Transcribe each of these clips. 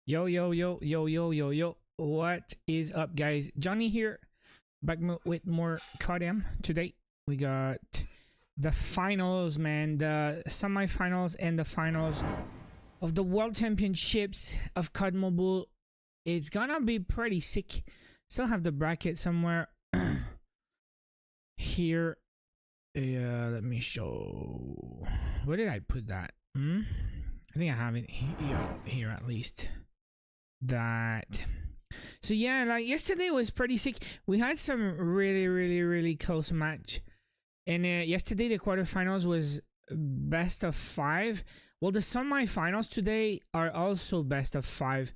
Yo, yo, yo, yo, yo, yo, yo. What is up, guys? Johnny here, back with more CODM. Today, we got the finals, man. The semifinals and the finals of the World Championships of COD Mobile. It's gonna be pretty sick. Still have the bracket somewhere here. Yeah, let me show. Where did I put that? I think I have it here at least. That. So yeah, like yesterday was pretty sick. We had some really close match, and yesterday the quarterfinals was best of 5. Well, the semifinals today are also best of 5.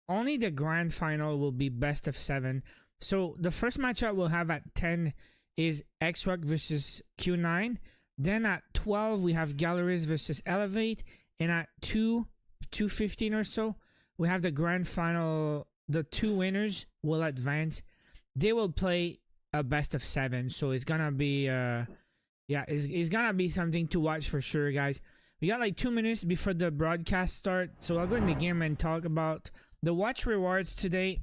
Only the grand final will be best of 7. So the first matchup we'll have at 10 is X-Rock versus Q9. Then at 12 we have Galleries versus Elevate, and at 2:15 or so we have the grand final. The 2 winners will advance. They will play a best of 7. So it's gonna be it's gonna be something to watch for sure, guys. We got like 2 minutes before the broadcast start, so I'll go in the game and talk about the watch rewards today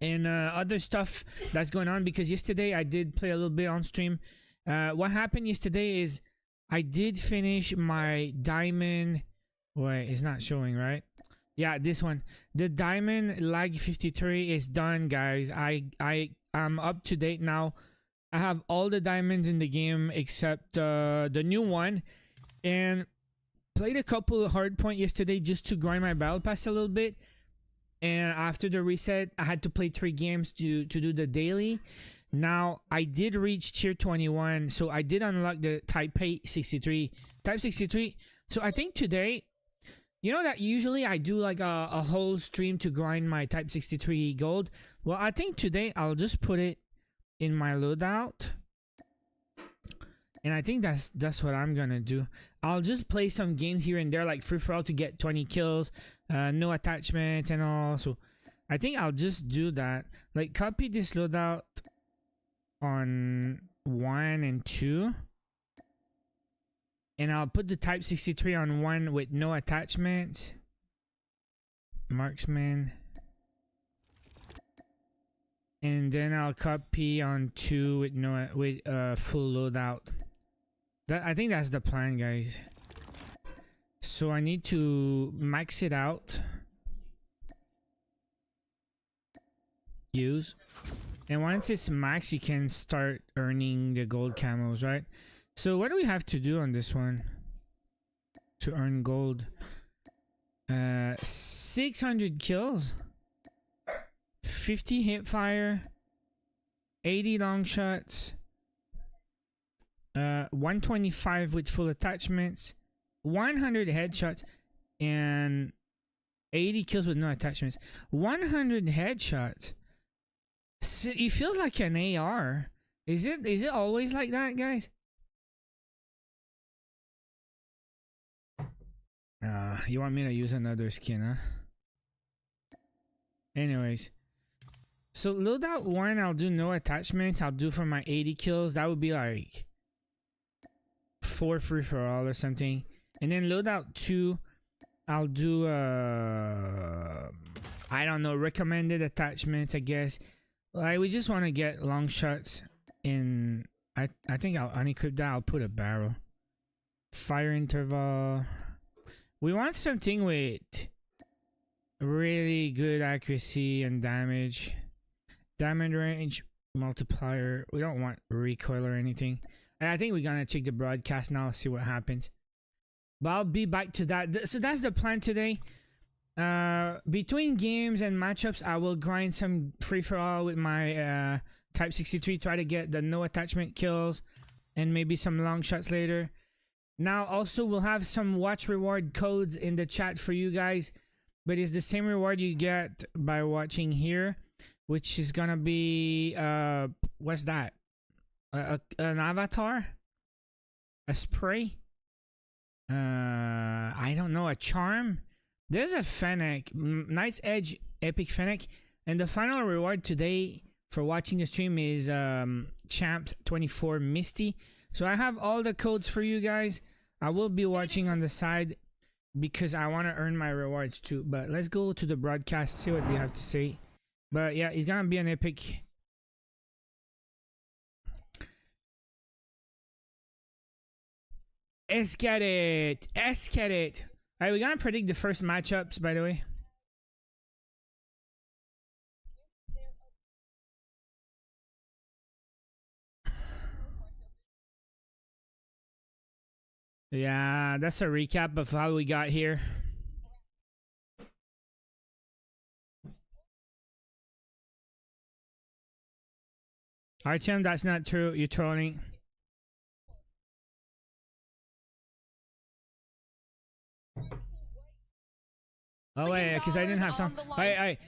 and other stuff that's going on, because yesterday I did play a little bit on stream. What happened yesterday is I did finish my diamond. Wait, it's not showing, right? Yeah, this one. The diamond lag 53 is done, guys. I'm up to date now. I have all the diamonds in the game except the new one, and played a couple of hardpoint yesterday just to grind my battle pass a little bit. And after the reset, I had to play 3 games to do the daily. Now I did reach tier 21, so I did unlock the type 63. So I think today, you know that usually I do like a whole stream to grind my type 63 gold. Well, I think today I'll just put it in my loadout, and I think that's what I'm gonna do. I'll just play some games here and there, like free for all, to get 20 kills, no attachments and all. So I think I'll just do that. Like, copy this loadout on 1 and 2. And I'll put the type 63 on 1 with no attachments. Marksman. And then I'll copy on 2 with no full loadout. I think that's the plan, guys. So I need to max it out. Use. And once it's max, you can start earning the gold camos, right? So what do we have to do on this one to earn gold? 600 kills, 50 hip fire, 80 long shots, 125 with full attachments, 100 headshots, and 80 kills with no attachments. 100 headshots. So it feels like an AR. Is it always like that, guys? You want me to use another skin, huh? Anyways, so loadout 1, I'll do no attachments. I'll do for my 80 kills. That would be like 4 free for all or something. And then loadout 2, I'll do I don't know, recommended attachments, I guess. Like, we just want to get long shots in. I think I'll unequip that. I'll put a barrel. Fire interval. We want something with really good accuracy and damage. Diamond range multiplier. We don't want recoil or anything. And I think we're gonna check the broadcast now, see what happens. But I'll be back to that. So that's the plan today. Between games and matchups, I will grind some free for all with my type 63. Try to get the no attachment kills and maybe some long shots later. Now also we'll have some watch reward codes in the chat for you guys, but it's the same reward you get by watching here, which is gonna be what's that? An avatar, a spray, I don't know, a charm. There's a Fennec, Knight's Edge Epic Fennec, and the final reward today for watching the stream is Champs 24 Misty. So I have all the codes for you guys. I will be watching on the side. because I want to earn my rewards too. But let's go to the broadcast, see what they have to say. But yeah, it's gonna be an epic. Let's get it. Let's get it. Alright, we're gonna predict the first matchups, by the way. Yeah, that's a recap of how we got here. Artyom, that's not true. You're trolling. Oh wait, because I didn't have some. Wait.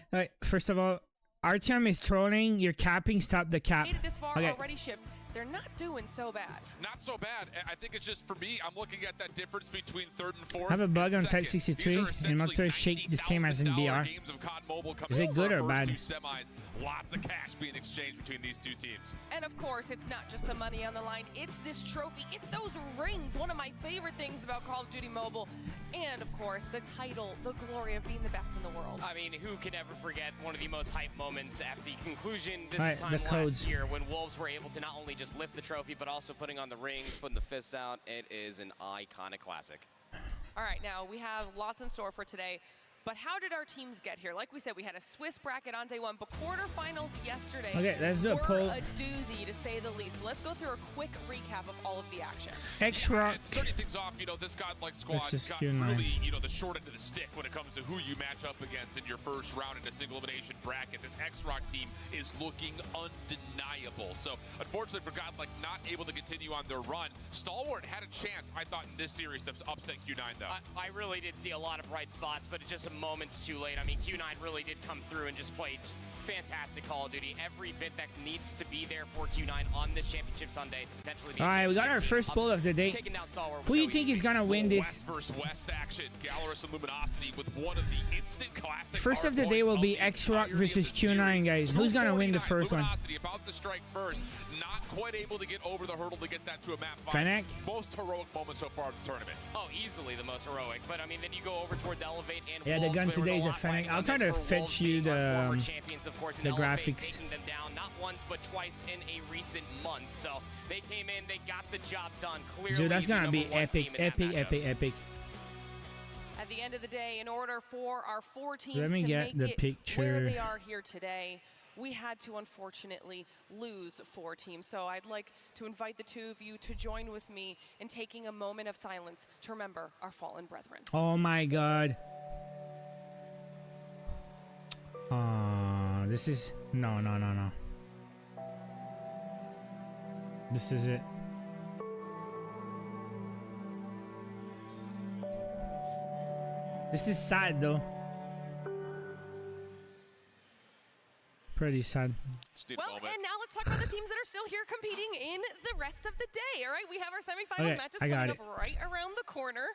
First of all, Artyom is trolling. You're capping. Stop the cap. Okay. They're not doing so bad. Not so bad. I think it's just for me, I'm looking at that difference between third and fourth. I have a bug on Type 63 and Motor Shake the same as in BR. Is it good or bad? Lots of cash being exchanged between these two teams. And of course, it's not just the money on the line. It's this trophy. It's those rings. One of my favorite things about Call of Duty Mobile. And of course, the title, the glory of being the best in the world. I mean, who can ever forget one of the most hype moments at the conclusion this time last year when Wolves were able to not only just lift the trophy, but also putting on the rings, putting the fists out. It is an iconic classic. All right, now we have lots in store for today. But how did our teams get here? Like we said, we had a Swiss bracket on day one, but quarterfinals yesterday were a doozy, to say the least. So let's go through a quick recap of all of the action. X-Rock. Starting things off, this godlike squad got really, the short end of the stick when it comes to who you match up against in your first round in a single elimination bracket. This X-Rock team is looking undeniable. So unfortunately for godlike, not able to continue on their run. Stalwart had a chance, I thought, in this series to upset Q9, though. I really did see a lot of bright spots, but it just moments too late. I mean, Q9 really did come through and just played fantastic Call of Duty. Every bit that needs to be there for Q9 on this championship Sunday to potentially be. All right, we got our first poll of the day. Who do you think is gonna win this? West versus West action. Gallerus and Luminosity with one of the instant classic. First of the day will be X-Rock versus Q9, guys. Who's gonna win the first one? About to strike first, not quite able to get over the hurdle to get that to a map. Fennec? Most heroic moment so far in the tournament. Oh, easily the most heroic. But I mean, then you go over towards Elevate and yeah, the gun today is a Fennec. I'll try to fetch you the graphics. Taking them down not once but twice in a recent month. So they came in, they got the job done. Clearly, dude, that's gonna be epic. At the end of the day, in order for our four teams to make it where they are here today, we had to unfortunately lose 4 teams. So I'd like to invite the two of you to join with me in taking a moment of silence to remember our fallen brethren. Oh my god. This is no. This is it. This is sad though. Pretty sad. Well, and now let's talk about the teams that are still here competing in the rest of the day. All right, we have our semifinal matches coming up right around the corner.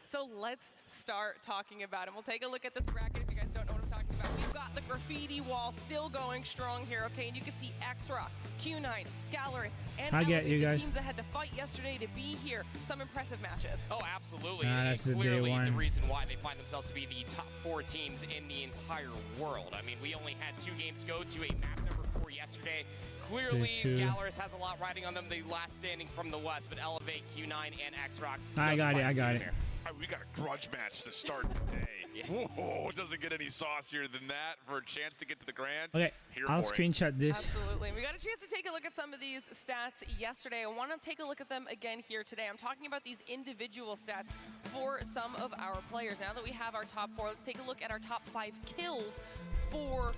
So let's start talking about them. We'll take a look at this bracket if you guys don't know what I'm talking about. We've got the graffiti wall still going strong here, okay? And you can see X-Rock, Q9, Gallerus, and the teams that had to fight yesterday to be here. Some impressive matches. Oh, absolutely. That's clearly the reason why they find themselves to be the top 4 teams in the entire world. I mean, we only had 2 games go to a map number 4 yesterday. Clearly, Gallerus has a lot riding on them, the last standing from the West, but Elevate, Q9, and X-Rock. I got it. Right, we got a grudge match to start the day. Whoa, it doesn't get any saucier than that for a chance to get to the Grands. Okay, I'll screenshot this. Absolutely. We got a chance to take a look at some of these stats yesterday. I want to take a look at them again here today. I'm talking about these individual stats for some of our players. Now that we have our top 4, let's take a look at our top 5 kills for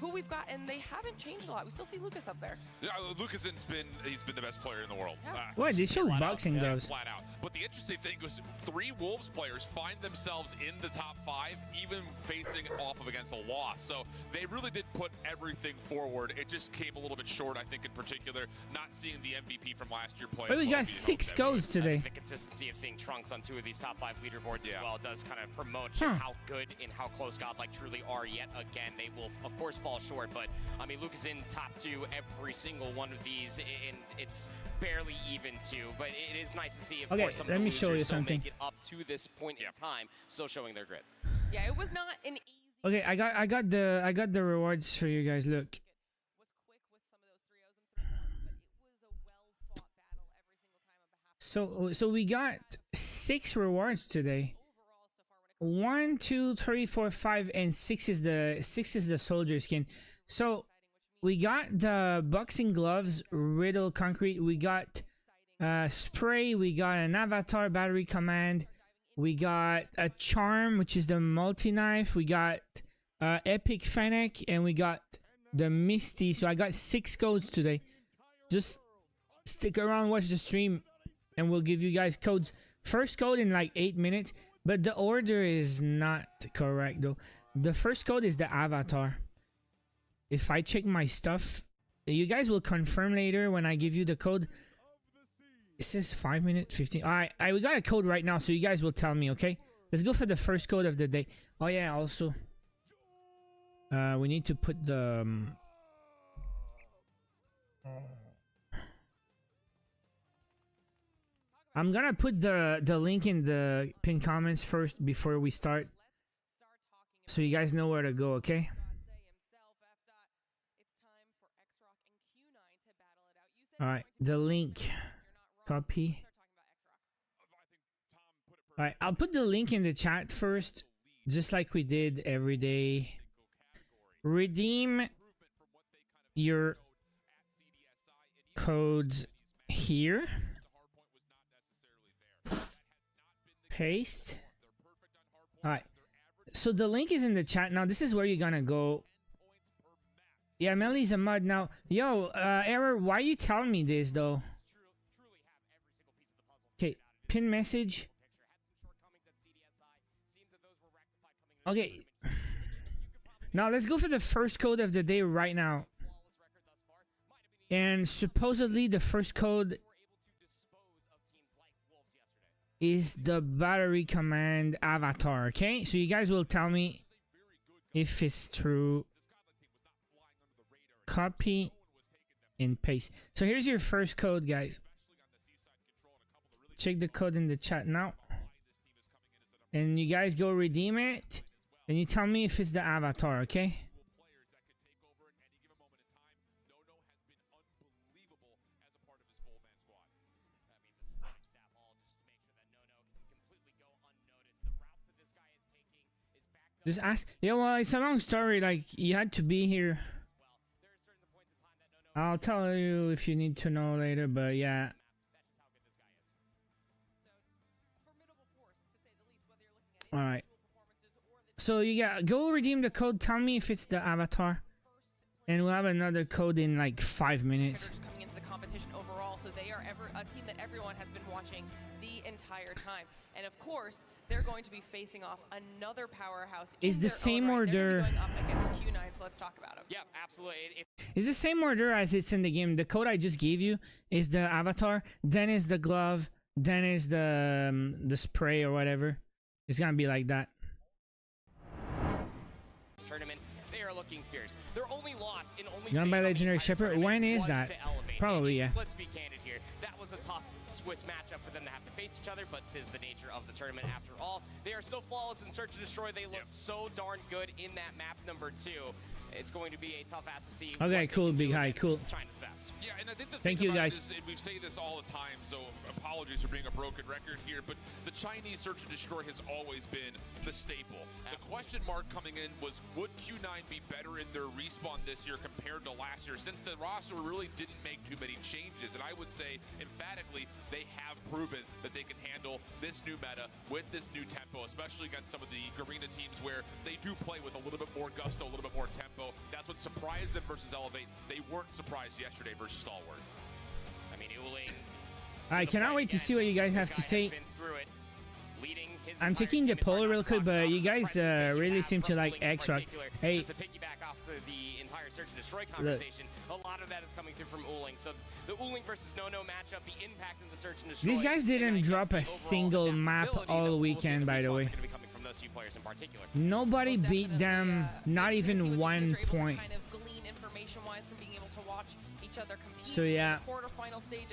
who we've got, and they haven't changed a lot. We still see Lucas up there. Yeah, Lucas he's been the best player in the world. Yeah. What? They show boxing gloves. Flat out. But the interesting thing was 3 Wolves players find themselves in the top 5, even facing off of against a loss. So they really did put everything forward. It just came a little bit short, I think, in particular, not seeing the MVP from last year play. But we got 6 goals today. The consistency of seeing Trunks on 2 of these top 5 leaderboards as well does kind of promote how good and how close godlike truly are yet again. They will, of course, fall short, but I mean, Luke is in top 2 every single one of these, and it's barely even 2. But it is nice to see, of course, some let me show you something. Make it up to this point in time, still showing their grit. Yeah, it was not an easy. Okay, I got the rewards for you guys. Look. Was quick with some of those 3-0s and 3-1s, but it was a well-fought battle every single time on behalf. So we got 6 rewards today. Overall, so far, 1, 2, 3, 4, 5, and 6 is the soldier skin. So we got the boxing gloves, riddle concrete. We got spray. We got an avatar battery command. We got a charm, which is the multi knife. We got epic fennec, and we got the misty. So I got 6 codes today. Just stick around, watch the stream, and we'll give you guys codes. First code in like 8 minutes, but the order is not correct though. The first code is the avatar. If I check my stuff, you guys will confirm later when I give you the code. It says 5 minutes 15. Alright, we got a code right now, so you guys will tell me, okay? Let's go for the first code of the day. Oh yeah, also we need to put the I'm gonna put the link in the pinned comments first before we start, so you guys know where to go, okay? Alright, the link. Copy. Alright, I'll put the link in the chat first, just like we did every day. Redeem your codes here. Paste. Alright, so the link is in the chat. Now this is where you're gonna go. Yeah, Melly's a mod now. Yo, Error, why you telling me this though? Okay, pin message. Okay. Now let's go for the first code of the day right now. And supposedly the first code is the battery command avatar, okay? So you guys will tell me if it's true. Copy and paste. So here's your first code, guys. Check the code in the chat now. And you guys go redeem it. And you tell me if it's the avatar, okay? Just ask. Yeah, well, it's a long story. Like, you had to be here. I'll tell you if you need to know later, but yeah. Alright. So you got go redeem the code. Tell me if it's the avatar. And we'll have another code in like 5 minutes. Coming into the competition overall, so they are a team that everyone has been watching the entire time. And of course, they're going to be facing off another powerhouse. Is the same order going up against Q9, so let's talk about them. Yeah, absolutely. Is the same order as it's in the game. The code I just gave you is the avatar, then is the glove, then is the spray or whatever. It's gonna be like that. Tournament, they are looking fierce. Their only loss in only Done by Legendary Shepherd. When is that? Probably, yeah. Let's be candid here. That was a tough Swiss matchup for them to have to face each other, but 'tis the nature of the tournament after all. They are so flawless in Search and Destroy. They look so darn good in that map number 2. It's going to be a tough ass to see. Okay, cool, Big High, cool. China's best. Yeah, and I think the Thank you, guys. This, and we say this all the time, so apologies for being a broken record here, but the Chinese Search and Destroy has always been the staple. Absolutely. The question mark coming in was, would Q9 be better in their respawn this year compared to last year, since the roster really didn't make too many changes? And I would say, emphatically, they have proven that they can handle this new meta with this new tempo, especially against some of the Garena teams where they do play with a little bit more gusto, a little bit more tempo. That's what surprised them versus Elevate. They weren't surprised yesterday versus Stalwart. I mean, Uling. I cannot wait to see what you guys have to say. I'm taking the poll real quick, but you guys really seem to like X-Rock. Hey, just to piggyback off the entire Search and Destroy conversation, a lot of that is coming through from Uling. So the Uling versus No matchup, the impact in the Search and Destroy. These guys didn't drop a single map all weekend, by the way. Nobody beat them, not even 1 point. So yeah,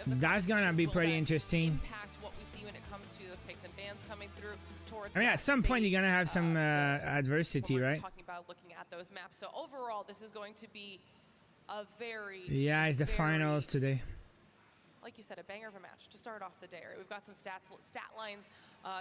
that's gonna be pretty interesting. What we see when it comes picks and bans coming through towards. I mean, at some point stage, you're gonna have some adversity, when we're right? talking about looking at those maps. So overall, this is going to be a very Yeah, it's the finals today. Like you said, a banger of a match to start off the day. Right? We've got some stat lines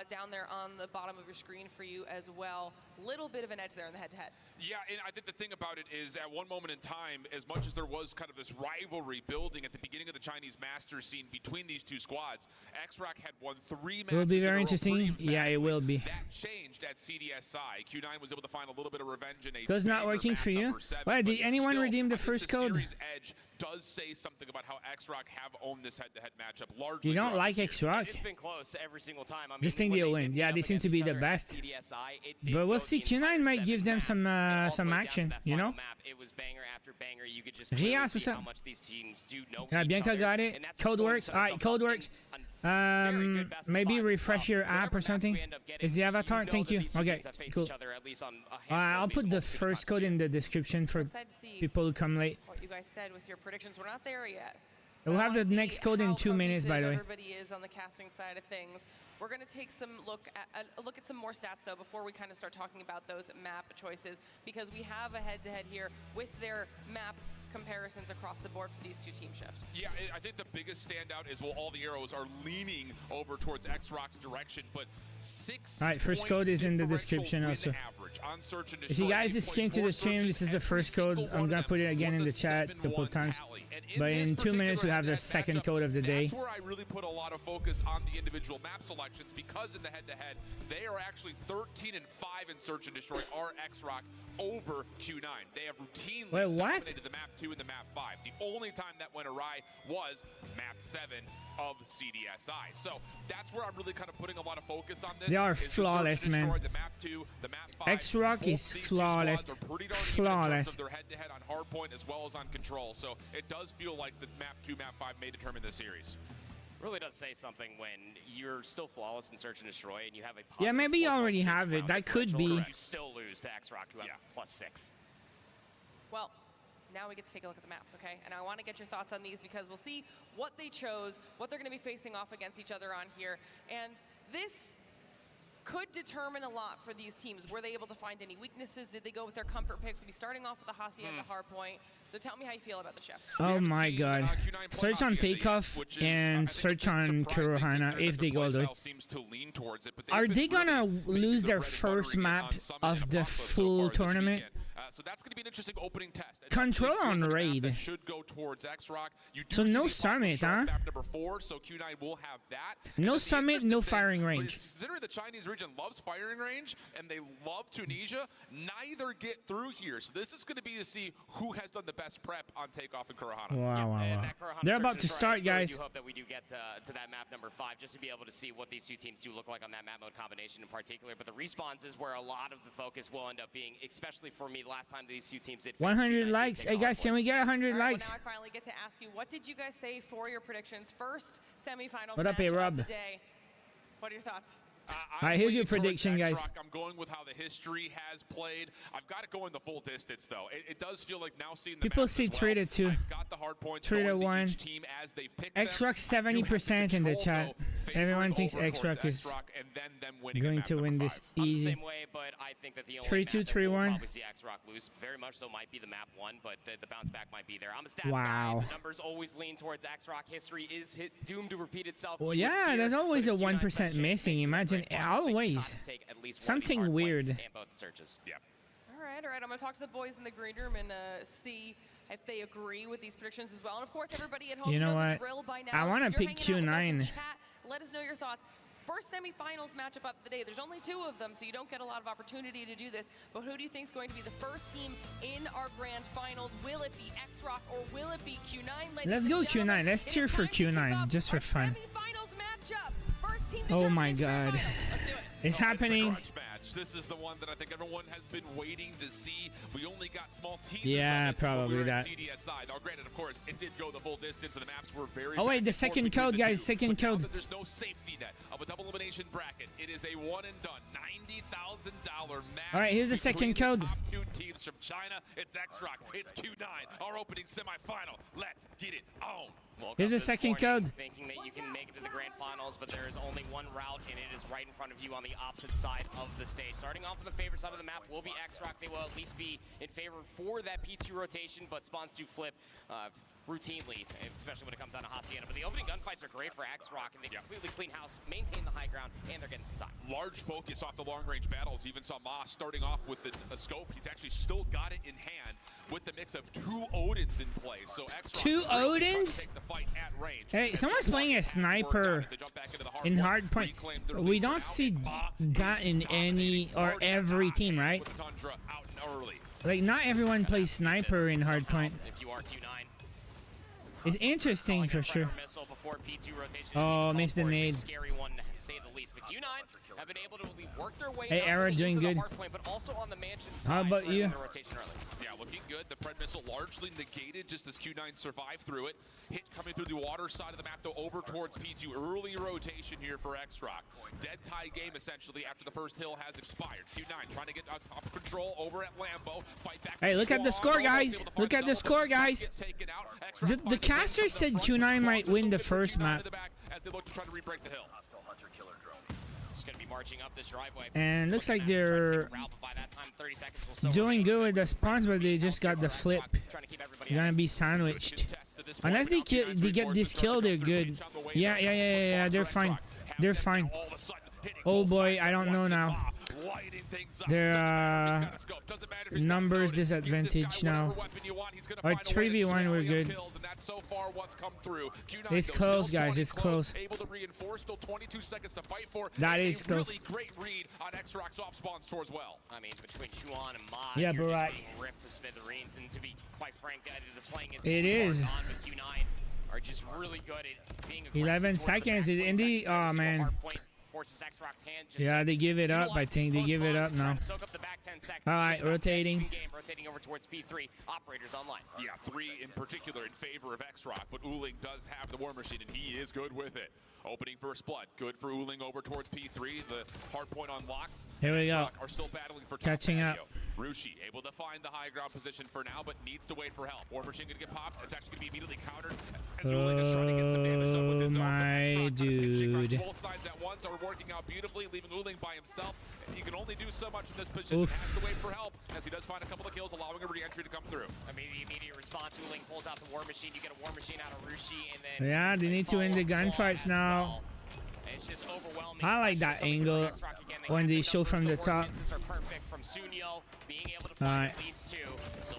down there on the bottom of your screen for you as well. Little bit of an edge there in the head-to-head. Yeah, and I think the thing about it is, at one moment in time, as much as there was kind of this rivalry building at the beginning of the Chinese Masters scene between these two squads, X-Rock had won 3 matches. It will be in a very row interesting. pretty Yeah, it will be. That changed at CDSI. Q9 was able to find a little bit of revenge in a Code's not working for you? Why, did anyone redeem the first code? Series edge does say something about how X-Rock have owned this head-to-head matchup largely. You don't like X-Rock? It's been close every single time. I mean, Just think they'll win. Yeah, they seem to be the best. But we'll see. Q9 might give them some action, you know? It was banger after banger. You could just Rias, what's up? Yeah, Bianca got it. Code works. All right, code works. Maybe refresh your app or something. Is the avatar? Thank you. Okay, cool. I'll put the first code in the description for people who come late. What you guys said with your predictions, we're not there yet. We'll have the next code in 2 minutes, by the way. Everybody is on the casting side of things. We're going to take some look at some more stats though before we kind of start talking about those map choices, because we have a head-to-head here with their map comparisons across the board for these two team shift. Yeah, I think the biggest standout is, well, all the arrows are leaning over towards X-Rock's direction, but 6. All right, first code is in the description also. If you guys just came to the stream, this is the first code. I'm gonna put it again in the chat a couple of times. But in 2 minutes, we have the second code of the day. That's where I really put a lot of focus on the individual map selections, because in the head-to-head, they are actually 13-5 in Search and Destroy, our X-Rock, over Q9. They have routinely dominated the map 2 and the map 5. The only time that went awry was map 7 of CDSI. So that's where I'm really kind of putting a lot of focus on this. They are flawless, man. The map 2, the map 5. X-Rock is flawless. Flawless. Their head-to-head on Hardpoint as well as on Control. So it does feel like the map 2, map 5 may determine the series. Really does say something when you're still flawless in Search and Destroy and you have a yeah, maybe you already have it. That could be. You still lose to X-Rock, who have +6. Well, now we get to take a look at the maps, okay? And I want to get your thoughts on these, because we'll see what they chose, what they're going to be facing off against each other on here. And this could determine a lot for these teams. Were they able to find any weaknesses? Did they go with their comfort picks? We'll be starting off with the Hacienda Hardpoint. So tell me how you feel about the shift. Oh my god. Search on Takeoff and search on Kurohana if they go there. Are they gonna lose their first map of the full tournament? So that's going to be an interesting opening test. Control on raid. Should go towards X-Rock. So no summit, huh? Map number 4, so Q9 will have that. No summit, no firing range. Considering the Chinese region loves firing range and they love Tunisia, neither get through here. So this is going to be to see who has done the best prep on Takeoff and Kurohana. Wow. They're about to start, guys. I do hope that we do get to that map number 5, just to be able to see what these two teams do look like on that map mode combination in particular. But the respawns is where a lot of the focus will end up being, especially for me last time these two teams did. 100 likes. Hey guys, can we get 100 likes? Well, now I finally get to ask you, what did you guys say for your predictions? First semifinals what up, match Rob? of the day. What are your thoughts? All right, here's your prediction, guys. I'm going with how the history has played. I've got to go in the full distance, though. It does feel like now seeing the people maps see as well, Trader 2, I've got the hard points Trader 1. team as they've picked X-Rock 70% in the chat. Everyone thinks X-Rock is going to win this easy. Same way, but I think that the only 3-2, map that we'll 3-1. probably see X-Rock lose very much so might be the map 1, but the bounce back might be there. I'm a stats Wow. guy. The numbers always lean towards X-Rock. History is doomed to repeat itself. Well, yeah, there's always a 1% missing. Imagine, always. Something weird. Yeah. All right. I'm going to talk to the boys in the green room and see if they agree with these predictions as well. And of course, everybody at home, you know the what? drill by now. I want to pick Q9. Chat. Let us know your thoughts. First semifinals matchup of the day. There's only 2 of them, so you don't get a lot of opportunity to do this. But who do you think is going to be the first team in our grand finals? Will it be X-Rock or will it be Q9? Let's go Q9. Let's cheer for Q9 just for fun. Semifinals matchup. First team Oh my god. Let's do it. It's happening. This is the one that I think everyone has been waiting to see. We only got small teases. Yeah, probably that. CDSI. Now, granted, of course, it did go the full distance, and the maps were very. Oh wait, the second code, guys. Second code. There's no safety net of a double elimination bracket. It is a one and done $90,000 match. All right, here's the second code. Top 2 teams from China. It's X-Rock. It's Q9. Our opening semifinal. Let's get it on. Woke Here's up a this second morning code. thinking that you can make it to the grand finals, but there is only one route, and it is right in front of you on the opposite side of the stage. Starting off on the favorite side of the map will be X-Rock. They will at least be in favor for that P2 rotation, but spawns do flip routinely, especially when it comes down to Hacienda. But the opening gunfights are great for X-Rock, and they completely clean house, maintain the high ground, and they're getting some time. Large focus off the long-range battles. Even saw Moss starting off with a scope. He's actually still got it in hand with the mix of 2 Odins in play. So X-Rock 2 Odins? Hey, someone's playing a sniper in Hardpoint. We don't see that in any or every team, right? Like, not everyone plays sniper in Hardpoint. If you are Q9. It's interesting for sure. Oh, missed the nade. Scary one, to say the least. But Q9 have been able to work their way. Hey, Era, doing good. But also on the mansion How about you? Yeah, looking good. The Pred missile largely negated just as Q9 survived through it. Hit coming through the water side of the map, though, over towards P2. Early rotation here for X-Rock. Dead tie game, essentially, after the first hill has expired. Q9 trying to get on top of control over at Lambo. Fight back. Hey, look at the score, guys. Look at the score, guys. The caster said Q9 might win the first map. As they look to try to re-break the hill. It's going to be marching up this driveway. And looks like they're doing good with the spawns, but they just got the flip. They're gonna be sandwiched. Unless they get this kill, they're good. Yeah, they're fine. They're fine. Oh boy, I don't know now. Their numbers disadvantage now. Our 3v1, we're good. It's close, guys. It's close. That is close. I mean, between Chuan and Ma, yeah, but right. Ripped to smithereens, and to be quite frank, the slaying is it is. Q9 are just really good at being 11 seconds. Indy, oh man. Yeah, they give it up. I think they give it up now. All right, rotating. Rotating over towards P3. Operators online. Yeah, 3 in particular in favor of X-Rock, but Uling does have the War Machine, and he is good with it. Opening first blood, good for Uling over towards P3. The hardpoint unlocks. Here we go. Are still battling for catching up. Rushi able to find the high ground position for now, but needs to wait for help. War Machine gonna get popped. It's actually gonna be immediately countered. Oh my dude. Both sides at once are working out beautifully, leaving Uling by himself. He can only do so much in this position. Has to wait for help as he does find a couple of kills, allowing a re-entry to come through. I mean, the immediate response, Uling pulls out the War Machine. You get a War Machine out of Rushi, and then yeah, they need to win the gunfights now. It's just overwhelming. I like that angle when they show from the top. Alright,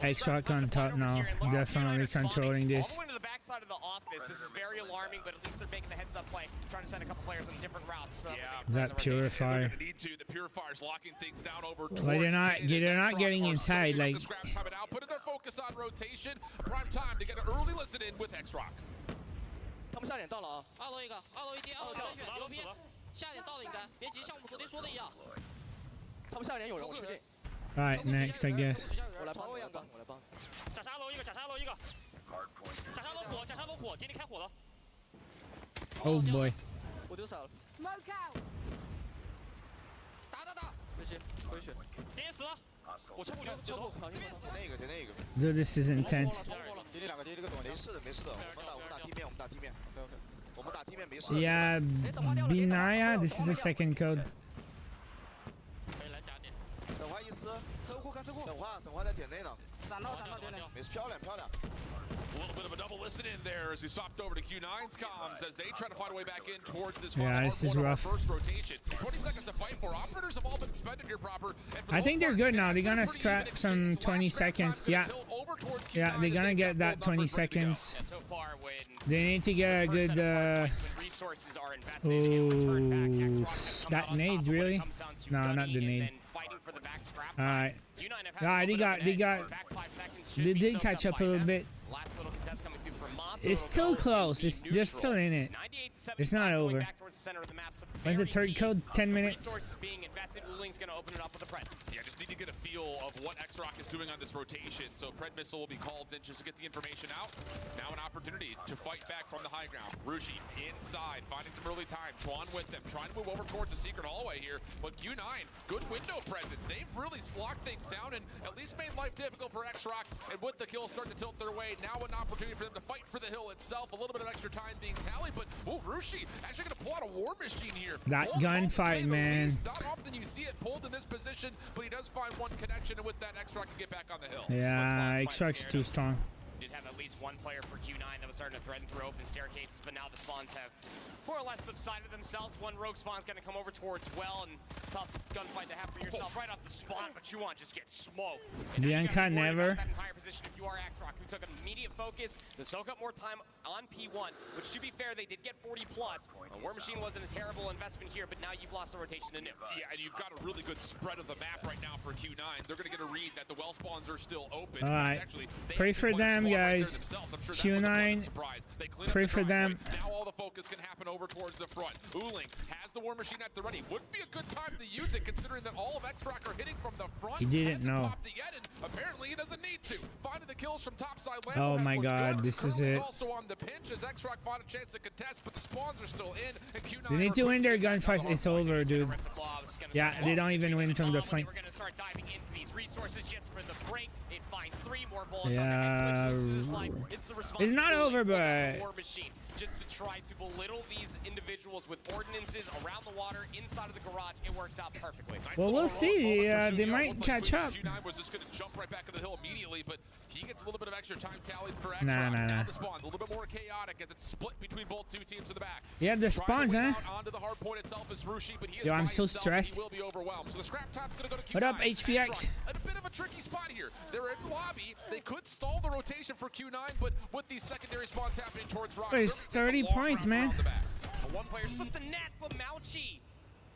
X-Rock on top now, definitely controlling this. All the way to the backside of the office. This is very alarming, but at least they're making the heads-up play, trying to send a couple players on different routes. That purifier. The purifier's locking things down over but they're not getting inside. Like, putting their focus on rotation. Prime time to get an early listen in with X-Rock. 他们下点到了啊！2楼一个，2楼一滴，2楼一个，右边，下点到了应该，别急，像我们昨天说的一样。他们下点有人，我确定。Alright, next I guess. 我来帮，我来帮，我来帮。假杀楼一个，假杀楼一个。假杀楼火，假杀楼火，点你开火了。Oh boy. 我丢闪了。Smoke out. 打！回血，回血。点死了。我超过，Dude, this is intense. Yeah, Binaya, this is the second code. A little bit of a double listen in there as he swapped over to Q9's comms as they try to find a way back in towards this yeah, this is rough. First rotation. 20 seconds to fight for. Operators have all been expended here proper. I think they're good now. They're gonna scrap some 20 seconds. Yeah, they're gonna get that 20 seconds. They need to get a good ooh, that nade, really? No, not the nade. Alright. They did catch up a little bit. It's still close. They're still in it. It's not over. When's the third code? 10 minutes. Ulling's gonna open it up with a Pred. Yeah, just need to get a feel of what X-Rock is doing on this rotation. So Pred Missile will be called in just to get the information out. Now an opportunity to fight back from the high ground. Rushi inside, finding some early time. Tron with them, trying to move over towards the secret hallway here. But Q9, good window presence. They've really locked things down and at least made life difficult for X-Rock. And with the kills starting to tilt their way, now an opportunity for them to fight for the hill itself. A little bit of extra time being tallied, but Rushi actually going to pull out a war machine here. That gunfight, man. Not often you see it pulled in this position, but he does find one connection, and with that, X-Rock can get back on the hill. Yeah, X-Rock's too strong. Did have at least one player for Q9 that was starting to threaten through open staircases, but now the spawns have more or less subsided themselves. One rogue spawn's going to come over towards well, and tough gunfight to have for yourself right off the spawn, but you want just get smoked. Bianca never. That entire position if you are X-Rock, who took an immediate focus to soak up more time on P1, which to be fair, they did get 40 plus. War Machine wasn't a terrible investment here, but now you've lost the rotation to Nip. Yeah, and you've got a really good spread of the map right now for Q9. They're going to get a read that the well spawns are still open. All right, actually, pray for them, guys. Q9, pray for them. Now all the focus can happen over towards the front. Uling has the War Machine at the ready. Wouldn't be a good time to use it, considering that all of X-Rock are hitting from the front. He didn't know. Popped it yet, and apparently he doesn't need to. Finding the kills from topside. Oh my God, this is it. Also on the pinch as X-Rock find a chance to contest, but the spawns are still in. And Q9 they need to win their gunfights. It's over, dude. Yeah, they don't even win from the flank. We're gonna start diving into these resources just for the break. It finds 3 more bullets. Yeah, it's not over, but War Machine just to try to belittle these individuals with ordinances around the water inside of the garage. It works out perfectly. Well, we'll see. They might catch up. Q9 was just going to jump right back into the hill immediately, but he gets a little bit of extra time tallied for X-Rock. Now the spawns a little bit more chaotic as it's split between both two teams in the back. Yeah, the spawns, huh? Onto the hardpoint itself is Rushi, but he is Yo, I'm so stressed. He will be overwhelmed. So the scrap time's going to go to Q9. What up, HPX? A bit of a tricky spot here. They're in lobby. They could stall the rotation for Q9, but with these secondary spawns happening towards Rock, there's 30 points, man. One player slipped the net, but Mauchi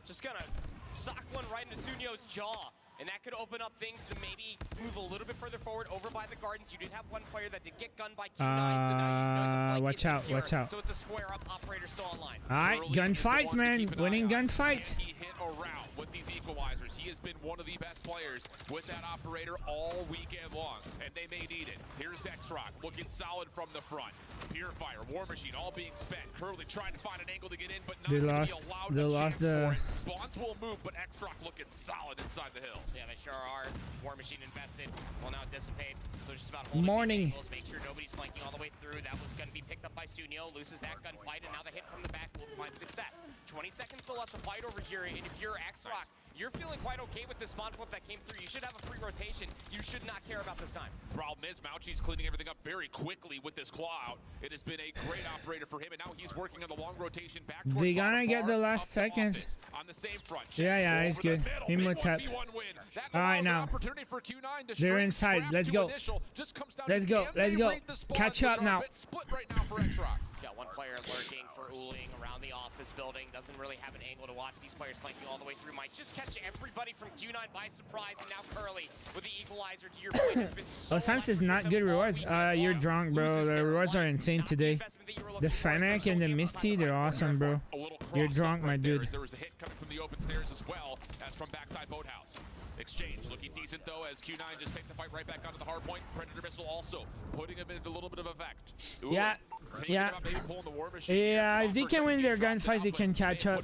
just gonna sock one right into Sunyo's jaw. And that could open up things to maybe move a little bit further forward over by the gardens. You did have one player that did get gunned by Q9, so now you know watch out, watch out. So it's a square up, operator still online. Alright, gunfights, man. Winning gunfights. He hit around with these equalizers. He has been one of the best players with that operator all weekend long, and they may need it. Here's X-Rock looking solid from the front. Purifier, War Machine, all being spent. Curly trying to find an angle to get in, but not they going lost. to be allowed They a lost chance the. for it. Spawns will move, but X-Rock looking solid inside the hill. Yeah, they sure are. War Machine invested will now dissipate. So it's just about holding these angles, make sure nobody's flanking all the way through. That was going to be picked up by Sunyo, loses that gunfight, and now the hit from the back will find success. 20 seconds to let the fight over here, and if you're X-Rock, you're feeling quite okay with the spawn flip that came through. You should have a free rotation. You should not care about this time. Problem is, Mauchi's cleaning everything up very quickly with this claw out. It has been a great operator for him, and now he's working on the long rotation back towards they gonna get the last seconds. On the same front. Yeah, he's good. He will tap. Alright, now. They're inside. Let's go. Let's go. Let's go. Catch up now. Split right now for X-Rock. Got one player lurking for Uling around the office building. Doesn't really have an angle to watch these players flanking all the way through. Might just catch everybody from Q9 by surprise. And now Curly with the equalizer to your point. Has been so Sans is not good rewards. You're drunk, bro. The rewards are insane today. The Fennec and the Misty, they're awesome, bro. You're drunk, my dude. There was a hit coming from the open stairs as well as from backside boathouse. Exchange looking decent though as Q9 just take the fight right back onto the hard point. Predator missile also putting him into a little bit of effect. Ooh, yeah. Yeah, if they can win their gunfights, they can catch up.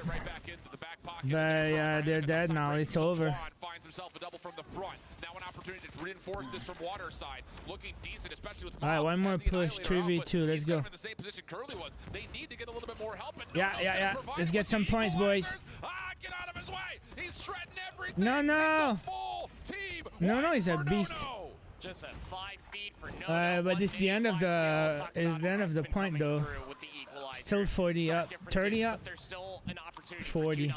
But they're dead now. It's over. Finds himself a double from the front. Now an opportunity to reinforce this from water side. Looking decent, especially with. All right, one more push. 3v2. Let's go. In the same position Curly was. They need to get a little bit more help. Yeah. Let's get some points, boys. Get out of his way. He's shredding everything. No. No, he's a beast. Just at 5 feet for no. But it's the end of the point though. Still 40 up, 30 up, 40.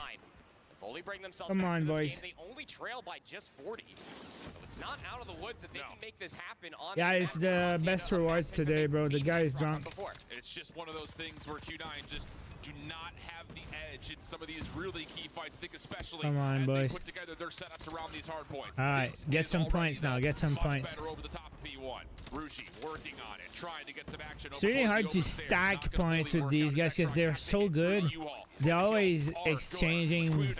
Come on, boys. They only trail by just 40. So it's not out of the woods that they can make this happen on. Yeah, it's the best rewards today, bro. The guy is drunk. It's just one of those things where Q9 just do not have the edge in some of these really key fights. I think especially come on, as boys. They put together their setups around these hard points. All right, get some points now. Get some points. Over the top of P1. Rushi working on it, trying to get some action. It's really hard to stack points with these guys because they're so good. They're always exchanging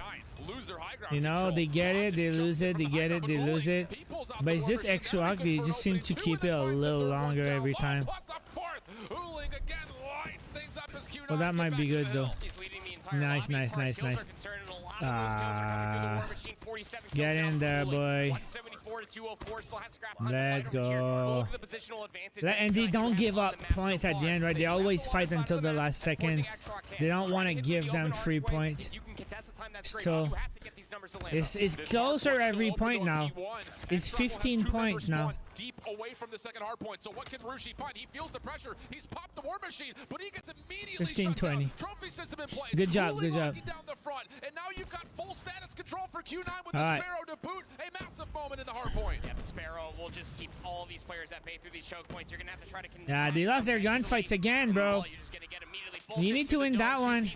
lose their high ground You know, control. they get it, Just they jumps lose in it, they from the high get it, ground, they but lose Uling, it. he pulls out But the it's war just machine. extra Now rock. they They go for just an seem open to two, keep and it they a find the little third one longer down every low, time. plus a fourth. Uling again lighting things up as Q9 Well, that get might back be to the good though. hill. He's leading the entire Nice, lobby. nice, As far as nice, kills nice. are concerned, and a lot of those kills are coming through the war machine. 47 kills Get down in for there, Uling. boy. 174 to 204. Still have scrap time to Let's fight over here. go. Look at the positional advantage And they that don't Q9 give have on up the map so points at the far. end, right? They have always the fight side until of the map last and forcing second. X-Rock's hand. They don't Trying want to hit give the them open free archway. points. If you can contest the time, that's great. So, You have to get these numbers to land. It's This closer hardpoint every still point open now. on P1. It's X-Rock will have 15 two points members now. spawn deep away from the second hardpoint. So what can Rushi find? He feels the pressure. He's popped the war machine, but he gets immediately 15, shut 20. down. Trophy system in place. Good job, Uling good job. locking down the front, and now you've got full status control for Q9 with the All right. Sparrow to boot. A massive moment in the hardpoint. Yeah, the Sparrow will just keep all these players at bay through these choke points. You're gonna have to try to Yeah, they lost their gunfights again, bro. You're just gonna get immediately You need to win that one.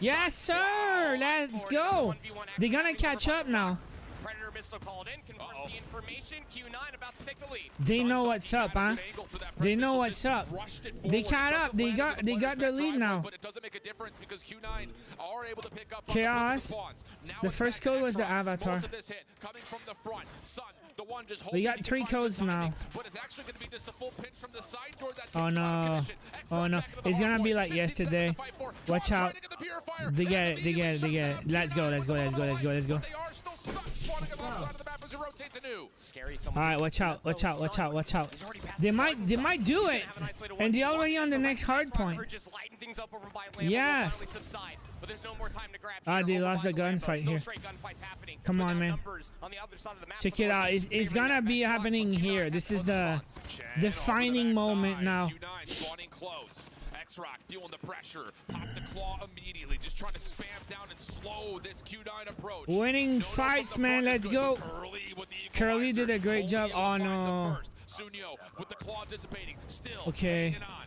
Yes, sir. Let's go. They're gonna catch up now. Predator missile called in, confirms the information. Q9 about to take the lead. They know what's up, huh? They know what's up. They caught up. They got the lead now. But it doesn't make a difference because Q9 are able to pick up Chaos. The first code was the Avatar. Most of this hit coming from the front. Sun, the one just We got hoping he can 3 find codes the timing, now. But it's actually going to be just a full pinch from the side door that Oh takes him out of no. condition. Oh no. Back into the It's gonna be hardpoint. like 15 yesterday. seconds to fight for. Watch Trying out. to get the purifier. They get it. That's They get it. They get it. immediately Let's go. shut Let's go. down. Let's go. Let's go. Let's go. They are still stuck spawning on that side of the map as we rotate to new. Scary. All right. Watch out. Watch out. Watch out. Watch out. They might do it. And they're already on the next hard point. Yes. But there's no more time to grab. Ah, they lost the gunfight here. Come on, man. Check it out. It's gonna be happening here. This is the defining moment now. Q9 spawning close. X-Rock feeling the pressure. Pop the claw immediately. Just trying to spam down and slow this Q9 approach. Winning fights, man. Let's go. Curly did a great job. Oh no. Sunyo with the claw dissipating. Still Okay. hanging on.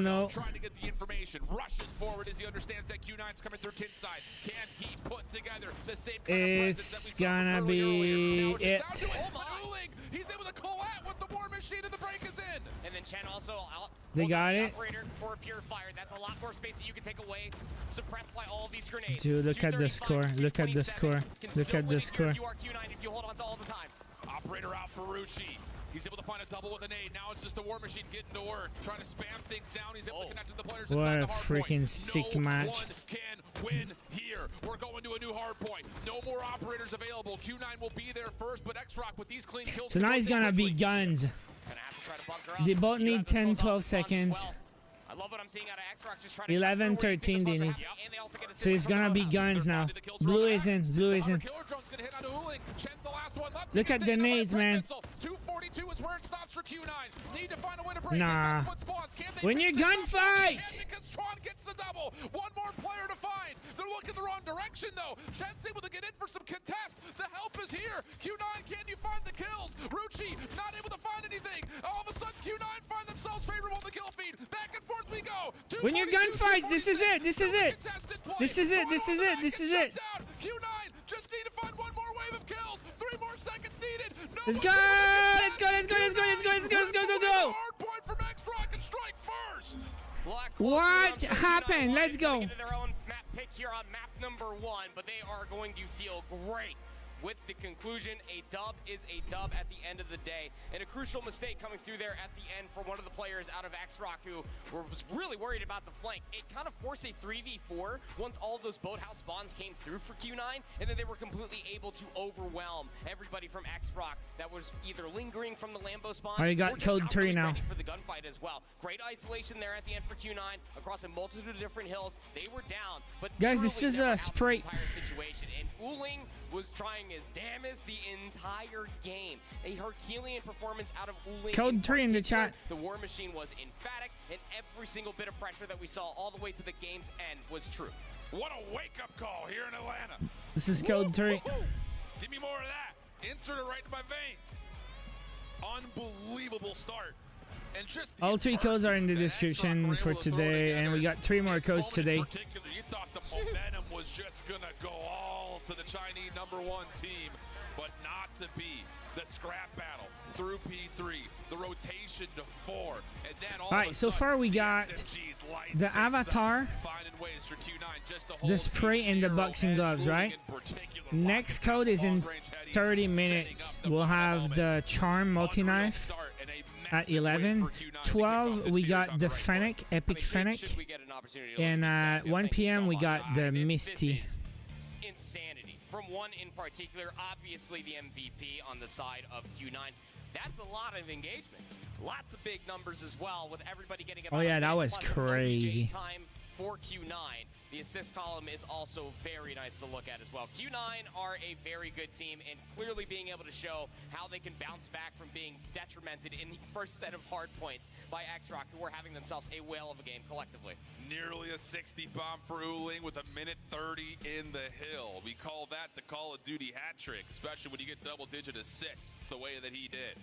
No. Trying to get the information. Rushes forward as he understands that Q9's coming through tin side. Can he put together the same kind of presence It's that we saw gonna from be earlier? Now it's it. just down to it. Uling, he's able to collapse with the war machine and the break is in. And then Chen also out. They got it. Operator for a purifier. That's a lot more space that you can take away. Suppressed by all of these grenades. Dude, look at the score. Look at the score. Look at the score. You are Q9 if you hold on to all the time. Operator out for Rushi. He's able to find a double with a nade. Now it's just the war machine getting to work, trying to spam things down. He's able to connect to the players What inside a the hardpoint. freaking sick no match. one can win here. We're going to a new hard point. No more operators available. Q9 will be there first, but X-Rock with these clean kills. So now it's gonna be guns. Gonna have to try to bunker up. They both You need have 10, those 12 both spawns as seconds. well. I love what I'm seeing out of X-Rock, just trying to 11, cover away 13 they things need. and they also get So it's assist from gonna the be boathouse. guns now. Blue is in. Blue is in. Killer drone's gonna hit onto Uling. Chen's the last one left. Look at the nades, man. 242 is where it stops for Q9. Need to find a way to break Nah. it. That's what spawns. Can they Win your fix this up? gunfight! They can, because Tron gets the double. One more player to find. They're looking the wrong direction though. Chen's able to get in for some contest. The help is here. Q9, can you find the kills? Ruchi not able to find anything. All of a sudden Q9 find themselves favorable in the kill feed. Back and forth we go. Win your gunfights. This is it. This is it. This is it. This is it. This is it. Q9 just need to find one more wave of kills. 3 more seconds needed. No Let's one's go. able to Let's go. Let's go. Let's go. Let's go. Let's go. Let's go. Go. Go. hard point from X-Rock and strike first. What happened? Let's go. Get their own map pick here on map number 1, but they are going to feel great with the conclusion. A dub is a dub at the end of the day, and a crucial mistake coming through there at the end for one of the players out of X-Rock who was really worried about the flank. It kind of forced a 3v4 once all of those boathouse spawns came through for Q9, and then they were completely able to overwhelm everybody from X-Rock that was either lingering from the Lambo spawn. Oh, you got or just code not 3 really now. ready for the gunfight as well. Great isolation there at the end for Q9 across a multitude of different hills. They were down, but Guys, this truly is never a out this spray. entire situation. And Uling was trying his damnedest the entire game. A Herculean performance out of Uling. Code 3 in the particular. chat. The war machine was emphatic, and every single bit of pressure that we saw all the way to the game's end was true. What a wake-up call here in Atlanta. This is code 3. Woo-hoo. Give me more of that. Insert it right to my veins. Unbelievable start. And just All 3 codes are in the description for today, and we got 3 more codes today. You thought the momentum was just gonna go all to the Chinese #1 team, but not to be. The scrap battle through P3, the rotation to 4, and then all right, so far we got the avatar, the spray, and the boxing gloves, right? Next code is in 30 minutes. We'll have the charm multi-knife at 11. 12, we got the Fennec, Epic Fennec. And at 1 p.m., we got the Misty. Insanity. From one in particular, obviously the MVP on the side of Q9. That's a lot of engagements. Lots of big numbers as well, with everybody getting about oh yeah, that was crazy. Time for Q9. The assist column is also very nice to look at as well. Q9 are a very good team and clearly being able to show how they can bounce back from being detrimented in the first set of hard points by X-Rock, who are having themselves a whale of a game collectively. Nearly a 60 bomb for Uling with a minute 30 in the hill. We call that the Call of Duty hat trick, especially when you get double-digit assists the way that he did.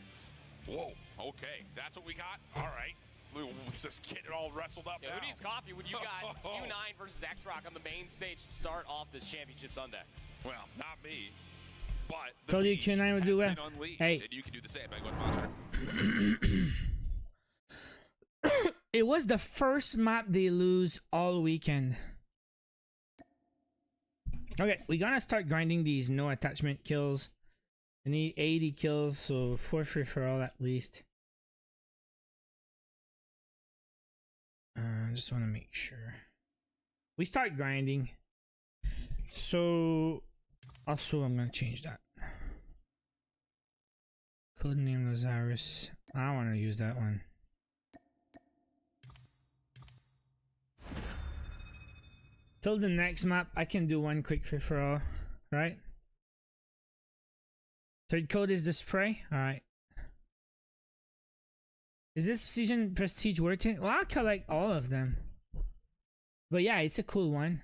Whoa, okay, that's what we got? All right. Let's just get it all wrestled up now. Who needs coffee when you got Q9 versus X-Rock on the main stage to start off this championship Sunday? Well, not me, but the Told you Q9 would do well. Hey, and you can do the same. Monster. It was the first map they lose all weekend. Okay, we're gonna start grinding these no attachment kills. I need 80 kills, so 4 free for all at least. I just want to make sure we start grinding. So also I'm gonna change that codename Lazarus. I don't want to use that one. Till the next map I can do one quick free for all, right? Third code is the spray. All right. Is this precision prestige worth it? Well, I'll collect all of them. But yeah, it's a cool one.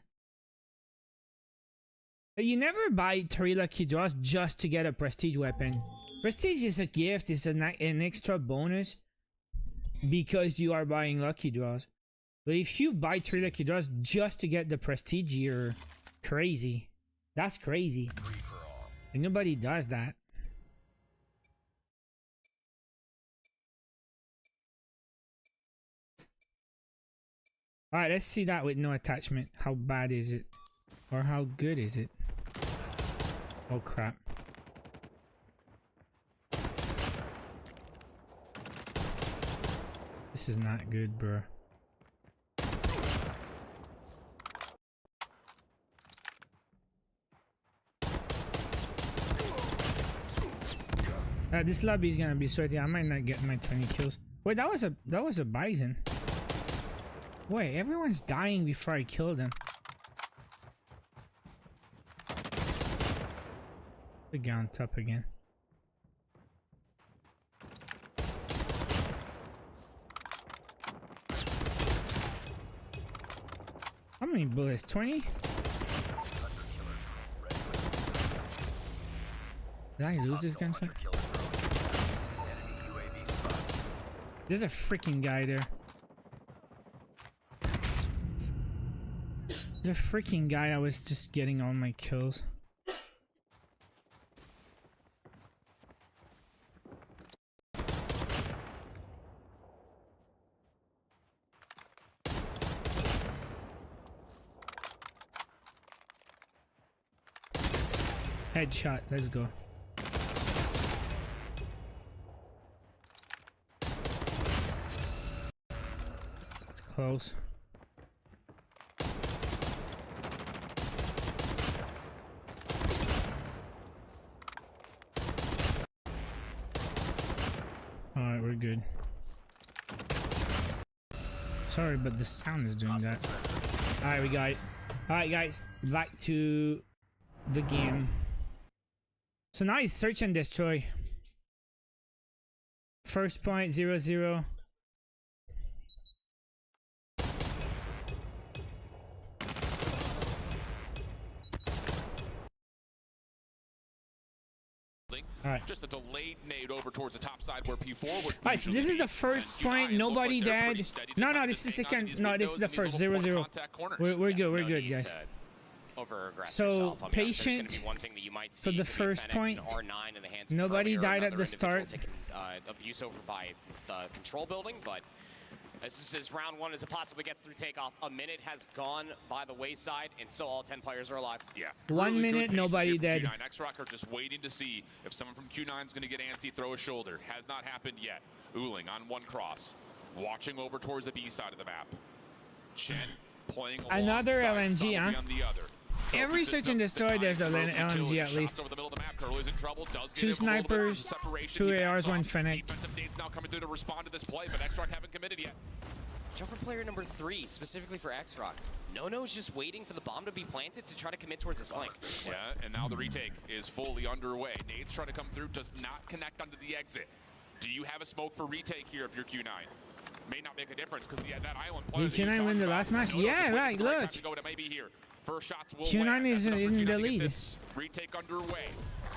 But you never buy 3 lucky draws just to get a prestige weapon. Prestige is a gift, it's an extra bonus because you are buying lucky draws. But if you buy 3 lucky draws just to get the prestige, you're crazy. That's crazy. And nobody does that. Alright, let's see that with no attachment. How bad is it? Or how good is it? Oh crap. This is not good, bro. This lobby is gonna be sweaty. I might not get my 20 kills. Wait, that was a bison. Wait, everyone's dying before I kill them. The guy on top again. How many bullets? 20? Did I lose this gunfight? There's a freaking guy there. The freaking guy, I was just getting all my kills. Headshot, let's go. It's close. Alright, we're good. Sorry, but the sound is doing that. Alright, we got it. Alright, guys, back to the game. So now it's search and destroy. First point, 0-0. Alright. Just a delayed nade over towards the top side where P4 would. Alright, so this is the first point. Nobody dead. No, this is the second. No, this is the first. 0-0. We're good. We're good, guys. over-aggress So, yourself. I mean, patient there's gonna be one thing that you might see for the could be first Fennec point. and R9 in the hands of Nobody Curly or died at another the individual start. taking, abuse over by the control building, but this is round one as it possibly gets through takeoff. A minute has gone by the wayside, and so all 10 players are alive. Yeah. 1 Really good minute, patience nobody here from dead. Q9. X-Rock are just waiting to see if someone from Q9 is going to get antsy, throw a shoulder. Has not happened yet. Uling on one cross, watching over towards the B side of the map. Chen playing Another alongside LNG, Sonobi huh? on the other. Trophy Every search and systems destroy, there's a denying through LNG utility. at Shots least. over the middle of the map. Curly is in trouble. Does Two get him a little bit of snipers, separation. 2 He backs ARs, 1 off. Fennec. Defensive nades now coming through to respond to this play, but X-Rock haven't committed yet. Jump for player number 3, specifically for X-Rock. Nono's just waiting for the bomb to be planted to try to commit towards his flank. Yeah, and now the retake is fully underway. Nades trying to come through, does not connect onto the exit. Do you have a smoke for retake here if you're Q9? May not make a difference because that island player. Did Q9 win the last match? Yeah, right, look. First shots will Q9 land. is That's enough for in Q9 the to get lead. this retake underway.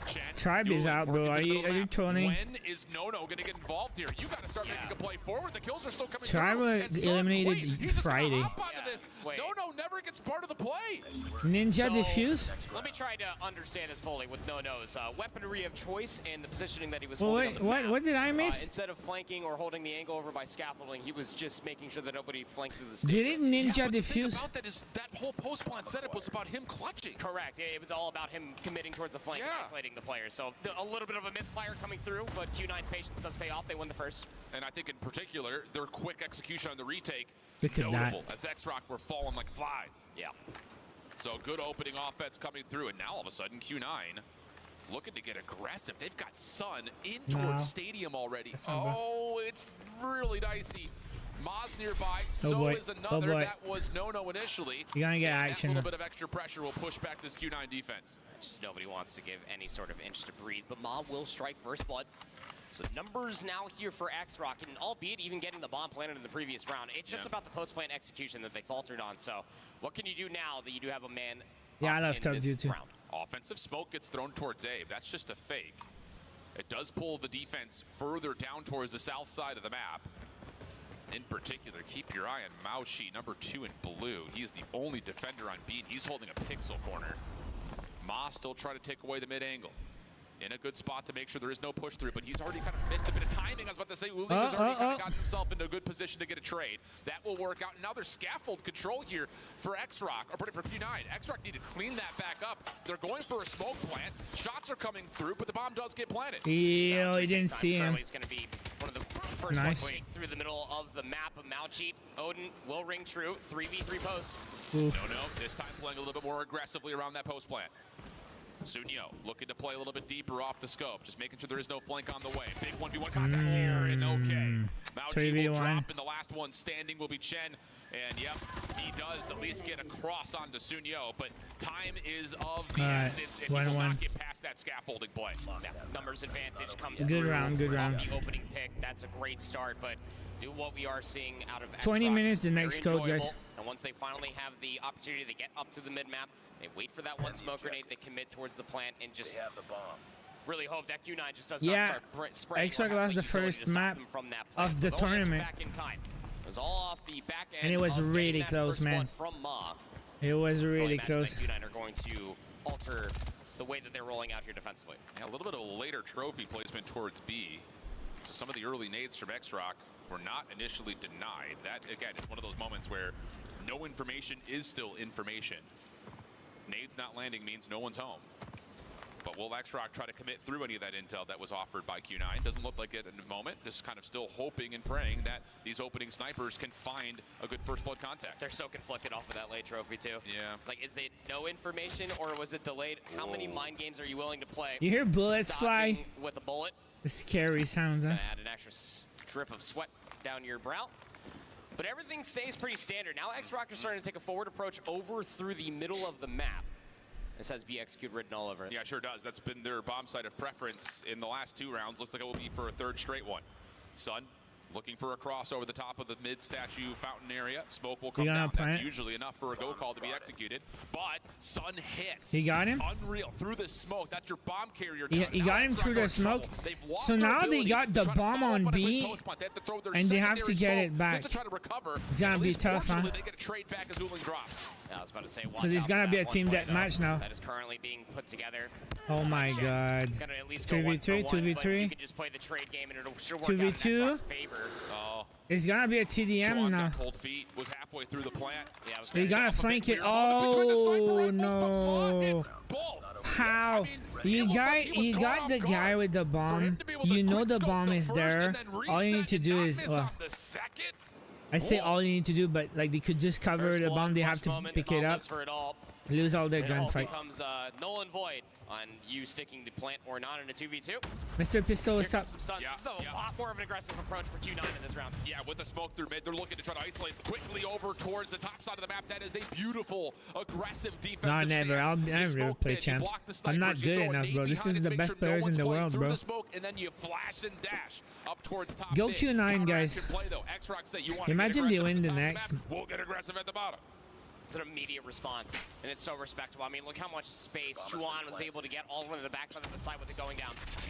Chen, Tribe is Uling out, bro. working to Are the you- middle are you map. trolling? When is Nono going to get involved here? You got to start making a play forward. The kills are still coming Tribe through. was And Sun, eliminated wait, he's just gonna Friday. hop onto Yeah, this. wait. Nono never gets part of the play. Ninja So, defuse? Let me try to understand this fully with Nono's weaponry of choice and the positioning that he was Well, holding. wait, on the map. what did I miss? Instead of flanking or holding the angle over by scaffolding, he was just making sure that nobody flanked through the stage. Did it ninja Yeah, but the thing defuse? about that is that whole post plan setup was about him clutching. Correct. It was all about him committing towards the flank, Yeah. isolating the player. So a little bit of a misfire coming through, but Q9's patience does pay off. They win the first. And I think in particular, their quick execution on the retake, Look at that. notable, as X-Rock were falling like flies. Yeah. So good opening offense coming through, and now all of a sudden Q9 looking to get aggressive. They've got Sun in No. towards Stadium already. That's not bad. Oh, it's really dicey. Maz nearby, Oh so boy. is Oh another. boy. That was Nono initially. You gotta get And action. That little bit of extra pressure will push back this Q9 defense. Just nobody wants to give any sort of inch to breathe, but Ma will strike first blood. So numbers now here for X-Rock, and albeit even getting the bomb planted in the previous round, it's just about the post-plant execution that they faltered on. So what can you do now that you do have a man Yeah, I up love in Tub this View too. round? Offensive smoke gets thrown towards Abe. That's just a fake. It does pull the defense further down towards the south side of the map. In particular, keep your eye on Mao Shi, number 2 in blue. He's the only defender on B. He's holding a pixel corner. Ma still trying to take away the mid angle. In a good spot to make sure there is no push through, but he's already kind of missed a bit of timing. I was about to say, Uling has already kind of gotten himself into a good position to get a trade. That will work out. Now there's scaffold control here for X-Rock, or for Q9. X-Rock need to clean that back up. They're going for a smoke plant. Shots are coming through, but the bomb does get planted. Ew, he didn't see him. Curly's going to be one of the first Nice. ones through the middle of the map of Mauchi. Odin will ring true. 3v3 post. Oof. No, this time playing a little bit more aggressively around that post plant. Sunyo looking to play a little bit deeper off the scope, just making sure there is no flank on the way. Big 1v1 contact here, and okay. Mauchi will 3v1. drop, and the last one standing will be Chen. And yep, he does at least get across onto Sunyo, but time is of the essence, and he will 1-1. not get past that scaffolding play. Yeah, numbers advantage comes Good through round, good off round. the opening pick. That's a great start, but do what we are seeing out of 20 X-Rock. minutes, the Very next code, guys. enjoyable. And once they finally have the opportunity to get up to the mid-map, they wait for that one smoke grenade, they commit towards the plant, and just really hope that Q9 just does Yeah, not start spraying. X-Rock or have lost the utility first to stop map them from that of plant. the So they'll answer tournament. back in kind. It was all off the back end And it was of getting really that close, first man. one from Ma. It was Really really imagine close. that Q9 are going to alter the way that they're rolling out here defensively. Yeah, a little bit of a later trophy placement towards B. So some of the early nades from X-Rock were not initially denied. That, again, is one of those moments where no information is still information. Nades not landing means no one's home. But will X-Rock try to commit through any of that intel that was offered by Q9? Doesn't look like it in the moment. Just kind of still hoping and praying that these opening snipers can find a good first blood contact. They're so conflicted off of that late trophy, too. Yeah. It's like, is it no information or was it delayed? How many mind games are you willing to play? You hear bullets fly? Dodging with a bullet. Scary sounds, huh? Gonna add an extra drip of sweat down your brow. But everything stays pretty standard. Now X-Rock are starting to take a forward approach over through the middle of the map. This has be execute written all over it. Yeah, sure does. That's been their bomb site of preference in the last 2 rounds. Looks like it will be for a 3rd straight one. Sun looking for a cross over the top of the mid-statue fountain area. Smoke will come You gonna down. plant? That's usually enough for a go call to be executed. But Sun hits. He got him? Unreal. Through the smoke. That's your bomb carrier He down. Now got him X-Rock through are the in trouble. smoke. They've lost So their now they ability got to the try to bomb follow on up a quick B, post plant. They have to throw their and they have to secondary get smoke it back. just to try to recover. It's gonna At be least tough, huh? fortunately, they get a trade back as Uling drops. I was about to say, So there's gonna be a team deathmatch now. That is currently being put together. Oh my god. 2v3, 2v3. You can just play the trade game and it'll sure work 2v2. out in Xbox's favor. Oh. It's gonna be a TDM Juan now. got cold feet, was halfway through the plant. Yeah, I was They gonna gotta say, flank it. Between the sniper Oh rifles, no. but Bull. How? I mean, You it looked like he was you caught got off the guy guard. with the For bomb. him to be able to You know quick the scope bomb is first there. and then All you need reset to and do not is miss on the second. I say Whoa. all you need to do, but like they could just cover First the blood, bomb. They have clutch to moments, pick it Bob up. lives for it all. Lose all their It all gunfight. becomes null and void on you sticking the plant or not in a 2v2. Mr. Pistol, what's Here up? comes some suns. Yeah, This is a yeah. lot more of an aggressive approach for Q9 in this round. Yeah, with the smoke through mid, they're looking to try to isolate quickly over towards the top side of the map. That is a beautiful, aggressive defensive No, never. stance. I'll You never smoke play mid, you champs. block the I'm not snipers, you good throw a enough, nade bro. This behind is it the to make best sure players one's in the playing world, through bro. the smoke, and then you flash and dash up towards top Go mid. Q9, guys. Counteraction play, though. X-Rock say you want to Imagine get they aggressive win at the top of next. map, we'll get aggressive at the bottom. It's an immediate response, and it's so respectable. I mean, look how much space Chuan was able to get all the way to the backside of the site with it going down.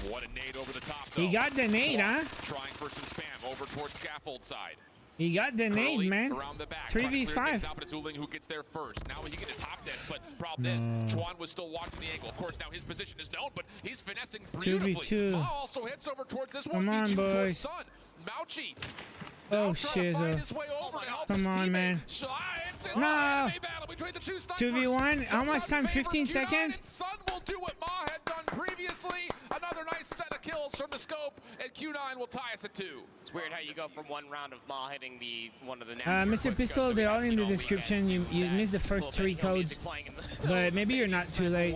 What a nade over the top, though. He got the nade, huh? Trying for some spam over towards scaffold side. He got the nade, Curly man. around the back, trying to clear 3v5. things out, but it's Uling who gets there first. Now he can just hop this, but problem is, Chuan was still watching the angle. Of course, now his position is known, but he's finessing beautifully. 2v2. Ma also heads over towards this Come one. on, Meets you towards boys. Sun. Mauchi. Oh, Now trying to find shizo. his way over to help Come his on, teammate. man. It's just No. an enemy battle between the two snipers. 2v1. How much Comes out time? in favor 15 of Q9, seconds? and Sun will do what Ma had done previously. Another nice set of kills from the scope, and Q9 will tie us at 2. It's weird how you go from one round of Ma hitting one of the Mr. Pistol, they're all in the description. You missed the first 3 codes, but maybe you're not too late.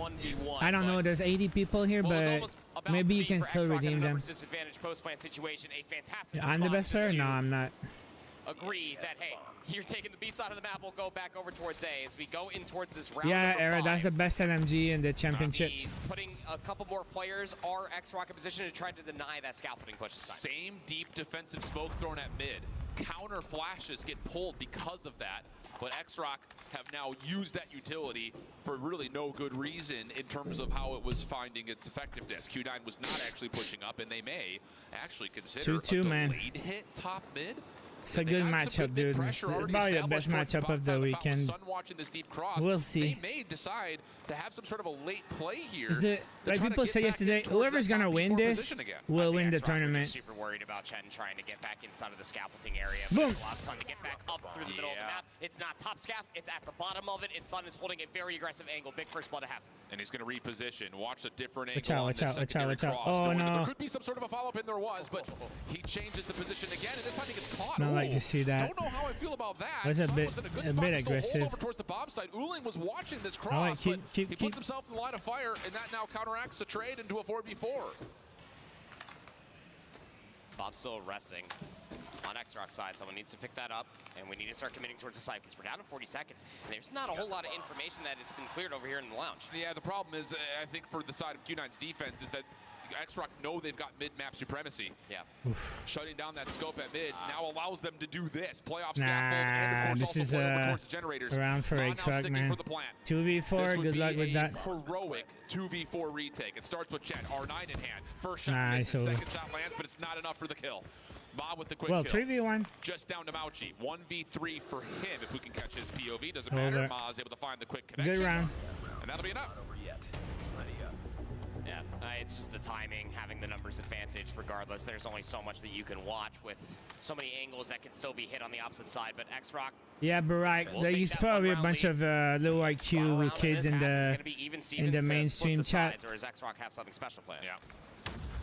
I don't know. There's 80 people here, but maybe you can still redeem them. Disadvantage post-plant situation, a fantastic I'm the best player? No, I'm not. Agree that, hey, you're taking the B side of the map. We'll go back over towards A as we go in towards this round. Yeah, number Era, that's the 5. best LMG in the championships. Putting a couple more players, are X-Rock in position to try to deny that scaffolding push this time. Same deep defensive smoke thrown at mid. Counter flashes get pulled because of that, but X-Rock have now used that utility for really no good reason in terms of how it was finding its effectiveness. Q9 was not actually pushing up, and they may actually consider 2-2, a man. delayed hit top mid. It's a They good got some matchup, good dude. pressure It's already probably the best established towards matchup of the bottom side of weekend. Sun watching this deep cross. We'll see. They may decide to have some sort of a late play here. Is the, to like try to people get said back yesterday, in towards whoever's that gonna top win P4 this position again. will win the X-Rock are just tournament. super worried about Chen trying to get back inside of the scaffolding area. Boom. There's a lot of Sun to get back up through the middle of the Yeah. map. It's not top scaff, it's at the bottom of it, and Sun is holding a very aggressive angle. Big first blood to have. And he's going to reposition. Watch a different Watch angle out, on watch this out, watch out, secondary watch out. cross. Oh, There no. could be some sort of a follow-up, and there was, but he changes the position again, and this time he gets caught. Not like to Ooh, see that. Don't know how I feel about that. Was a Sun bit- was in a good a spot bit to still aggressive. hold over towards the bomb side. Uling was watching this cross, Alright, keep- but keep- he keep. puts himself in the line of fire, and that now counteracts the trade into a 4v4. Bob's still resting on X-Rock's side. Someone needs to pick that up, and we need to start committing towards the site because we're down to 40 seconds. And there's not a whole lot of information that has been cleared over here in the lounge. Yeah, the problem is, I think for the side of Q9's defense is that X-Rock know they've got mid-map supremacy. Yeah. Shutting down that scope at mid now allows them to do this. Playoff Nah, scaffold, and of course this also is, play over towards the generators. round for Ma now X-Rock, sticking man. for the plant. 2v4, This would good be luck with a that. heroic 2v4 retake. It starts with Chet, R9 in hand. First shot Nice, misses, over. second shot lands, but it's not enough for the kill. Ma with the quick Well, kill. 3v1. Just down to Mauchi. 1v3 for him if we can catch his POV. Doesn't Over. matter. Ma is able to find the quick connection. Good round. And that'll be enough. Yeah, it's just the timing, having the numbers advantage regardless. There's only so much that you can watch with so many angles that can still be hit on the opposite side, but X-Rock, Yeah, but right, We'll there's take that probably a one bunch round of low IQ kids in the mainstream chat. Or does X-Rock have something special planned? Yeah.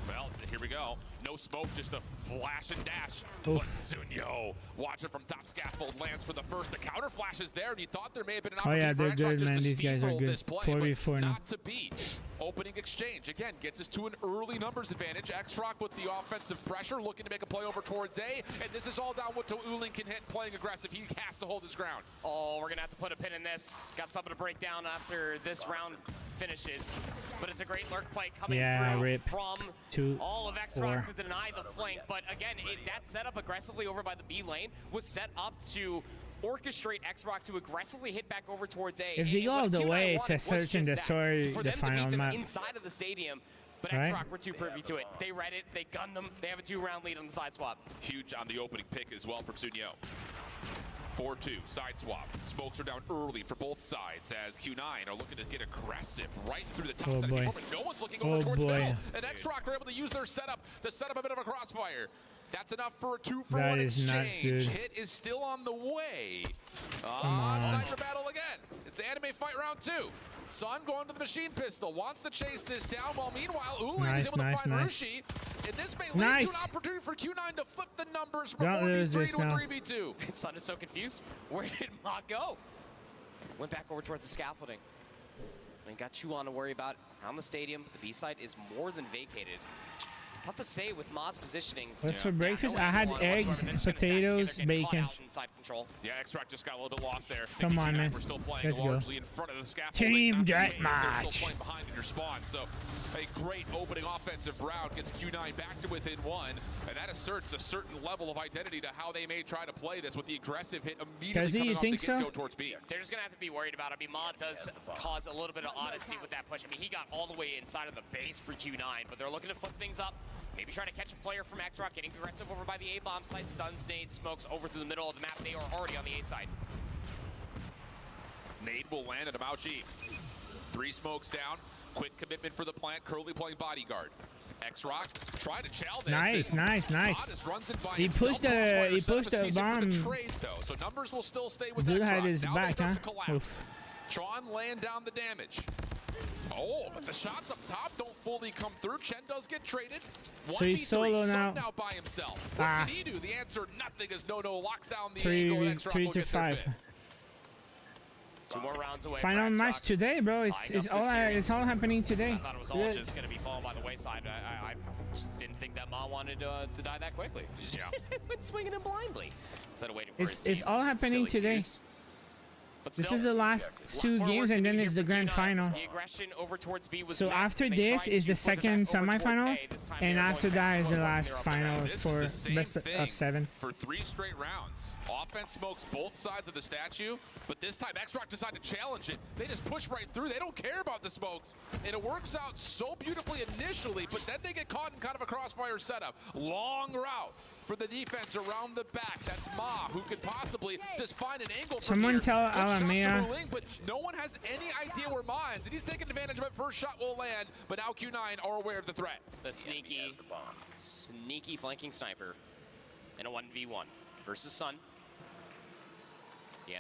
Well, here we go. No smoke, just a flash and dash. Oof. But Sunyo, watch it from top scaffold, lands for the first. The counter flash is there, and you thought there may have been an Oh, opportunity yeah, for they're X-Rock good, just man. to These guys are steamroll good. this play, 4v4 but now. not to be. Opening exchange, again, gets us to an early numbers advantage. X-Rock with the offensive pressure, looking to make a play over towards A, and this is all down what Uling can hit, playing aggressive. He has to hold his ground. Oh, we're gonna have to put a pin in this. Got something to break down after this round finishes. But it's a great lurk play coming through rip. from 2, all of X-Rock 4. to deny the flank. But again, that setup aggressively over by the B lane was set up to orchestrate X-Rock to aggressively hit back over towards A. If they go all what the Q9 way, it's a wanted was search and just that, destroy for the them to final meet them map. inside of the stadium. But Right. X-Rock were too privy to it. They read it, they gunned them, they have a 2-round lead on the side swap. Huge on the opening pick as well from Sunyo. 4-2, side swap. Smokes are down early for both sides as Q9 are looking to get aggressive right through the top side of the open. No one's looking over towards middle. And X-Rock are able to use their setup to set up a bit of a crossfire. That's enough for a 2-for-1 exchange. Nuts, dude. Hit is still on the way. Sniper battle again. It's anime fight round 2. Sun going to the machine pistol, wants to chase this down, while meanwhile Uling is able to find Rushi. And this may lead to an opportunity for Q9 to flip the numbers from 4v3 to a 3v2. Sun is so confused. Where did Ma go? Went back over towards the scaffolding. And got Chuan to worry about on the stadium. The B side is more than vacated. Tough to say with Ma's positioning. What's for breakfast? I had eggs, potatoes, bacon. Yeah, X-Rock just got a little bit lost there. Come on, man. We're still playing Let's largely go. in front of the scaffolding. Team They're deathmatch. still playing behind in your spawn. So a great opening offensive round gets Q9 back to within 1, and that asserts a certain level of identity to how they may try to play this with the aggressive hit immediately coming off the get-go towards B. They're just gonna have to be worried about it. I mean, Ma does cause a little bit of honesty with that push. I mean, he got all the way inside of the base for Q9, but they're looking to flip things up. Maybe trying to catch a player from X-Rock, getting aggressive over by the A-bomb site. Stuns, nade, smokes over through the middle of the map. They are already on the A side. Nade will land at Amauchi. 3 smokes down. Quick commitment for the plant. Curly playing bodyguard. X-Rock try to chow this. Nice. Runs in by He pushed a bomb. Trade, though, so numbers will still stay with Dude X-Rock. had his Now back, they huh? start to collapse. Tron laying down the damage. Oh, but the shots up top don't fully come through. Chen does get traded. So he's solo now. Now by himself. What can he do? The answer, nothing, as No locks down the angle, and X-Rock 3 will to get their 5. fifth. 2 more rounds away. Final match today, bro. It's all happening today. I thought it was all just going to be falling by the wayside. I just didn't think that Ma wanted to die that quickly. Yeah. Went swinging him blindly instead of waiting for his team. It's all happening today. Use. But This is the last 2 games, and then it's the grand final. The aggression over towards B was So after this is the second semifinal, and after that is the last final for best of 7. For 3 straight rounds. Offense smokes both sides of the statue, but this time X-Rock decided to challenge it. They just push right through. They don't care about the smokes. And it works out so beautifully initially, but then they get caught in kind of a crossfire setup. Long route for the defense around the back. That's Ma, who could possibly just find an angle from Someone here. tell Alamea. But no one has any idea where Ma is, and he's taking advantage of it. First shot will land, but now Q9 are aware of the threat. The sneaky flanking sniper in a 1v1 versus Sun.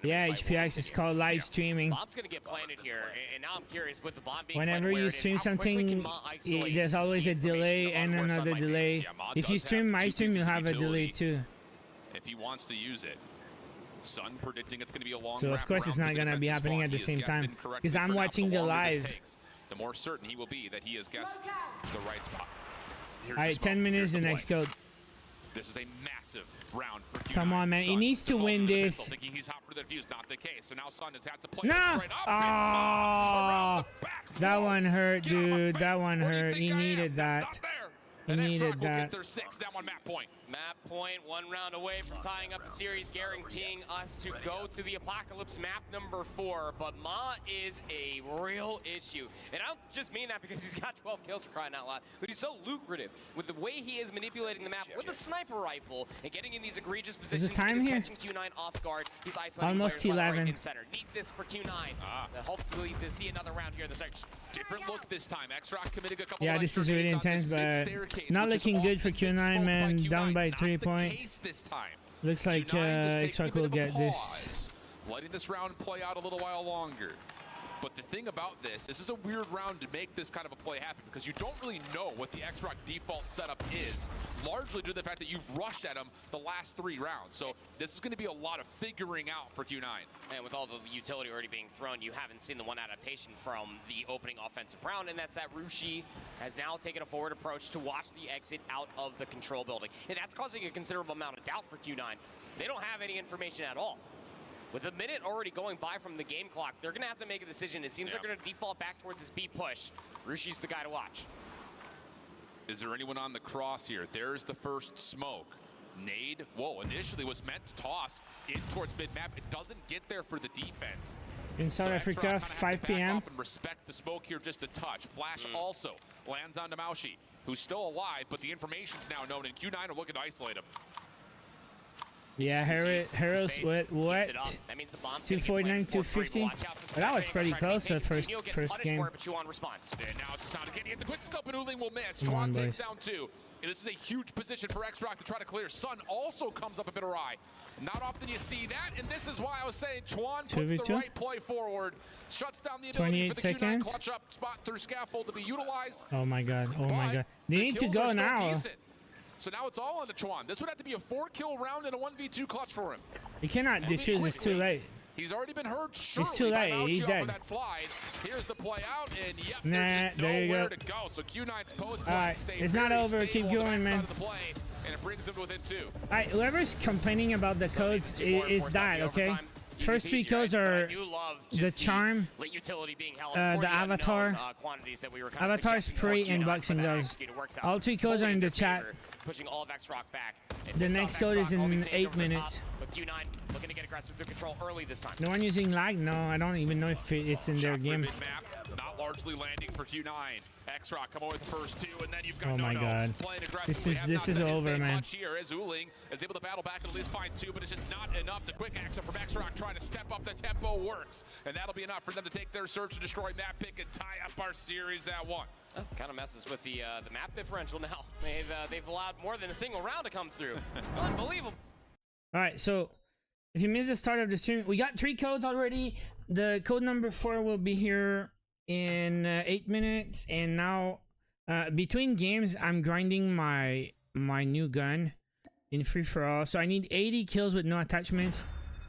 Yeah, HPX is called live streaming. Bomb's gonna get planted here, and now I'm curious with the bomb being Whenever you stream something, there's always a delay and another delay. If you stream my stream, you'll have a delay too. If he wants to use it. Sun predicting it's going to be a long So of course it's not going to be happening at the same time because I'm watching the live. The more certain he will be that he has guessed the right spot. All right, 10 minutes the next code. This is a massive round for Q9. Come on, man. He needs to win this. Thinking he's hot for the defuse, not the case. So now Sun has had to play No! Oh, that one hurt, dude. That one hurt. He needed that. He needed that. Their 6 down on map point. Map point, 1 round away from tying up the series, guaranteeing us to go to the Apocalypse map number 4. But Ma is a real issue. And I don't just mean that because he's got 12 kills for crying out loud, but he's so lucrative with the way he is manipulating the map with a sniper rifle and getting in these egregious positions. Is the time here? Catching Q9 off guard. He's isolating almost players 11. right in center. Need this for Q9. Hopefully to see another round here in the search. Different look this time. X-Rock committing a couple yeah, this is really intense, but not looking good for Q9, man. Down by 3 points. Looks like X-Rock will get this. Letting this round play out a little while longer. But the thing about this is a weird round to make this kind of a play happen because you don't really know what the X-Rock default setup is, largely due to the fact that you've rushed at them the last 3 rounds. So this is going to be a lot of figuring out for Q9. And with all the utility already being thrown, you haven't seen the one adaptation from the opening offensive round, and that's that Rushi has now taken a forward approach to watch the exit out of the control building. And that's causing a considerable amount of doubt for Q9. They don't have any information at all. With a minute already going by from the game clock, they're going to have to make a decision. It seems they're going to default back towards his B push. Rushi's the guy to watch. Is there anyone on the cross here? There's the first smoke. Nade, initially was meant to toss in towards mid-map. It doesn't get there for the defense. In South Africa, 5 p.m. And respect the smoke here just a touch. Flash also lands on Maushi, who's still alive, but the information's now known, and Q9 are looking to isolate him. Yeah, Heroes what? That means the bomb's 249, 250. Well, that was pretty close the first game. And now it's just not again. He hit the quick scope and Uling will miss. Chuan takes down 2. And this is a huge position for X-Rock to try to clear. Sun also comes up a bit awry. Not often you see that, and this is why I was saying Chuan puts the right play forward. Shuts down the ability for the Q9 clutch up spot through scaffold to be utilized. Oh my god, oh my god. They need to go now. Decent. So now it's all on to Chuan. This would have to be a 4-kill round and a 1v2 clutch for him. You cannot defuse, it's too late. He's already been hurt. It's too late, he's dead. That slide. Here's the play out, and yep, nah, there's just there nowhere to go. So Q9's post play it's not over, keep going, man. And it brings him within 2. Alright, whoever's complaining about the codes is that, okay? First 3 codes are the charm, the avatar, avatar spray, and boxing gloves. All 3 codes are in the chat. Pushing all of X-Rock back. The next code is in 8 minutes. But Q9 looking to get aggressive through control early this time. No one using lag? No, I don't even know if it's in their game. Not largely landing for Q9. X-Rock come over with the first 2, and then you've got oh my god. This is over, man. Here as Uling is able to battle back and at least find 2, but it's just not enough. The quick action from X-Rock trying to step up the tempo works, and that'll be enough for them to take their search and destroy map pick and tie up our series at 1. Kind of messes with the map differential now. They've allowed more than a single round to come through. Unbelievable. All right, so if you missed the start of the stream, we got 3 codes already. The code number 4 will be here in 8 minutes, and now between games I'm grinding my new gun in free-for-all, so I need 80 kills with no attachments.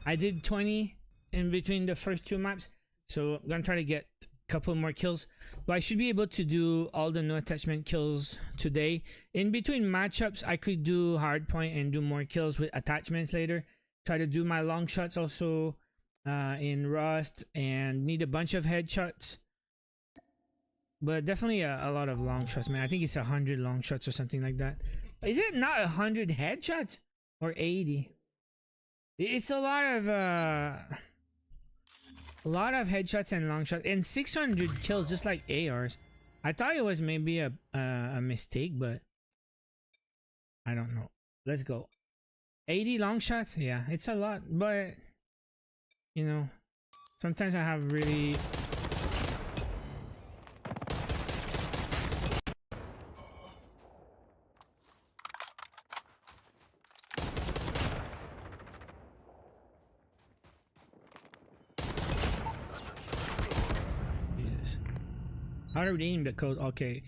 I did 20 in between the first 2 maps, so I'm gonna try to get a couple more kills, but I should be able to do all the no attachment kills today. In between matchups I could do hardpoint and do more kills with attachments later. Try to do my long shots also in Rust, and need a bunch of headshots. But definitely a lot of long shots, man. I think it's 100 long shots or something like that. Is it not 100 headshots or 80? It's a lot of headshots and long shots and 600 kills, just like ARs. I thought it was maybe a mistake, but I don't know. Let's go. 80 long shots, yeah, it's a lot, but you know, sometimes I have really. How to redeem the code? Okay,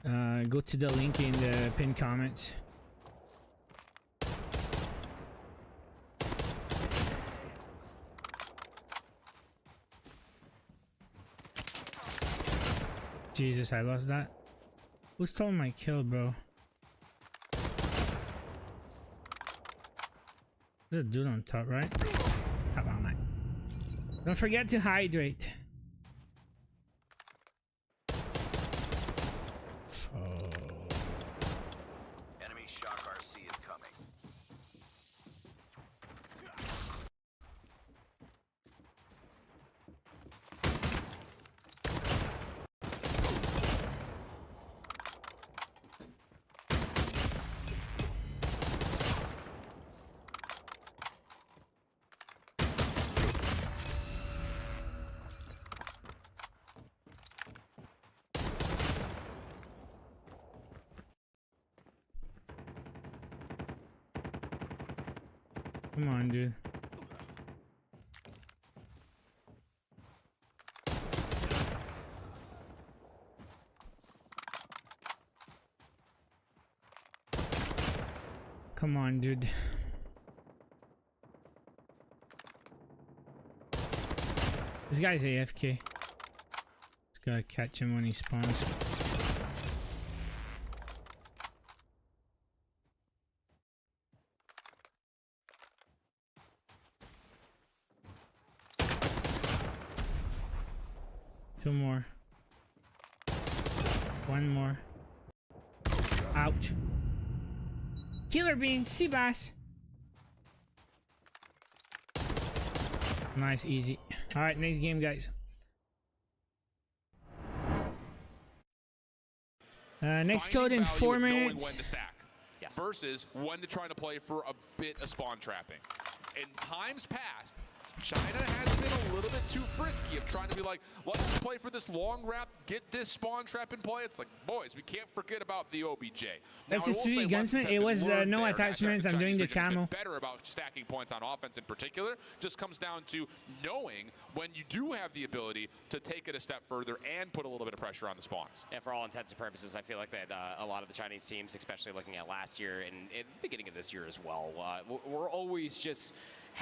go to the link in the pinned comments. Jesus, I lost that. Who stole my kill, bro? There's a dude on top, right? How about that? Don't forget to hydrate. Enemy Shock RC is coming. Come on, dude. Come on, dude. This guy's AFK. Just gotta catch him when he spawns. Two more. One more. Ouch. Killer bean, sea bass. Nice, easy. Alright, next game, guys. Next code in 4 minutes. Yes. versus when they're trying to play for a bit of spawn trapping. In times past, China has been a little bit too frisky of trying to be like, let's just play for this long wrap, get this spawn trap in play. It's like, boys, we can't forget about the OBJ. That's his 3D gunsmith. It was no attachments. I'm doing the camo. Better about stacking points on offense in particular. Just comes down to knowing when you do have the ability to take it a step further and put a little bit of pressure on the spawns. And for all intents and purposes, I feel like that a lot of the Chinese teams, especially looking at last year and at the beginning of this year as well, we're always just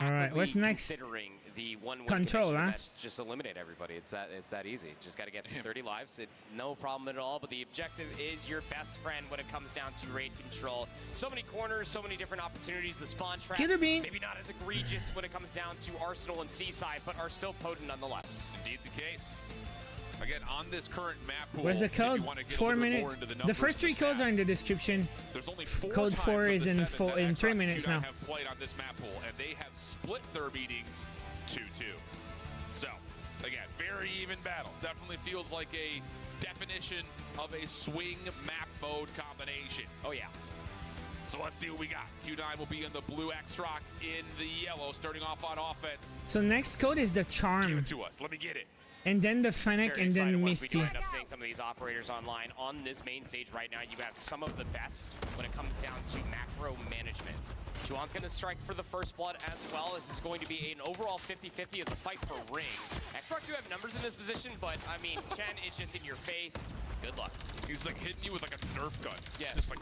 all right, what's next? Considering the one Control, huh? Just eliminate everybody. It's that easy. Just got to get through 30 lives. It's no problem at all. But the objective is your best friend when it comes down to raid control. So many corners, so many different opportunities. The spawn traps, Killer bean. maybe not as egregious when it comes down to Arsenal and Seaside, but are still potent nonetheless. Indeed the case. Again, on this current map pool, Where's the code? 4 minutes. The first 3 codes are in the description. There's only 4 Code 4 is in 3 minutes now. Have played on this map pool, and they have split their beatings 2-2. So, again, very even battle. Definitely feels like a definition of a swing map mode combination. Oh yeah. So let's see what we got. Q9 will be in the blue, X-Rock in the yellow, starting off on offense. So next code is the Give charm, it to us. Let me get it. and then the Fennec, Very and then excited once we do Misty. end up seeing some of these operators online on this main stage right now. You have some of the best when it comes down to macro management. Juwan's going to strike for the first blood as well. This is going to be an overall 50-50 of the fight for ring. X-Rock do have numbers in this position, but I mean, Chen is just in your face. Good luck. He's like hitting you with like a Nerf gun. Yeah. Just like.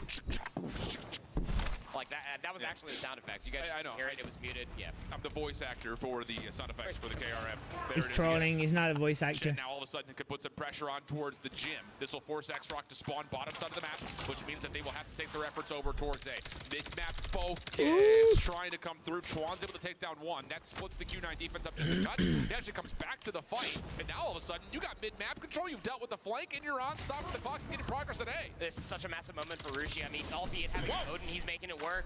Like that was actually the sound effects. You guys I know. hear it? It was muted. Yeah. I'm the voice actor for the sound effects for the KRM. There He's it is trolling. He's not a voice again. actor. Now all of a sudden it could put some pressure on towards the gym. This will force X-Rock to spawn bottom side of the map, which means that they will have to take their efforts over towards A. Mid-map focus trying to come through. Chuan's able to take down one. That splits the Q9 defense up just a touch. He actually comes back to the fight. And now all of a sudden you got mid-map control. You've dealt with the flank and you're on stopping the clock and getting progress at A. This is such a massive moment for Rushi. I mean, albeit having Odin, he's making it work.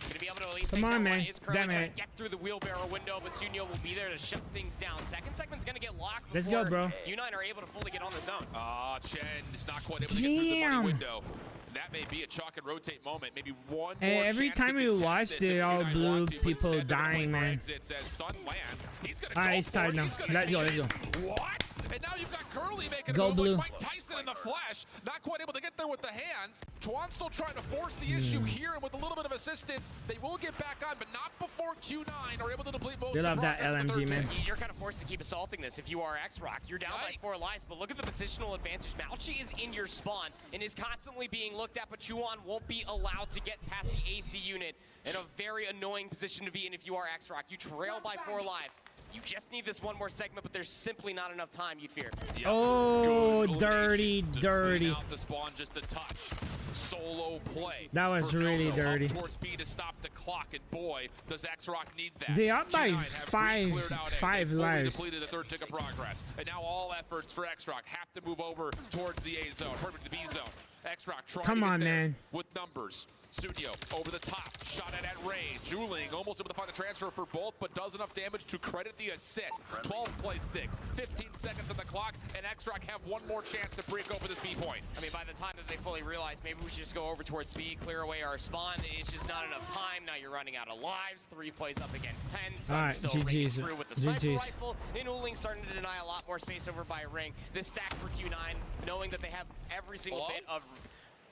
Gonna be able to at least Come take on, that man. one. He is currently Damn trying it. to get through the wheelbarrow window, but Sunyo will be there to shut things down. Second segment's gonna get locked. Let's go, bro. U9 are able to fully get on the zone. Chen is not quite able to get through the Damn. money window. That may be a chalk and rotate moment. Maybe one Hey, more every chance to time we contest watch, this they're if all Q9 blue want to, but people instead they're gonna dying, play for man. exits as Sun lands. He's gonna All right, go it's for tied it. now. He's gonna Let's go, take let's it. What? And now you've got Curly making Go a move blue. like Mike Tyson in the flesh. Not quite able to get there with the hands. Chuan still trying to force the issue here, and with a little bit of assistance, they will get back on, but not before Q9 are able to deplete most They of the love that progress in the LMG, third man. team. You're kind of forced to keep assaulting this if you are X-Rock. You're down by 4 lives, but look at the positional advantage. Malchi is in your spawn and is constantly being looked at, but Chuan won't be allowed to get past the AC unit in a very annoying position to be in if you are X-Rock. You trail by 4 lives. You just need this one more segment, but there's simply not enough time, you'd fear. Yep. Oh, Good dirty, elimination to dirty. clean out the spawn just a touch. Solo play. That was for really Nono, dirty. Up towards B to stop the clock, and boy, does X-Rock need that. They up by G9 have five- cleared out A. five They fully lives. depleted the third tick of progress, and now all efforts for X-Rock have to move over towards the A zone, perfect the B zone. X-Rock trying Come to get on, there man. with numbers. Sunyo over the top, shot at range. Juling almost able to find the transfer for both, but does enough damage to credit the assist. 12 plays 6, 15 seconds on the clock, and X-Rock have one more chance to break over this B point. I mean, by the time that they fully realize maybe we should just go over towards B, clear away our spawn, it's just not enough time. Now you're running out of lives. 3 plays up against 10. Sun's All right, still ringing GG's. through with the sniper GG's. rifle. And Uling starting to deny a lot more space over by ring. This stack for Q9, knowing that they have every single bit of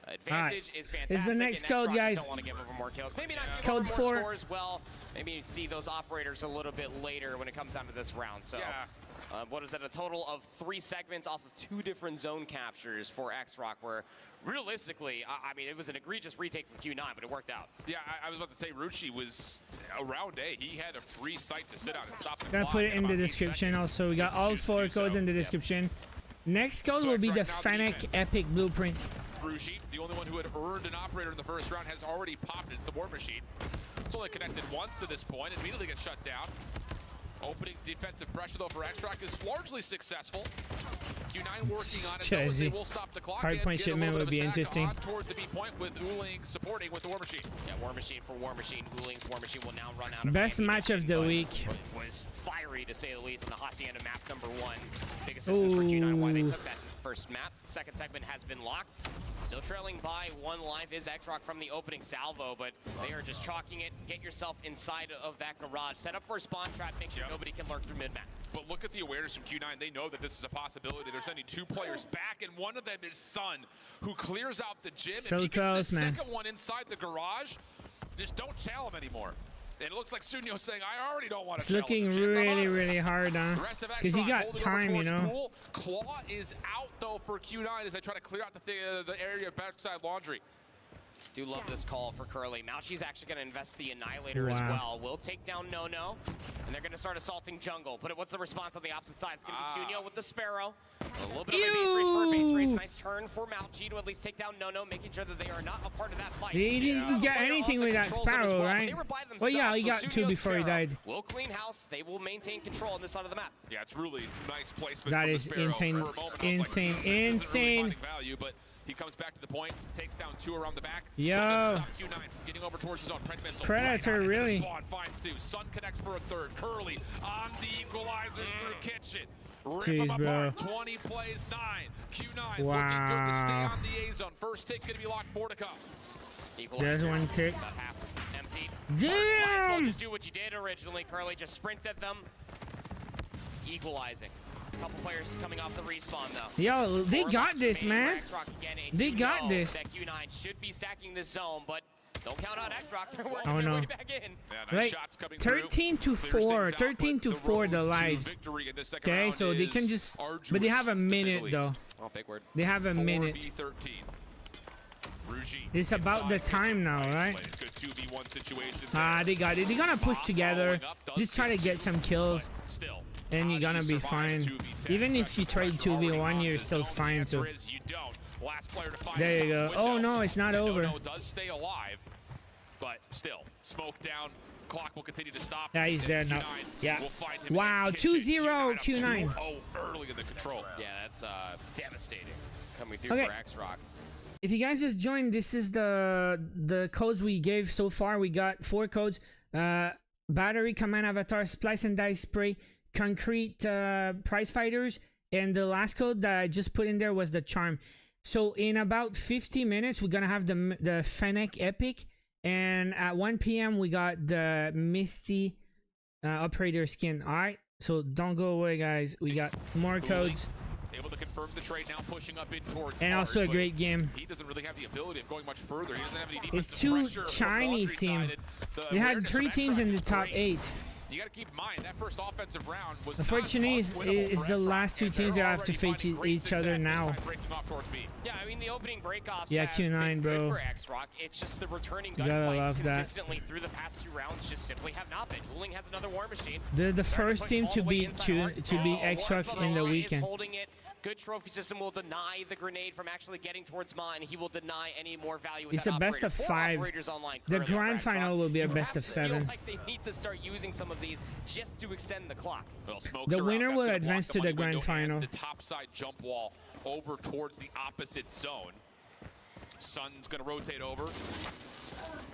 advantage is fantastic. It's the next and code, X-Rock guys. Don't want to give over more kills. Maybe not give Code over 4. more scores. Well, maybe see those operators a little bit later when it comes down to this round. So. Yeah. What is that? A total of 3 segments off of 2 different zone captures for X-Rock, where realistically, I mean, it was an egregious retake from Q9, but it worked out. Yeah, I was about to say, Ruchi was around A. He had a free site to sit on and stop the Gonna clock put it in in the about 8 description seconds. also. We got all Choose to 4 do codes so. in the Yeah. description. Next code So will be the X-Rock now the Fennec defense. Epic Blueprint. Ruchi, the only one who had earned an operator in the first round, has already popped it. It's the War Machine. It's only connected once to this point, and immediately gets shut down. Opening defensive pressure, though, for X-Rock is largely successful. Q9 working on it, though, as they will stop the clock. Hardpoint and get a shipment little would bit be of a stack interesting. on Toward the B point with Uling supporting with the War Machine. Yeah, War Machine for War Machine. Uling's War Machine will now run out of Best match of the ammunition, week. but it was fiery, to say the least, on the Hacienda map #1. Big assistance for Q9, why they took that first map. Second segment has been locked. Still trailing by 1 life is X-Rock from the opening salvo, but they are just chalking it. Get yourself inside of that garage. Set up for a spawn trap. Make sure nobody can lurk through mid-map. But look at the awareness from Q9. They know that this is a possibility. They're sending 2 players back, and one of them is Sun, who clears out the gym. So if he close, gets the man. second one inside the garage, just don't challenge him anymore. And it looks like Sunyo saying, I already don't want to It's looking really hard, huh? Because he got time, you know. Claw is out, though, for Q9 as they try to clear out the area of backside laundry. Do love this call for Curly. Mauchi's actually going to invest the Annihilator as well. Will take down No-No, and they're going to start assaulting jungle. But what's the response on the opposite side? It's going to be Sunyo with the Sparrow. A little bit of a base race for a base race. Nice turn for Mauchi to at least take down No-No, making sure that they are not a part of that fight. He didn't get anything with that Sparrow, right? Well, yeah, he got 2 before he died. Will clean house. They will maintain control on this side of the map. Yeah, it's really nice placement. That is insane, insane. Value, but he comes back to the point, takes down 2 around the back. Yo. Q9 from getting over towards his own Predator, really. Finds 2. Sun connects for a 3rd. Curly on the equalizers through Kitchen. Jeez, bro. 20 plays 9. Q9 wow. looking good to stay on the A zone. First tick gonna be locked. More to come. There's 1 tick. About half empty. Damn! Just do what you did originally, Curly. Just sprint at them. Equalizing. A couple players coming off the respawn, though. Yo, they got this, man. They got this. That Q9 should be stacking this zone, but don't count out X-Rock. They're working Oh, their no. way back in. Yeah, nice shots coming 13 to 4. 13 to 4 the lives. Okay, so they can just... But they have a minute, though. Oh, big word. They have a minute. It's about the time now, right? They got it. They're gonna push together. Just try to get some kills. And you're gonna be fine. Even if you trade 2v1, you're still fine. So there you go. Oh no, it's not over. Does stay alive, but still, smoke down. Clock will continue to stop. Yeah, he's there now. Yeah. Wow, 2-0 Q9. Oh, early in the control. Yeah, that's devastating coming through for X-Rock. If you guys just joined, this is the codes we gave so far. We got 4 codes: battery, command avatar, splice and dice spray, concrete, prize fighters, and the last code that I just put in there was the charm. So in about 50 minutes, we're gonna have the Fennec epic, and at 1 p.m. we got the Misty operator skin. All right, so don't go away, guys. We got more codes. Able to confirm the trade now, pushing up in towards and also a great game. He doesn't really have the ability of going much further. He doesn't have any It's defensive 2 pressure. Chinese teams. They had 3 teams in the top 8. You got to keep in mind that first offensive round was unfortunately is the last 2 teams that have to face each other now. Yeah, I mean the opening breakoffs. Yeah, Q9, bro. Good for X-Rock. It's just the returning gunfights consistently through the past 2 rounds just simply have not been. Wuling has another war machine. The first team to beat X-Rock in the weekend. Holding it. Good trophy system will deny the grenade from actually getting towards Ma, and he will deny any more value. It's a best of 5. The grand final will be a best of 7. Feel like they need to start using some of these just to extend the clock. Well, the winner will advance to the grand final. The top side jump wall over towards the opposite zone. Sun's going to rotate over.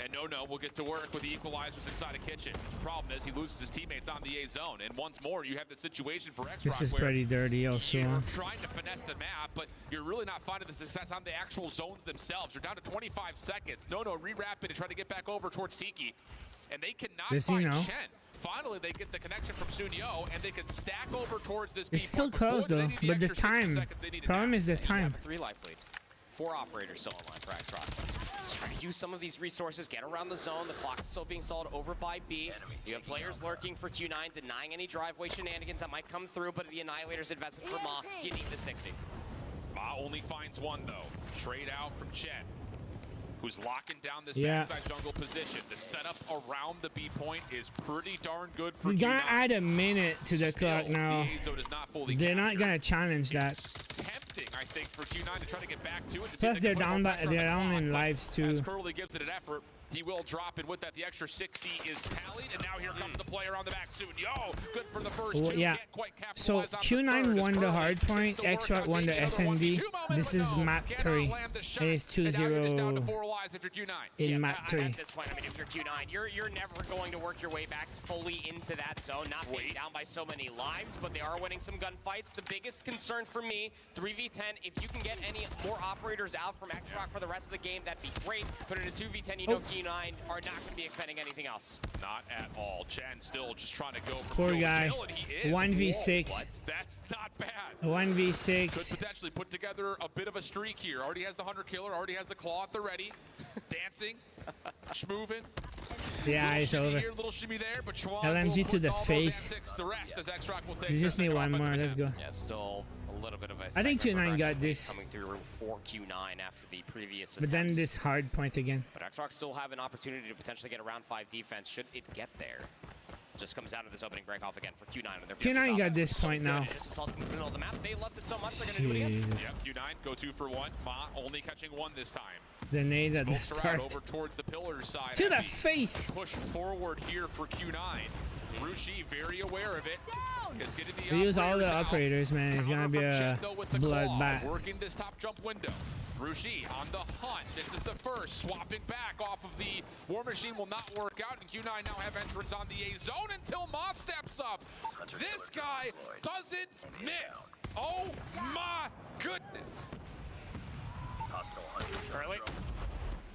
And No will get to work with the equalizers inside a kitchen. Problem is he loses his teammates on the A zone. And once more, you have the situation for X-Rock. This is pretty dirty also. You're trying to finesse the map, but you're really not finding the success on the actual zones themselves. You're down to 25 seconds. No, re-wrap it and try to get back over towards Tiki. And they cannot find Chen. Finally, they get the connection from Sunyo, and they can stack over towards this. It's still close though, but the time. Problem is the time. 3 life lead. 4 operators still online for X-Rock. Let's try to use some of these resources, get around the zone. The clock is still being stalled over by B. You have players lurking for Q9, denying any driveway shenanigans that might come through, but the Annihilator's invested for Ma. You need the 60. Ma only finds 1 though. Trade out from Chen, who's locking down this backside jungle position. The setup around the B point is pretty darn good for Q9. He's gonna add a minute to the clock now. They're not gonna challenge that. It's tempting, I think, for Q9 to try to get back to it. Plus, they're down in lives too. As Curly gives it an effort, He will drop, and with that, the extra 60 is tallied, and now here comes the player on the back soon. Yo, good for the first two. Yeah. Can't quite So capitalize on the Q9 third. won the It's hard point, Curly. X-Shot won the SND. This is map 3. It is 2-0 in map 3. At this point, I mean, if you're Q9, you're never going to work your way back fully into that zone, not being down by so many lives, but they are winning some gunfights. The biggest concern for me, 3v10, if you can get any more operators out from X-Rock for the rest of the game, that'd be great. But in a 2v10, you know Q9 are not going to be expending anything else. Not at all. Chen still just trying to go for Poor guy. 1v6. Whoa, that's not bad. 1v6. Could potentially put together a bit of a streak here. Already has the Hunter Killer, already has the Claw at the ready. Dancing, schmoving. Yeah, it's over. Here, little shimmy there, but LMG to the face. You just need one more. Let's go. Yeah, still a little bit of a I think Q9 got this. Coming through for Q9 after the previous But then this hard point again. But X-Rock still have an opportunity to potentially get a round 5 defense should it get there. Just comes out of this opening break off again for Q9. Q9 got this point now. In the middle of the map. They left it so much they're gonna do it again. Yep, Q9 go 2 for 1. Ma only catching 1 this time. The nades at the start. Over towards the pillar side. To the face. Push forward here for Q9. Rushi very aware of it. Is getting the We use all the operators, man. It's gonna be a bloodbath. Working this top jump window. Rushi on the hunt. This is the first. Swapping back off of the War Machine will not work out, and Q9 now have entrance on the A zone until Ma steps up. This guy doesn't miss. Oh my goodness. Early.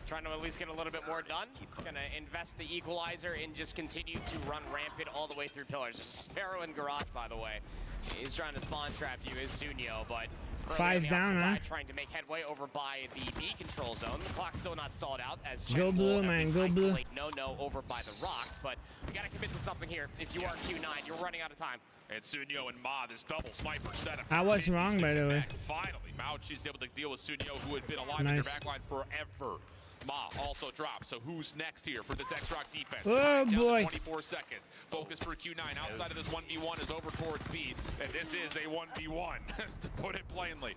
Trying to at least get a little bit more done. Gonna invest the equalizer and just continue to run rampant all the way through pillars. Sparrow in garage, by the way. He's trying to spawn trap you, is Sunyo, but 5 down, huh? Trying to make headway over by the B control zone. The clock's still not stalled out as go blue, man, go blue. No over by the rocks, but we gotta commit to something here. If you are Q9, you're running out of time. And Sunyo and Ma, this double sniper setup. I was wrong, by the way. Finally, Mauchi's able to deal with Sunyo, who had been alive in their backline forever. Ma also drops, so who's next here for this X-Rock defense? Oh boy. 24 seconds. Focus for Q9 outside of this 1v1 is over towards B, and this is a 1v1, to put it plainly.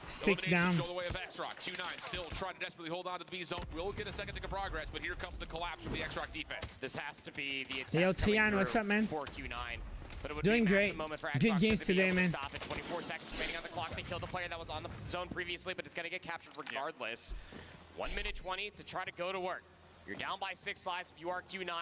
6 down. Go the way of X-Rock. Q9 still trying to desperately hold on to the B zone. We'll get a second to progress, but here comes the collapse from the X-Rock defense. This has to be the attack. Yo, Trian, what's up, man? For Q9. But it would doing be a great. Moment for Good games to today, man. Stop at 24 seconds remaining on the clock. They killed the player that was on the zone previously, but it's going to get captured regardless. 1 minute 20 to try to go to work. You're down by 6 lives if you are Q9.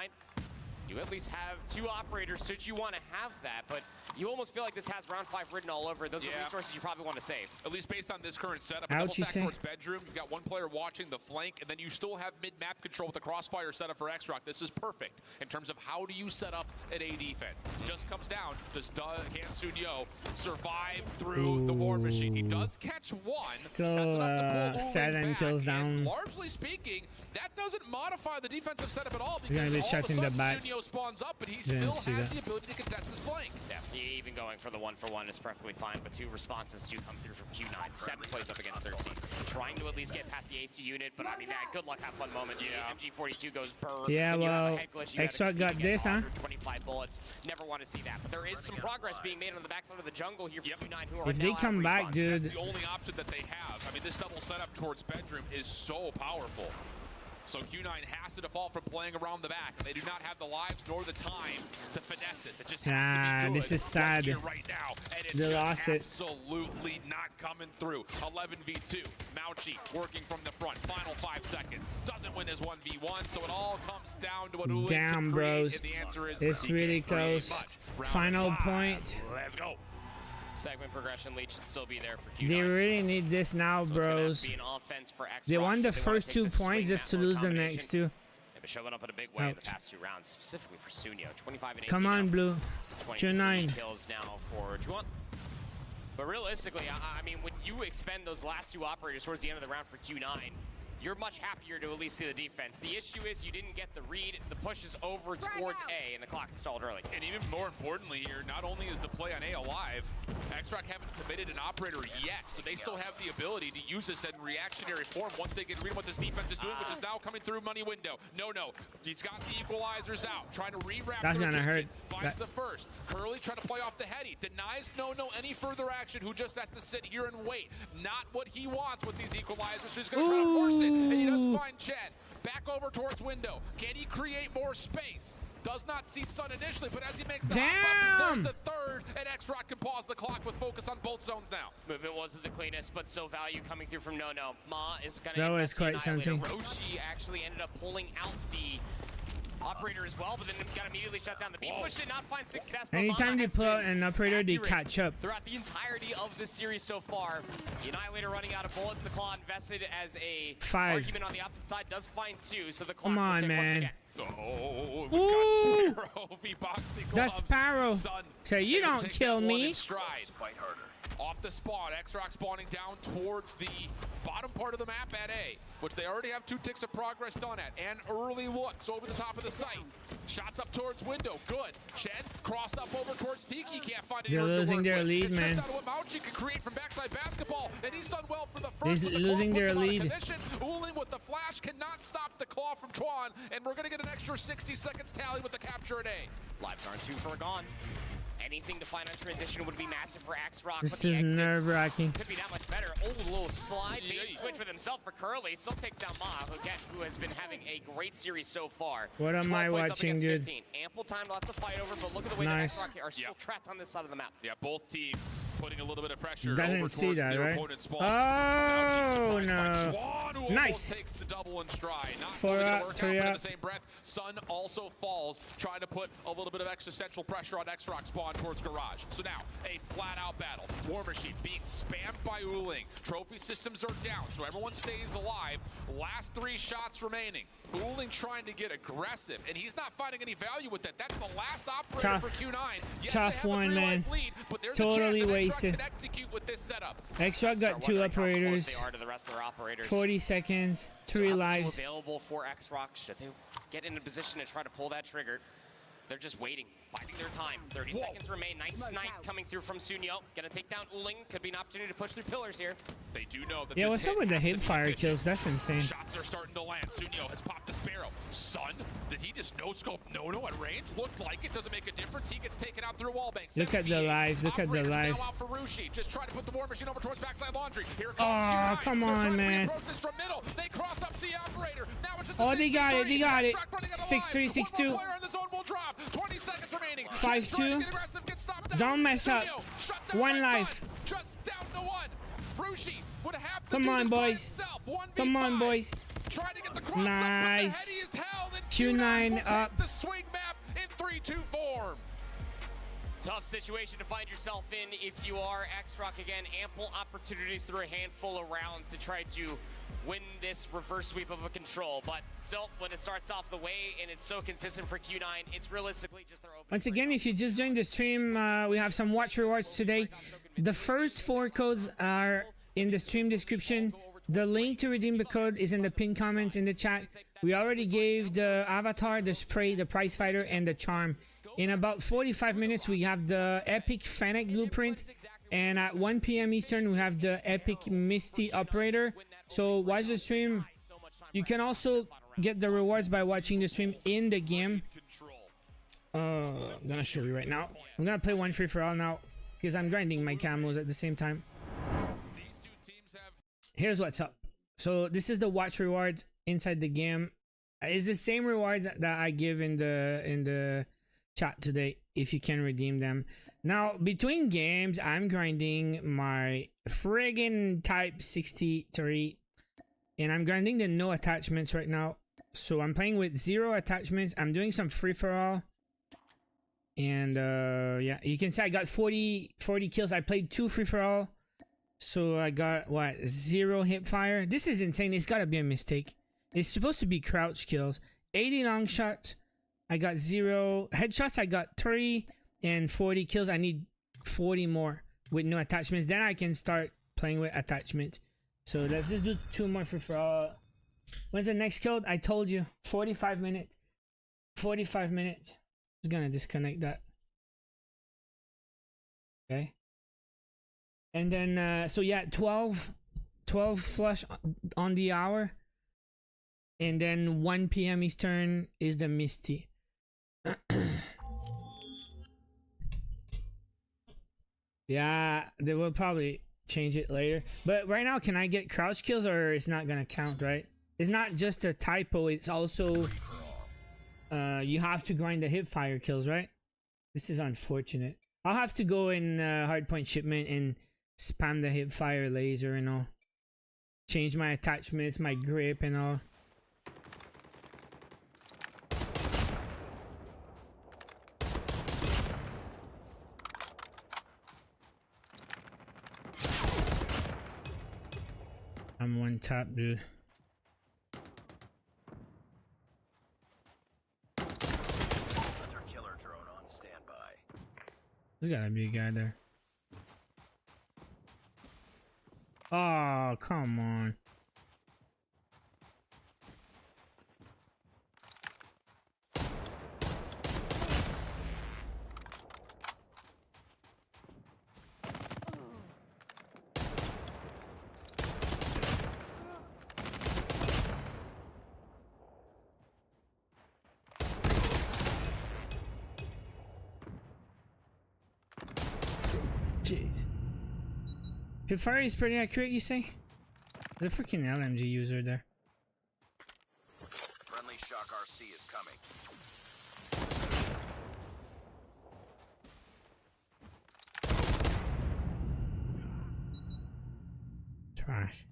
You at least have 2 operators should you want to have that, but you almost feel like this has round 5 written all over. Those are resources you probably want to save. At least based on this current setup. A double stack towards bedroom. You've got 1 player watching the flank, and then you still have mid-map control with the crossfire setup for X-Rock. This is perfect in terms of how do you set up an A defense. Just comes down, does can Sunyo survive through the War Machine? He does catch 1. Still 7 kills down. And largely speaking, that doesn't modify the defensive setup at all, because all of a sudden the back. Sunyo spawns up, but he still has the ability to contest his flank. Yeah, even going for the 1-for-1 is perfectly fine, but 2 responses do come through from Q9. 7 plays up against 13. Trying to at least get past the AC unit, but I mean, that good luck, have fun moment. MG42 goes burr. Yeah, well, X-Shot got this, huh? 25 bullets. Never want to see that, but there is some progress being made on the backside of the jungle here for Q9, who are if they come back, dude. That's the only option that they have. I mean, this double setup towards bedroom is so powerful. So Q9 has to default from playing around the back. They do not have the lives nor the time to finesse this. It just has to be good. This is sad. Right now, and it's they lost it. Absolutely not coming through. 11v2. Mauchi working from the front. Final 5 seconds. Doesn't win his 1v1, so it all comes down to what Ulin damn, bros. And the answer is it's really close. Final point. Let's go. Segment progression lead should still be there for Q9. They really need this now, bros. They won the first 2 points just to lose the next 2. They've been showing up in a big way in the past 2 rounds, specifically for Sunyo. 25 and 18. Come on, Blue. 29 kills now for Juan. But realistically, I mean, when you expend those last 2 operators towards the end of the round for Q9, you're much happier to at least see the defense. The issue is you didn't get the read. The push is over towards A, and the clock is stalled early. And even more importantly here, not only is the play on A alive, X-Rock haven't committed an operator yet, so they still have the ability to use this in reactionary form once they get read what this defense is doing, which is now coming through money window. No, he's got the equalizers out, trying to re-wrap. That's gonna hurt. Finds the first. Curly trying to play off the heady. Denies no any further action. Who just has to sit here and wait. Not what he wants with these equalizers, so he's gonna try to force it. And he does find Chen. Back over towards window. Can he create more space? Does not see Sun initially, but as he makes the hop up, there's the third, and X-Rock can pause the clock with focus on both zones now. Movement wasn't the cleanest, but so value coming through from No. Ma is going to... That was quite something. Roshi actually ended up pulling out the operator as well, but then got immediately shut down. The beat push did not find success. Anytime they pull out an operator, they catch up. Throughout the entirety of this series so far, the Annihilator running out of bullets. The Claw invested as a 5. argument on the opposite side does find 2, so the Claw Come on, once man. again. Oh, Ooh! we got Sparrow v-boxing That's gloves. Sparrow. Sun, So you don't take kill that one me. in stride. Fight harder. Off the spawn, X-Rock spawning down towards the bottom part of the map at A, which they already have 2 ticks of progress done at, and early looks over the top of the site. Shots up towards window, good. Chen crossed up over towards Tiki, can't find any. They're losing their lead, it's man. just out of what Mauchi can create from backside basketball, and he's done well for the first. They're but the losing Claw their puts him out of lead. commission. Uling with the flash cannot stop the Claw from Chuan, and we're gonna get an extra 60 seconds tally with the capture at A. Lives aren't 2 for a gone. Anything to find on transition would be massive for X-Rock. This but the is exits nerve-wracking. could be that much better. Oh, a little slide bait switch with himself for Curly. Still takes down Ma, who has been having a great series so far. What am I 12 points up watching, against dude? 15. Ample time left to fight over, but look at the way Nice. that X-Rock are still trapped on this side of the map. Yeah, both teams putting a little bit of pressure Doesn't over see towards that, their right? opponent's spawn. Oh, Mauchi surprised by no. Chuan, who Nice. almost takes the double in stride. Not 4 really gonna up, work 3 out, but in up. the same breath, Sun also falls, trying to put a little bit of existential pressure on X-Rock spawn towards Garage. So now, a flat-out battle. War Machine being spammed by Uling. Trophy systems are down, so everyone stays alive. Last 3 shots remaining. Uling trying to get aggressive, and he's not finding any value with that. That's the last operator Tough. for Q9. Yes, Tough they have a one, 3 man. life lead, but there's Totally a chance that wasted. X-Rock can execute with this setup. X-Rock got 2 Wondering how operators, close they are to the rest of their operators. 40 seconds, 3 Still have the 2 lives. available for X-Rock. Should they get in a position to try to pull that trigger? They're just waiting, biding their time. 30 seconds remain. Nice snipe coming through from Sunyo. Gonna take down Uling. Could be an opportunity to push through pillars here. They do know that Yeah, this what's up hit with the has to hip be fire efficient. kills? That's insane. Shots are starting to land. Sunyo has popped the Sparrow. Sun, did he just no-scope no at range? Looked like it. Doesn't make a difference. He gets taken out through a wall bank. Look at the 78. lives. Look at the Operators lives. Now out for Rushi. Just trying to put the War Machine over towards backside laundry. Here comes Oh, Q9. come They're on, trying to man. reapproach this from middle. They cross up the operator. Now it's just a Oh, they got it. 6-3. They got it. X-Rock running out of 6-3, lives. 6-2. One more player in the zone will drop. 20 seconds remaining. 5-2. Trying to get aggressive, get stopped down. Don't mess up. Sunyo shut down 1 by life. Sun. Just down to 1. Rushi would have to Come do on, this by boys. himself. 1v5. Come on, boys. Trying to get the cross up, Nice. but the heady is held, and Q9 will up. take the swing map in 3-2 form. Tough situation to find yourself in if you are X-Rock. Again, ample opportunities through a handful of rounds to try to win this reverse sweep of a control. But still, when it starts off the way and it's so consistent for Q9, it's realistically just their open. Once again, if you just joined the stream, we have some watch rewards today. The first 4 codes are in the stream description. The link to redeem the code is in the pinned comments in the chat. We already gave the avatar, the spray, the prize fighter, and the charm. In about 45 minutes, we have the epic Fennec blueprint. And at 1 p.m. Eastern, we have the epic Misty operator. So watch the stream. You can also get the rewards by watching the stream in the game. I'm gonna show you right now. I'm gonna play one free for all now because I'm grinding my camos at the same time. These 2 teams have Here's what's up. So this is the watch rewards inside the game. It's the same rewards that I give in the chat today if you can redeem them. Now between games, I'm grinding my friggin' Type 63, and I'm grinding the no attachments right now. So I'm playing with 0 attachments. I'm doing some free for all. And yeah, you can see I got 40 kills. I played 2 free for all, so I got what, 0 hip fire. This is insane. It's gotta be a mistake. It's supposed to be crouch kills. 80 long shots. I got 0 headshots. I got 3 and 40 kills. I need 40 more with no attachments. Then I can start playing with attachments. So let's just do 2 more free for all. When's the next code? I told you, 45 minutes. 45 minutes. Just gonna disconnect that. Okay. And then so yeah, 12 flush on the hour, and then 1 p.m. Eastern is the Misty. Yeah, they will probably change it later, but right now, can I get crouch kills, or it's not gonna count, right? It's not just a typo, it's also you have to grind the hip fire kills, right? This is unfortunate. I'll have to go in hardpoint shipment and spam the hip fire laser and all. Change my attachments, my grip and all. I'm one tap, dude. Hunter killer drone on standby. There's gotta be a guy there. Oh, come on. Jeez. Hip fire is pretty accurate, you say? The freaking LMG user there. Friendly shock RC is coming. Trash.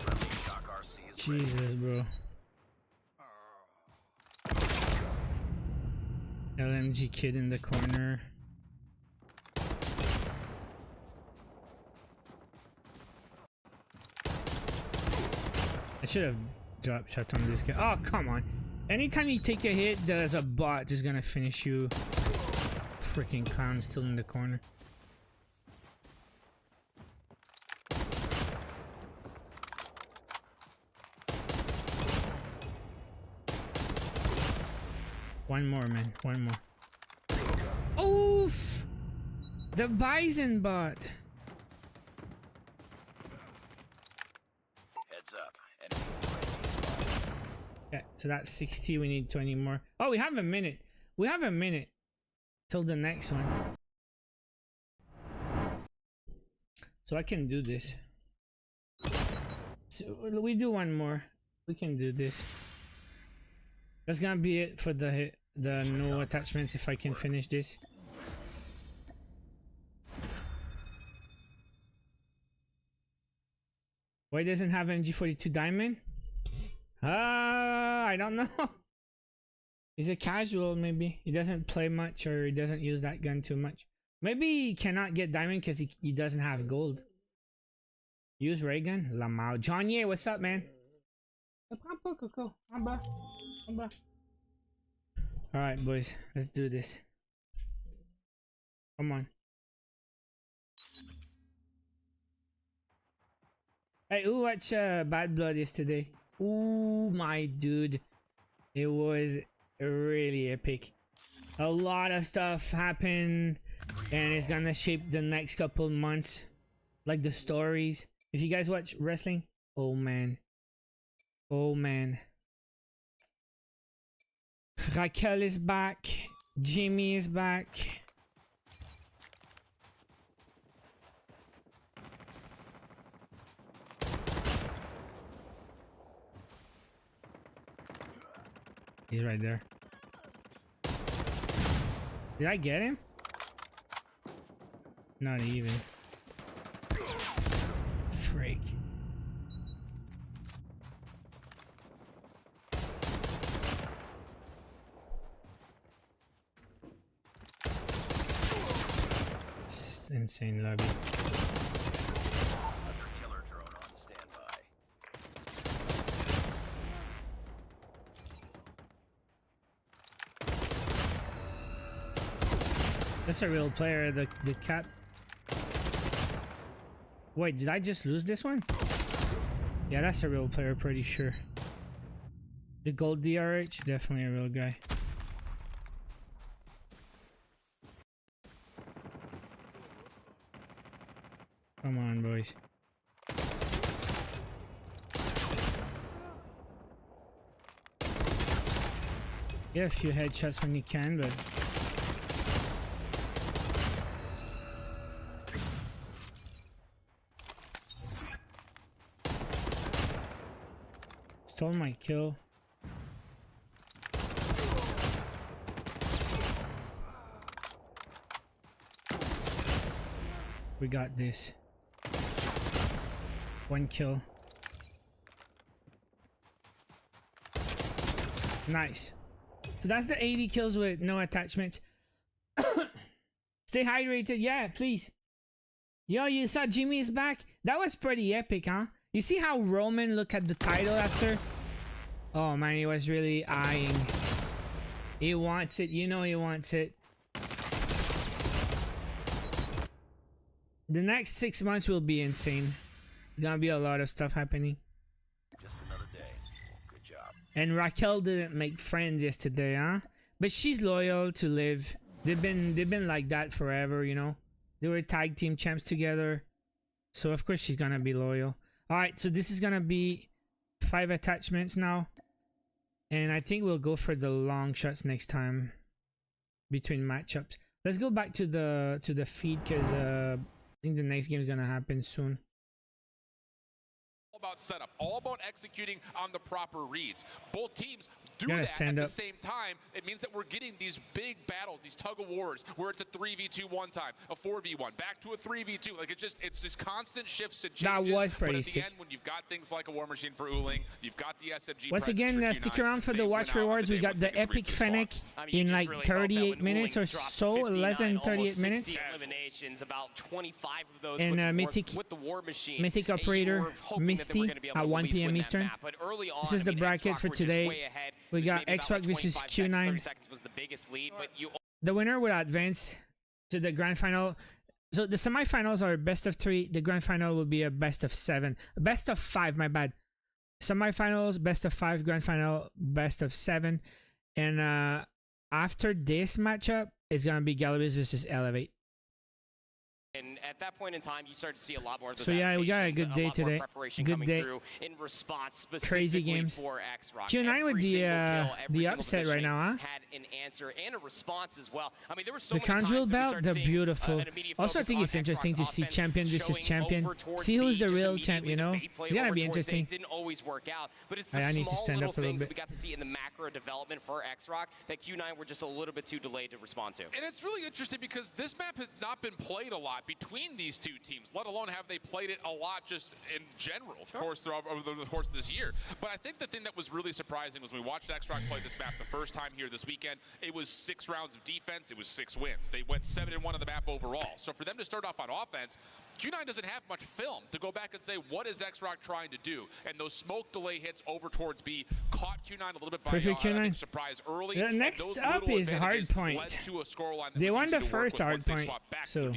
Friendly shock RC is ready. Jesus, bro. LMG kid in the corner. I should have drop shot on this guy. Oh, come on. Anytime you take a hit, there's a bot just gonna finish you. Freaking clown still in the corner. One more, man. One more. Oof! The Bison bot. Heads up. Enemy. Yeah, so that's 60. We need 20 more. Oh, we have a minute. We have a minute till the next one. So I can do this. So we do one more. We can do this. That's gonna be it for the no attachments if I can finish this. Why doesn't have MG42 diamond? I don't know. He's a casual, maybe. He doesn't play much or he doesn't use that gun too much. Maybe he cannot get diamond because he doesn't have gold. Use ray gun? Lamau. John Ye, what's up, man? Alright, boys. Let's do this. Come on. Hey, who watched Bad Blood yesterday? Ooh, my dude. It was really epic. A lot of stuff happened and it's gonna shape the next couple months. Like the stories. If you guys watch wrestling, oh man. Oh man. Raquel is back. Jimmy is back. He's right there. Did I get him? Not even. Freak. It's insane lobby. Hunter killer drone on standby. That's a real player, the cat. Wait, did I just lose this one? Yeah, that's a real player, pretty sure. The gold DRH, definitely a real guy. Come on, boys. Get a few headshots when you can, but stole my kill. We got this. 1 kill. Nice. So that's the 80 kills with no attachments. Stay hydrated. Yeah, please. Yo, you saw Jimmy is back? That was pretty epic, huh? You see how Roman looked at the title after? Oh man, he was really eyeing. He wants it. You know he wants it. The next 6 months will be insane. There's gonna be a lot of stuff happening. Just another day. Good job. And Raquel didn't make friends yesterday, huh? But she's loyal to Liv. They've been like that forever, you know. They were tag team champs together, so of course she's gonna be loyal. All right, so this is gonna be 5 attachments now, and I think we'll go for the long shots next time between matchups. Let's go back to the feed because I think the next game is gonna happen soon. All about setup, all about executing on the proper reads. Both teams do Gotta that stand at up. the same time. It means that we're getting these big battles, these tug of wars, where it's a 3v2 one time, a 4v1, back to a 3v2. Like it's just constant shifts and changes. That was pretty but at sick. the end, when you've got things like a War Machine for Uling, you've got the SMG. Once again, stick around for the watch rewards. We got the epic Fennec in like 38 minutes or so, less than 38 minutes. Eliminations, about 25 of those And with the War Machine. Mythic Operator Misty at 1 p.m. Eastern. This is the bracket for today. We got X-Rock versus Q9. The winner will advance to the grand final. So the semifinals are best of 3. The grand final will be a best of 7. Best of 5, my bad. Semifinals, best of 5. Grand final, best of 7. And after this matchup, it's going to be Galabis versus Elevate. And at that point in time, you start to see a lot more of those. So yeah, we got a good day today. Good day. In response, Crazy games. For X-Rock. Q9 with the upset right now, huh? Had an answer and a response as well. I mean, there were so the many Conjugal times belt, they're beautiful. Also, I think it's interesting to see champion versus champion. See who's the real champ, you know? It's gonna be interesting. It didn't always work out, but it's the I need to small stand little up a little things that bit. we got to see in the macro development for X-Rock that Q9 were just a little bit too delayed to respond to. And it's really interesting because this map has not been played a lot between these two teams, let alone have they played it a lot just in general, of course, over the course of this year. But I think the thing that was really surprising was when we watched X-Rock play this map the first time here this weekend, it was 6 rounds of defense, it was 6 wins. They went 7-1 on the map overall. So for them to start off on offense, Q9 doesn't have much film to go back and say, what is X-Rock trying to do? And those smoke delay hits over towards B caught Q9 a little bit by surprise early. The next up is Hardpoint. They won the first Hardpoint, so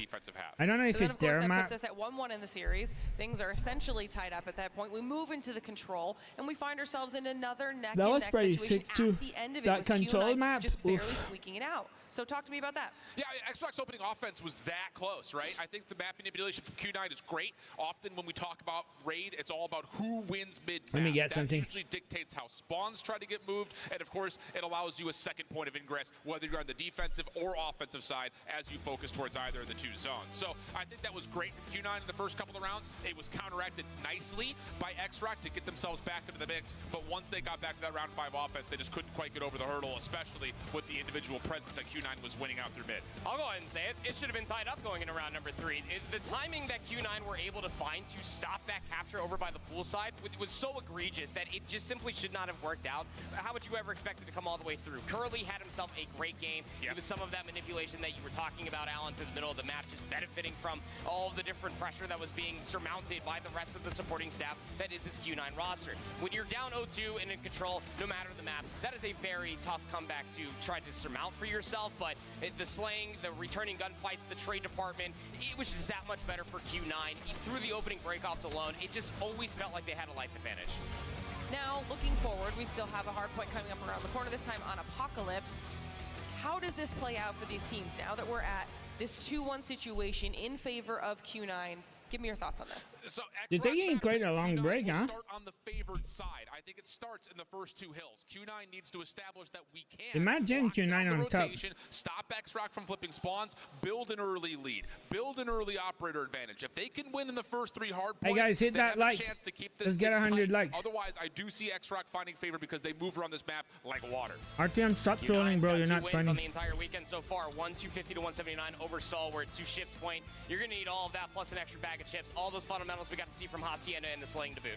I don't know if it's their that map. puts us at 1-1 in the series. Things are essentially tied up at that point. We move into the control, and we find ourselves in another neck-and-neck situation at the end of it. That with control Q9 map, just barely squeaking it out. So talk to me about that. Yeah, X-Roc's opening offense was that close, right? I think the map manipulation from Q9 is great. Often when we talk about raid, it's all about who wins mid-map. Let me get something. That usually dictates how spawns try to get moved, and of course, it allows you a second point of ingress, whether you're on the defensive or offensive side, as you focus towards either of the 2 zones. So I think that was great from Q9 in the first couple of rounds. It was counteracted nicely by X-Rock to get themselves back into the mix, but once they got back to that round 5 offense, they just couldn't quite get over the hurdle, especially with the individual presence that Q9 was winning out through mid. I'll go ahead and say it. It should have been tied up going into round number 3. The timing that Q9 were able to find to stop that capture over by the pool side was so egregious that it just simply should not have worked out. How would you ever expect it to come all the way through? Curly had himself a great game. It was some of that manipulation that you were talking about, Alan, through the middle of the map, just benefiting from all of the different pressure that was being surmounted by the rest of the supporting staff that is this Q9 roster. When you're down 0-2 and in control, no matter the map, that is a very tough comeback to try to surmount for yourself, but the slaying, the returning gunfights, the trade department, it was just that much better for Q9. Through the opening breakoffs alone, it just always felt like they had a life advantage. Now, looking forward, we still have a hard point coming up around the corner, this time on Apocalypse. How does this play out for these teams now that we're at this 2-1 situation in favor of Q9? Give me your thoughts on this. So They're taking quite a long Q9 break, will huh? Start on the favored side. I think it starts in the first two hills. Q9 needs to establish that we can. Imagine lock down Q9 the on top. rotation, stop X-Rock from flipping spawns, build an early lead, build an early operator advantage. If they can win in the first three hard points, Hey guys, hit they that have like. a chance to keep this Let's get thing 100 tight. likes. Otherwise, I do see X-Rock finding favor because they move around this map like water. RTM, stop trolling, Q9's bro. got You're 2 not wins on the funny. entire weekend so far. 250 to 179 over Stalwart, 2 shifts point. You're going to need all of that plus an extra bag of chips. All those fundamentals we got to see from Hacienda in the slaying to boot.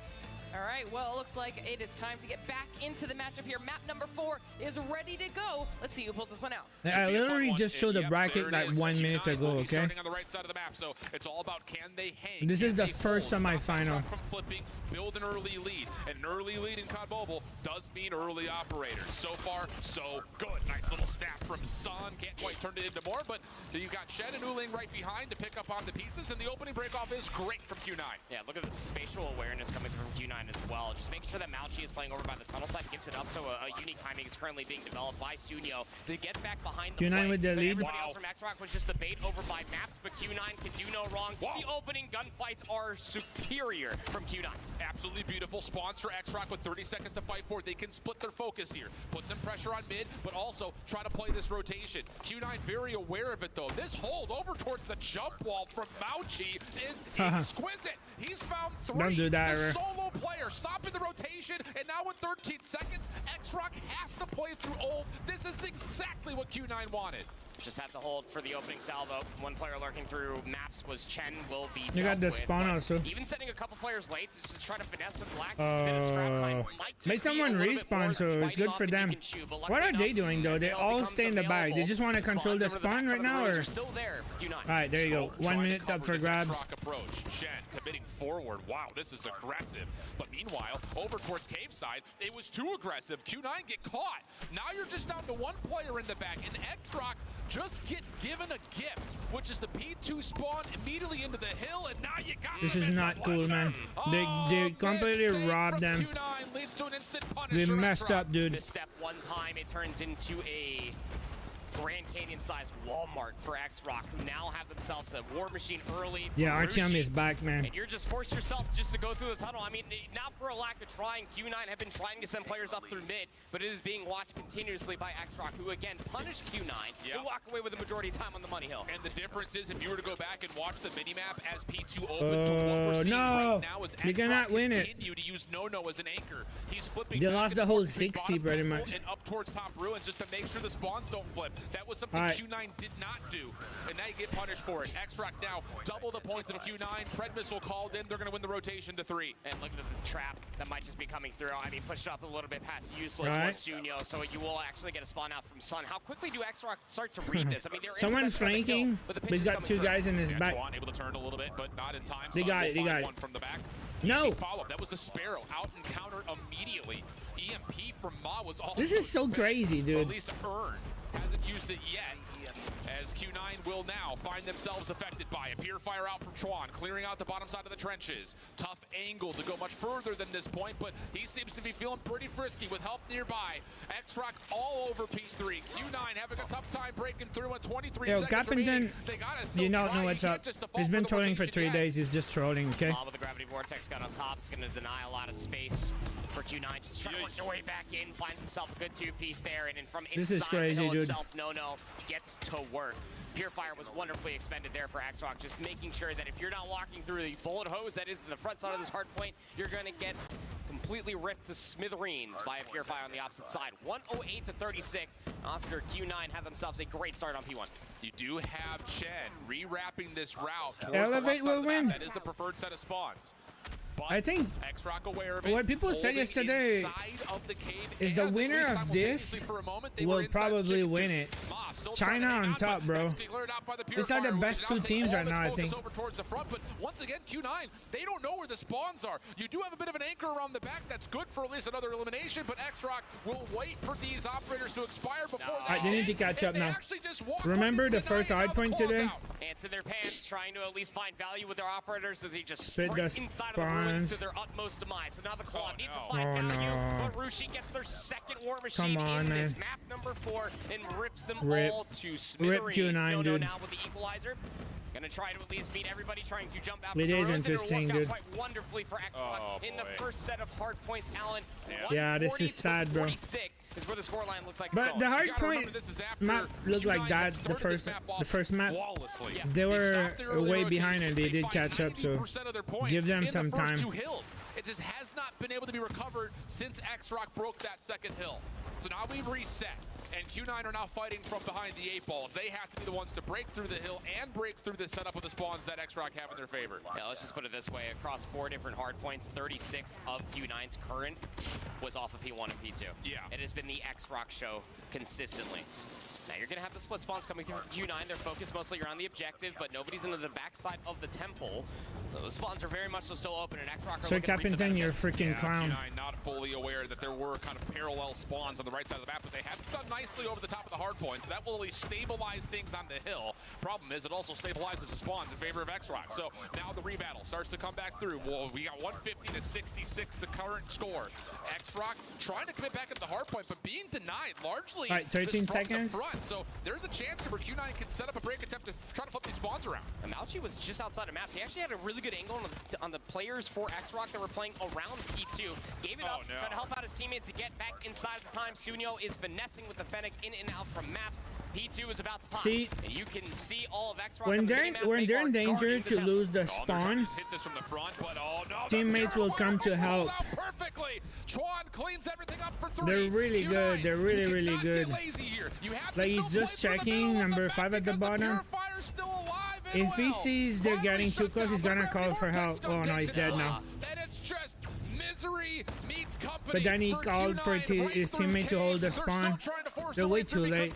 All right, well, it looks like it is time to get back into the matchup here. Map number 4 is ready to go. Let's see who pulls this one out. I literally just showed the Yep, bracket there it like is. 1 minute Q9 ago, will be okay? starting on the right side of the map, so it's all about can they hang. This Can is the they first hold, stop semifinal. X-Rock from flipping, build an early lead. And an early lead in COD Mobile does mean early operators. So far, so good. Nice little snap from Sun. Can't quite turn it into more, but you've got Shen and Uling right behind to pick up on the pieces, and the opening breakoff is great from Q9. Yeah, look at the spatial awareness coming from Q9 as well. Just making sure that Mauchi is playing over by the tunnel side, gives it up, so a unique timing is currently being developed by Sunyo to get back behind the Q9 play. with the But lead. everybody else from X-Rock was just the bait over by Maps, but Q9 can do no wrong. Whoa. The opening gunfights are superior from Q9. Absolutely beautiful spawns for X-Rock with 30 seconds to fight for it. They can split their focus here. Put some pressure on mid, but also try to play this rotation. Q9 very aware of it, though. This hold over towards the jump wall from Mauchi is exquisite. He's found 3. Don't do that, The Ray. solo player stopping the rotation, and now with 13 seconds, X-Rock has to play through ult. This is exactly what Q9 wanted. Just have to hold for the opening salvo. One player lurking through Maps was Chen, will be You got dealt the with, spawn but also. Even sending a couple players late, it's just trying to finesse with Black. Bit of scrap time. Might just Made be a someone little bit more respawn, so it's biting good off for than you them. can chew, but What luckily are they enough, doing, though? as They Veil all becomes stay in the back. They available, just want to control the spawns over back spawn front right of the now, rows or? are still there for Q9. All right, there you go. Smoke 1 trying to minute up cover for this grabs. X-Rock approach. Shen committing forward. Wow, this is aggressive. But meanwhile, over towards cave side, it was too aggressive. Q9 get caught. Now you're just down to 1 player in the back, and X-Rock just get given a gift, which is the P2 spawn immediately into the hill, and now you got This him is in not the cool, man. Oh, They completely mistake robbed from them. Q9 leads to an instant punish They from messed X-Rock. up, dude. Misstep one time, it turns into a Grand Canyon-sized Walmart for X-Rock, who now have themselves a war machine early. Yeah, from RTM Rushi. is back, man. And you're just forced yourself just to go through the tunnel. I mean, not for a lack of trying. Q9 have been trying to send players up through mid, but it is being watched continuously by X-Rock, who again punished Q9 and walk away with the majority of time on the money hill. And the difference is, if you were to go back and watch the minimap as P2 opened to what we're seeing no. right now, is You cannot X-Rock win it. continue to use No-No as an anchor. He's flipping They back lost and the whole forth between 60 bottom pretty temple much. and up towards top ruins just to make sure the spawns don't flip. That was something All right. Q9 did not do, and now you get punished for it. X-Rock now double the points of Q9. Pred missile called in. They're going to win the rotation to 3. And look at the trap that might just be coming through. I mean, pushed up a little bit past useless Right. with Sunyo, so you will actually get a spawn out from Sun. How quickly do X-Rock start to read this? I mean, they're Someone intercepted on the hill, flanking, but the but pitch he's is got coming 2 through. guys in his Yeah, back. Juan able to turn a little bit, but not in time. They Sun got will it, they find got it. one from the back. No. Easy follow-up. That was the Sparrow out and countered immediately. EMP from Ma was also This is so spent, crazy, dude. At least earned. Hasn't used it yet. As Q9 will now find themselves affected by it. Peer fire out from Chuan, clearing out the bottom side of the trenches. Tough angle to go much further than this point, but he seems to be feeling pretty frisky with help nearby. X-Rock all over P3. Q9 having a tough time breaking through in 23 Yo, seconds Capington, remaining. They gotta still you don't try. know what's can't up. just default He's for been the trolling for rotation 3 yet. days. He's just trolling, okay? With the Gravity Vortex gun on top, is going to deny a lot of space for Q9. Just trying to work their way back in, finds himself a good 2-piece there, and then from inside This is crazy, the hill dude. itself, No gets to work. Pure Fire was wonderfully expended there for X-Rock, just making sure that if you're not walking through the bullet hose that is in the front side of this hard point, you're going to get completely ripped to smithereens by a Pure Fire on the opposite side. 108 to 36 after Q9 have themselves a great start on P1. You do have Chen rewrapping this route towards Elevate the left side of the will map. win. That is the preferred set of spawns. But I think X-Rock aware of it. what people said holding yesterday inside of the cave, is the and winner at least of this simultaneously for a moment, they were will inside probably Chicken win Tube. it. Ma still China trying to hang on top, but bro. that's cleared out by the Pure These are the Fire, who best can now 2 take teams all right of its now, I focus think. over towards the front, but once again, Q9, they don't know where the spawns are. You do have a bit of an anchor around the back. That's good for at least another elimination, but X-Rock will wait for these operators to expire before Alright, they need to catch up and they now. actually just walk Remember right the into first Q9 and now the Hardpoint claws today? out. Ants in their pants, trying to at least find value with their operators as he just Spit sprint the inside of the spawn. balance. To their utmost demise. So now the Claw needs to find value, but Rushi gets their second War Machine in this map number 4 and rips them all to smithereens. Q9, dude. Now with the equalizer. Gonna try to at least beat everybody trying to jump out. It is interesting, dude. Quite wonderfully for Xbox in the first set of hard points, Alan. Yeah, this is sad, bro. 46 is where the scoreline looks like. But the hard point map looked like that the first map. They were way behind and they did catch up, so give them some time. It just has not been able to be recovered since X-Rock broke that second hill. So now we've reset. And Q9 are now fighting from behind the 8 balls. They have to be the ones to break through the hill and break through the setup of the spawns that X-Rock have in their favor. Yeah, let's just put it this way. Across 4 different hard points, 36 of Q9's current was off of P1 and P2. Yeah. It has been the X-Rock show consistently. Now you're gonna have the split spawns coming through Q9. They're focused mostly around the objective, but nobody's into the backside of the temple. Those spawns are very much so still open, and X-Rock. So Captain, you're a freaking clown. Q9 not fully aware that there were kind of parallel spawns on the right side of the map, but they have done nicely over the top of the hard point, so that will at least stabilize things on the hill. Problem is, it also stabilizes the spawns in favor of X-Rock. So now the rebattle starts to come back through. Well, we got 150 to 66, the current score. X-Rock trying to commit back into the hard point, but being denied largely. All right, 13 seconds. Front. So there's a chance here where Q9 can set up a break attempt to try to flip these spawns around. And Malchi was just outside of maps. He actually had a really good angle on the players for X-Rock that were playing around P2. Gave it up, trying to help out his teammates to get back inside the time. Sunyo is finessing with the Fennec in and out from maps. P2 is about to pop. See, and you can see all of X-Rock when they're in danger to lose the spawn, teammates will come to help. They're really good. They're really good. Like he's just checking number 5 at the bottom. If he sees they're getting too close, he's gonna call for help. Oh no, he's dead now. But then he called for his teammate to hold the spawn. They're way too late.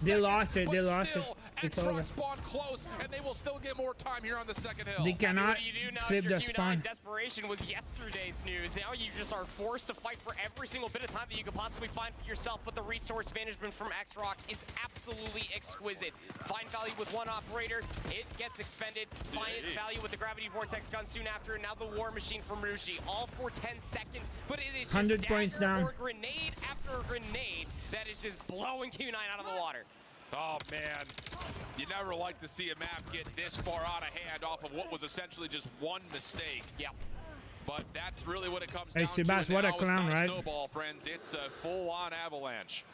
They lost it. They lost it. It's over. They cannot flip the spawn. Desperation was yesterday's news. Now you just are forced to fight for every single bit of time that you could possibly find for yourself. But the resource management from X-Rock is absolutely exquisite. Find value with one operator, it gets expended. Find value with the gravity vortex gun soon after. And now the war machine from Rushi, all for 10 seconds. But it is just 100 points down. Or grenade after grenade that is just blowing Q9 out of the water. Oh man, you never like to see a map get this far out of hand off of what was essentially just one mistake. Yeah. But that's really what it comes down to. Hey, Sebas, what a clown, right? Snowball, friends. It's a full-on avalanche.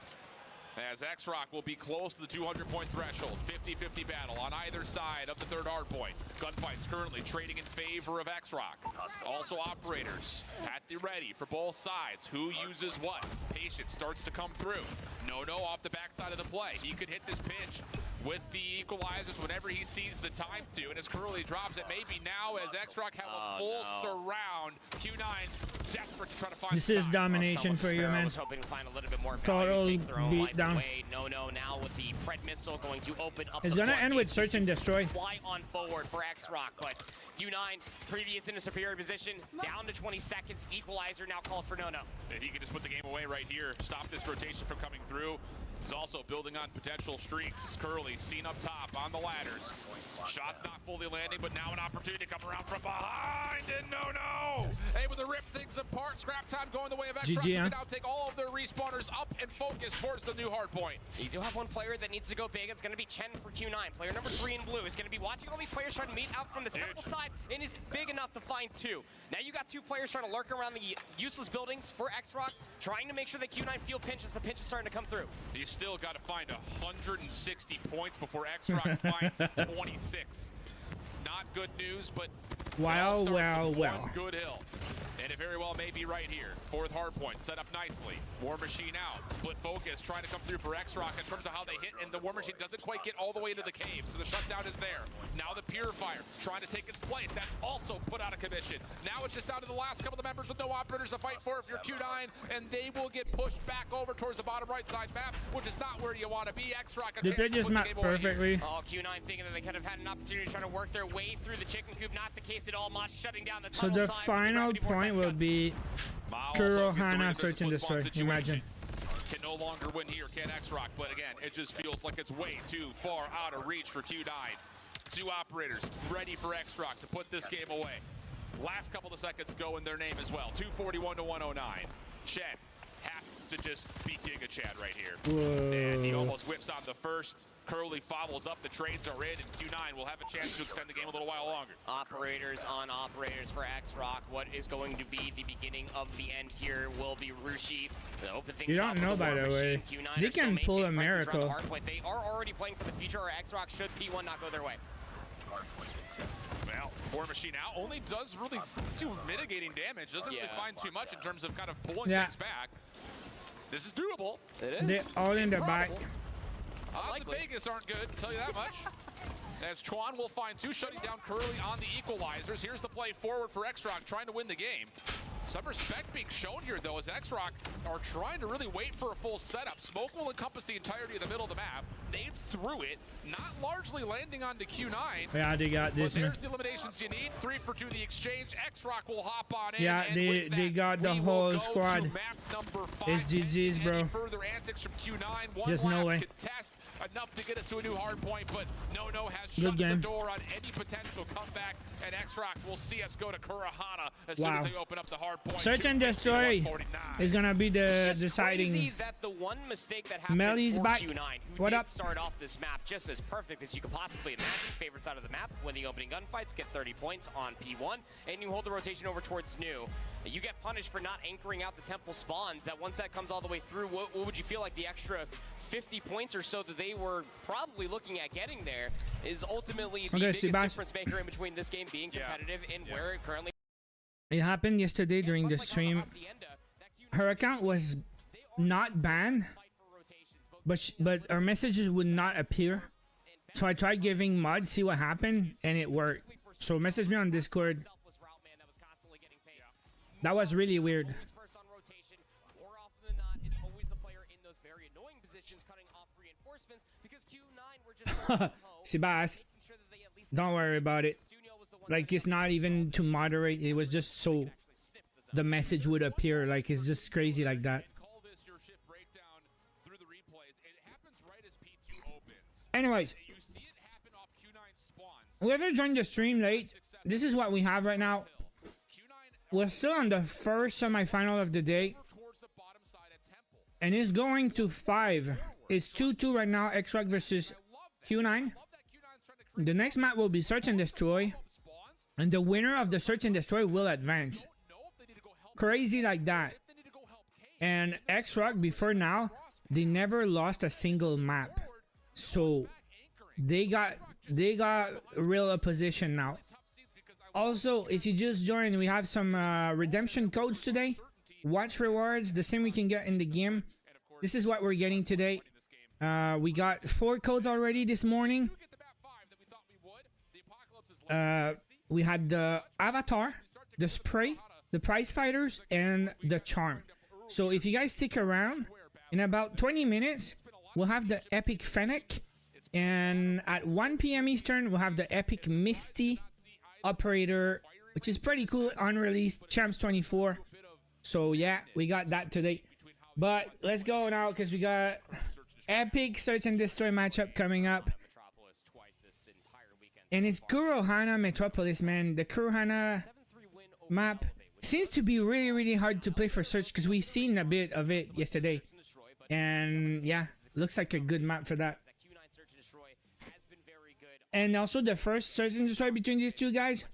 As X-Rock will be close to the 200-point threshold. 50-50 battle on either side of the third hard point. Gunfights currently trading in favor of X-Rock. Also operators at the ready for both sides. Who uses what? Patience starts to come through. No off the backside of the play. He could hit this pinch with the equalizers whenever he sees the time to. And as Curly drops it, maybe now as X-Rock have a full surround. Q9 desperate to try to find this is domination for you, man. Was hoping to find a little bit more total beat down. No, now with the Pred missile going to open up. It's gonna end with search and destroy. Fly on forward for X-Rock, but Q9 previous in a superior position, down to 20 seconds. Equalizer now called for no. If he can just put the game away right here, stop this rotation from coming through. He's also building on potential streaks. Curly seen up top on the ladders. Shots not fully landing, but now an opportunity to come around from behind. And no. Able to rip things apart. Scrap time going the way of X-Rock. He can now take all of their respawners up and focus towards the new hard point. You do have one player that needs to go big. It's going to be Chen for Q9. Player number 3 in blue is going to be watching all these players trying to meet out from the temple side and is big enough to find 2. Now you got 2 players trying to lurk around the useless buildings for X-Rock, trying to make sure that Q9 feel pinch as the pinch is starting to come through. You still got to find 160 points before X-Rock finds 26. Not good news, but well. One good hill. And it very well may be right here. 4th hard point set up nicely. War Machine out. Split focus trying to come through for X-Rock in terms of how they hit, and the War Machine doesn't quite get all the way into the cave, so the shutdown is there. Now the Purifier trying to take its place. That's also put out of commission. Now it's just down to the last couple of members with no operators to fight for if you're Q9, and they will get pushed back over towards the bottom right side map, which is not where you want to be. X-Rock did they just map perfectly? Oh, Q9 thinking that they could have had an opportunity to try to work their way through the chicken coop. Not the case at all. Mosh shutting down the tunnel. So the final point will be Kurohana search and destroy. Imagine. Can no longer win here, can X-Rock, but again, it just feels like it's way too far out of reach for Q9. 2 operators ready for X-Rock to put this game away. Last couple of seconds go in their name as well. 241 to 109. Shen has to just be Giga Chad right here. Whoa. And he almost whiffs on the first. Curly follows up. The trades are in, and Q9 will have a chance to extend the game a little while longer. Operators on operators for X-Rock. What is going to be the beginning of the end here will be Rushi. Open things You don't know, by the way. They can pull a miracle. Hardpoint. They are already playing for the future, or X-Rock should P1 not go their way. Well, War Machine out only does really do mitigating damage. Doesn't really find too much in terms of kind of pulling things back. This is doable. It is. They're all in the back. Odds in Vegas aren't good, I'll tell you that much. As Chuan will find two, shutting down Curly on the equalizers. Here's the play forward for X-Rock, trying to win the game. Some respect being shown here, though, as X-Rock are trying to really wait for a full setup. Smoke will encompass the entirety of the middle of the map. Nades through it, not largely landing onto Q9. Yeah, they got this. But there's the eliminations you need. 3 for 2 the exchange. X-Rock will hop on in. Yeah, and they got the whole squad. Map number 5. It's GG's, bro. Further antics from Q9. One There's last no way. contest, enough to get us to a new hard point, but No has Good shut the game. door on any potential comeback, and X-Rock will see us go to Kurahana as soon as they open up the hard point. Search and destroy is gonna be the deciding. Crazy that the one mistake that happened Melly's for back. Q9, who What did up? start off this map just as perfect as you could possibly imagine. Favorite side of the map, win the opening gunfights, get 30 points on P1, and you hold the rotation over towards New. You get punished for not anchoring out the temple spawns. That once that comes all the way through, what would you feel like the extra 50 points or so that they were probably looking at getting there is ultimately the biggest difference maker in between this game being competitive and where it currently. It happened yesterday during the stream. Her account was not banned, but our messages would not appear. So I tried giving mod, see what happened, and it worked. So message me on Discord. That was really weird. Sebas, don't worry about it. Like, it's not even to moderate. It was just so the message would appear. Like, it's just crazy like that. Anyways, whoever joined the stream late, this is what we have right now. We're still on the first semifinal of the day, and it's going to 5. It's 2-2 right now. X-Rock versus Q9. The next map will be Search and Destroy, and the winner of the Search and Destroy will advance. Crazy like that. And X-Rock, before now, they never lost a single map, so they got real opposition now. Also, if you just joined, we have some redemption codes today. Watch rewards, the same we can get in the game. This is what we're getting today. We got 4 codes already this morning. We had the avatar, the spray, the prize fighters, and the charm. So if you guys stick around, in about 20 minutes, we'll have the epic Fennec. And at 1 PM Eastern, we'll have the epic Misty operator, which is pretty cool, unreleased Champs 24. So yeah, we got that today. But let's go now, because we got epic Search and Destroy matchup coming up. And it's Kurahana Metropolis, man. The Kurahana map seems to be really hard to play for Search, because we've seen a bit of it yesterday. And yeah, looks like a good map for that. And also the first Search and Destroy between these two guys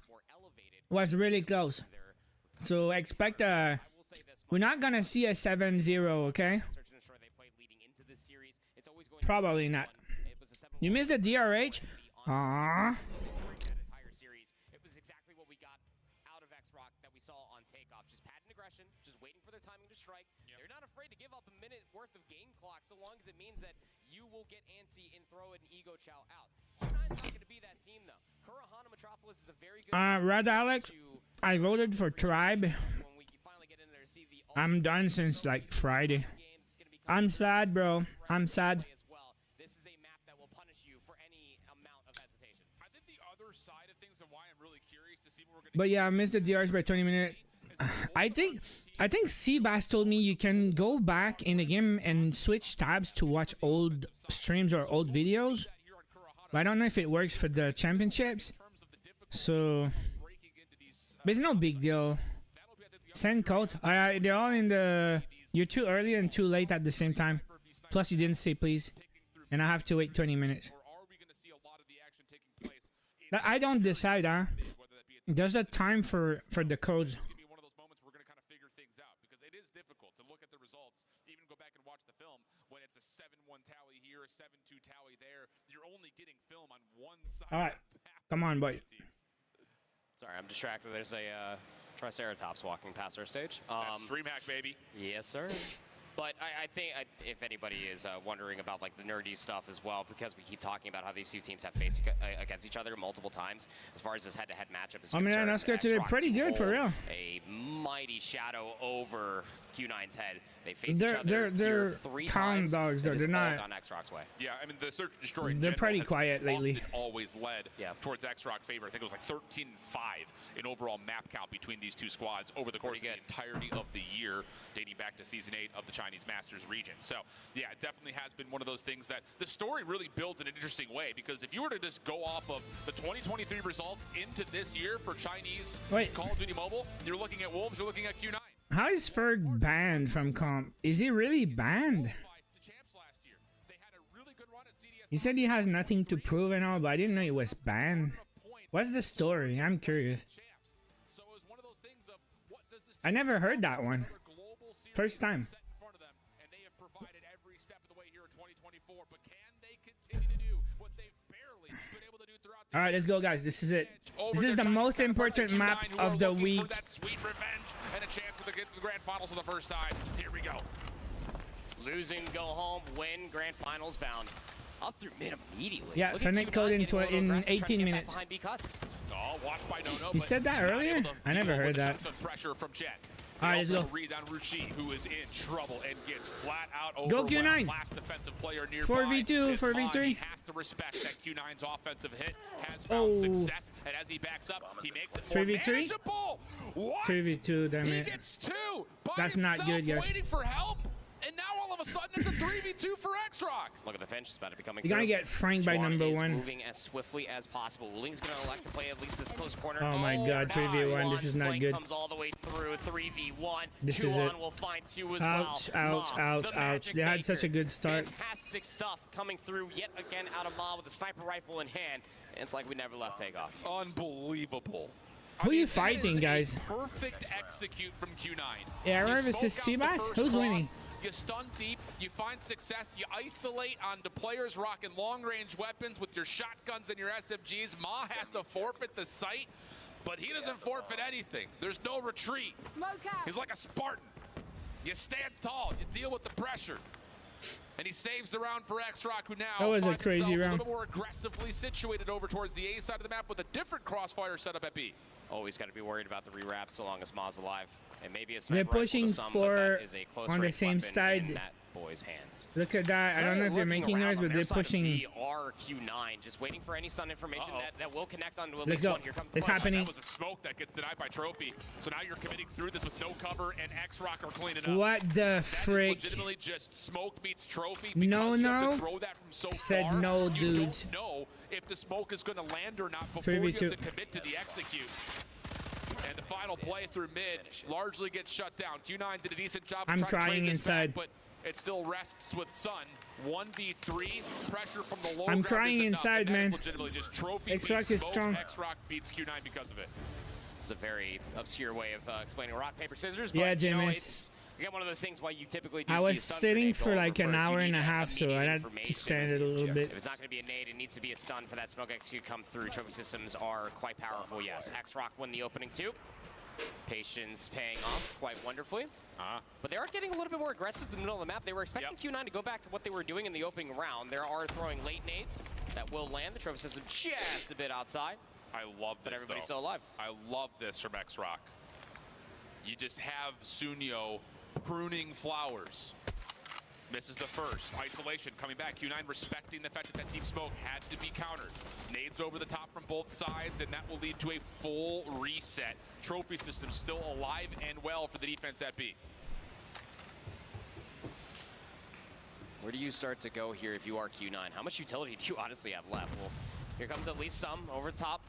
was really close. So expect we're not gonna see a 7-0, okay? Probably not. You missed the DRH? Aww. It was exactly what we got out of X-Rock that we saw on takeoff. Just patent aggression, just waiting for their timing to strike. They're not afraid to give up a minute worth of game clock, so long as it means that you will get antsy and throw an ego chow out. Q9's not going to be that team, though. Kurahana Metropolis is a very good Red Alex, I voted for Tribe. I'm done since like Friday. I'm sad, bro. I'm sad. This is a map that will punish you for any amount of hesitation. I think the other side of things and why I'm really curious to see what we're going to. But yeah, I missed the DRs by 20 minutes. I think Seabass told me you can go back in the game and switch tabs to watch old streams or old videos. But I don't know if it works for the championships. So But it's no big deal. Send codes. Alright, they're all in the. You're too early and too late at the same time. Plus, you didn't say please, and I have to wait 20 minutes. I don't decide, huh? There's a time for the codes. All right, come on, boy. Sorry, I'm distracted. There's a Triceratops walking past our stage. That's DreamHack, baby. Yes, sir. But I think if anybody is wondering about like the nerdy stuff as well, because we keep talking about how these two teams have faced against each other multiple times, as far as this head-to-head matchup is concerned. I mean, Oscar today pretty good for real. A mighty shadow over Q9's head. They faced each other they're three calm times. dogs though. They're not on X-Rock's way. Yeah, I mean the Search and Destroy. They're pretty quiet lately. Always led towards X-Rock favor. I think it was like 13-5 in overall map count between these two squads over the course of the entirety of the year, dating back to Season 8 of the Chinese Masters region. So, yeah, it definitely has been one of those things that the story really builds in an interesting way, because if you were to just go off of the 2023 results into this year for Chinese Call of Duty Mobile, you're looking at Wolves, you're looking at Q9. How is Ferg banned from comp? Is he really banned? He said he has nothing to prove and all, but I didn't know he was banned. What's the story? I'm curious. I never heard that one. First time. All right, let's go, guys. This is it. This is the most important map of the week. That sweet revenge and a chance to get to the grand finals for the first time. Here we go. Losing, go home, win, grand finals bound. Up through mid immediately. Yeah, Fnatic code in 18 minutes. Oh, watched by No. He said that earlier? I never heard that. Pressure from Jet. All right, let's go. Read on Rushi, who is in trouble and gets flat out over. Go Q9. Last defensive player nearby. 4v2, 4v3. He has to respect that Q9's offensive hit has found success, and as he backs up, he makes it 3v3. manageable. What? 2v2, damn He it. gets two. That's not good, guys. Waiting for help, and now all of a sudden it's a 3v2 for X-Rock. Look at the pinch. It's about to be coming. You're gonna get franked by number one. Moving as swiftly as possible. Wuling's gonna elect to play at least this close corner. Oh my God, 3v1. This is not good. Comes all the way through 3v1. This is it. Will find two as ouch, well. ouch, ouch, ouch. They had such a good start. Fantastic stuff coming through yet again out of Ma with a sniper rifle in hand. And it's like we never left takeoff. Unbelievable. Who are you fighting, guys? Perfect execute from Q9. Error versus Seabass? Who's winning? You stun deep, you find success, you isolate onto players rocking long-range weapons with your shotguns and your SMGs. Ma has to forfeit the site, but he doesn't forfeit anything. There's no retreat. He's like a Spartan. You stand tall, you deal with the pressure. And he saves the round for X-Rock, who now that was a finds crazy himself round. a little bit more aggressively situated over towards the A side of the map with a different crossfire setup at B. Always got to be worried about the rewrap so long as Ma's alive. And maybe a they're pushing for on the same side. That boy's hands. Look at that. I don't know if they're making noise, but they're pushing. Q9, just waiting for any stun information that will connect onto at Let's least go. one. Here comes It's the happening. That was a smoke that gets denied by Trophy. So now you're committing through this with no cover, and X-Rock are cleaning up. What the frick? That is legitimately just smoke meets Trophy. No, you have no. to throw that from so Said far, no, you dude. don't know if the smoke is going to land or not before you 3v2. have to commit to the execute. And the final play through mid largely gets shut down. Q9 did a decent job. I'm trying to crying trade this inside. back, but it still rests with Sun. 1v3, pressure from the low I'm ground crying is enough, inside, and that is man. legitimately just Trophy X-Rock beats is Smokes, strong. X-Rock beats Q9 because of it. It's a very obscure way of explaining rock, paper, scissors. Yeah, but, you know, James. it's again one of those things why you typically do I see was a stun sitting grenade for go like over an first. hour You and a need that half, so I immediate had to information. stand it a little bit. If it's not going to be a nade, it needs to be a stun for that smoke execute come through. Trophy systems are quite powerful, yes. X-Rock win the opening two. Patience paying off quite wonderfully. But they are getting a little bit more aggressive in the middle of the map. They were expecting Q9 to go back to what they were doing in the opening round. They are throwing late nades that will land. The trophy system just a bit outside. I love this, but everybody's though. still alive. I love this from X-Rock. You just have Sunyo pruning flowers. Misses the first. Isolation coming back. Q9 respecting the fact that that deep smoke had to be countered. Nades over the top from both sides, and that will lead to a full reset. Trophy system still alive and well for the defense at B. Where do you start to go here if you are Q9? How much utility do you honestly have left? Well, here comes at least some over top.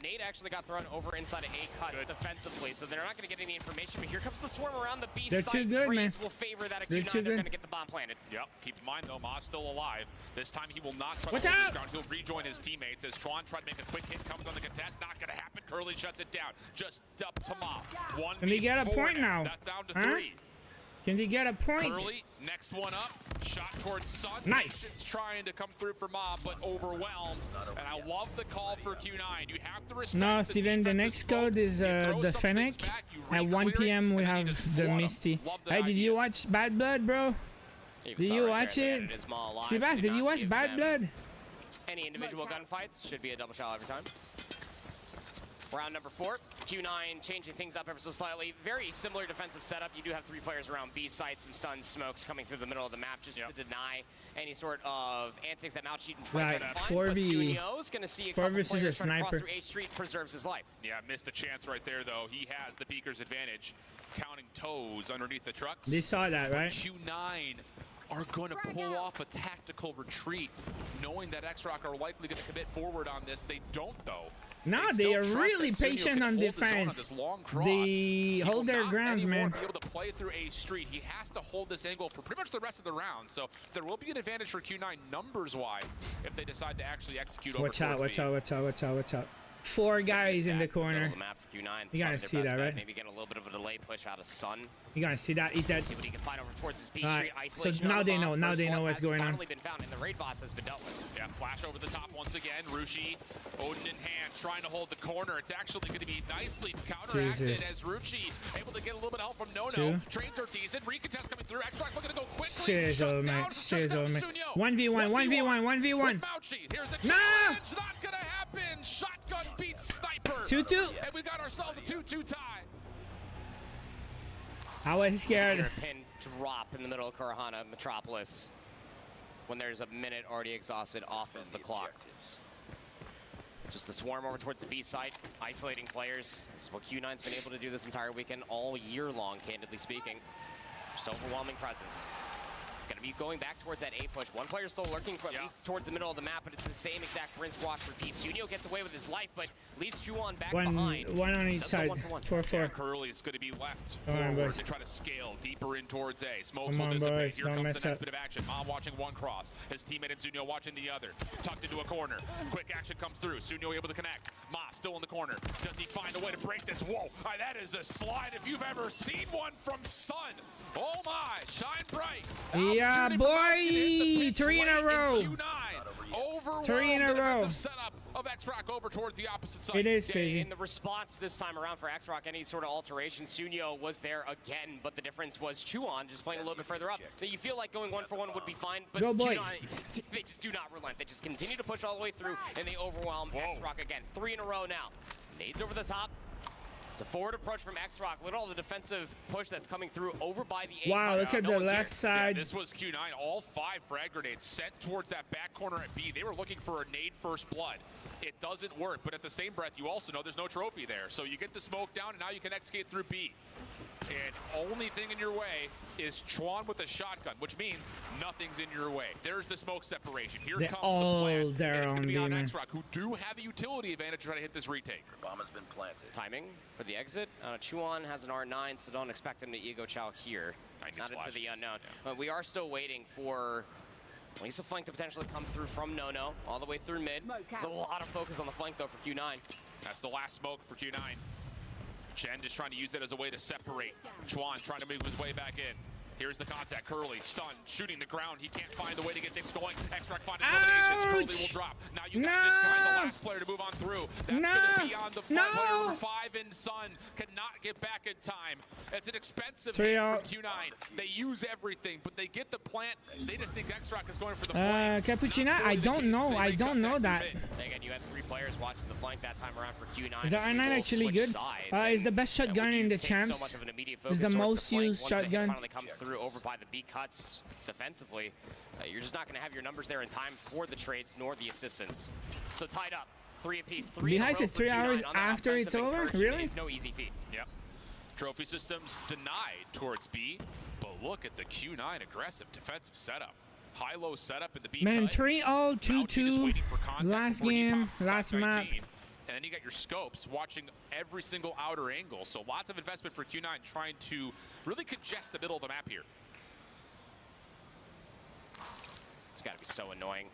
Nade actually got thrown over inside of A cuts defensively, so they're not going to get any information. But here comes the swarm around the B They're site. too good, man. Trades will favor that at They're Q9. too They're good. going to get the bomb planted. Yep. Keep in mind though, Ma's still alive. This time he will not try Watch to hold out! his ground. He'll rejoin his teammates as Tron tried to make a quick hit. Comes on the contest. Not going to happen. Curly shuts it down. Just up to Ma. One. Can we get a point now? That's down to Huh? 3. Can they get a point? Curly, next one up. Shot towards Sun. Nice. It's trying to come through for Ma, but overwhelmed. And I love the call for Q9. You have to respect No, the Steven, the defense's next smoke. code is You throw the some Fennec. things back, you At 1 re-clear it, p.m. we and then you have just the flood 'em. Misty. Love the Hey, did idea. you watch Bad Blood, bro? Even Did saw you right watch there, it? they is Ma alive. Sebas, Do did you not watch give Bad them Blood? Any individual gunfights should be a double shot every time. Round number 4, Q9 changing things up ever so slightly. Very similar defensive setup. You do have 3 players around B sites, some stun smokes coming through the middle of the map just to deny any sort of antics that Mount Cheaton plays. Right, 4v Sunyo's going to see a 4 couple versus a players trying to cross sniper. through H Street, preserves his life. Yeah, missed a chance right there, though. He has the Beaker's advantage. Counting toes underneath the trucks. They saw that, right? Q9 are going to pull off a tactical retreat, knowing that X-Rock are likely going to commit forward on this. They don't, though. No, they still are trust really that Sunyo patient can on hold his own on defense. this long cross. They He will hold their not grounds, anymore man. be able to play through A Street. He has to hold this angle for pretty much the rest of the round. So there will be an advantage for Q9 numbers-wise if they decide to actually execute over Watch out, towards watch B. out, watch out, watch out, watch out. 4 guys in the corner. The map for Q9. You gotta see that, right? Maybe get a little bit of a delay push out of Sun. You gotta see that. He's dead. See what he can find over towards his B Alright, Street. so Isolation now on the they know. bomb. Now First they know one what's has going on. finally been found, and the raid boss has been dealt with. Yeah, flash over the top once again. Rushi, Odin in hand, trying to hold the corner. It's actually going to be nicely counteracted Jesus. as Rushi able to get a little bit of help from Nono. 2. Trades are decent. Recontest coming through. X-Rock looking to go quickly. Shizzle, Shut man. down. Just down Shizzle, to man. Sunyo. 1v1, 1v1, 1v1. With Mouchi. Here's the No! challenge. Not going to happen. Shotgun beats Sniper. 2-2. And we got ourselves a 2-2 tie. I was scared. Here, a pin drop in the middle of Kurahana Metropolis when there's a minute already exhausted off of the clock. Objectives. Just the swarm over towards the B site, isolating players. This is what Q9's been able to do this entire weekend, all year long, candidly speaking. Just overwhelming presence. It's going to be going back towards that A push. One player still lurking for at least towards the middle of the map, but it's the same exact rinse wash repeat. Sunyo gets away with his life, but leaves Chuan back behind. One on each Does go side. 1-for-1. 4-4. Curly is going to be left Come on, forward boys. to try to scale deeper in towards A. Smokes Come will on, dissipate. boys. Here Don't comes mess the next up. bit of action. Mom watching one cross. His teammate and Sunyo watching the other. Tucked into a corner. Quick action comes through. Sunyo able to connect. Ma still in the corner. Does he find a way to break this? Whoa, that is a slide if you've ever seen one from Sun. Oh my, shine bright. Yeah, Opportunity for Mount to hit the boy. pitch 3 in a late row. Q9. Overwhelmed 3 in a row. defensive setup of X-Rock over towards the opposite side. It is crazy. In the response this time around for X-Rock, any sort of alteration, Sunyo was there again, but the difference was Chuan just playing a little bit further up. So you feel like going 1-for-1 would be fine, but Go, boys. Q9, they just do not relent. They just continue to push all the way through, and they overwhelm X-Rock again. 3 in a row now. Nades over the top. It's a forward approach from X-Rock. Look at all the defensive push that's coming through over by the A. Wow, look at No the one's here. left side. Yeah, this was Q9. All 5 frag grenades sent towards that back corner at B. They were looking for a nade first blood. It doesn't work, but at the same breath, you also know there's no trophy there. So you get the smoke down, and now you can execute through B. And only thing in your way is Chuan with a shotgun, which means nothing's in your way. There's the smoke separation. Here They're comes all the plan. there And it's going on to be B, on man. X-Rock, who do have a utility advantage to try to hit this retake. Bomb has been planted. Timing for the exit. Chuan has an R9, so don't expect him to ego chow here. Not into the unknown. But we are still waiting for at least a flank to potentially come through from Nono, all the way through mid. There's a lot of focus on the flank, though, for Q9. That's the last smoke for Q9. Chen just trying to use that as a way to separate. Chuan trying to move his way back in. Here's the contact. Curly stunned, shooting the ground. He can't find a way to get things going. X-Rock finding eliminations. Curly will drop. Now you got to discard the last player to move on through. That's going to be on the player number 5 in Sun. Cannot get back in time. It's an expensive hit from Q9. They use everything, but they get the plant. They just think X-Rock is going for the flank. Cappuccina, I don't know. I don't know that. Again, you had 3 players watching the flank that time around for Q9. Is the R9 actually good? It's the best shotgun in the champs. It's the most used shotgun. Finally comes through over by the B cuts defensively. You're just not going to have your numbers there in time for the trades nor the assistance. So tied up, 3 apiece. 3 in a row Behind is for 3 Q9 hours on that after it's offensive over? incursion. Really? It's no easy feat. Yep. Trophy systems denied towards B, but look at the Q9 aggressive defensive setup. High-low setup in the B Man, cut. 3-0, 2-2. Last game, last map. And then you got your scopes watching every single outer angle. So lots of investment for Q9 trying to really congest the middle of the map here. It's got to be so annoying.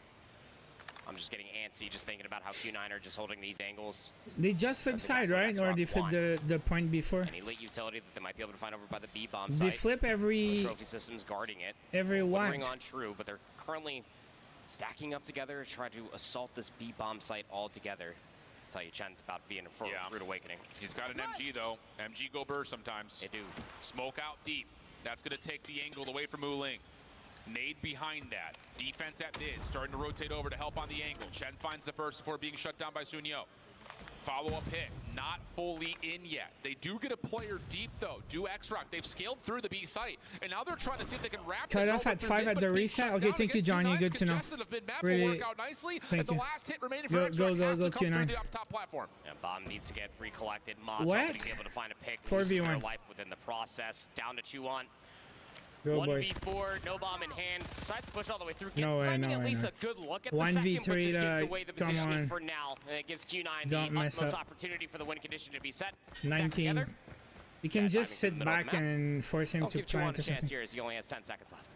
I'm just getting antsy just thinking about how Q9 are just holding these angles. They just flip side, right? Or they flip the point before? Any late utility that they might be able to find over by the B bomb They site. flip every Trophy systems guarding it. every what? Ring on true, but they're currently stacking up together to try to assault this B bomb site all together. I'll tell you, Chen's about to be in for a rude awakening. He's got an MG though. MG go burst sometimes. They do. Smoke out deep. That's going to take the angle away from Wuling. Nade behind that. Defense at mid, starting to rotate over to help on the angle. Chen finds the first before being shut down by Sunyo. Follow-up hit, not fully in yet. They do get a player deep though. Do X-Rock. They've scaled through the B site, and now they're trying to see if they can wrap Cut this off over at through 5 mid, at but the it's being reset. shut Okay, down thank you, again. Johnny. Q9's Good to know. congested of mid-map Really, will work out nicely, thank and the you. last hit remaining for Go, X-Rock go, has go, to come Q9. through the up top platform. And bomb needs to get recollected. Moss What? hoping to be able to find a pick. 4v1. Loses their life within the process. Down to 2-1. Go, boys. 1v4, no bomb in hand. Decides to push all the way through. Gets No way, timing no at way, least no. a good look at the 1v3 second, but just gives to- away the come positioning on. for now. And it gives Q9 Don't the mess utmost up. opportunity for the win condition to be set. 19. Together. You can Bad just timing sit through the middle of back the map. and force him I'll to give plant Chuan or a chance something. here as he only has 10 seconds left.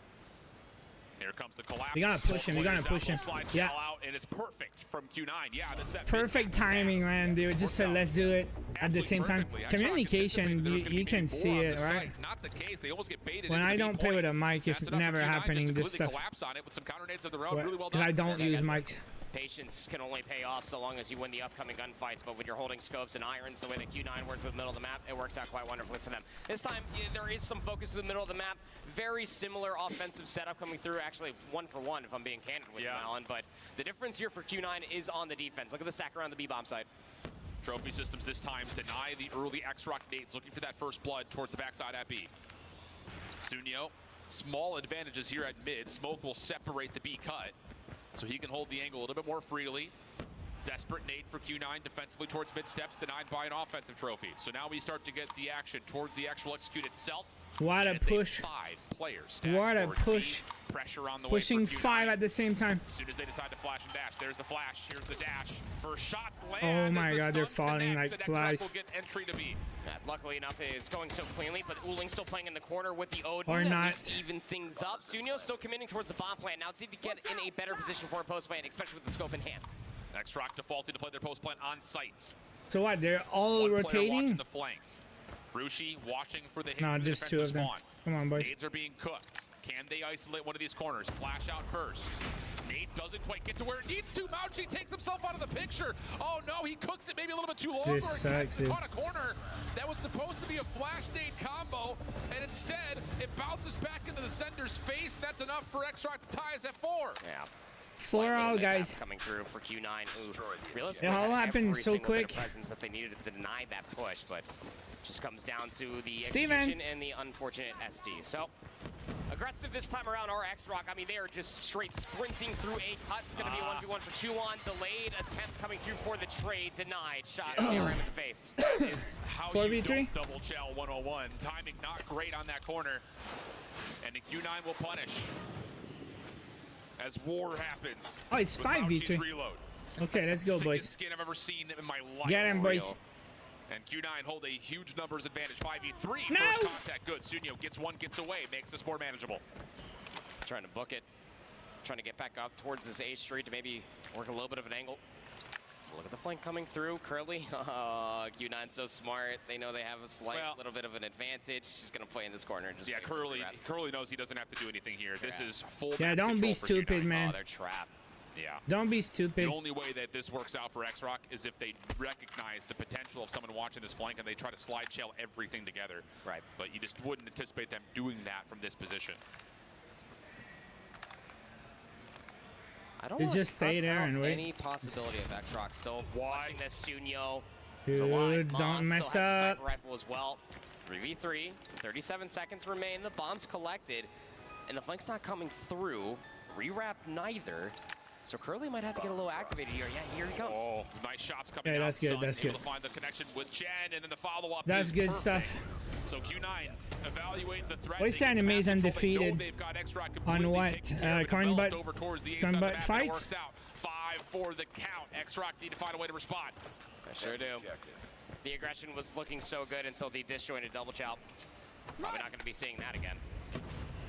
Here comes the collapse. You gotta push him, you gotta Players out, push him. will slide Yeah. shell out, and it's perfect from Q9. Yeah, that's that Perfect mid-map timing, stand. man. They just said, let's do it at the Absolutely same time. perfectly. X-Rock Communication, anticipated there was gonna you be can more see on it, the right? site. Not the case. They almost get baited When into I the don't B play point. with a mic, it's That's enough never for Q9 happening, just to this completely stuff. collapse on it with some counter nades of their own. Really well Because done. I don't use mics. Patience can only pay off so long as you win the upcoming gunfights, but when you're holding scopes and irons the way that Q9 works with the middle of the map, it works out quite wonderfully for them. This time, there is some focus to the middle of the map. Very similar offensive setup coming through, actually 1-for-1 if I'm being candid with you, Alan, but the difference here for Q9 is on the defense. Look at the stack around the B-bomb side. Trophy systems this time deny the early X-Rock nades, looking for that first blood towards the backside at B. Sunyo, small advantages here at mid. Smoke will separate the B cut, so he can hold the angle a little bit more freely. Desperate nade for Q9 defensively towards mid steps, denied by an offensive trophy. So now we start to get the action towards the actual execute itself. What a And it's push. 5 players stacked What a towards push. B. Pressure on the Pushing way for Q9. 5 at the same time. As soon as they decide to flash and dash, there's the flash, here's the dash. First shots land. Oh as my the God, they're stun falling connects, like and X-Rock flies. will get entry to B. Luckily enough, it's going so cleanly, but Wuling still playing in the corner with the Odin. Or At not. least even things up. Sunyo still committing towards the bomb plant. Now it's need to get in a better position for a post plant, especially with the scope in hand. X-Rock defaulting to play their post plant on site. So what, they're all One player watching rotating? the flank. Rushi watching for the hit. No, from the just 2 of defensive them. spawn. Come on, boys. Nades are being cooked. Can they isolate one of these corners? Flash out first. Nade doesn't quite get to where it needs to. Mauchi takes himself out of the picture. Oh no, he cooks it maybe a little bit too long. This sucks, dude. Caught a corner. That was supposed to be a flash nade combo, and instead it bounces back into the sender's face. That's enough for X-Rock to tie us at 4. Yeah. 4 Little all, mishap guys. coming through for Q9, who It realistically all had happened every so single bit of quick. presence that they needed to deny that push, but just comes down to the Steven. execution and the unfortunate SD. So aggressive this time around are X-Rock. I mean, they are just straight sprinting through a cut. It's going to be 1v1 for Chuan. Delayed attempt coming through for the trade. Denied. Shot right in the face. Is how 4v3? you don't double chow 101. Timing not great on that corner. And the Q9 will punish. As war happens. Oh, it's with 5v3. Mauchi's reload. Okay, let's go, Sickest boys. skin I've ever seen in my life. Get him, boys. And Q9 hold a huge numbers advantage. 5v3. No! First contact. Good. Sunyo gets one, gets away. Makes this more manageable. Trying to book it. Trying to get back up towards this A street to maybe work a little bit of an angle. Look at the flank coming through. Curly. Q9's so smart. They know they have a slight little bit of an advantage. Just going to play in this corner. And just Yeah, Curly knows he doesn't have to do anything here. This is full Yeah, map don't be control for stupid, Q9. man. Oh, they're trapped. Yeah. Don't be stupid. The only way that this works out for X-Rock is if they recognize the potential of someone watching this flank and they try to slide shell everything together. Right. But you just wouldn't anticipate them doing that from this position. I don't They want just to stay cut there out and wait. any possibility of X-Rock still watching this Sunyo. Dude, don't mess still has a up. sniper rifle as well. 3v3, 37 seconds remain. The bomb's collected, and the flank's not coming through. Rewrap neither. So Curly might have to get a little activated here. Yeah, here he comes. Oh, nice shots coming Yeah, out. that's good, Sun that's able good. to find the connection with Chen, and then the follow-up That's is good perfect. stuff. So Q9 evaluate the threat. Voice They get the anime is map control. They know undefeated. they've got X-Rock On completely what? taken care of it. Corn Developed butt- over towards the A corn side of the butt map, and it fights? works out. for the count. X-Rock need to find a way to respond. I sure do. Objective. The aggression was looking so good until the disjointed double chow. Probably not going to be seeing that again.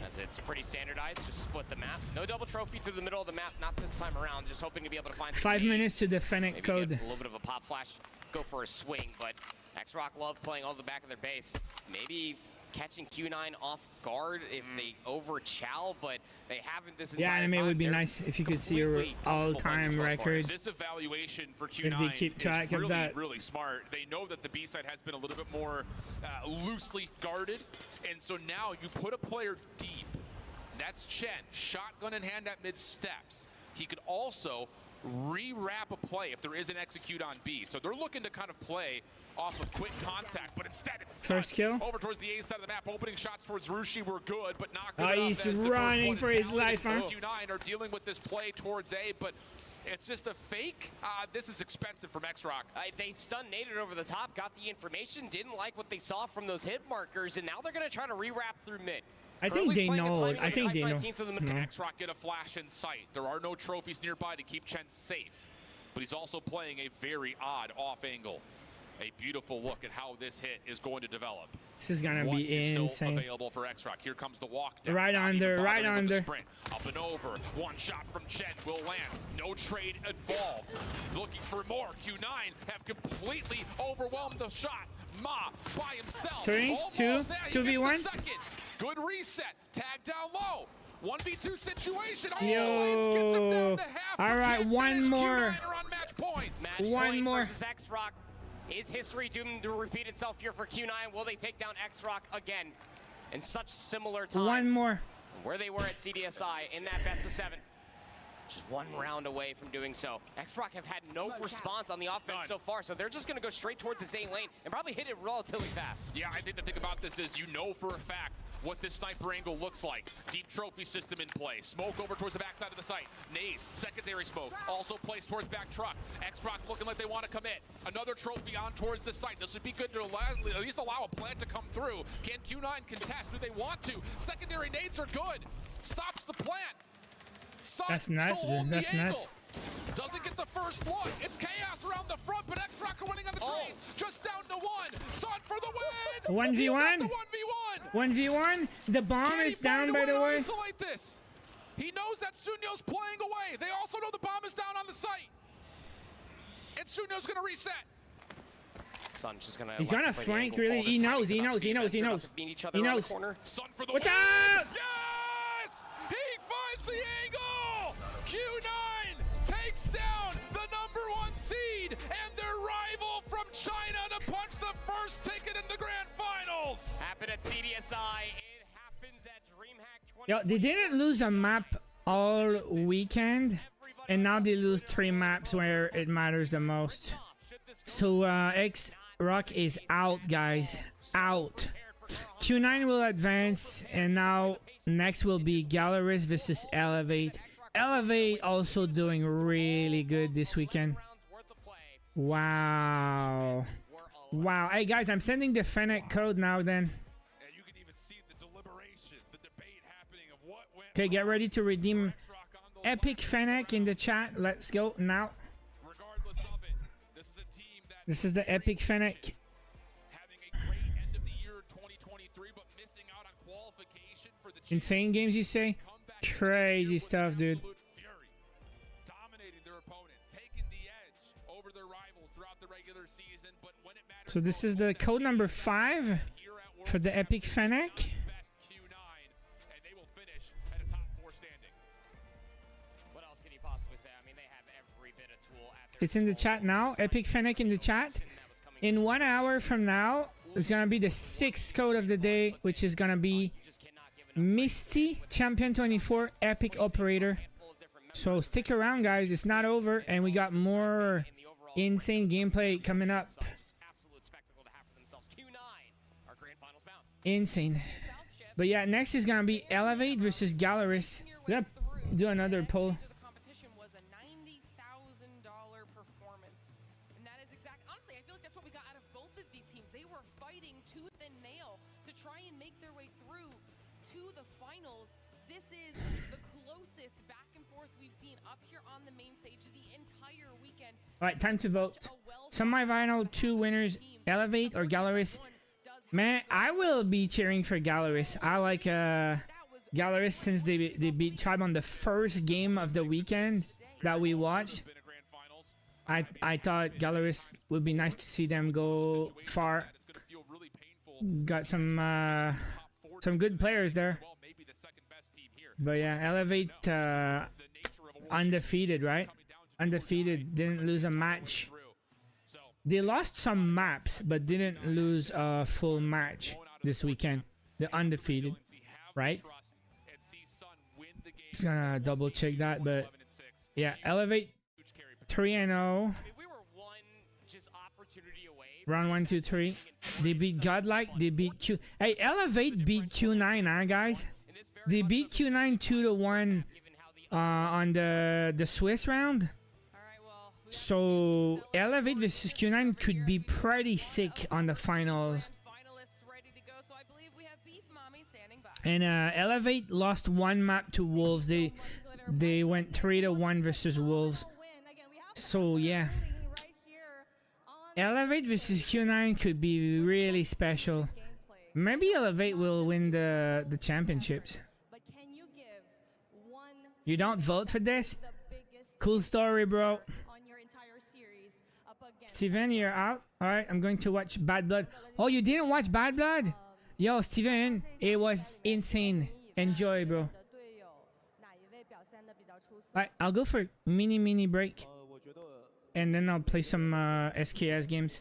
As it's pretty standardized, just split the map. No double trophy through the middle of the map, not this time around. Just hoping to be able to find 5 minutes to the Fennec maybe code. get a little bit of a pop flash, go for a swing, but X-Rock love playing all the back of their base. Maybe catching Q9 off guard if they over chow, but they haven't this entire Yeah, anime time. would be They're nice if you could see your completely comfortable playing all-time these close record. quarters. This evaluation for Q9 If they keep track is of really, that. really smart. They know that the B side has been a little bit more loosely guarded, and so now you put a player deep. That's Chen, shotgun in hand at mid steps. He could also re-wrap a play if there is an execute on B. So they're looking to kind of play off of quick contact, but instead it's First kill. over towards the A side of the map. Opening shots towards Rushi were good, but not good Oh, enough he's as the first running one is for his down. life, huh? Q9 are dealing with this play towards A, but it's just a fake. This is expensive from X-Rock. They stun-naded over the top, got the information, didn't like what they saw from those hit markers, and now they're going to try to re-wrap through mid. I think they know. I think they know. Can X-Rock get a flash in sight? There are no trophies nearby to keep Chen safe, but he's also playing a very odd off angle. A beautiful look at how this hit is going to develop. This is gonna One be is still insane. available for X-Rock. Here comes the walk down. Right Not even under, right bothering with the under. sprint. Up and over. One shot from Chen will land. No trade involved. Looking for more. Q9 have completely overwhelmed the shot. Ma by himself. 3, Almost 2, there. He gets the 2v1. second. Good reset. Tag down low. 1v2 situation. Oh, Yo. Lance gets him down to half. All right, Can't one finish. more. Q9 are on match point. Match One point more. versus X-Rock. Is history doomed to repeat itself here for Q9? Will they take down X-Rock again in such similar time? One more. Where they were at CDSI in that best of 7. Just one round away from doing so. X-Rock have had no response on the offense None. so far, so they're just going to go straight towards the same lane and probably hit it relatively fast. Yeah, I think the thing about this is you know for a fact what this sniper angle looks like. Deep trophy system in play. Smoke over towards the backside of the site. Nades, secondary smoke. Also placed towards back truck. X-Rock looking like they want to commit. Another trophy on towards the site. This would be good to at least allow a plant to come through. Can Q9 contest? Do they want to? Secondary nades are good. Stops the plant. Sun That's nuts, still holding dude. That's the angle. nuts. Doesn't get the first look. It's chaos around the front, but X-Rock are winning on the trade. Just down to one. Sun for the win. 1v1. He's got the 1v1. 1v1. The bomb Can he is down, find a by way the to way. isolate this? He knows that Sunyo's playing away. They also know the bomb is down on the site. And Sunyo's gonna reset. Sun's just going to. He's gonna flank, really. He knows. He knows. He knows. He knows. Meet each other He around knows. the corner. Sun for the Watch win. out! Yes! He finds the angle. Q9 takes down the #1 seed and their rival from China to punch the first ticket in the grand finals. Happened at CDSI. It happens at DreamHack 20. Yo, they didn't lose a map all weekend, and now they lose 3 maps where it matters the most. So X-Rock is out, guys. Out. Q9 will advance, and now next will be Galeris versus Elevate. Elevate also doing really good this weekend. Wow. Wow. Hey, guys, I'm sending the Fennec code now then. And you can even see the deliberation, the debate happening of what went Okay, get ready to redeem X-Rock on the Epic Fennec in the chat. Let's go now. regardless of it. This is a team that This is the Epic Fennec. having a great end of the year 2023, but missing out on qualification for the Insane games, you say? comeback Crazy with stuff, dude. absolute fury, dominating their opponents, taking the edge over their rivals throughout the regular season. But when it matters, So this is the code number 5 here at World for the Champs, Epic Fennec. best Q9, and they will finish at a top 4 standing. What else can you possibly say? I mean, they have every bit of tool at their It's in the chat now. Epic Fennec in the chat. In 1 hour from now, it's gonna be the 6th code of the day, which is gonna be Misty Champion 24 Epic Operator. So stick around, guys. It's not over, and we got more insane gameplay coming up. Absolute spectacle to have for themselves. Q9 are grand finals bound. Insane. But yeah, next is gonna be Elevate versus Galeris. We gotta do another poll. The competition was a $90,000 performance. And that is exact. Honestly, I feel like that's what we got out of both of these teams. They were fighting tooth and nail to try and make their way through to the finals. This is the closest back and forth we've seen up here on the main stage the entire weekend. All right, time to vote. Semifinal 2 winners: Elevate or Galeris. Man, I will be cheering for Galeris. I like Galeris since they beat Tribe on the first game of the weekend that we watched. I thought Galeris would be nice to see them go far. Got some good players there. But yeah, Elevate undefeated, right? Undefeated, didn't lose a match. They lost some maps, but didn't lose a full match this weekend. They're undefeated, right? Just gonna double check that, but yeah, Elevate 3-0. Round 1, 2, 3. They beat Godlike. They beat Q. Hey, Elevate beat Q9, huh, guys? They beat Q9 2-1 on the Swiss round. So Elevate versus Q9 could be pretty sick on the finals. And Elevate lost 1 map to Wolves. They went 3-1 versus Wolves. So yeah, Elevate versus Q9 could be really special. Maybe Elevate will win the championships. You don't vote for this? Cool story, bro. Steven, you're out. All right, I'm going to watch Bad Blood. Oh, you didn't watch Bad Blood? Yo, Steven, it was insane. Enjoy, bro. Alright, I'll go for mini break. And then I'll play some SKS games.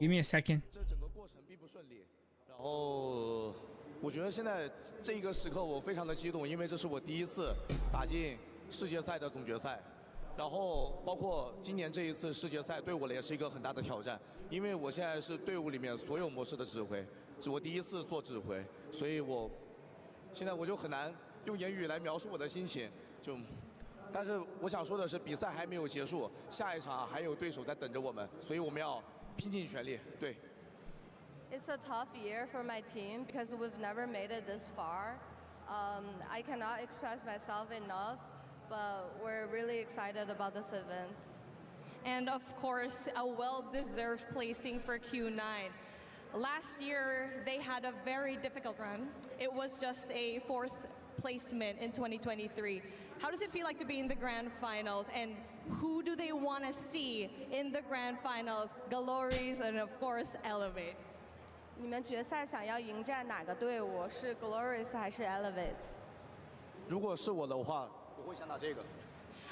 Give me a second. 我觉得现在这一个时刻我非常的激动，因为这是我第一次打进世界赛的总决赛，然后包括今年这一次世界赛对我也是一个很大的挑战，因为我现在是队伍里面所有模式的指挥，是我第一次做指挥，所以现在我就很难用言语来描述我的心情，但是我想说的是，比赛还没有结束，下一场还有对手在等着我们，所以我们要拼尽全力，对。 It's a tough year for my team because we've never made it this far. I cannot express myself enough, but we're really excited about this event. And of course, a well-deserved placing for Q9. Last year, they had a very difficult run. It was just a 4th placement in 2023. How does it feel like to be in the grand finals, and who do they want to see in the grand finals? Glories and of course, Elevate. 你们决赛想要迎战哪个队伍？是 Glorious 还是 Elevate？ 如果是我的话，我会想打这个。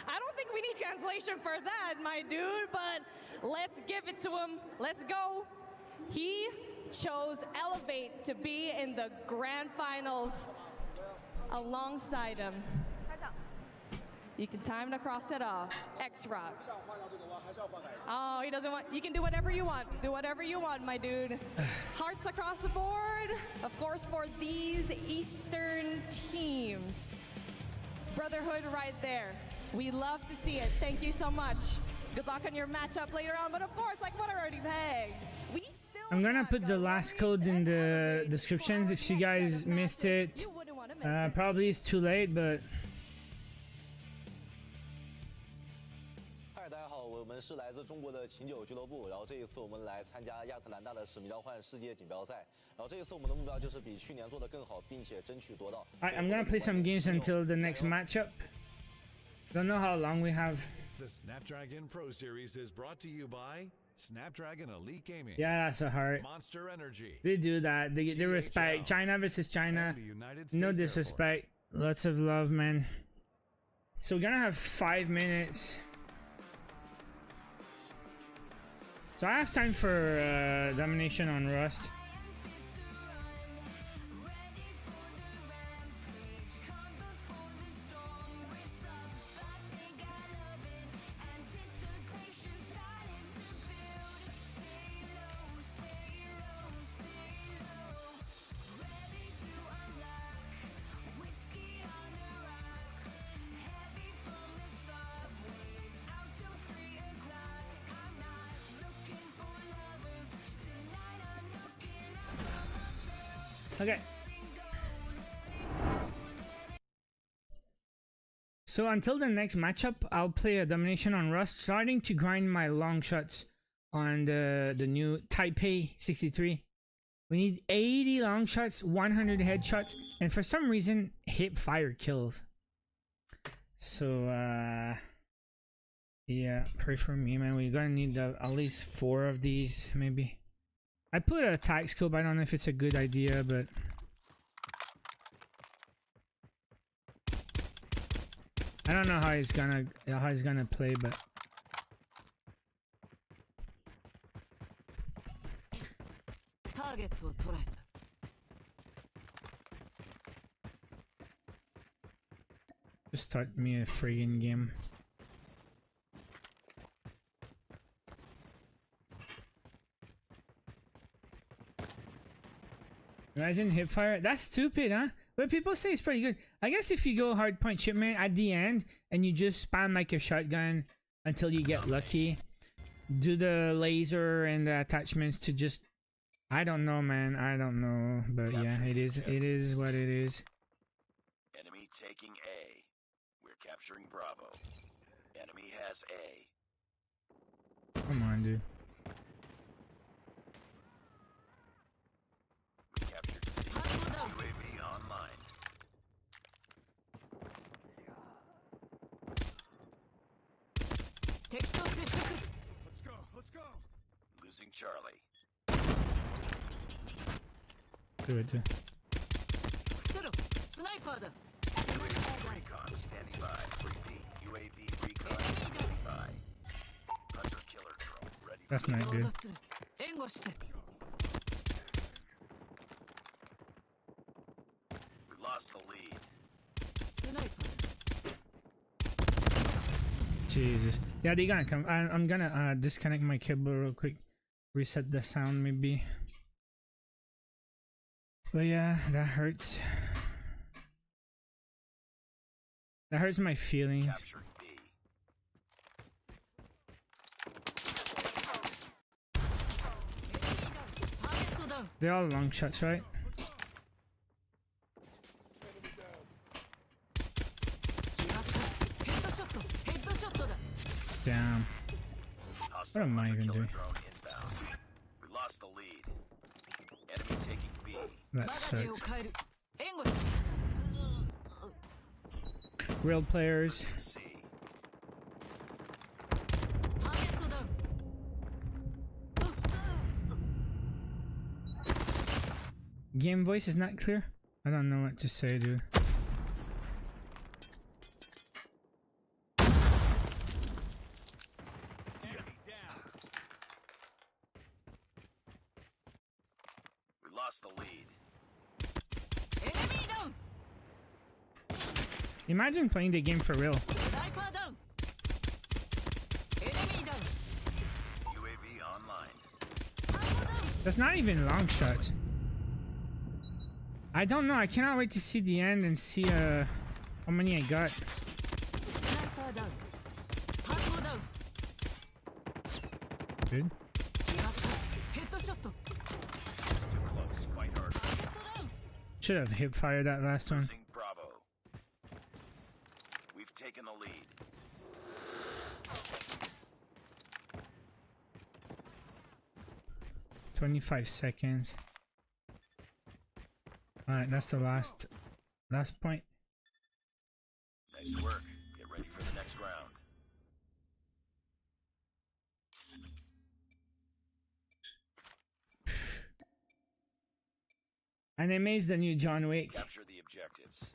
I don't think we need translation for that, my dude, but let's give it to him. Let's go. He chose Elevate to be in the grand finals alongside him. You can time to cross it off. X-Rock. Oh, he doesn't want, you can do whatever you want. Do whatever you want, my dude. Hearts across the board. Of course, for these Eastern teams. Brotherhood right there. We love to see it. Thank you so much. Good luck on your matchup later on. But of course, like what I already pegged, we still I'm gonna put the last code in the descriptions if you guys missed it. Probably it's too late, but 大家好，我们是来自中国的琴酒俱乐部，然后这一次我们来参加亚特兰大的使命召唤世界锦标赛，然后这一次我们的目标就是比去年做得更好，并且争取夺到。Alright, I'm gonna play some games until the next matchup. Don't know how long we have. The Snapdragon Pro Series is brought to you by Snapdragon Elite Gaming. Yeah, that's a heart. Monster Energy. They do that. They respect China versus China. No disrespect. Lots of love, man. So we're gonna have 5 minutes. So I have time for domination on Rust. Okay. So until the next matchup, I'll play a domination on Rust, starting to grind my long shots on the new Taipei 63. We need 80 long shots, 100 headshots, and for some reason, hip fire kills. So yeah, pray for me, man. We're gonna need at least 4 of these, maybe. I put a attack scope. I don't know if it's a good idea, but I don't know how he's gonna play, but just start me a friggin' game. Imagine hipfire. That's stupid, huh? But people say it's pretty good. I guess if you go hardpoint shipment at the end and you just spam like a shotgun until you get lucky, do the laser and the attachments to just, I don't know, man. I don't know, but yeah, it is what it is. Enemy taking A. We're capturing Bravo. Enemy has A. Come on, dude. We captured C. UAV online. Let's go. Let's go. Losing Charlie. Do it, too. Recon standing by. Repeat. UAV recon standing by. Hunter killer drone ready. That's not good. We lost the lead. Jesus. Yeah, they gonna come. I'm gonna disconnect my cable real quick. Reset the sound, maybe. But yeah, that hurts. That hurts my feelings. Capturing B. They're all long shots, right? Damn. What am I even doing? We lost the lead. Enemy taking B. That sucks. Real players. C. Game voice is not clear. I don't know what to say, dude. We lost the lead. Imagine playing the game for real. UAV online. That's not even long shots. I don't know. I cannot wait to see the end and see how many I got. Dude. It's too close. Fight hard. Should have hip fired that last one. Losing Bravo. We've taken the lead. $25 seconds. Alright, that's the last point. Nice work. Get ready for the next round. Anime's the new John Wick. Capture the objectives.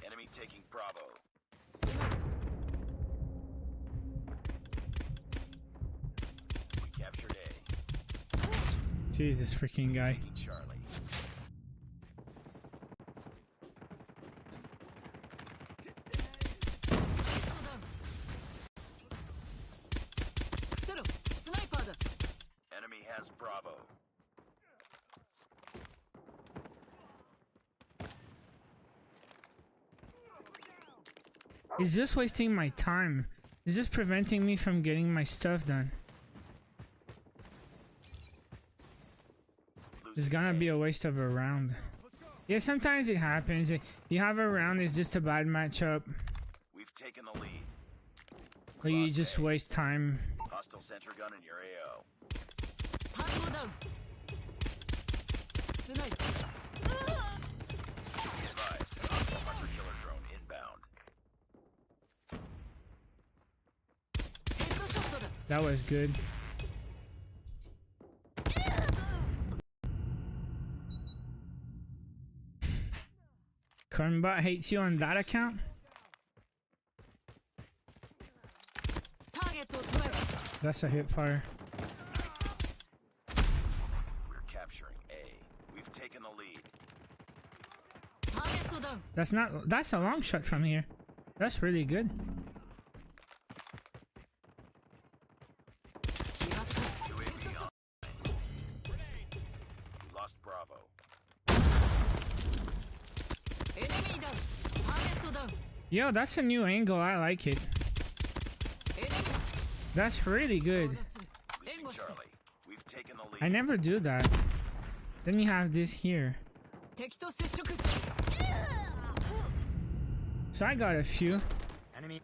Enemy taking Bravo. We captured A. Jesus freaking guy. Taking Charlie. Enemy has Bravo. It's just wasting my time. It's just preventing me from getting my stuff done. It's gonna be a waste of a round. Yeah, sometimes it happens. You have a round, it's just a bad matchup. We've taken the lead. Or you just waste time. Hostile center gun in your AO. Advised, hostile hunter killer drone inbound. That was good. Cornbot hates you on that account? That's a hip fire. We're capturing A. We've taken the lead. That's a long shot from here. That's really good. UAV on. We lost Bravo. Yo, that's a new angle. I like it. That's really good. Losing Charlie. We've taken the lead. I never do that. Then you have this here. So I got a few. Enemy.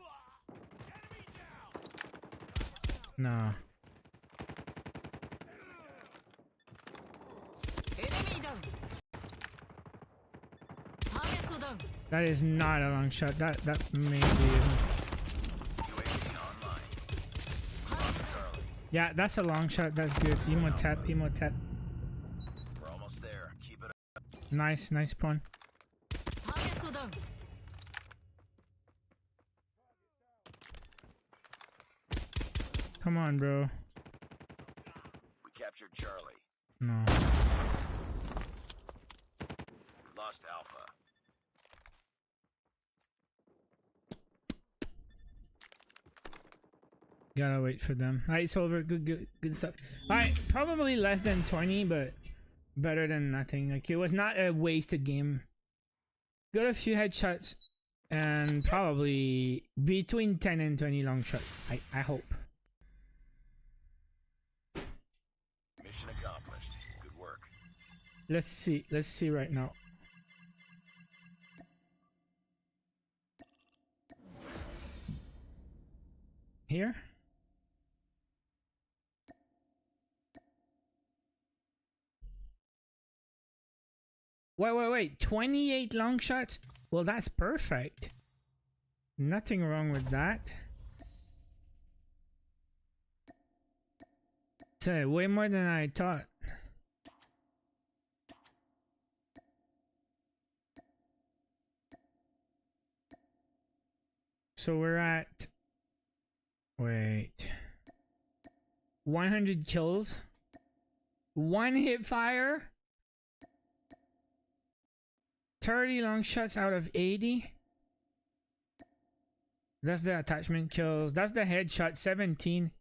No. That is not a long shot. That maybe isn't. UAV online. Lost Charlie. Yeah, that's a long shot. That's good. Emo tap, emo tap. We're almost there. Keep it up. Nice, nice pawn. Come on, bro. We captured Charlie. No. We lost Alpha. Gotta wait for them. Alright, it's over. Good stuff. Alright, probably less than 20, but better than nothing. Like, it was not a wasted game. Got a few headshots and probably between 10 and 20 long shots. I hope. Mission accomplished. Good work. Let's see right now. Here? Wait. 28 long shots? Well, that's perfect. Nothing wrong with that. So, way more than I thought. So we're at... Wait. 100 kills. 1 hip fire. 30 long shots out of 80. That's the attachment kills. That's the headshot, 17.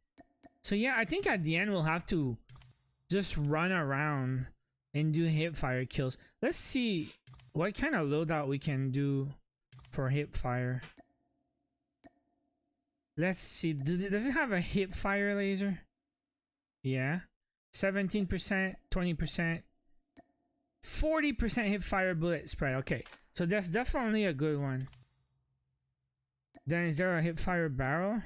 So yeah, I think at the end we'll have to just run around and do hip fire kills. Let's see what kind of loadout we can do for hip fire. Let's see. Does it have a hip fire laser? Yeah. 17%, 20%. 40% hip fire bullet spread. Okay, so that's definitely a good one. Then is there a hip fire barrel?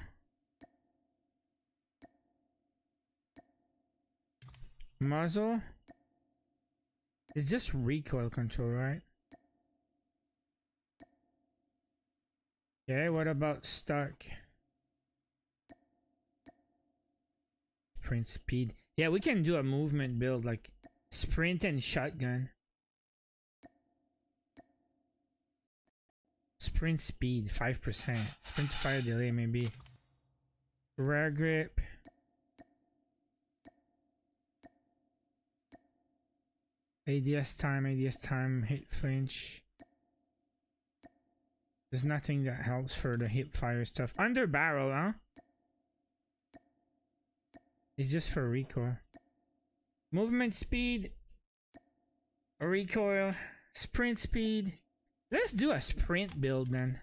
Muzzle? It's just recoil control, right? Okay, what about Stark? Sprint speed. Yeah, we can do a movement build like sprint and shotgun. Sprint speed 5%. Sprint to fire delay maybe. Rare grip. ADS time, hit flinch. There's nothing that helps for the hip fire stuff. Under barrel, huh? It's just for recoil. Movement speed, recoil, sprint speed. Let's do a sprint build then.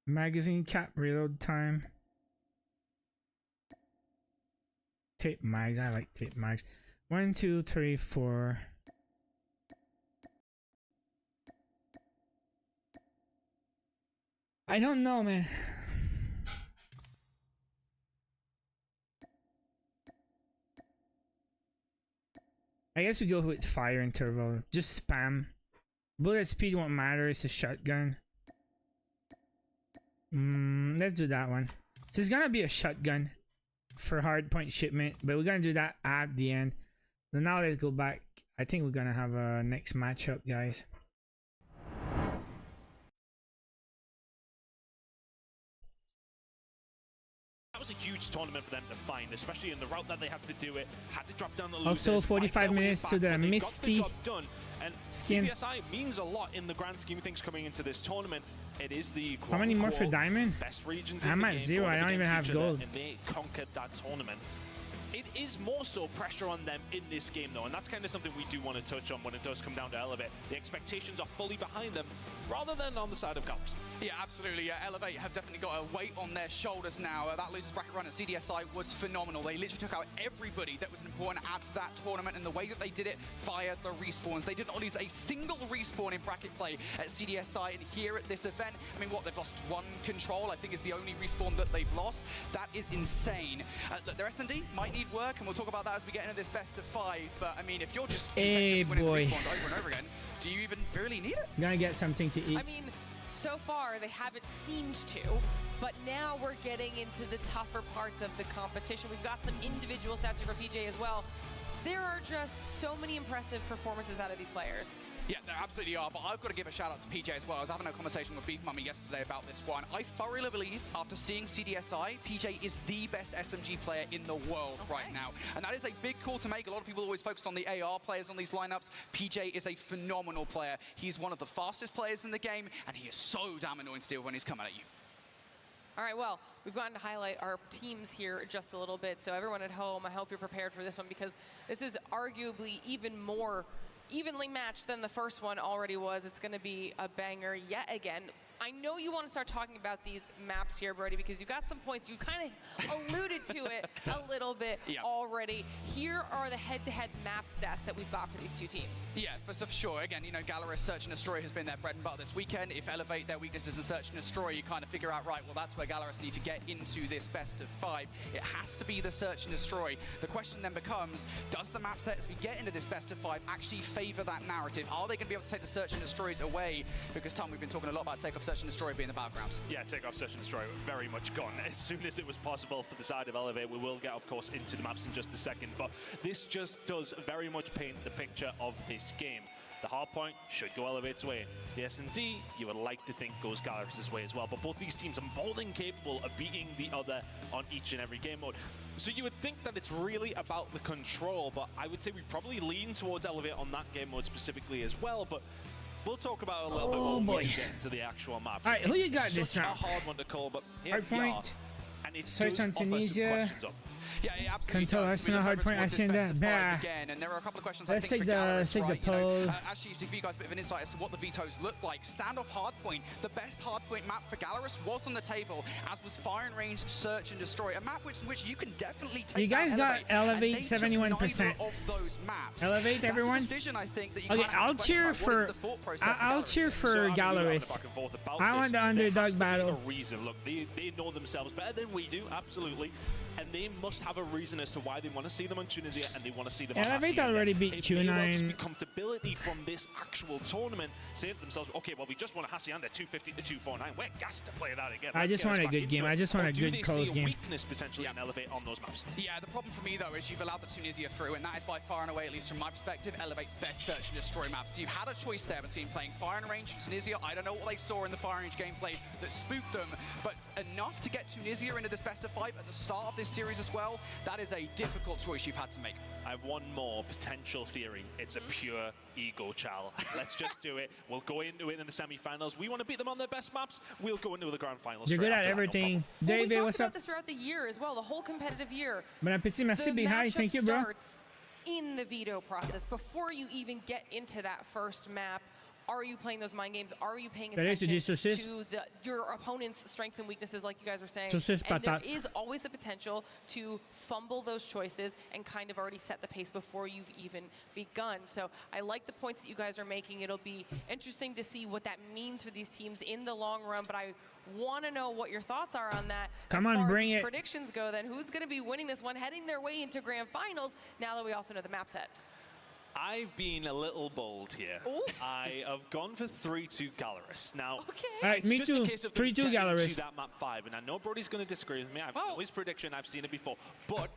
Magazine cap reload time. Tape mags. I like tape mags. 1, 2, 3, 4. I don't know, man. I guess we go with fire interval. Just spam. Bullet speed won't matter. It's a shotgun. Let's do that one. So it's gonna be a shotgun for hardpoint shipment, but we're gonna do that at the end. So now let's go back. I think we're gonna have a next matchup, guys. That was a huge tournament for them to find, especially in the route that they had to do it. Had to drop down the also losers, 45 minutes to the Misty done. And skin. CPSI means a lot in the grand scheme of things coming into this tournament. It is the how many more for diamond? Best regions I'm in the at game 0. I don't even have gold. And they conquered that tournament. It is more so pressure on them in this game, though, and that's kind of something we do want to touch on when it does come down to Elevate. The expectations are fully behind them, rather than on the side of Colors. Yeah, absolutely. Elevate have definitely got a weight on their shoulders now. That losers bracket run at CDSI was phenomenal. They literally took out everybody that was an important add to that tournament, and the way that they did it fired the respawns. They did not lose a single respawn in bracket play at CDSI, and here at this event, I mean, what, they've lost one control, I think is the only respawn that they've lost. That is insane. Look, their S&D might need work, and we'll talk about that as we get into this best of 5, but I mean, if you're just winning respawns over and over again, do you even really need it? Gonna get something to eat. I mean, so far they haven't seemed to, but now we're getting into the tougher parts of the competition. We've got some individual stats for PJ as well. There are just so many impressive performances out of these players. Yeah, there absolutely are, but I've got to give a shout out to PJ as well. I was having a conversation with Beef Mummy yesterday about this one. I thoroughly believe, after seeing CDSI, PJ is the best SMG player in the world right now. And that is a big call to make. A lot of people always focus on the AR players on these lineups. PJ is a phenomenal player. He's one of the fastest players in the game, and he is so damn annoying to deal with when he's coming at you. All right, well, we've gotten to highlight our teams here just a little bit. So everyone at home, I hope you're prepared for this one, because this is arguably even more evenly matched than the first one already was. It's going to be a banger yet again. I know you want to start talking about these maps here, Brody, because you got some points. You kind of alluded to it a little bit already. Here are the head-to-head map stats that we've got for these two teams. Yeah, for sure. Again, you know, Gallerist Search and Destroy has been their bread and butter this weekend. If Elevate their weaknesses in Search and Destroy, you kind of figure out, right, well, that's where Gallerist need to get into this best of 5. It has to be the Search and Destroy. The question then becomes, does the map set as we get into this best of 5 actually favor that narrative? Are they going to be able to take the Search and Destroys away? Because, Tom, we've been talking a lot about Takeoff Search and Destroy being the battlegrounds. Yeah, Takeoff Search and Destroy very much gone. As soon as it was possible for the side of Elevate, we will get, of course, into the maps in just a second, but this just does very much paint the picture of this game. The Hardpoint should go Elevate's way. The S&D, you would like to think, goes Gallerist's way as well, but both these teams are more than capable of beating the other on each and every game mode. So you would think that it's really about the control, but I would say we probably lean towards Elevate on that game mode specifically as well, but we'll talk about it a little bit more when we get into the actual maps. All right, who you got this round? It's such a hard one to call, but here we are. Hardpoint. And it Search on Tunisia. Yeah, it absolutely Control does. Arsenal Hardpoint. I seen that. Again, and there are a couple of questions Let's I think take for Gallerist, the right, poll. you know, actually, to give you guys a bit of an insight as to what the vetoes look like. Standoff Hardpoint, the best Hardpoint map for Gallerist was on the table, as was Fire and Range, Search and Destroy, a map which you can definitely take. You guys got Elevate 71%. Of those maps. Elevate, That's everyone. A decision, I think, that you Okay, kind of I'll have to question, cheer like, for. what is the thought process I'll cheer for So Gallerist. I want the underdog battle. A reason. Look, they know themselves better than we do, absolutely, and they must have a reason as to why they want to see them on Tunisia and they want to see them on Elevate Hacienda. already beat If they want Q9. comfortability from this actual tournament, saying to themselves, okay, well, we just want a Hacienda 250 to 249. We're gassed to play that again. I just want a good game. I just want a good close game. Weakness potentially in Elevate on those maps. Yeah, the problem for me, though, is you've allowed the Tunisia through, and that is by far and away, at least from my perspective, Elevate's best Search and Destroy map. So you've had a choice there between playing Fire and Range and Tunisia. I don't know what they saw in the Fire and Range gameplay that spooked them, but enough to get Tunisia into this best of 5 at the start of this series as well. That is a difficult choice you've had to make. I have one more potential theory. It's a pure ego chal. Let's just do it. We'll go into it in the semi-finals. We want to beat them on their best maps. We'll go into the grand finals. You're good at everything. No David, what's up? We talked about this throughout the year as well, the whole competitive year. Bon appétit, merci, big hi. Thank you, bro. Starts in the veto process before you even get into that first map. Are you playing those mind games? Are you paying attention to your opponent's strengths and weaknesses, like you guys were saying? And there is always the potential to fumble those choices and kind of already set the pace before you've even begun. So I like the points that you guys are making. It'll be interesting to see what that means for these teams in the long run, but I want to know what your thoughts are on that. Come on, bring it. Predictions go then. Who's going to be winning this one, heading their way into grand finals now that we also know the map set? I've been a little bold here. Ooh. I have gone for 3-2 Gallerus. Now, me too. 3-2 Gallerus. That map 5, and I know Brody's going to disagree with me. I've know his prediction. I've seen it before, but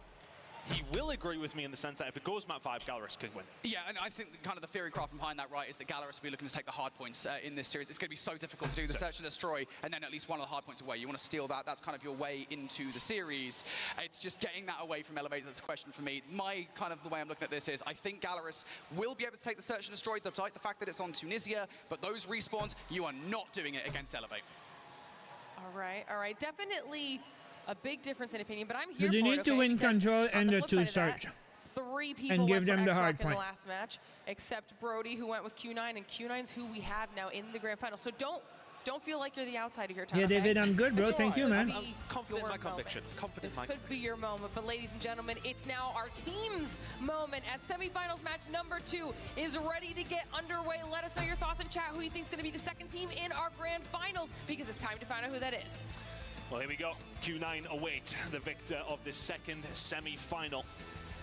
he will agree with me in the sense that if it goes map 5, Gallerus can win. Yeah, and I think kind of the theory craft behind that, right, is that Gallerus will be looking to take the hard points in this series. It's going to be so difficult to do the search and destroy, and then at least one of the hard points away. You want to steal that. That's kind of your way into the series. It's just getting that away from Elevate that's a question for me. My kind of the way I'm looking at this is I think Gallerus will be able to take the search and destroy, despite the fact that it's on Tunisia, but those respawns, you are not doing it against Elevate. All right. Definitely a big difference in opinion, but I'm here so you need to win control and the 2 search. 3 people and give them the hard in point. The last match, except Brody, who went with Q9, and Q9's who we have now in the grand final. So don't feel like you're the outsider here, Tom. Yeah, David, I'm good, bro. Thank you, man. I'm confident in my conviction. This could be your moment, but ladies and gentlemen, it's now our team's moment as semifinals match number 2 is ready to get underway. Let us know your thoughts in chat. Who you think is going to be the second team in our grand finals? Because it's time to find out who that is. Well, here we go. Q9 await the victor of this second semi-final.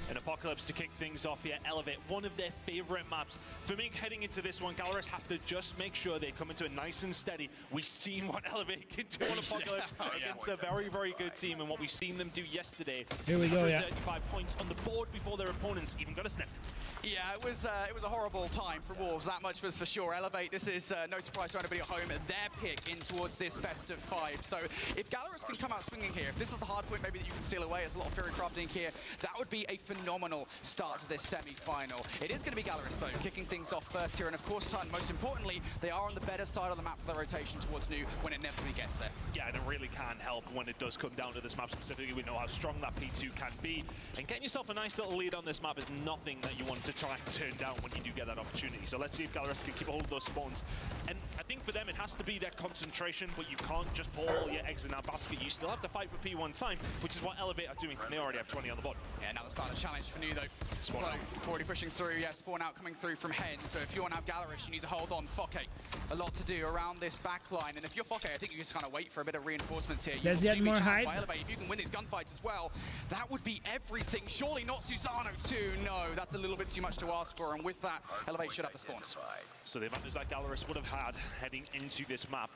An Apocalypse to kick things off here. Elevate, one of their favorite maps. For me, heading into this one, Gallerus have to just make sure they come into it nice and steady. We've seen what Elevate can do on Apocalypse against a very, very good team, and what we've seen them do yesterday. Here we go, 35 points on the board before their opponents even got a sniff. Yeah, it was a horrible time for Wolves, that much was for sure. Elevate, this is no surprise to anybody at home, their pick in towards this best of 5. So if Gallerus can come out swinging here, if this is the hard point maybe that you can steal away, there's a lot of Fury crafting here, that would be a phenomenal start to this semi-final. It is going to be Gallerus though, kicking things off first here, and of course, Tun, most importantly, they are on the better side of the map for the rotation towards new when it inevitably gets there. Yeah, and it really can help when it does come down to this map specifically. We know how strong that P2 can be, and getting yourself a nice little lead on this map is nothing that you want to try and turn down when you do get that opportunity. So let's see if Gallerus can keep a hold of those spawns. And I think for them it has to be that concentration, but you can't just pour all your eggs in that basket. You still have to fight for P1 time, which is what Elevate are doing. They already have 20 on the board. Yeah, now the start of challenge for new though. Spawn out. Already pushing through, yeah, spawn out coming through from Hen. So if you want to have Gallerus, you need to hold on. Fokke, a lot to do around this back line. And if you're Fokke, I think you just kind of wait for a bit of reinforcements here. Let's get more hype. Elevate. If you can win these gunfights as well, that would be everything. Surely not Susano too. No, that's a little bit too much to ask for. And with that, Elevate should have the spawns. So the advantage that Gallerus would have had heading into this map,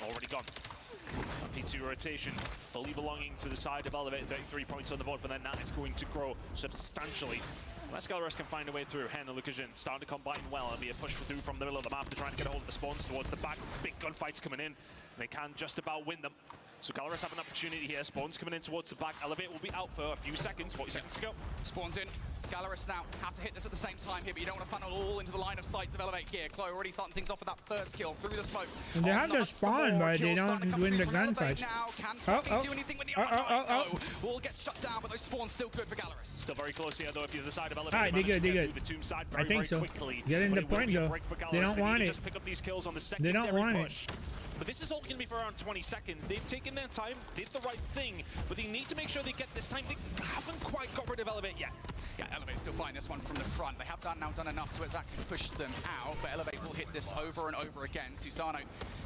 already gone. A P2 rotation, fully belonging to the side of Elevate, 33 points on the board, but then that is going to grow substantially. Unless Gallerus can find a way through. Hen and Lucasian starting to combine well. It'll be a push through from the middle of the map. They're trying to get a hold of the spawns towards the back. Big gunfights coming in. They can just about win them. So Gallerus have an opportunity here. Spawns coming in towards the back. Elevate will be out for a few seconds, 40 seconds to go. Spawns in. Gallerus now have to hit this at the same time here, but you don't want to funnel all into the line of sight of Elevate here. Chloe already starting things off with that first kill through the smoke. And they have their spawn, but they don't win the gunfights. Can do anything with the Will get shut down, but those spawns still good for Gallerus. Still very close here, though, if you're the side of Elevate. Alright, they good. The tomb side very, I think so. Quickly. Get in the point, though. They don't want it. Just pick up these kills on the they don't want push. But this is all going to be for around 20 seconds. They've taken their time, did the right thing, but they need to make sure they get this time. They haven't quite got rid of Elevate yet. Yeah, Elevate still find this one from the front. They have now done enough to actually push them out, but Elevate will hit this over and over again. Susano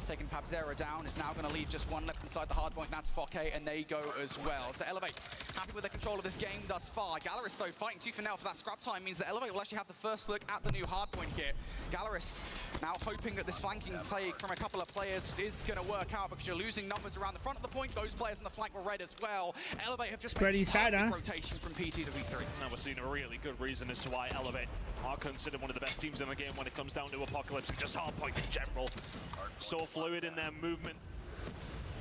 taking Pabzera down is now going to leave just one left inside the hard point, and that's Fokke, and they go as well. So Elevate happy with their control of this game thus far. Gallerus, though, fighting tooth and nail for that scrap time means that Elevate will actually have the first look at the new hard point here. Gallerus now hoping that this flanking play from a couple of players is going to work out, because you're losing numbers around the front of the point. Those players on the flank were red as well. Elevate have just made a rotation from P2 to V3. Now we're seeing a really good reason as to why Elevate are considered one of the best teams in the game when it comes down to Apocalypse and just hardpoint in general. So fluid in their movement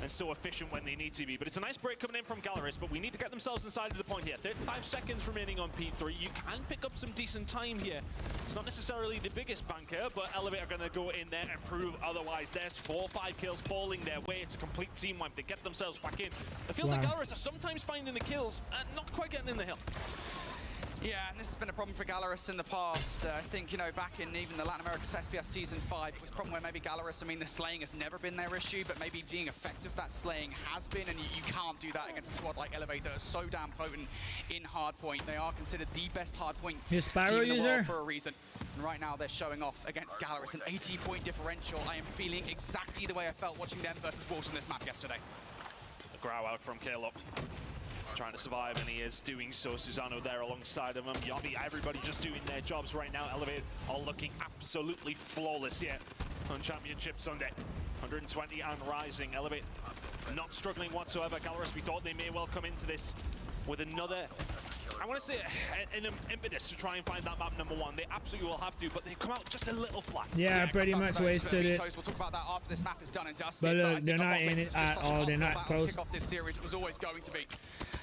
and so efficient when they need to be. But it's a nice break coming in from Gallerus, but we need to get themselves inside of the point here. 35 seconds remaining on P3. You can pick up some decent time here. It's not necessarily the biggest banker, but Elevate are going to go in there and prove otherwise. There's 4 or 5 kills falling their way. It's a complete team wipe. They get themselves back in. It feels like Gallerus are sometimes finding the kills and not quite getting in the hill. Yeah, and this has been a problem for Gallerus in the past. I think, you know, back in even the Latin America SPS Season 5, it was a problem where maybe Gallerus, I mean, the slaying has never been their issue, but maybe being effective, that slaying has been, and you can't do that against a squad like Elevate that are so damn potent in Hardpoint. They are considered the best Hardpoint team in the world for a reason. And right now, they're showing off against Gallerus, an 18-point differential. I am feeling exactly the way I felt watching them versus Wolves on this map yesterday. The growl out from Caleb. Trying to survive, and he is doing so. Susano there alongside of him. Yobby, everybody just doing their jobs right now. Elevate are looking absolutely flawless here on Championship Sunday. 120 and rising. Elevate not struggling whatsoever. Gallerus, we thought they may well come into this with another, I want to say, an impetus to try and find that map #1. They absolutely will have to, but they come out just a little flat. Yeah, pretty much wasted it. We'll talk about that after this map is done and dusted. But look, they're not in it at all. They're not close. Kick off this series, it was always going to be.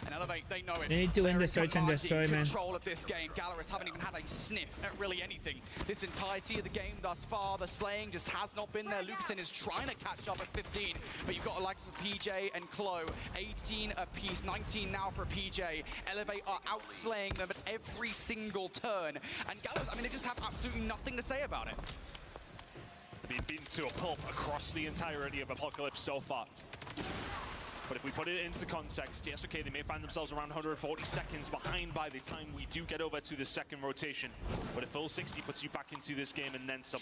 And Elevate, they know it. They need to win the search and destroy, man. Control of this game. Gallerus haven't even had a sniff at really anything. This entirety of the game thus far, the slaying just has not been there. Lucasen is trying to catch up at 15, but you've got a likes of PJ and Clo, 18 apiece, 19 now for PJ. Elevate are outslaying them at every single turn. And Gallerus, I mean, they just have absolutely nothing to say about it. They've been to a pulp across the entirety of Apocalypse so far. But if we put it into context, yes, okay, they may find themselves around 140 seconds behind by the time we do get over to the second rotation. But a full 60 puts you back into this game and then some.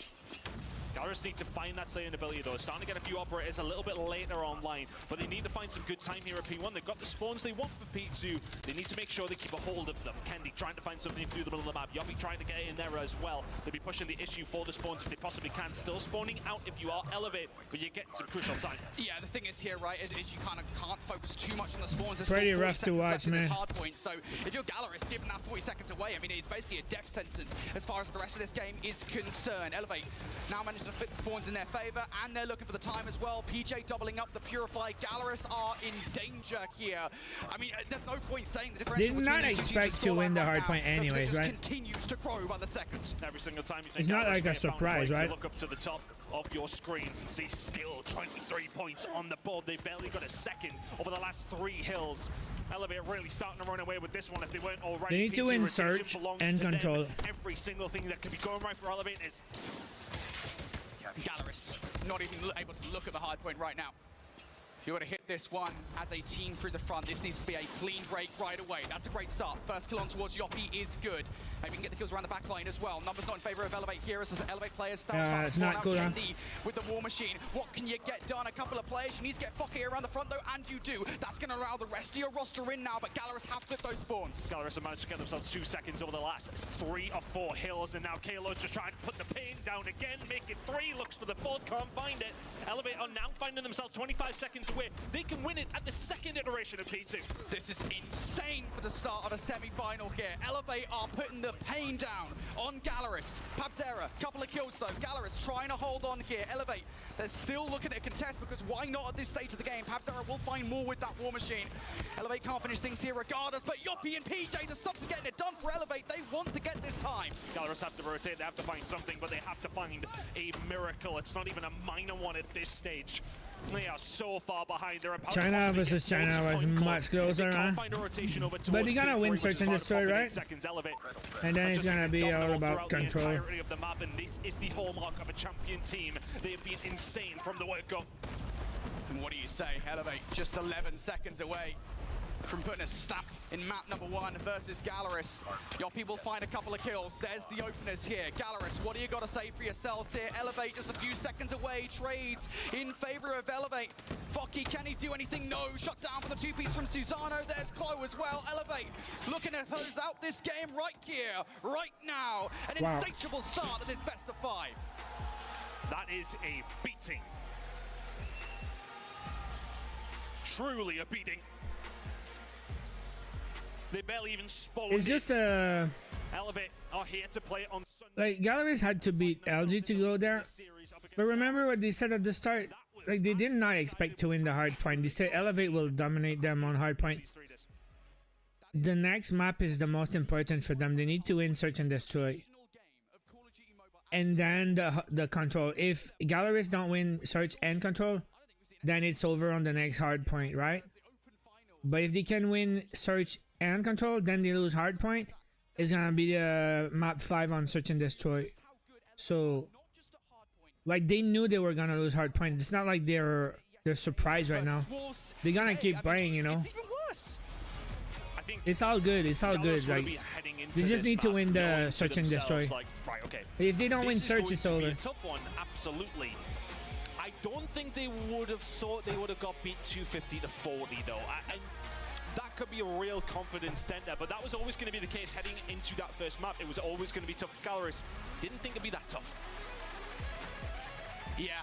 Gallerus need to find that slaying ability though. Starting to get a few operators a little bit later online, but they need to find some good time here at P1. They've got the spawns they want for P2. They need to make sure they keep a hold of them. Kendi trying to find something through the middle of the map. Yobby trying to get in there as well. They'll be pushing the issue for the spawns if they possibly can. Still spawning out if you are Elevate, but you're getting some crucial time. Yeah, the thing is here, right, is you kind of can't focus too much on the spawns. There's pretty rough to watch, man. Hardpoint. So if you're Gallerus, giving that 40 seconds away, I mean, it's basically a death sentence as far as the rest of this game is concerned. Elevate now managed to fit the spawns in their favor, and they're looking for the time as well. PJ doubling up the Purify. Gallerus are in danger here. I mean, there's no point saying the differential. Did not expect to win the Hardpoint anyways, right? Continues to grow by the second. Every single time you think it's not like a surprise, right? Look up to the top of your screens and see still 23 points on the board. They barely got a second over the last 3 hills. Elevate really starting to run away with this one if they weren't already. They need to win search and control. Every single thing that could be going right for Elevate is Gallerus not even able to look at the hard point right now. If you want to hit this one as a team through the front, this needs to be a clean break right away. That's a great start. First kill on towards Yoppy is good. Maybe we can get the kills around the back line as well. Numbers not in favor of Elevate here as Elevate players start it's not good, Kendi with the War Machine. What can you get done? A couple of players. You need to get Fokker around the front though, and you do. That's going to allow the rest of your roster in now, but Gallerus have flipped those spawns. Gallerus have managed to get themselves 2 seconds over the last 3 or 4 hills, and now Kalo's just trying to put the pain down again, make it 3, looks for the 4th, can't find it. Elevate are now finding themselves 25 seconds away. They can win it at the second iteration of P2. This is insane for the start of a semi-final here. Elevate are putting the pain down on Gallerus. Pabzera, couple of kills though. Gallerus trying to hold on here. Elevate, they're still looking at a contest because why not at this stage of the game? Pabzera will find more with that War Machine. Elevate can't finish things here regardless, but Yoppy and PJ, the stops are getting it done for Elevate. They want to get this time. Gallerus have to rotate, they have to find something, but they have to find a miracle. It's not even a minor one at this stage. They are so far behind their opponents. China versus China was much closer, huh? But they gotta win search and destroy, right? And then it's gonna be all about control. Of the map, and this is the hallmark of a champion team. They have been insane from the word go. And what do you say? Elevate just 11 seconds away from putting a stamp in map number 1 versus Gallerus. Yoppy will find a couple of kills. There's the openers here. Gallerus, what do you got to say for yourselves here? Elevate just a few seconds away. Trades in favor of Elevate. Focky, can he do anything? No. Shut down for the 2-piece from Susano. There's Clo as well. Elevate looking to close out this game right here, right now. An insatiable start of this best of 5. That is a beating. Truly a beating. They barely even spawned. It's just Elevate are here to play on Sunday. Like Gallerus had to beat LG to go there. But remember what they said at the start? Like they did not expect to win the Hardpoint. They said Elevate will dominate them on Hardpoint. The next map is the most important for them. They need to win search and destroy. And then the control. If Gallerus don't win search and control, then it's over on the next Hardpoint, right? But if they can win search and control, then they lose Hardpoint. is gonna be map 5 on Search and Destroy. So, like, they knew they were gonna lose Hardpoint. It's not like they're surprised right now. They're gonna keep playing, you know. It's all good. It's all good. Like, they just need to win the Search and Destroy. Like, right, okay. If they don't win Search, it's over. A tough one, absolutely. I don't think they would have thought they would have got beat 250 to 40 though. And that could be a real confidence dent there, but that was always going to be the case heading into that first map. It was always going to be tough for Gallerus. Didn't think it'd be that tough. Yeah,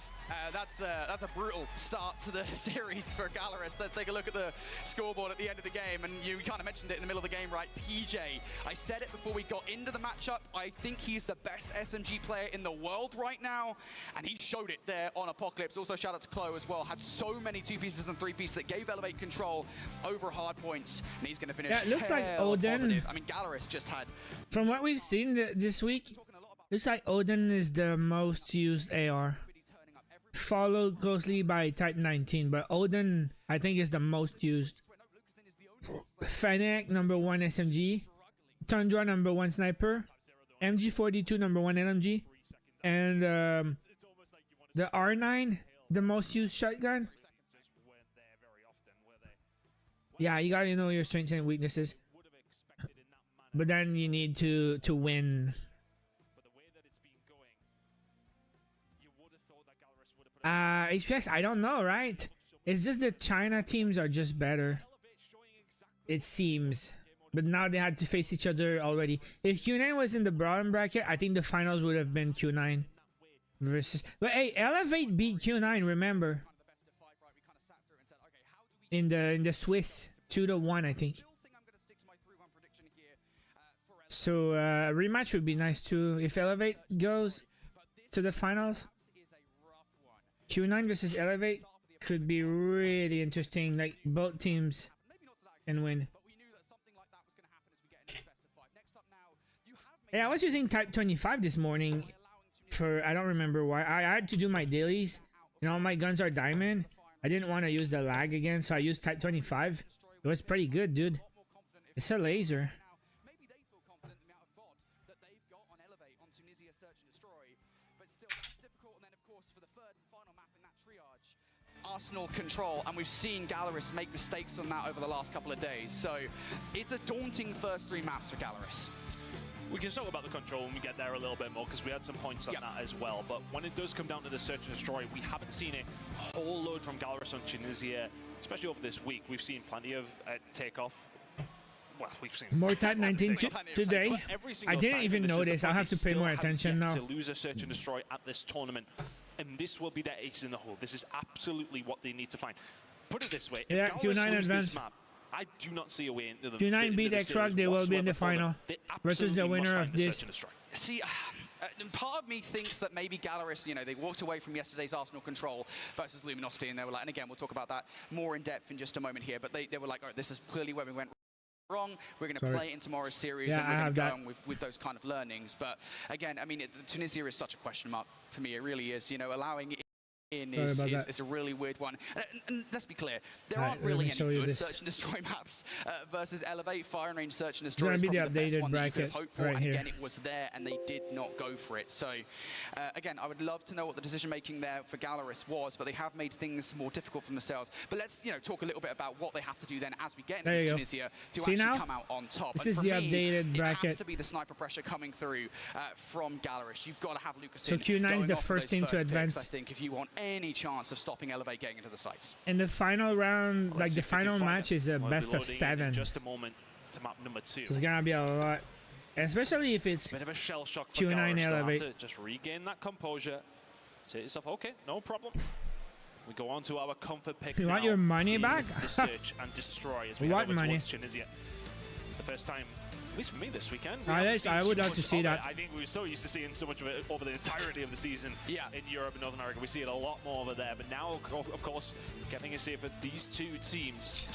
that's a brutal start to the series for Gallerus. Let's take a look at the scoreboard at the end of the game, and you kind of mentioned it in the middle of the game, right? PJ, I said it before we got into the matchup, I think he's the best SMG player in the world right now, and he showed it there on Apocalypse. Also, shout out to Chloe as well. Had so many 2-pieces and 3-pieces that gave Elevate control over Hardpoints, and he's going to finish. Yeah, it looks like Odin. Positive. I mean, Gallerus just had. From what we've seen this week, looks like Odin is the most used AR. Followed closely by Type 19, but Odin, I think, is the most used. Fennec, #1 SMG. Tundra, #1 sniper. MG42, #1 LMG. And the R9, the most used shotgun. Yeah, you gotta know your strengths and weaknesses. But then you need to win. HPX, I don't know, right? It's just the China teams are just better, it seems. But now they had to face each other already. If Q9 was in the bottom bracket, I think the finals would have been Q9 versus. But hey, Elevate beat Q9. Remember, in the Swiss 2-1, I think. So rematch would be nice too if Elevate goes to the finals. Q9 versus Elevate could be really interesting. Like, both teams can win. Yeah, I was using Type 25 this morning for, I don't remember why. I had to do my dailies and all my guns are diamond. I didn't want to use the lag again, so I used Type 25. It was pretty good, dude. It's a laser. Arsenal control, and we've seen Gallerus make mistakes on that over the last couple of days, so it's a daunting first 3 maps for Gallerus. We can talk about the control when we get there a little bit more, because we had some points on that as well, but when it does come down to the search and destroy, we haven't seen a whole load from Gallerus on Tunisia, especially over this week. We've seen plenty of takeoff. Well, we've seen more Type 19 today. I didn't even notice. I'll have to pay more attention now. To lose a search and destroy at this tournament, and this will be their ace in the hole. This is absolutely what they need to find. Put it this way: yeah, Q9 advance. I do not see a way into the Q9 beat X-Rock. They will be in the final versus the winner of this. See, part of me thinks that maybe Gallerus, you know, they walked away from yesterday's Arsenal control versus Luminosity, and they were like, and again, we'll talk about that more in depth in just a moment here, but they were like, all right, this is clearly where we went wrong. We're going to play it in tomorrow's series, and we're going to go on with those kind of learnings. But again, I mean, Tunisia is such a question mark for me. It really is. You know, allowing in is a really weird one. And let's be clear, there aren't really any good search and destroy maps versus Elevate. Fire and range search and destroy is probably the best one that you could have hoped for. And again, it was there, and they did not go for it. So again, I would love to know what the decision making there for Gallerus was, but they have made things more difficult for themselves. But let's talk a little bit about what they have to do then as we get into Tunisia to actually come out on top. This is the updated bracket. It has to be the sniper pressure coming through from Gallerus. You've got to have Lucas. So Q9 is the first team to advance. I think if you want any chance of stopping Elevate getting into the sites. In the final round, like the final match is a best of 7. Just a moment to map number 2. So it's gonna be a lot, especially if it's bit of a shell shock for Q9 Elevate. To just regain that composure. Say to yourself, okay, no problem. We go on to our comfort pick. You want your money back? The search and destroy as we what head over money? Towards Tunisia. The first time, at least for me this weekend. I would love to see that. I think we were so used to seeing so much of it over the entirety of the season in Europe and North America. We see it a lot more over there. But now, of course, getting a see for these two teams.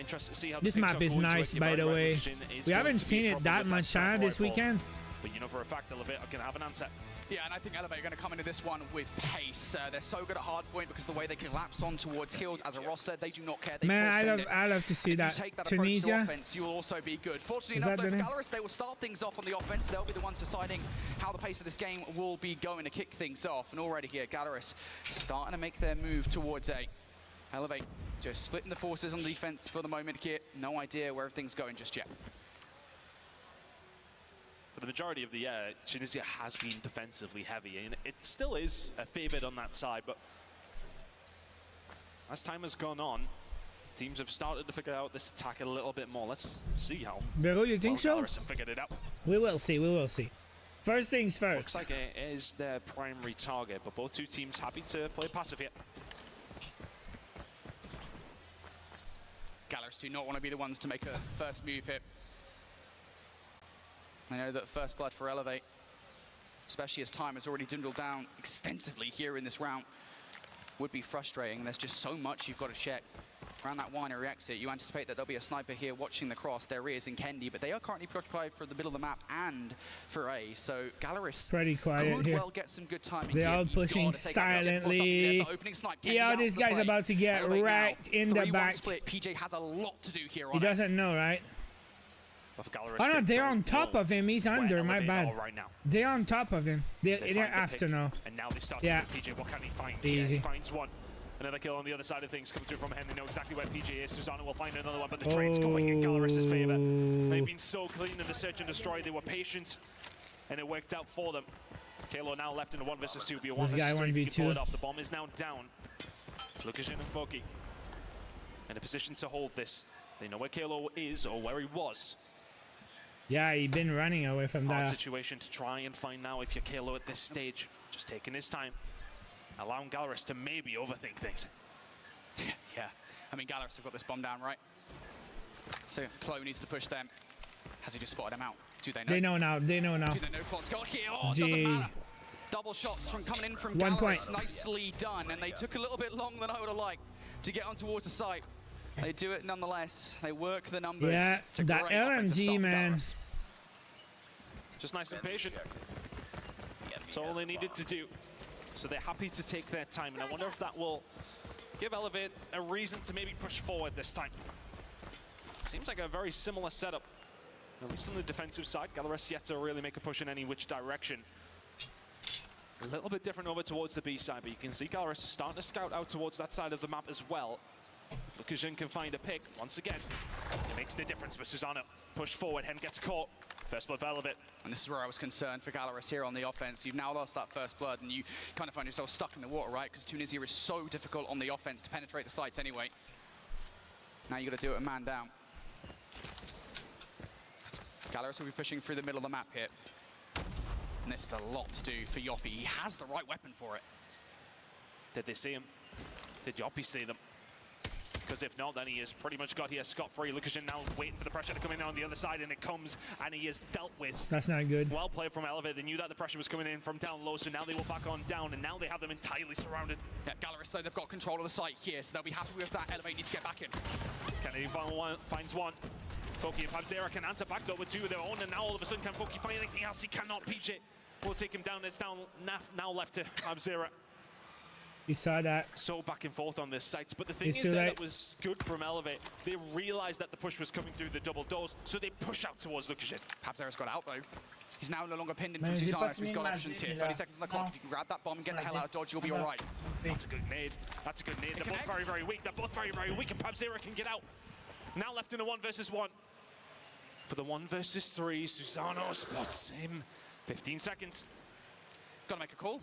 Interested to see how this map is nice, by the way. We haven't seen it that much this weekend. But you know for a fact, Elevate can have an answer. Yeah, and I think Elevate are going to come into this one with pace. They're so good at Hardpoint because the way they collapse on towards kills as a roster, they do not care. They Man, I love to see that. If you take that Tunisia. approach to offense, you'll also be good. Fortunately enough, though, for Gallerus, they will start things off on the offense. They'll be the ones deciding how the pace of this game will be going to kick things off. And already here, Gallerus starting to make their move towards A. Elevate just splitting the forces on the defense for the moment here. No idea where everything's going just yet. For the majority of the year, Tunisia has been defensively heavy, and it still is a favourite on that side, but as time has gone on, teams have started to figure out this attack a little bit more. Let's see how Vero, you think so? Gallerus have figured it out. We will see, we will see. First things first. Looks like it is their primary target, but both two teams happy to play passive here. Gallerus do not want to be the ones to make a first move here. I know that first blood for Elevate, especially as time has already dwindled down extensively here in this round, would be frustrating. There's just so much you've got to check. Around that winery exit, you anticipate that there'll be a sniper here watching the cross. There is in Kendi, but they are currently preoccupied for the middle of the map and for A. So Gallerus pretty quiet could here. well get some good timing. They're all pushing silently. Yeah, this guy's about to get right in the back. Split. PJ has a lot to do here. He doesn't know, right? Oh no, they're on top of him. He's under. My bad. Right now. They're on top of him. They have to know. And now they start yeah. to PJ. What can he find? Easy. Yeah, he finds one. Another kill on the other side of things coming through from him. They know exactly where PJ is. Susanna will find another one, but the trade's going in Gallerus' favor. They've been so clean in the search and destroy. They were patient, and it worked out for them. Kalo now left in a 1 versus 2. Be a 1 versus 3. He pull it off. The bomb is now down. Lukashin and Foki in a position to hold this. They know where Kalo is or where he was. Yeah, he's been running away from that. Hard situation to try and find now if you're Kalo at this stage. Just taking his time. Allowing Gallerus to maybe overthink things. Yeah, I mean, Gallerus have got this bomb down, right? So Chloe needs to push them. Has he just spotted him out? Do they know? They know now. They know now. Do they know what's got here? Oh, it doesn't matter. Double shots from coming in from Gallerus. Nicely done. And they took a little bit longer than I would have liked to get on towards the site. They do it nonetheless. They work the numbers. Yeah, that LMG, man. Gallerus. Just nice and patient. That's all they needed to do. So they're happy to take their time, and I wonder if that will give Elevate a reason to maybe push forward this time. Seems like a very similar setup, at least on the defensive side. Gallerus yet to really make a push in any which direction. A little bit different over towards the B side, but you can see Gallerus is starting to scout out towards that side of the map as well. If Lukashin can find a pick, once again, it makes the difference, but Susanna pushed forward, Hen gets caught. First blood for Elevate. And this is where I was concerned for Gallerus here on the offense. You've now lost that first blood, and you kind of find yourself stuck in the water, right? Because Tunisia is so difficult on the offense to penetrate the sites anyway. Now you got to do it a man down. Gallerus will be pushing through the middle of the map here. And this is a lot to do for Yoppie. He has the right weapon for it. Did they see him? Did Yoppie see them? Because if not, then he has pretty much got here scot-free. Lukashin now waiting for the pressure to come in on the other side, and it comes, and he is dealt with. That's not good. Well played from Elevate. They knew that the pressure was coming in from down low, so now they will back on down, and now they have them entirely surrounded. Yeah, Gallerus, though, they've got control of the site here, so they'll be happy with that. Elevate needs to get back in. Kennedy finds one. Foki and Pabzera can answer back though with two of their own, and now all of a sudden can Foki find anything else? He cannot. PJ will take him down. It's down now left to Pabzera. You saw that. So back and forth on this site, but the thing is that was good from Elevate. They realized that the push was coming through the double doors, so they push out towards Lukashin. Pabzera's got out though. He's now no longer pinned in from Susanna, so he's got options here. 30 seconds on the clock. If you can grab that bomb and get the hell out of dodge, you'll be all right. That's a good nade. That's a good nade. They're both very, very weak. They're both very, very weak, and Pabzera can get out. Now left in a 1 versus 1. For the 1 versus 3, Susano spots him. 15 seconds. Gotta make a call.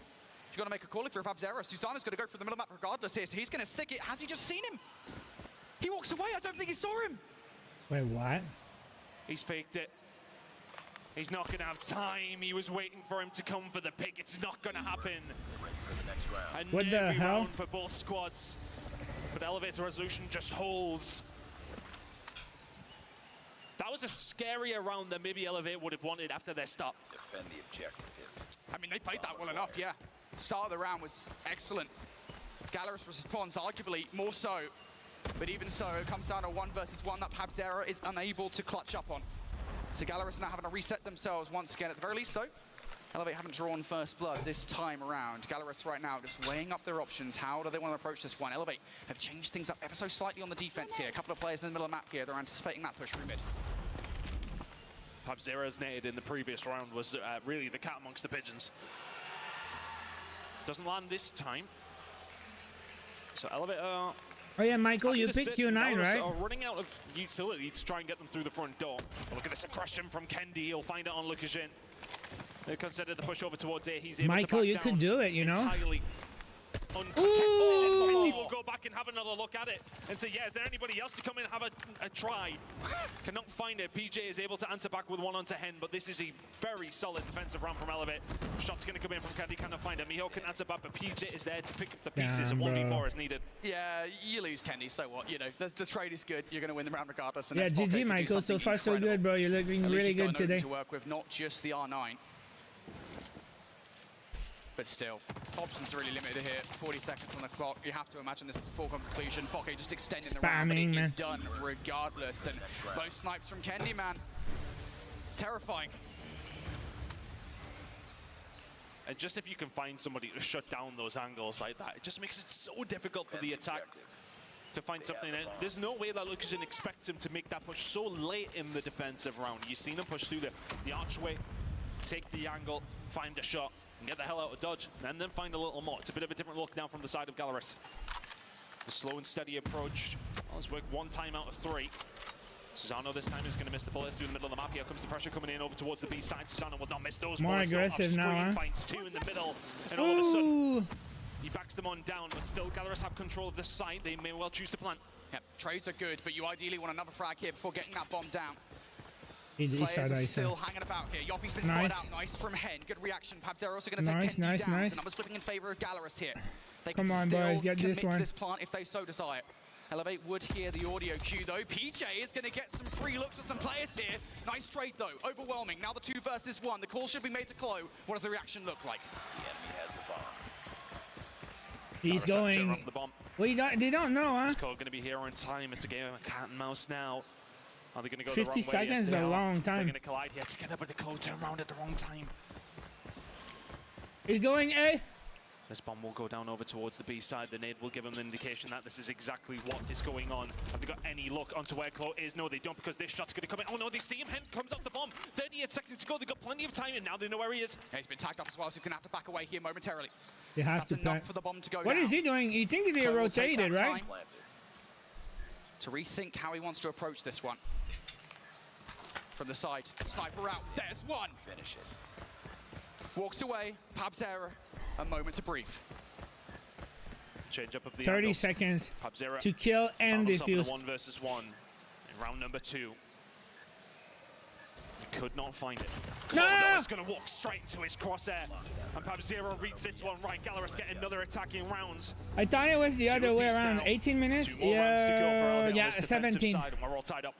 You've got to make a call if you're Pabzera. Susanna's going to go for the middle of the map regardless here, so he's going to stick it. Has he just seen him? He walks away. I don't think he saw him. Wait, what? He's faked it. He's not going to have time. He was waiting for him to come for the pick. It's not going to happen. Ready for the next round. What the hell? Round for both squads. But Elevator Resolution just holds. That was a scarier round than maybe Elevate would have wanted after their stop. Defend the objective. I mean, they played that well enough, yeah. Start of the round was excellent. Gallerus responds arguably more so, but even so, it comes down to 1 versus 1 that Pabzera is unable to clutch up on. So Gallerus now having to reset themselves once again. At the very least, though, Elevate haven't drawn first blood this time around. Gallerus right now just weighing up their options. How do they want to approach this one? Elevate have changed things up ever so slightly on the defense here. A couple of players in the middle of the map here. They're anticipating that push through mid. PHBV's netted in the previous round was really the cat amongst the pigeons. Doesn't land this time. So Elevate oh yeah, Michael, you picked Q9, right? Are running out of utility to try and get them through the front door. But look at this aggression from Kendi. He'll find it on Lukashin. They consider the push over towards A. He's able Michael, to you could do it, you know? Entirely Kendi will go back and have another look at it and say, yeah, is there anybody else to come in and have a try? Cannot find it. PJ is able to answer back with 1 onto Hen, but this is a very solid defensive round from Elevate. Shot's going to come in from Kendi, cannot find it. Miho can answer back, but PJ is there to pick up the pieces, and 1v4 is needed. Yeah, you lose Kendi, so what? You know, the trade is good. You're going to win the round regardless. And yeah, GG, Michael. So far, so good, bro. You're looking really good today. To work with, not just the R9. But still, options are really limited here. 40 seconds on the clock. You have to imagine this is a foregone conclusion. Fokke just extending the round, but it is done regardless. And those snipes from Kendi, man, terrifying. And just if you can find somebody to shut down those angles like that, it just makes it so difficult for the attack to find something. There's no way that Lukashin expects him to make that push so late in the defensive round. You've seen him push through the archway, take the angle, find a shot, and get the hell out of dodge, and then find a little more. It's a bit of a different look now from the side of Gallerus. The slow and steady approach. Well, let's work 1 time out of 3. Susano this time is going to miss the bullet through the middle of the map. Here comes the pressure coming in over towards the B side. Susano will not miss those more bullets. aggressive now, huh? Finds 2 in the middle, and all of a sudden he backs them on down, but still Gallerus have control of this site. They may well choose to plant. Yep, trades are good, but you ideally want another frag here before getting that bomb down. Players are still hanging about here. Yoppie's been spotted out. Nice from Hen. Good reaction. PHBV also going to take Kendi down. The numbers flipping in favor of Gallerus here. They can still boys, get commit this one. to this plant if they so desire. Elevate would hear the audio cue though. PJ is going to get some free looks at some players here. Nice trade though. Overwhelming. Now the 2 versus 1. The call should be made to Claw. What does the reaction look like? The enemy has the bomb. He's going. The bomb. Well, they don't know, huh? This call going to be here on time. It's a game of cat and mouse now. Are they going to go 50 the wrong way? seconds is a long time. They're going to collide here together, but the Claw turn around at the wrong time. He's going A. This bomb will go down over towards the B side. The nade will give them an indication that this is exactly what is going on. Have they got any look onto where Claw is? No, they don't, because this shot's going to come in. Oh no, they see him. Hen comes off the bomb. 38 seconds to go. They've got plenty of time, and now they know where he is. Yeah, he's been tagged off as well, so he's going to have to back away here momentarily. You have That's enough for the bomb to go What down. is he doing? You think they rotated, right? To rethink how he wants to approach this one. From the side, sniper out, there's one! Finish it. Walks away, PHBV, a moment to breathe. Change up of the 30 angles. seconds PHBV to kill and defuse. 1 versus 1 in round number 2. He could not find it. No! He's going to walk straight into his crosshair. And PHBV reads this one right. Gallerus get another attacking rounds. I thought it was the other way around. Now. 18 minutes? 2 more rounds to kill for Elevate Yeah, on this 17. side, and we're all tied up.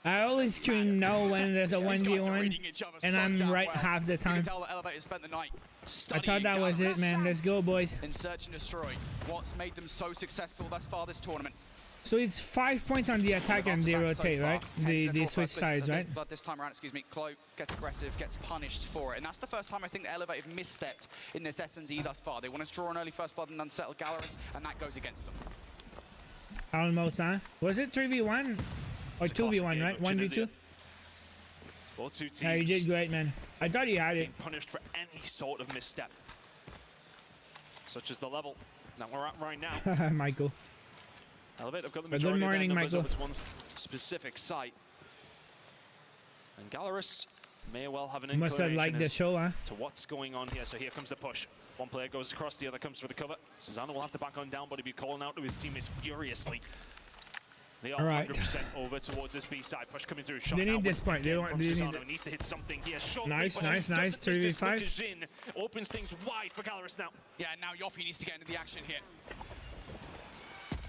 I always scream no when there's a 1v1, and I'm right half the time. You can tell that Elevate spent the night I thought that was it, man. Let's go, boys. In search and destroy. What's made them so successful thus far this tournament? So it's 5 points on the attack and they rotate, right? They switch sides, right? But this time around, excuse me, Claw gets aggressive, gets punished for it. And that's the first time I think the Elevate have misstepped in this S&D thus far. They want to draw an early first blood and unsettle Gallerus, and that goes against them. Almost, huh? Was it 3v1? Or 2v1, right? 1v2? All 2 teams. Yeah, you did great, man. I thought you had it. Punished for any sort of misstep. Such as the level that we're at right now. Michael. Elevate, I've got the Good majority morning, of their numbers Michael. over to one specific site. And Gallerus may well have an Must have liked the show, huh? to what's going on here. So here comes the push. One player goes across, the other comes for the cover. Susano will have to back on down, but he'll be calling out to his teammates furiously. They are 100% over towards this B side. Push coming through. Shot They need out this point. They want. They need Susano. He needs to hit something here. Nice, nice, nice. 3v5. Opens things wide for Gallerus now. Yeah, now Yoppie needs to get into the action here.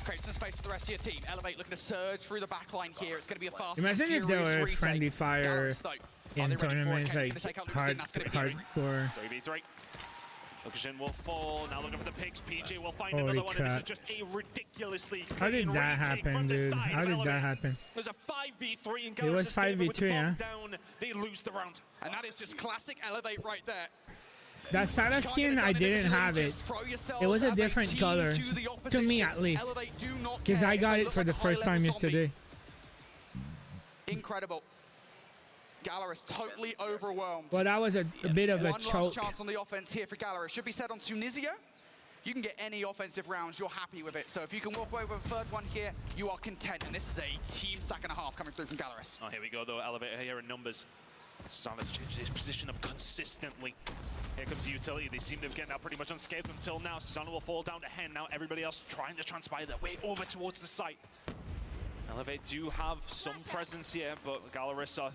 Create some space for the rest of your team. Elevate looking to surge through the back line here. It's going to be a fast. Imagine if there were retake. friendly fire Gallerus, though, in are they ready for it? tournaments Ken's like gonna take out Lucas, and that's gonna be hardcore. 3v3. Lukashin will fall. Now looking for the picks. PJ will find Holy another one. And this is crap. just a ridiculously How did clean that retake happen, from the dude? side How of did that Elevate. happen? There's a 5v3 and It was Galler's favor with the 5v3, bomb huh? down. They lose the round. And that is just classic Elevate right there. That Sada skin, I didn't have it. It was a different color, to me at least, because I got it for the first time yesterday. Incredible. Gallerus totally overwhelmed. Well, that was a bit of a One choke. last chance on the offense here for Gallerus. Should be said on Tunisia. You can get any offensive rounds, you're happy with it. So if you can walk away with a third one here, you are content. And this is a team stack and a half coming through from Gallerus. Oh, here we go, though. Elevator here in numbers. Sana's changed his position up consistently. Here comes the utility. They seem to have gotten out pretty much unscathed until now. Susanna will fall down to Hen. Now everybody else trying to transpire their way over towards the site. Elevate do have some presence here, but Gallerus are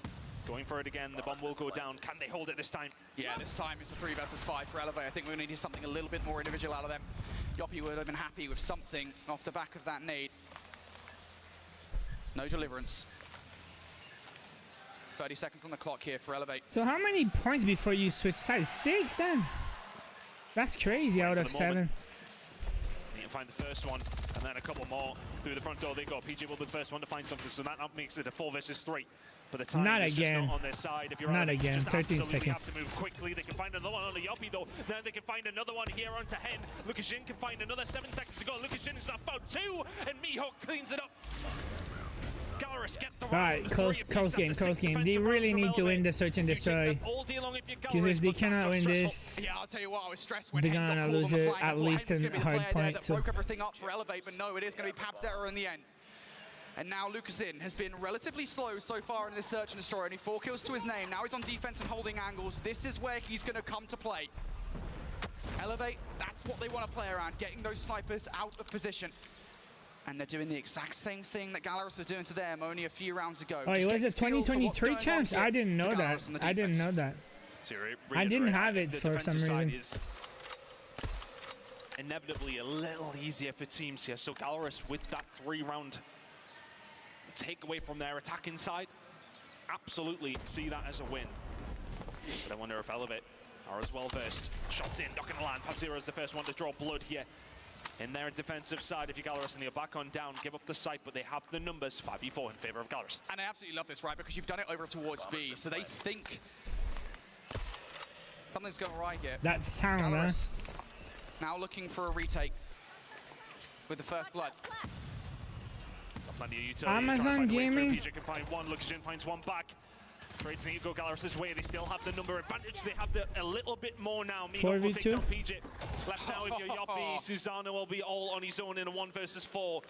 going for it again. The bomb will go down. Can they hold it this time? Yeah, this time it's a 3 versus 5 for Elevate. I think we're going to need something a little bit more individual out of them. Yoppie would have been happy with something off the back of that nade. No deliverance. 30 seconds on the clock here for Elevate. So how many points before you switch sides? 6 then? That's crazy out of 7. Need to find the first one, and then a couple more. Through the front door they go. PJ will be the first one to find something, so that makes it a 4 versus 3. But the time Not is again. just not on their side. If you're Not Elevate, again. Just 13 absolutely seconds. have to move quickly. They can find another one on the Yoppie though. Then they can find another one here onto Hen. Lukashin can find another. 7 seconds to go. Lukashin is now found 2, and Mihawk cleans it up. Gallerus get the Alright, close game. They really need to win the search and destroy. Because if they cannot win this, Yeah, I'll tell you what, I was stressed when they're Hen got gonna called lose on the it flag. I at thought least Hen was in gonna be the player there Hardpoint. that So broke everything up for Elevate, but no, it is going to be Pabzera in the end. And now Lucasin has been relatively slow so far in this search and destroy. Only 4 kills to his name. Now he's on defense and holding angles. This is where he's going to come to play. Elevate, that's what they want to play around, getting those snipers out of position. And they're doing the exact same thing that Gallerus was doing to them only a few rounds ago. oh, it was a 2023 champs. I didn't know that. I didn't know that. I didn't have it for some reason. Is inevitably a little easier for teams here. So Gallerus with that 3-round takeaway from their attacking side, absolutely see that as a win. But I wonder if Elevate are as well versed. Shots in, not gonna land. Pabzera is the first one to draw blood here. In their defensive side, if you're Gallerus and you're back on down, give up the site, but they have the numbers. 5v4 in favor of Gallerus. And I absolutely love this, right? Because you've done it over towards B, so they think something's going right here. That sound, huh? Gallerus now looking for a retake with the first blood. Got plenty of utility. Amazon Gaming. PJ can find one. Lukashin finds one back. Trades need to go Gallerus' way. They still have the number advantage. They have a little bit more now. Mihawk will take down PJ. Left now with your Yoppie. Susanna will be all on his own in a 1 versus 4.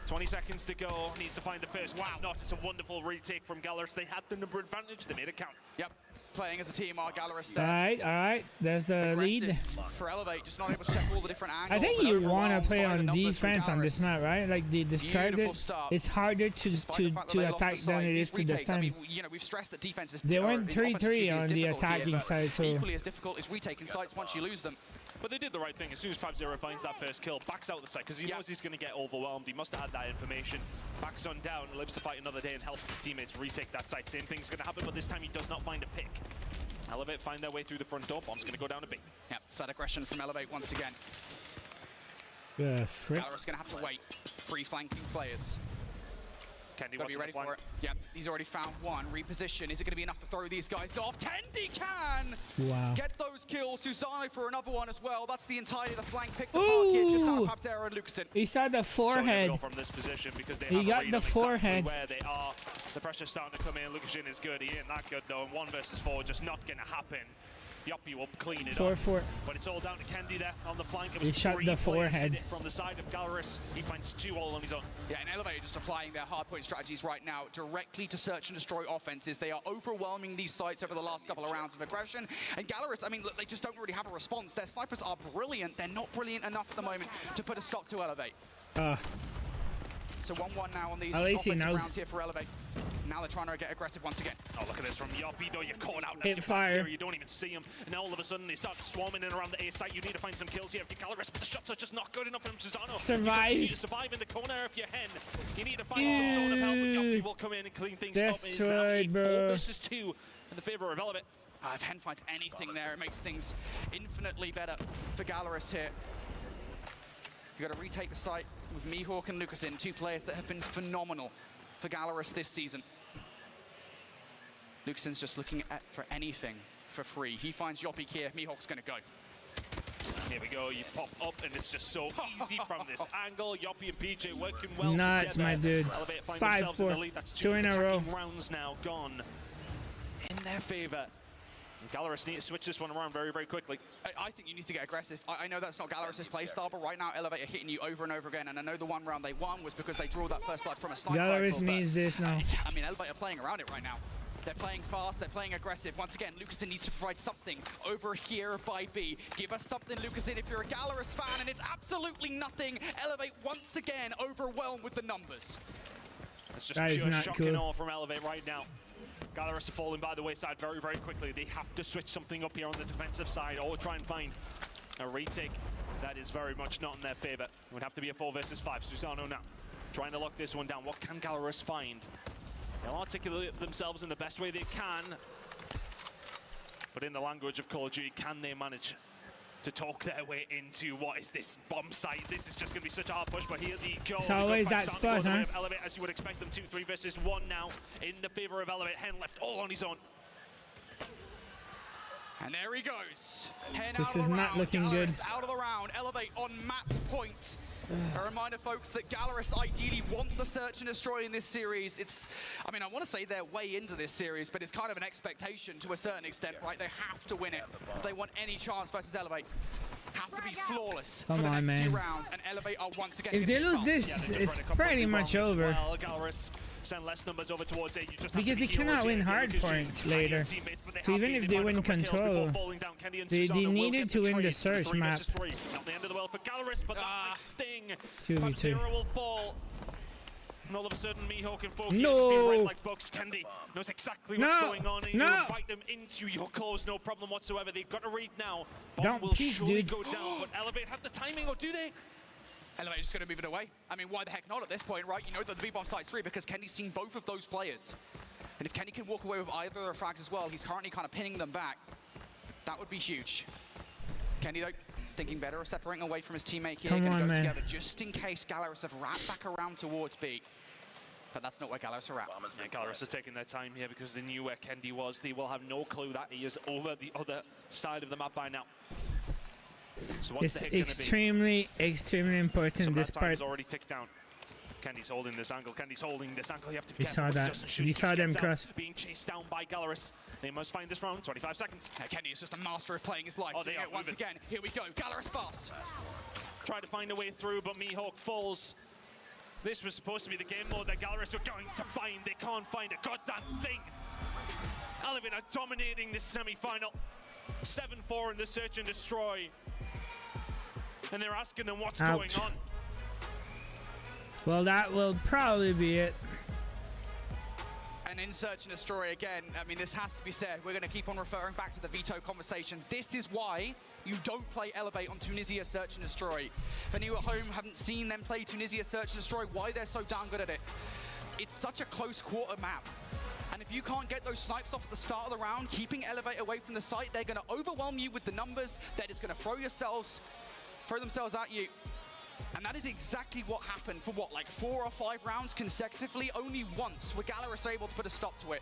20 seconds to go. Needs to find the first. Wow, not. It's a wonderful retake from Gallerus. They had the number advantage. They made it count. Yep. Playing as a team are Gallerus there. Alright. There's the lead. For Elevate, just not able to check all the different angles. I think you want to play on defense on this map, right? Like they described it. It's harder to attack than it is to defend. I mean, you know, we've stressed that defense is They went 3-3 on the attacking side, so equally as difficult is retaking sites once you lose them. But they did the right thing. As soon as Pabzera finds that first kill, backs out the site because he knows he's going to get overwhelmed. He must have had that information. Backs on down, lives to fight another day and helps his teammates retake that site. Same thing's going to happen, but this time he does not find a pick. Elevate find their way through the front door. Bomb's going to go down to B. Yep, that aggression from Elevate once again. Yeah, frick. Gallerus going to have to wait. 3 flanking players. Kendi Gotta be ready for it. Yep, he's already found one. Reposition. Is it going to be enough to throw these guys off? Kendi can! Wow. Get those kills. Susano for another one as well. That's the entirety of the flank. Pick the park here. Just out of Pabzera and Lucasin. He saw the forehead. So from this position because they he got the forehead. Where they are. The pressure's starting to come in. Lukashin is good. He ain't that good though. And 1 versus 4 just not going to happen. Yoppie will clean it up. 4-4. But it's all down to Kendi there on the flank. It was He shot the forehead. From the side of Gallerus. He finds 2 all on his own. Yeah, and Elevate just applying their hardpoint strategies right now directly to search and destroy offenses. They are overwhelming these sites over the last couple of rounds of aggression. And Gallerus, I mean, look, they just don't really have a response. Their snipers are brilliant. They're not brilliant enough at the moment to put a stop to Elevate. So 1-1 now on these offensive rounds here for Elevate. Now they're trying to get aggressive once again. Oh, look at this from Yoppie, though. You're caught out now. Hit fire. You don't even see him. And now all of a sudden they start swarming in around the A site. You need to find some kills here if you're Gallerus, but the shots are just not good enough from Susano. Survive. You need to survive in the corner if you're Hen. You need to find some sort of help, but Yoppie will come in and clean things up. Is now a 4 versus 2 in the favor of Elevate. If Hen finds anything there, it makes things infinitely better for Gallerus here. You got to retake the site with Mihawk and Lucasin, two players that have been phenomenal for Gallerus this season. Lucasin's just looking for anything for free. He finds Yoppik here. Mihawk's going to go. Here we go. You pop up, and it's just so easy from this angle. Yoppik and PJ working well Nuts, together. my dude. 5-4. That's 2 in a row. Rounds now gone in their favor. Gallerus need to switch this one around very, very quickly. I think you need to get aggressive. I know that's not Gallerus' playstyle, but right now Elevate are hitting you over and over again, and I know the one round they won was because they drew that first blood from a sniper Gallerus rifle, needs this now. I mean, Elevate are playing around it right now. They're playing fast, they're playing aggressive. Once again, Lucasin needs to provide something over here by B. Give us something, Lucasin, if you're a Gallerus fan, and it's absolutely nothing. Elevate once again overwhelmed with the numbers. It's just pure shock and awe from Elevate right now. Gallerus are falling by the wayside very, very quickly. They have to switch something up here on the defensive side or try and find a retake. That is very much not in their favor. It would have to be a 4 versus 5. Susano now trying to lock this one down. What can Gallerus find? They'll articulate themselves in the best way they can. But in the language of Call of Duty, can they manage to talk their way into what is this bomb site? This is just going to be such a hard push, but here they go. It's always that spot, huh? Elevate, as you would expect them to. 3 versus 1 now in the favor of Elevate. Hen left all on his own. And there he goes. Hen this out is of the not round. looking Gallerus good. Out of the round. Elevate on map point. A reminder, folks, that Gallerus ideally want the search and destroy in this series. It's, I mean, I want to say they're way into this series, but it's kind of an expectation to a certain extent, right? They have to win it if they want any chance versus Elevate. Has to be flawless for the next 2 rounds, and Elevate are once again. If they lose this, it's pretty much over. Well, Gallerus send less numbers over towards A. You just because they cannot win Hardpoint later. So even if they win Control, they needed to win the search map. Not the end of the world for Gallerus, but that might sting. 2v2. Will fall. And all of a sudden, Mihawk and Foki No! like bugs. Candy knows exactly what's going on, and you invite them into your claws, no problem whatsoever. They've got to read now. Bomb will surely go down, but Elevate have the timing, or do they? Elevate just going to move it away. I mean, why the heck not at this point, right? You know that the B-bomb site's free because Kenny's seen both of those players. And if Kenny can walk away with either of their frags as well, he's currently kind of pinning them back. That would be huge. Kenny, though, thinking better of separating away from his teammate here. Going to go together just in case Gallerus have wrapped back around towards B. But that's not where Gallerus are at. Yeah, Gallerus are taking their time here because they knew where Kendi was. They will have no clue that he is over the other side of the map by now. So it's extremely important. This part is already ticked down. Kendi's holding this angle. Kendi's holding this angle. You have to be careful. We saw that. We saw them cross. Being chased down by Gallerus. They must find this round. 25 seconds. Kenny is just a master of playing his life. Oh, they are once again. Here we go. Gallerus fast. Try to find a way through, but Mihawk falls. This was supposed to be the game mode that Gallerus were going to find. They can't find a goddamn thing. Elevate are dominating this semi-final. 7-4 in the search and destroy. And they're asking them what's going on. Well, that will probably be it. And in search and destroy again, I mean, this has to be said. We're going to keep on referring back to the veto conversation. This is why you don't play Elevate on Tunisia Search and Destroy. For any of you at home haven't seen them play Tunisia Search and Destroy, why they're so damn good at it. It's such a close quarter map. And if you can't get those snipes off at the start of the round, keeping Elevate away from the site, they're going to overwhelm you with the numbers. They're just going to throw themselves at you. And that is exactly what happened for what, like 4 or 5 rounds consecutively? Only once were Gallerus able to put a stop to it.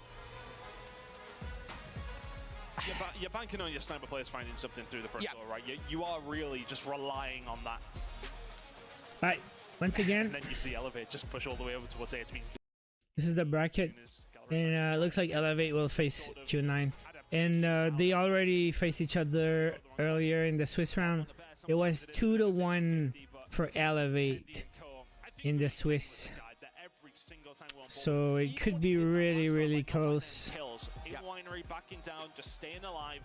You're banking on your sniper players finding something through the front door, right? You are really just relying on that. Right, once again. And then you see Elevate just push all the way over towards A. This is the bracket. And it looks like Elevate will face Q9. And they already faced each other earlier in the Swiss round. It was 2-1 for Elevate in the Swiss. So it could be really, really close. Winery backing down, just staying alive,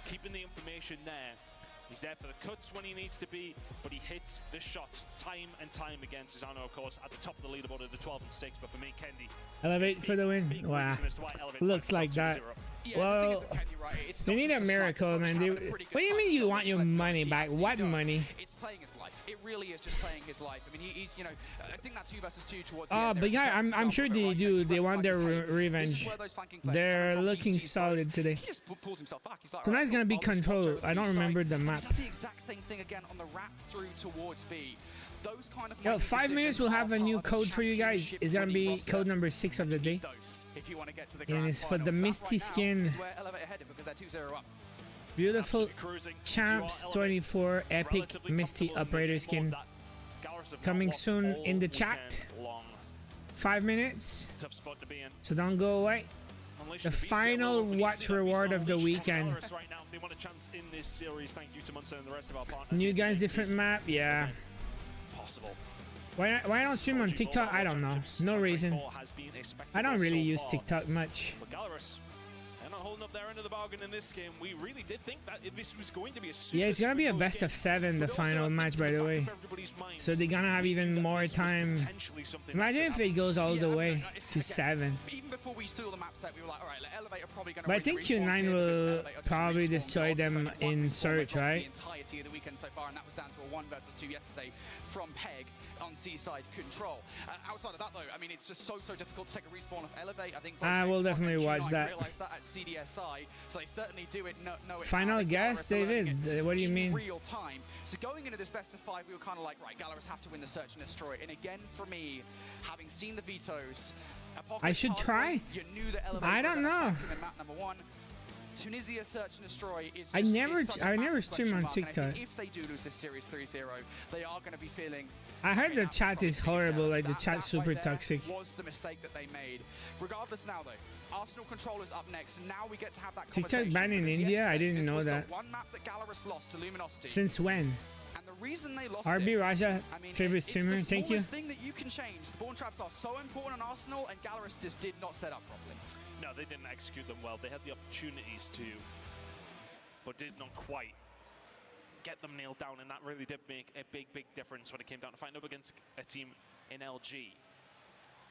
keeping the information there. He's there for the cuts when he needs to be, but he hits the shots time and time again. Susano, of course, at the top of the leaderboard at the 12 and 6, but for me, Kendi. Elevate for the win. Wow. Looks like that. Well, they need a miracle, man. What do you mean you want your money back? What money? It's playing his life. it really is just playing his life. I mean, he you know, I think that 2 versus 2 towards the Oh, end but yeah, I'm sure they do. They want their revenge. They're looking solid today. He just pulls himself back. He's like, Tonight's gonna be control. I don't remember the map. He does the exact same thing again on the wrap through towards B. Those kind of Yo, 5 minutes we'll have a new code for you guys. It's gonna be code number 6 of the day. And it's for the Misty skin. Beautiful Champs 24 Epic Misty Operator skin. Coming soon in the chat. 5 minutes. So don't go away. The final watch reward of the weekend. New guys, different map, yeah. Why I don't stream on TikTok? I don't know. No reason. I don't really use TikTok much. They're not holding up their end of the bargain in this game. We really did think that this was going to be a yeah, it's gonna be a best of 7, the final match, by the way. So they're gonna have even more time. Imagine if it goes all the way to 7. Even before we saw the map set, we were like, all right, Elevator probably going to. But I think Q9 will probably destroy them in search, right? The entirety of the weekend so far, and that was down to a 1 versus 2 yesterday from Peg on Seaside Control. Outside of that, though, I mean, it's just so difficult to take a respawn of Elevate. I think I will definitely watch that. Realized that at CDSI, so they certainly do it. Know it final guess, David. What do you mean? Real time. So going into this best of 5, we were kind of like, right, Gallerus have to win the search and destroy. And again, for me, having seen the vetoes, I should try. You knew that I don't know. in map number 1. Tunisia search and destroy is I never stream on TikTok. If they do lose this series 3-0, they are going to be feeling. I heard the chat is horrible, like the chat's super toxic. Was the mistake that they made. Regardless now though, Arsenal Control is up next. Now we get to have that TikTok banned in India? I didn't know that. One map that Gallerus lost to Luminosity. Since when? And the reason they lost RB Raja, favorite streamer, thank you. It's the thing that you can change. Spawn traps are so important on Arsenal, and Gallerus just did not set up properly. No, they didn't execute them well. They had the opportunities to, but did not quite get them nailed down, and that really did make a big difference when it came down to fighting up against a team in LG.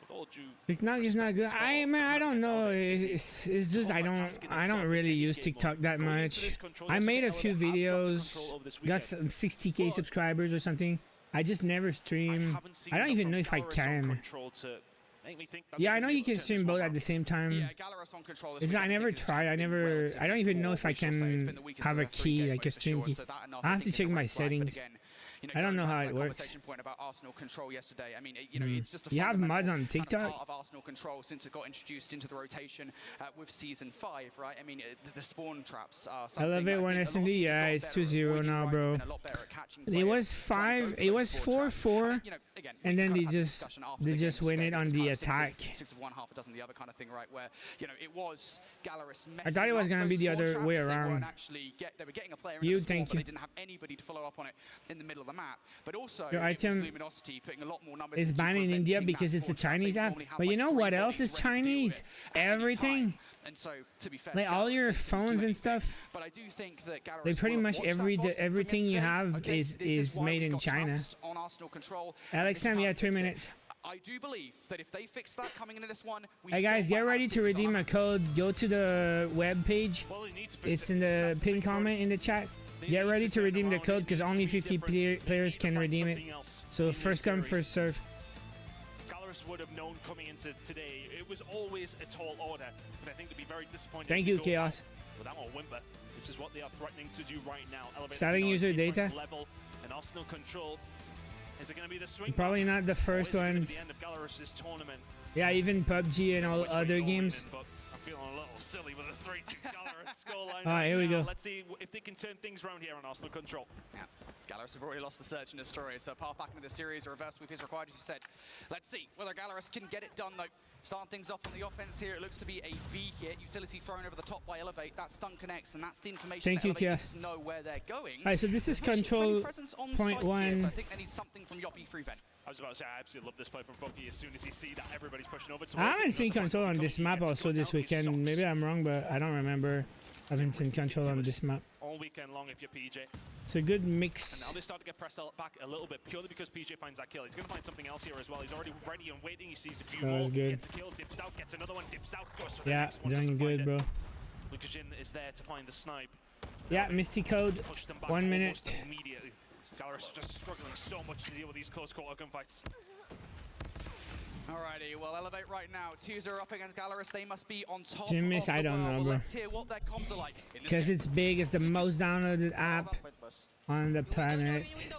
With all due TikTok is not good. I don't know. It's just I don't really use TikTok that much. I made a few videos, got some 60K subscribers or something. I just never stream. I don't even know if I can. Yeah, I know you can stream both at the same time. I never try. I don't even know if I can have a key, like a stream key. I have to check my settings. I don't know how it works. About Arsenal Control yesterday. I mean, you know, it's just a you have mods on TikTok? Part of Arsenal Control since it got introduced into the rotation with Season 5, right? I mean, the spawn traps are something. Elevate 1 SMD, yeah, it's 2-0 now, bro. It was 5, it was 4-4, and then they just win it on the attack. 6 of one, half a dozen the other kind of thing, right? Where, you know, it was Gallerus. I thought it was gonna be the other way around. They were getting a player you, in the spawn, thank but you. they didn't have anybody to follow up on it in the middle of the map. But also, your item Luminosity putting a lot more numbers is banned in India because it's a Chinese app. But you know what else is Chinese? Everything. And so, to be fair, like all your phones and stuff. But I do think that they pretty much everything you have is made in China. Alex Sam, yeah, 3 minutes. I do believe that if they fix that coming into this one, hey guys, get ready to redeem a code. Go to the web page. It's in the pinned comment in the chat. Get ready to redeem the code because only 50 players can redeem it. So first come, first serve. Gallerus would have known coming into today. It was always a tall order, but I think they'd be very disappointed. Thank you, Chaos. Without a whimper, which is what they are threatening to do right now. Selling user data. Level and Arsenal Control. Is it going to be the swing? Probably not the first ones. The end of Gallerus's tournament. Yeah, even PUBG and all other games. I'm feeling a little silly with a 3-2 Gallerus scoreline. All right, here we go. Let's see if they can turn things around here on Arsenal Control. Yeah. Gallerus have already lost the search and destroy, so path back into the series, a reverse sweep is required, as you said. Let's see whether Gallerus can get it done, though. Starting things off on the offense here, it looks to be a V hit. Utility thrown over the top by Elevate. That stun connects, and that's the information Thank you, Elevate know where they're going. All right, so this is control point 1. So I think they need something from Yoppie free vent. I was about to say, I absolutely love this play from Foki. As soon as you see that everybody's pushing over to I haven't seen control on this map also this weekend. Maybe I'm wrong, but I don't remember having seen control on this map. All weekend long if you're PJ. It's a good mix. And now they start to get pressed back a little bit, purely because PJ finds that kill. He's going to find something else here as well. He's already ready and waiting. He sees the view more. Gets a kill, dips out, gets another one, dips out, goes to the next one. Doing good, bro. Lucas Jin is there to find the snipe. Yeah, Misty code. 1 minute. Gallerus just struggling so much to deal with these close quarter gunfights. Alrighty, well, Elevate right now. 2-0 up against Gallerus. They must be on top Jimmy's, of the I don't world. know, bro. Let's hear what their comms are like. Because it's big. It's the most downloaded app on the planet.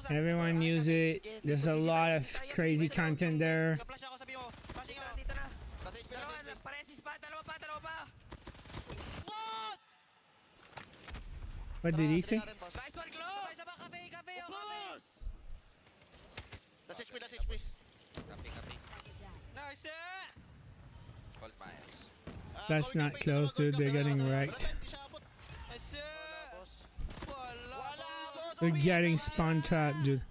Everyone use it. There's a lot of crazy content there. What did he say? That's not close, dude. They're getting wrecked. They're getting spawn trapped, dude.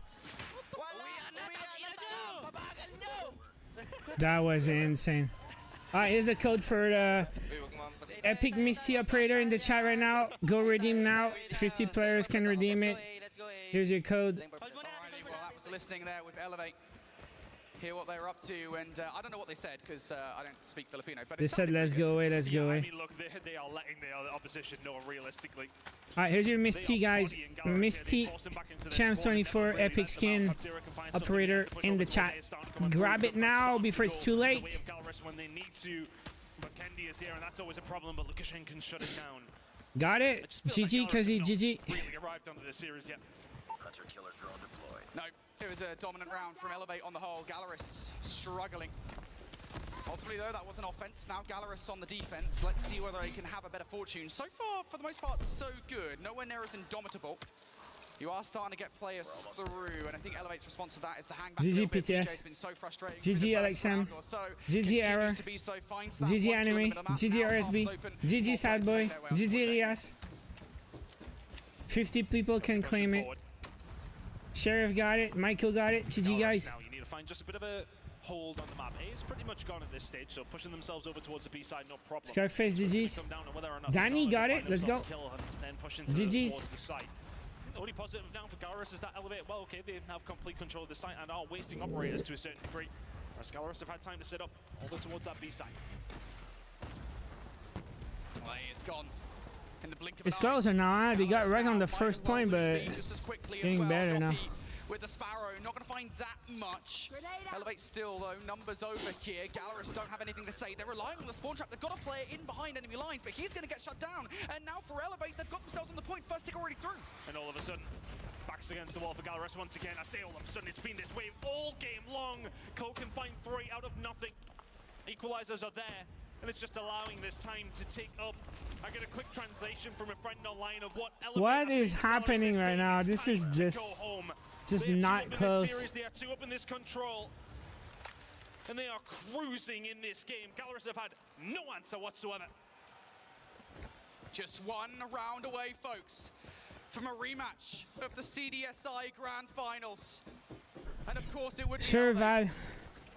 That was insane. Alright, here's a code for the Epic Misty operator in the chat right now. Go redeem now. 50 players can redeem it. Here's your code. Alrighty, well, that was listening there with Elevate. Hear what they're up to, and I don't know what they said because I don't speak Filipino. But They said, let's go away, let's go away. I mean, look, they are letting the opposition know realistically. Alright, here's your Misty, guys. Misty Champs 24 Epic Skin operator in the chat. Grab it now before it's too late. When they need to, but Kendi is here, and that's always a problem. But Lukashen can shut it down. Got it. GG, Cuzzy, GG. Really arrived onto the series yet. Hunter killer drone deployed. No, it was a dominant round from Elevate on the whole. Gallerus struggling. Ultimately, though, that was an offense. Now Gallerus on the defense. Let's see whether he can have a better fortune. So far, for the most part, so good. Nowhere near as indomitable. You are starting to get players through, and I think Elevate's response to that is to hang back. GG PTS. Been so frustrating. GG LXM. GG Error. GG Anime. GG RSB. GG Sadboy. GG Elias. 50 people can claim it. Sheriff got it. Michael got it. GG guys. Now you need to find just a bit of a hold on the map. A is pretty much gone at this stage, so pushing themselves over towards the B side, no problem. Scarface, GG's. Danny got it. Let's go. GG's. The only positive now for Gallerus is that Elevate, well, okay, they have complete control of the site and are wasting operators to a certain degree. Whereas Gallerus have had time to set up over towards that B site. Well, it's gone. In the blink of It's closer now. They got wrecked on the first point, but getting better now. With the Sparrow, not going to find that much. Elevate still, though. Numbers over here. Gallerus don't have anything to say. They're relying on the spawn trap. They've got a player in behind enemy lines, but he's going to get shut down. And now for Elevate, they've got themselves on the point. First tick already through. And all of a sudden, backs against the wall for Gallerus once again. I say all of a sudden, it's been this wave all game long. Cole can find 3 out of nothing. Equalizers are there, and it's just allowing this time to take up. I get a quick translation from a friend online of what Elevate. What is happening right now? This is just not close. They are 2 up in this control, and they are cruising in this game. Gallerus have had no answer whatsoever. Just one round away, folks, from a rematch of the CDSI Grand Finals. And of course it would be sure, Val.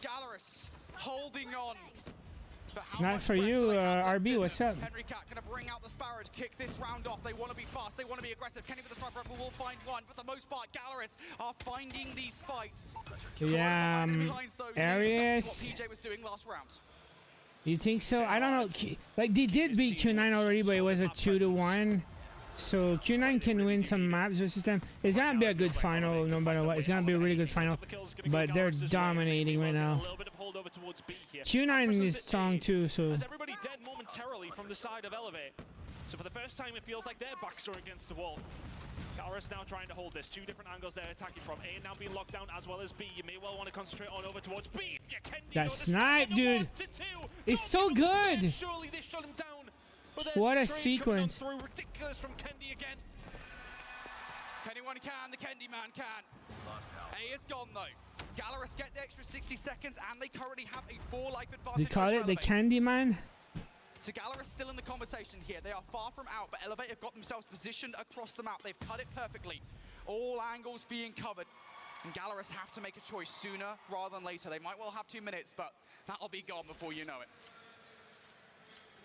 Gallerus holding on. Not for you, RB, what's up? Henry Cat gonna bring out the Sparrow to kick this round off. They want to be fast, they want to be aggressive. Kenny with the strike rifle will find one. For the most part, Gallerus are finding these fights. Yeah, Arius. What PJ was doing last round. You think so? I don't know. Like, they did beat Q9 already, but it was a 2-1. So Q9 can win some maps versus them. It's gonna be a good final, no matter what. It's gonna be a really good final. But they're dominating right now. Q9 is strong too, so. As everybody dead momentarily from the side of Elevate. So for the first time, it feels like their backs are against the wall. Gallerus now trying to hold this. 2 different angles they're attacking from. A now being locked down as well as B. You may well want to concentrate on over towards B. That snipe, dude. It's so good. Surely they shut him down. What a sequence. Ridiculous from Kendi again. If anyone can, the Kendi man can. A is gone though. Gallerus get the extra 60 seconds and they currently have a 4 life advantage. They call it the Candy Man. So Gallerus still in the conversation here. They are far from out, but Elevate have got themselves positioned across the map. They've cut it perfectly. All angles being covered. And Gallerus have to make a choice sooner rather than later. They might well have 2 minutes, but that'll be gone before you know it.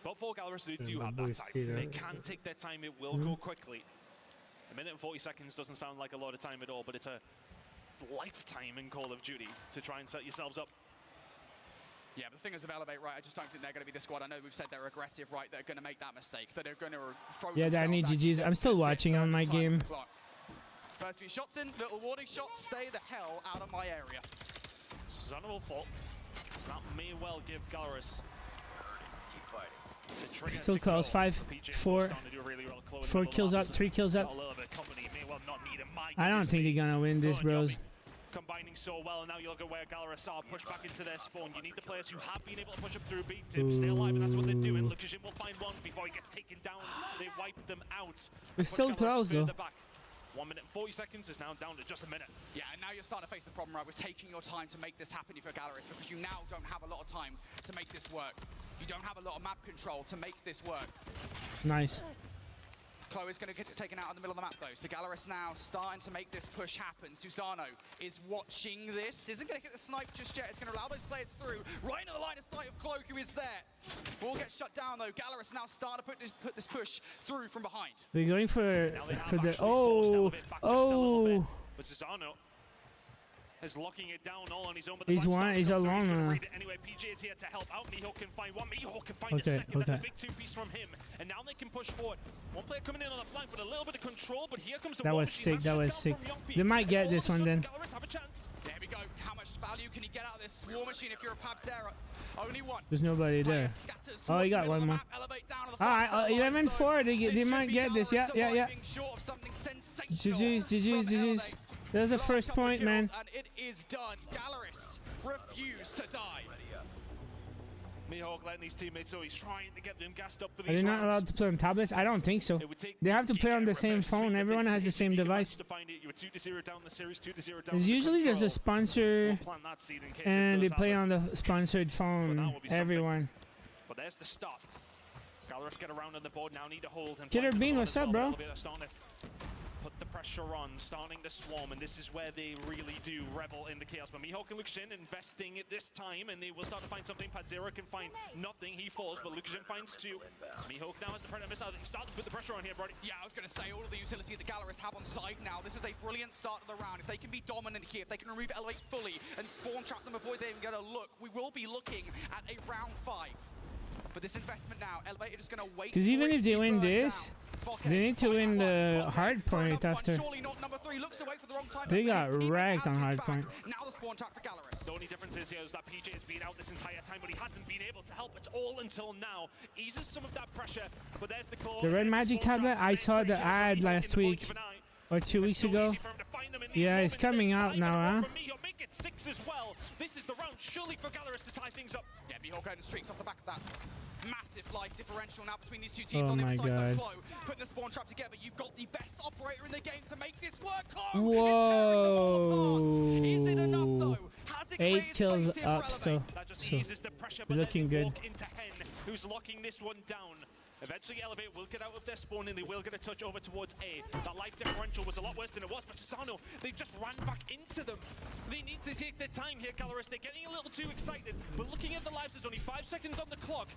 But for Gallerus, they do have that time. They can take their time. It will go quickly. 1 minute and 40 seconds doesn't sound like a lot of time at all, but it's a lifetime in Call of Duty to try and set yourselves up. Yeah, but the thing is with Elevate, right, I just don't think they're going to be the squad. I know we've said they're aggressive, right, they're going to make that mistake. That they're going to throw yeah, Danny, GG's. I'm still watching on my game. First few shots in, little warning shots, stay the hell out of my area. Susanna will fall. So that may well give Gallerus Keep fighting. Still close. 5, 4, 4 kills up, 3 kills up. I don't think they're gonna win this, bros. Combining so well, and now you look at where Gallerus are pushed back into their spawn. You need the players who have been able to push up through B to stay alive, and that's what they're doing. Lukashin will find one before he gets taken down. They wipe them out. We're still close though. 1 minute 40 seconds is now down to just a minute. Yeah, and now you're starting to face the problem, right, with taking your time to make this happen for Gallerus, because you now don't have a lot of time to make this work. You don't have a lot of map control to make this work. Nice. Chloe's going to get taken out in the middle of the map, though. So Gallerus now starting to make this push happen. Susano is watching this. Isn't going to get the snipe just yet. It's going to allow those players through. Right into the line of sight of Chloe, who is there. Will get shut down, though. Gallerus now starting to put this push through from behind. They're going for the... Oh! Oh! But Susano is locking it down all on his own. But he's alone. Anyway, PJ is here to help out. Miho can find one. Miho can find a second. That's a big two-piece from him. And now they can push forward. One player coming in on the flank with a little bit of control, but here comes the That was sick. That was sick. They might get this one then. There we go. How much value can he get out of this War Machine if you're a Pabzera? Only one. There's nobody there. Oh, he got one more. Alright, 11-4. They might get this. Yeah. GG's. There's a first point, man. And it is done. Gallerus refused to die. Mihawk letting his teammates know he's trying to get them gassed up for Are they not allowed to play on tablets? I don't think so. They have to play on the same phone. Everyone has the same device. There's usually just a sponsor, and they play on the sponsored phone. Everyone. But there's the stop. Gallerus get around on the board now. Need to hold. Killer Bean, what's up, bro? Put the pressure on, starting to swarm, and this is where they really do revel in the chaos. But Mihawk and Lukashin investing at this time, and they will start to find something. Padzera can find nothing, he falls, but Lukashin finds two. Mihawk now has the predator missile. They start to put the pressure on here, Brody. Yeah, I was going to say, all of the utility that Gallerus have on side now, this is a brilliant start of the round. If they can be dominant here, if they can remove Elevate fully and spawn trap them before they even get a look, we will be looking at a round 5. But this investment now, Elevate is going to wait. Because even if they win this, they need to win the Hardpoint after. They got wrecked on Hardpoint. Now the spawn trap for Gallerus. The only difference is here is that PJ has been out this entire time, but he hasn't been able to help at all until now. Eases some of that pressure, but there's the claw. The Red Magic tablet, I saw the ad last week or 2 weeks ago. Yeah, it's coming out now, huh? Make it 6 as well. This is the round surely for Gallerus to tie things up. Yeah, Mihawk going streaks off the back of that. Massive life differential now between these two teams. Oh on the my side god. Flow, putting the spawn trap together. You've got the best operator in the game to make this work. Whoa! Is it enough though? 8 kills up, so looking good. Into Hen, who's locking this one down. Eventually, Elevate will get out of their spawn and they will get a touch over towards A. That life differential was a lot worse than it was, but Susano, they just ran back into them. They need to take their time here, Gallerus. They're getting a little too excited, but looking at the lives, there's only 5 seconds on the clock.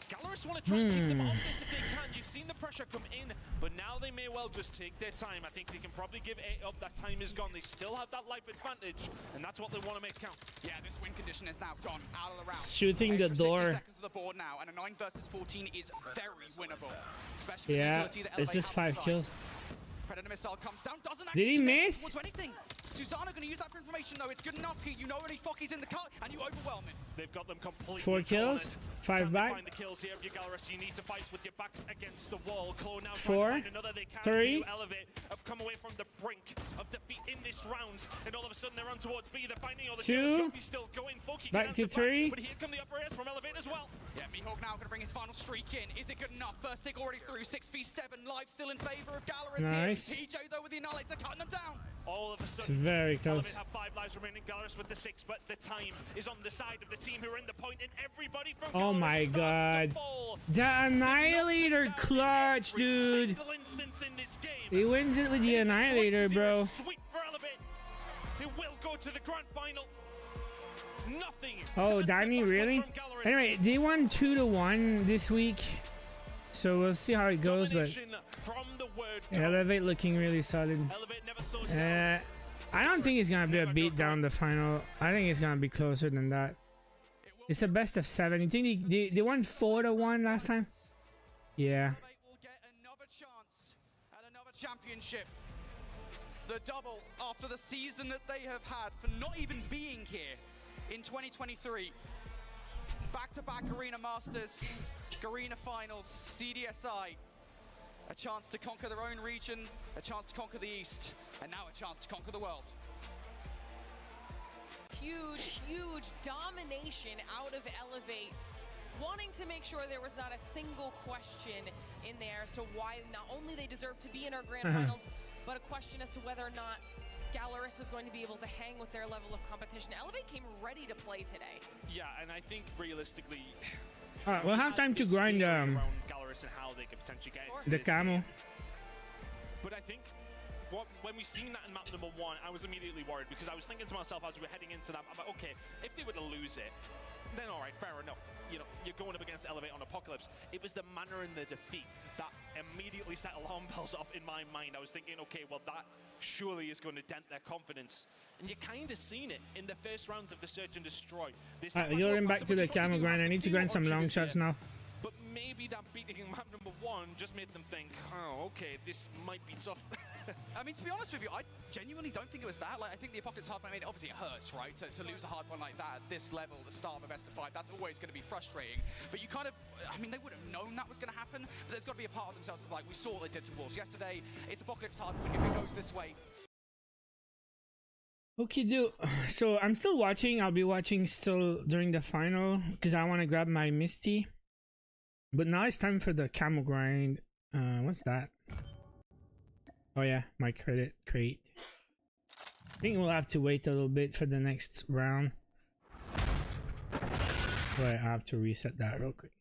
Gallerus want to try and keep them off this if they can. You've seen the pressure come in, but now they may well just take their time. I think they can probably give A up. That time is gone. They still have that life advantage, and that's what they want to make count. Yeah, this win condition is now gone out of the round. Shooting the door. 60 seconds of the board now, and a 9 versus 14 is very winnable. Especially Yeah, it's just 5 kills. Predator missile comes down, doesn't Did he miss? Do anything. Susano going to use that for information though. It's good enough here. You know any Focky's in the cut, and you overwhelm him. They've got them completely 4 kills, 5 back. Find the kills here, Gallerus. You need to fight with your backs against the wall. Claw now 4, 3. Elevate have come away from the brink of defeat in this round, and all of a sudden they're on towards B. They're finding all the 2. Still going. Foky Back to 3. But here come the operators from Elevate as well. Yeah, Mihawk now going to bring his final streak in. Is it good enough? First stick already through. 6v7 live still in favor of Gallerus. Nice. Here. PJ though with the Annihilator cutting them down. All of a It's sudden, very close. Elevate have 5 lives remaining. Gallerus with the 6, but the time is on the side of the team who are in the point, and everybody from Oh Gallerus my starts to god. fall. The Annihilator clutch, dude. Single instance in this game. He wins it with the Annihilator, bro. Sweep for Elevate. Who will go to the grand final. Nothing. Oh, Danny, really? Anyway, they won 2-1 this week, so we'll see how it goes. But Elevate looking really solid. I don't think it's gonna be a beat down the final. I think it's gonna be closer than that. It's a best of 7. You think they won 4-1 last time? Yeah. Elevate will get another chance at another championship. the double after the season that they have had for not even being here in 2023. Back-to-back Arena Masters, Arena Finals, CDSI. A chance to conquer their own region, a chance to conquer the East, and now a chance to conquer the world. Huge, huge domination out of Elevate, wanting to make sure there was not a single question in there as to why not only they deserve to be in our grand finals, but a question as to whether or not Galaris was going to be able to hang with their level of competition. Elevate came ready to play today. Yeah, and I think realistically, Alright, we'll have time to grind Galaris and how they could potentially get into the this camel. game. But I think when we seen that in map number 1, I was immediately worried because I was thinking to myself as we were heading into that, I'm like, okay, if they were to lose it, then all right, fair enough. You know, you're going up against Elevate on Apocalypse. It was the manner in the defeat that immediately set alarm bells off in my mind. I was thinking, okay, well, that surely is going to dent their confidence. And you kind of seen it in the first rounds of the Search and Destroy. Alright, going back to the camel grind. I need to grind some long shots now. But maybe that beating map number 1 just made them think, oh, okay, this might be tough. I mean, to be honest with you, I genuinely don't think it was that. Like, I think the Apocalypse Hardpoint, I mean, obviously it hurts, right? To lose a hardpoint like that at this level, the start of a best of 5, that's always going to be frustrating. But you kind of, I mean, they would have known that was going to happen, but there's got to be a part of themselves that's like, we saw what they did to Wolves yesterday. It's Apocalypse Hardpoint. If it goes this way, Okay, dude. So I'm still watching. I'll be watching still during the final because I want to grab my Misty. But now it's time for the camel grind. What's that? Oh yeah, my credit crate. I think we'll have to wait a little bit for the next round. But I have to reset that real quick.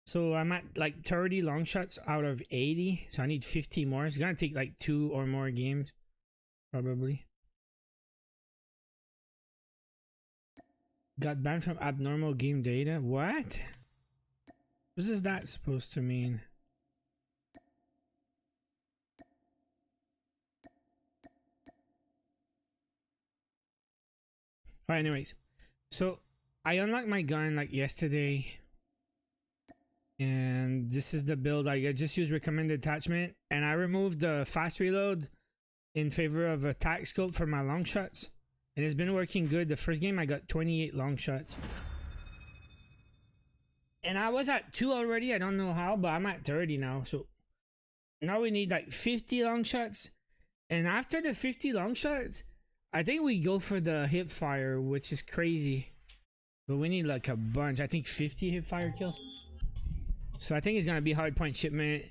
So I'm at like 30 long shots out of 80. So I need 50 more. It's gonna take like 2 or more games, probably. Got banned from abnormal game data. What? What is that supposed to mean? Alright, anyways. So I unlocked my gun like yesterday. And this is the build. I just used recommended attachment. And I removed the fast reload in favor of attack scope for my long shots. And it's been working good. The first game I got 28 long shots. And I was at 2 already. I don't know how, but I'm at 30 now. So now we need like 50 long shots. And after the 50 long shots, I think we go for the hip fire, which is crazy. But we need like a bunch. I think 50 hip fire kills. So I think it's gonna be hardpoint shipment.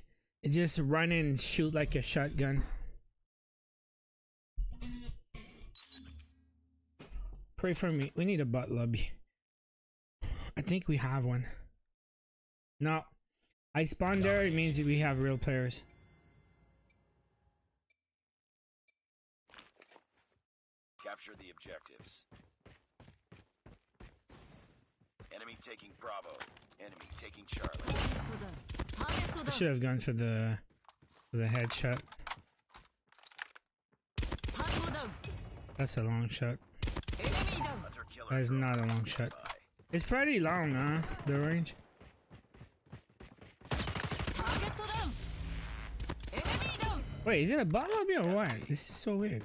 And just run and shoot like a shotgun. Pray for me. We need a bot lobby. I think we have one. No. I spawned there. It means we have real players. Capture the objectives. Enemy taking Bravo. Enemy taking Charlie. I should have gone for the headshot. That's a long shot. That is not a long shot. It's pretty long, huh? The range. Wait, is it a bot lobby or what? This is so weird.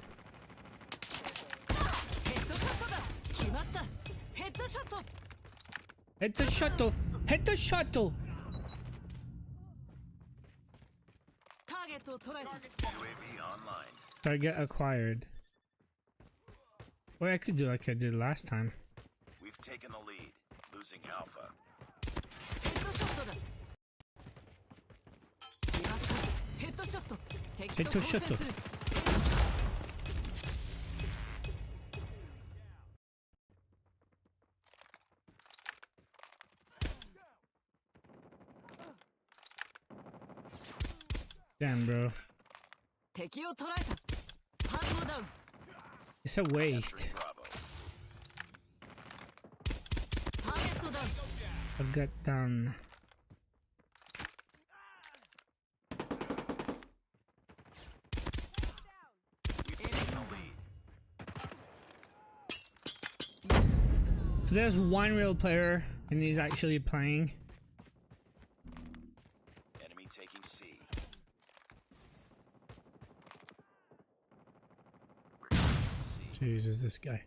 Hit the shuttle! Hit the shuttle! UAV online. Target acquired. What I could do like I did last time. We've taken the lead, losing Alpha. Hit the shuttle. Damn, bro. It's a waste. I got done. So there's one real player and he's actually playing. Enemy taking C. Jesus, this guy.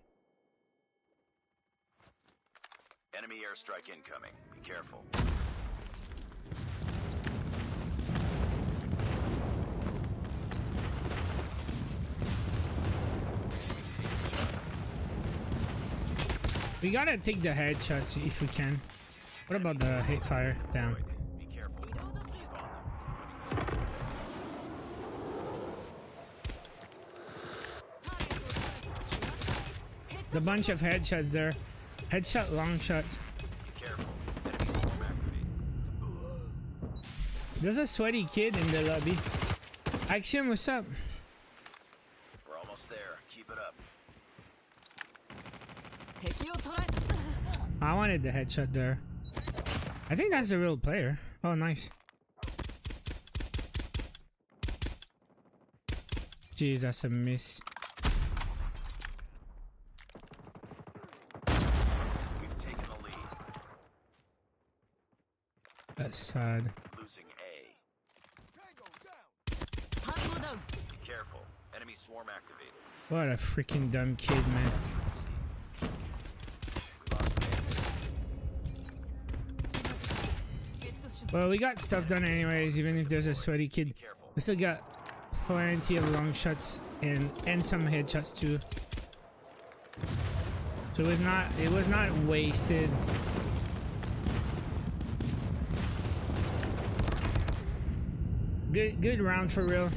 Enemy airstrike incoming. Be careful. We gotta take the headshots if we can. What about the hit fire? Down. Be careful. Keep on them. The bunch of headshots there. Headshot, long shots. Be careful. Enemy swarm activate. There's a sweaty kid in the lobby. Action, what's up? We're almost there. Keep it up. I wanted the headshot there. I think that's a real player. Oh, nice. Jeez, that's a miss. We've taken the lead. That's sad. Losing A. Be careful. Enemy swarm activated. What a freaking dumb kid, man. Well, we got stuff done anyways, even if there's a sweaty kid. We still got plenty of long shots and some headshots too. So it was not wasted. Good round for real.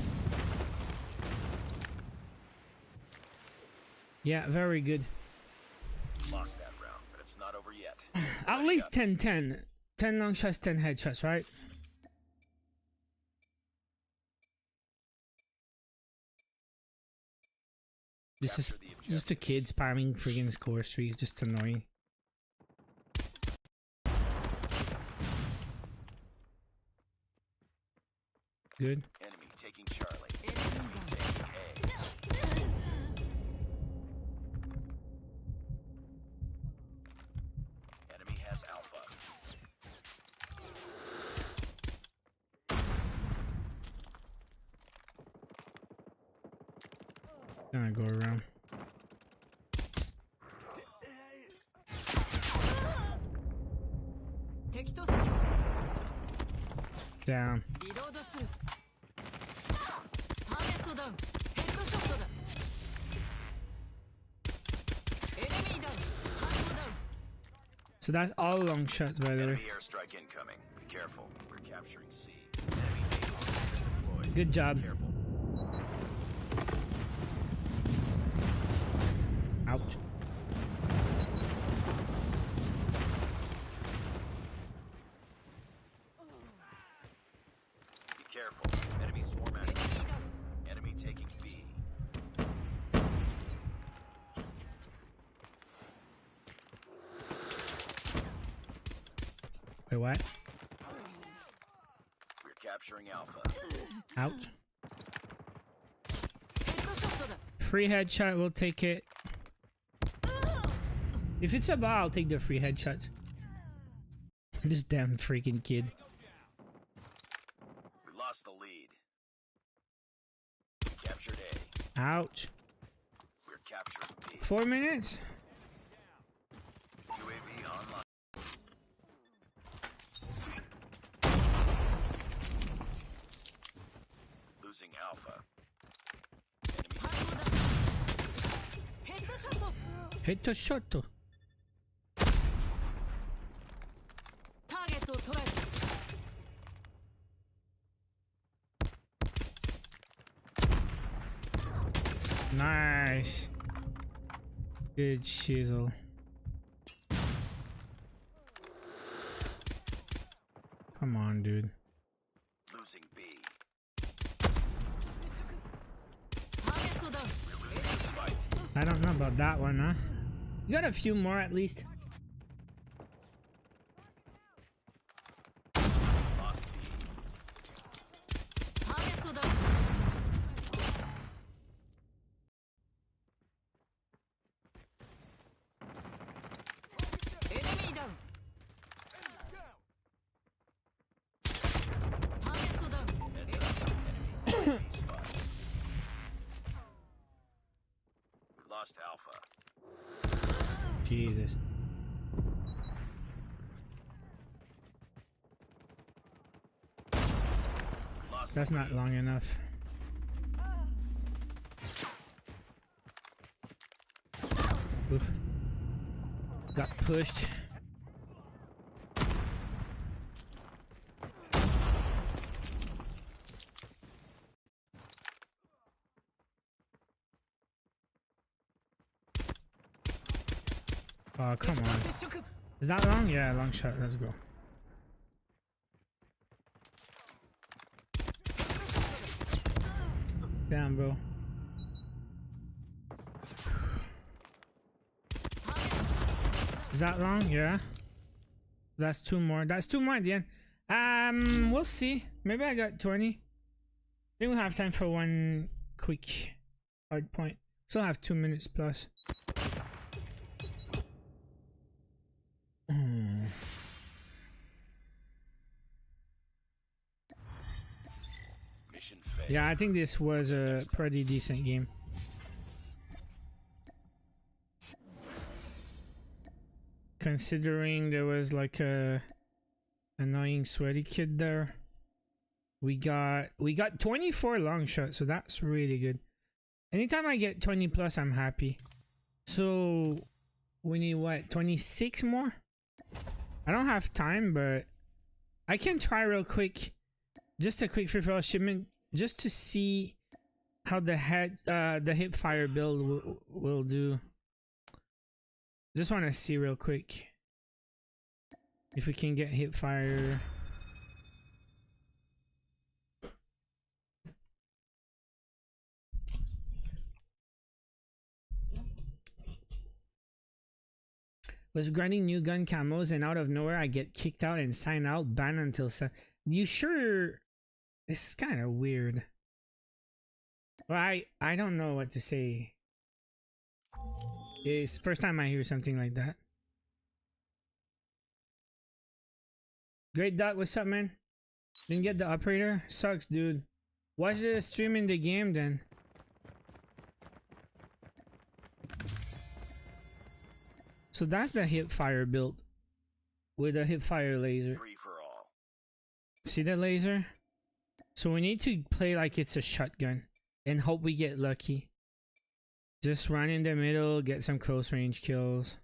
Yeah, very good. Lost that round, but it's not over yet. At least 10-10. 10 long shots, 10 headshots, right? This is just a kid spamming freaking score streaks, just annoying. Good. Enemy taking Charlie. Enemy taking A. Enemy has Alpha. Gonna go around. Down. So that's all long shots, by the way. Enemy airstrike incoming. Be careful. We're capturing C. Enemy Good job. Careful. Ouch. Be careful. Enemy swarm activate. Enemy taking B. Wait, what? We're capturing Alpha. Ouch. Free headshot, we'll take it. If it's a ball, I'll take the free headshots. This damn freaking kid. We lost the lead. We captured A. Ouch. We're capturing B. 4 minutes? UAV online. Losing Alpha. Hit the shot. Nice. Good chisel. Come on, dude. Losing B. I don't know about that one, huh? You got a few more at least. Lost B. Lost Alpha. Jesus. That's not long enough. Oof. Got pushed. Oh, come on. Is that long? Yeah, long shot. Let's go. Damn, bro. Is that long? Yeah. That's two more. That's two more at the end. We'll see. Maybe I got 20. I think we have time for one quick hard point. Still have 2 minutes plus. Yeah, I think this was a pretty decent game. Considering there was like a annoying sweaty kid there. We got 24 long shots, so that's really good. Anytime I get 20 plus, I'm happy. So we need what, 26 more? I don't have time, but I can try real quick. Just a quick free-for-all shipment, just to see how the hip fire build will do. Just want to see real quick if we can get hip fire. Was grinding new gun camos and out of nowhere I get kicked out and sign out, banned until 7. You sure? This is kind of weird. Well, I don't know what to say. It's the first time I hear something like that. Great Duck, what's up, man? Didn't get the operator? Sucks, dude. Watch the stream in the game then. So that's the hip fire build with a hip fire laser. Free for all. See that laser? So we need to play like it's a shotgun and hope we get lucky. Just run in the middle, get some close range kills.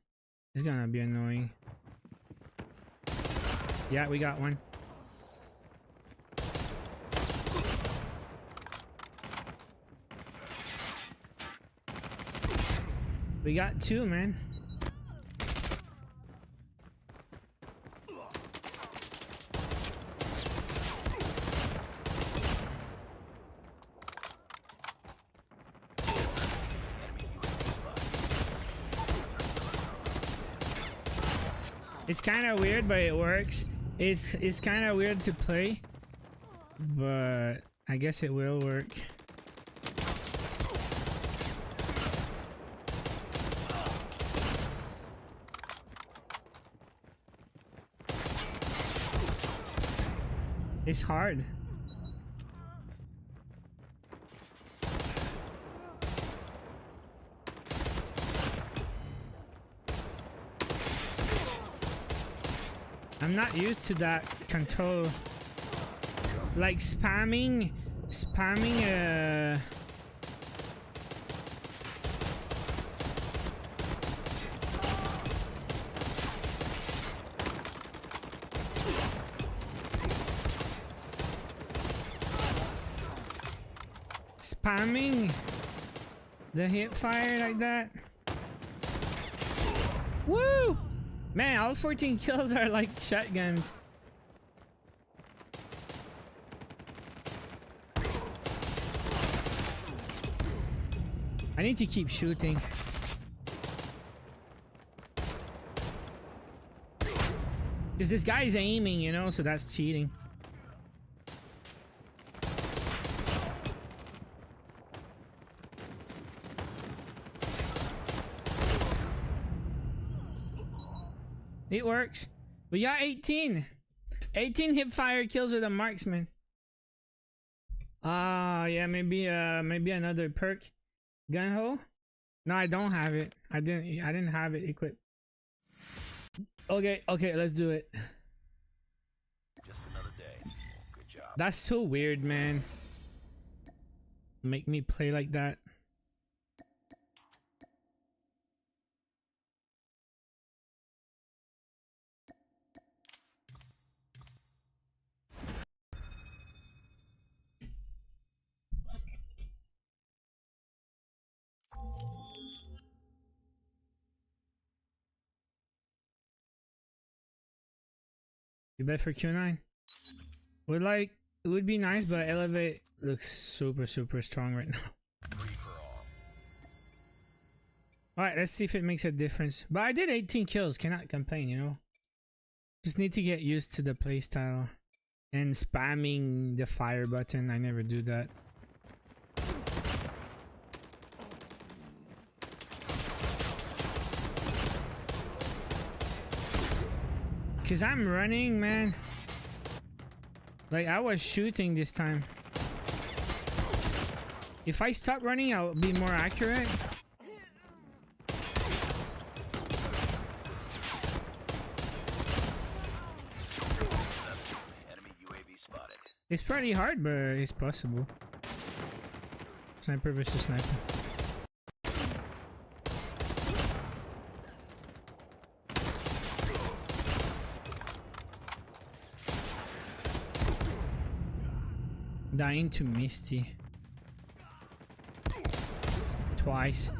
It's gonna be annoying. Yeah, we got one. We got two, man. It's kind of weird, but it works. It's kind of weird to play, but I guess it will work. It's hard. I'm not used to that control. Like spamming the hip fire like that. Woo! Man, all 14 kills are like shotguns. I need to keep shooting. Because this guy's aiming, you know, so that's cheating. It works. We got 18 hip fire kills with a marksman. Yeah, maybe another perk. Gun hole. No, I don't have it. I didn't have it equipped. Okay, let's do it. Just another day. Good job. That's so weird, man. Make me play like that. You bet for Q9. It would be nice, but Elevate looks super strong right now. Alright, let's see if it makes a difference. But I did 18 kills, cannot complain, you know. Just need to get used to the playstyle. And spamming the fire button, I never do that. Cause I'm running, man. Like I was shooting this time. If I stop running, I'll be more accurate. Enemy UAV spotted. It's pretty hard, but it's possible. Sniper versus sniper. Dying to Misty. Twice.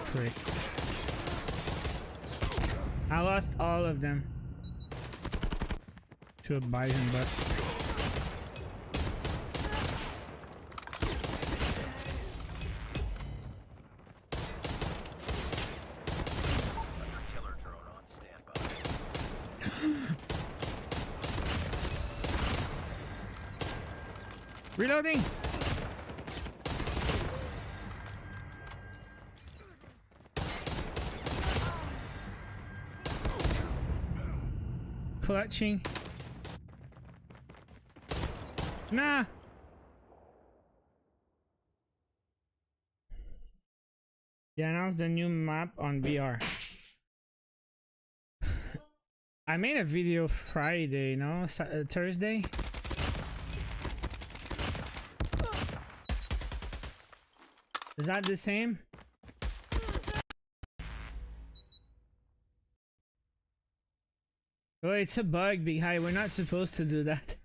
Frick. I lost all of them. To a bison butt. Killer drone on standby. Reloading. Clutching. Nah. They announced the new map on BR. I made a video Friday, no? Thursday? Is that the same? Oh, it's a bug, Big High. We're not supposed to do that.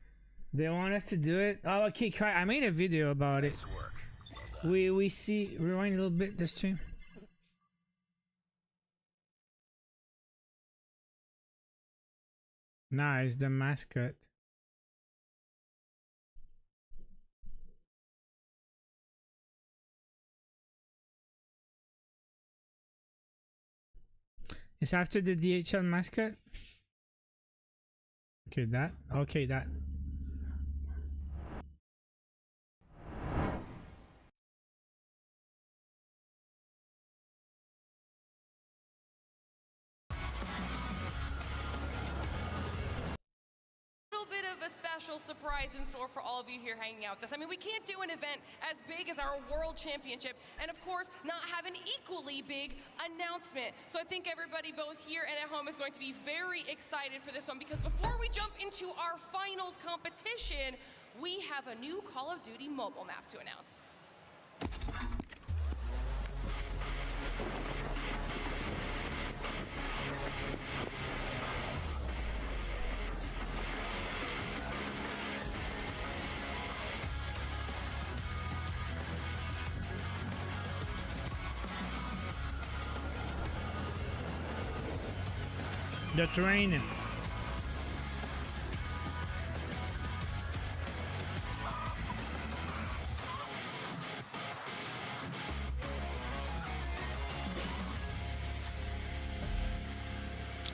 They want us to do it. Oh, okay, cry. I made a video about it. We see. Rewind a little bit the stream. Nah, it's the mascot. It's after the DHL mascot. Okay, that. Okay, that. Bit of a special surprise in store for all of you here hanging out with us. I mean, we can't do an event as big as our World Championship and of course not have an equally big announcement. So I think everybody both here and at home is going to be very excited for this one, because before we jump into our finals competition, we have a new Call of Duty mobile map to announce. The train.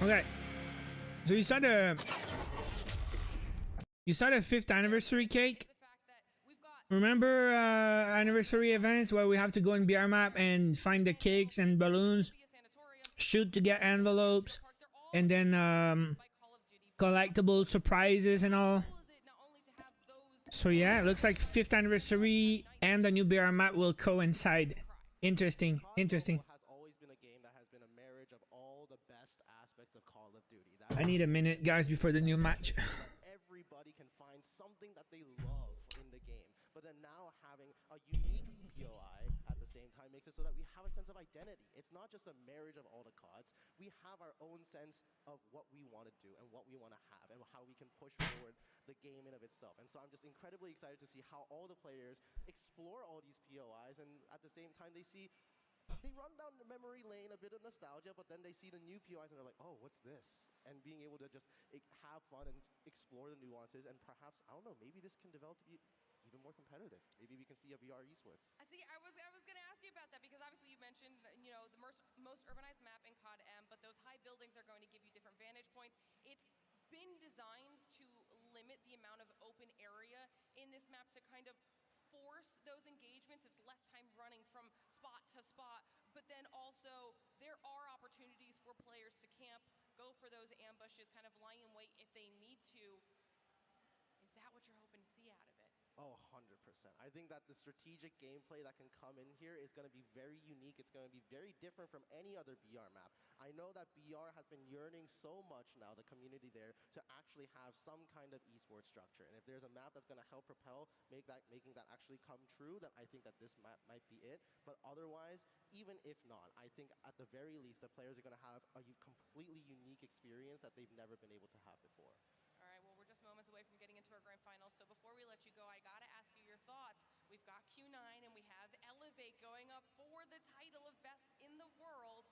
Okay, so you saw the 5th anniversary cake. Remember anniversary events where we have to go in BR map and find the cakes and balloons, shoot to get envelopes, and then collectible surprises and all. So yeah, it looks like 5th anniversary and the new BR map will coincide. Interesting, interesting. Has always been a game that has been a marriage of all the best aspects of Call of Duty. I need a minute, guys, before the new match. Everybody can find something that they love in the game, but then now having a unique POI at the same time makes it so that we have a sense of identity. It's not just a marriage of all the CODs. We have our own sense of what we want to do and what we want to have and how we can push forward the game in of itself. And so I'm just incredibly excited to see how all the players explore all these POIs, and at the same time they run down the memory lane, a bit of nostalgia, but then they see the new POIs and they're like, oh, what's this? And being able to just have fun and explore the nuances, and perhaps, I don't know, maybe this can develop to be even more competitive. Maybe we can see a VR esports. I see. I was going to ask you about that, because obviously you mentioned, you know, the most urbanized map in COD M, but those high buildings are going to give you different vantage points. It's been designed to limit the amount of open area in this map to kind of force those engagements. It's less time running from spot to spot, but then also there are opportunities for players to camp, go for those ambushes, kind of lying in wait if they need to. Is that what you're hoping to see out of it? Oh, 100%. I think that the strategic gameplay that can come in here is going to be very unique. It's going to be very different from any other BR map. I know that BR has been yearning so much now, the community there, to actually have some kind of esports structure. And if there's a map that's going to help propel, making that actually come true, then I think that this map might be it. But otherwise, even if not, I think at the very least, the players are going to have a completely unique experience that they've never been able to have before. All right, well, we're just moments away from getting into our grand final. So before we let you go, I got to ask you your thoughts. We've got Q9 and we have Elevate going up for the title of best in the world.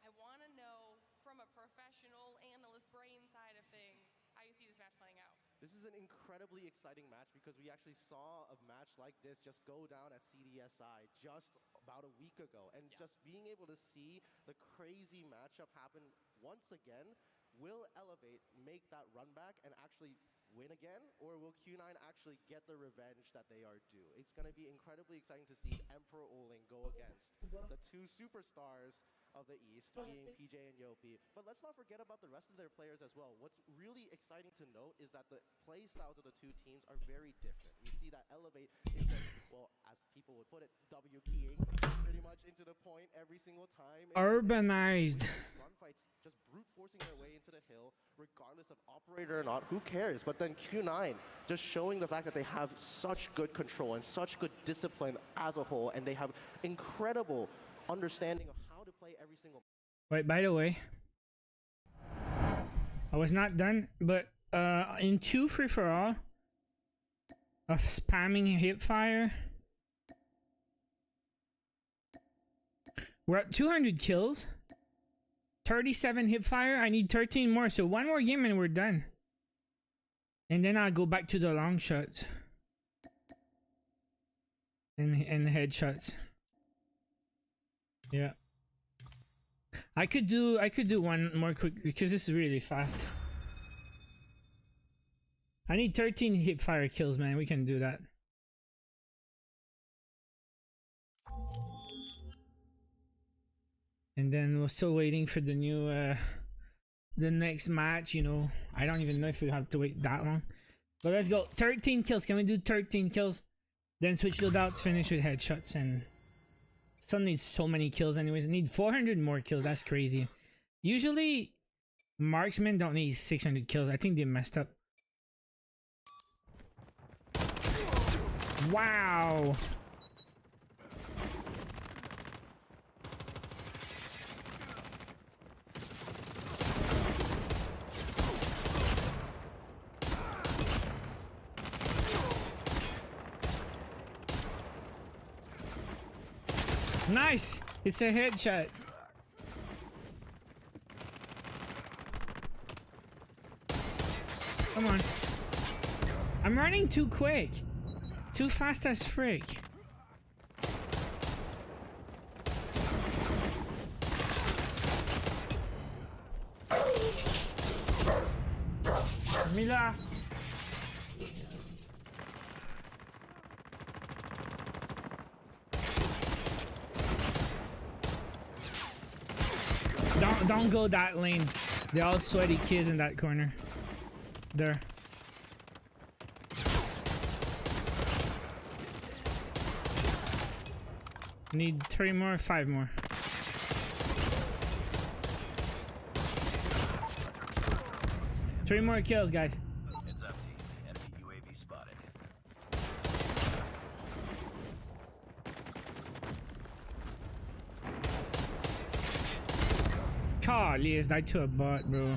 I want to know, from a professional analyst brain side of things, how you see this match playing out. This is an incredibly exciting match because we actually saw a match like this just go down at CDSI just about a week ago. And just being able to see the crazy matchup happen once again, will Elevate make that run back and actually win again? Or will Q9 actually get the revenge that they are due? It's going to be incredibly exciting to see Emperor Oling go against the two superstars of the East, being PJ and Yopi. But let's not forget about the rest of their players as well. What's really exciting to note is that the play styles of the two teams are very different. We see that Elevate is just, well, as people would put it, W-keying pretty much into the point every single time. Urbanized. Run fights, just brute forcing their way into the hill, regardless of operator or not, who cares? But then Q9 just showing the fact that they have such good control and such good discipline as a whole, and they have incredible understanding of how to play every single. Wait, by the way, I was not done, but in 2 free-for-all of spamming hipfire, we're at 200 kills, 37 hipfire. I need 13 more, so 1 more game and we're done. And then I'll go back to the long shots and the headshots. Yeah. I could do 1 more quick because this is really fast. I need 13 hipfire kills, man. We can do that. And then we're still waiting for the new the next match, you know. I don't even know if we have to wait that long. But let's go. 13 kills. Can we do 13 kills? Then switch loadouts, finish with headshots, and Sun needs so many kills anyways. I need 400 more kills. That's crazy. Usually marksmen don't need 600 kills. I think they messed up. Wow. Nice! It's a headshot. Come on. I'm running too quick. Too fast as frick. Mila. Don't go that lane. They're all sweaty kids in that corner. There. Need 3 more, 5 more. Three more kills, guys. It's up, team. Enemy UAV spotted. Golly, is died to a bot, bro.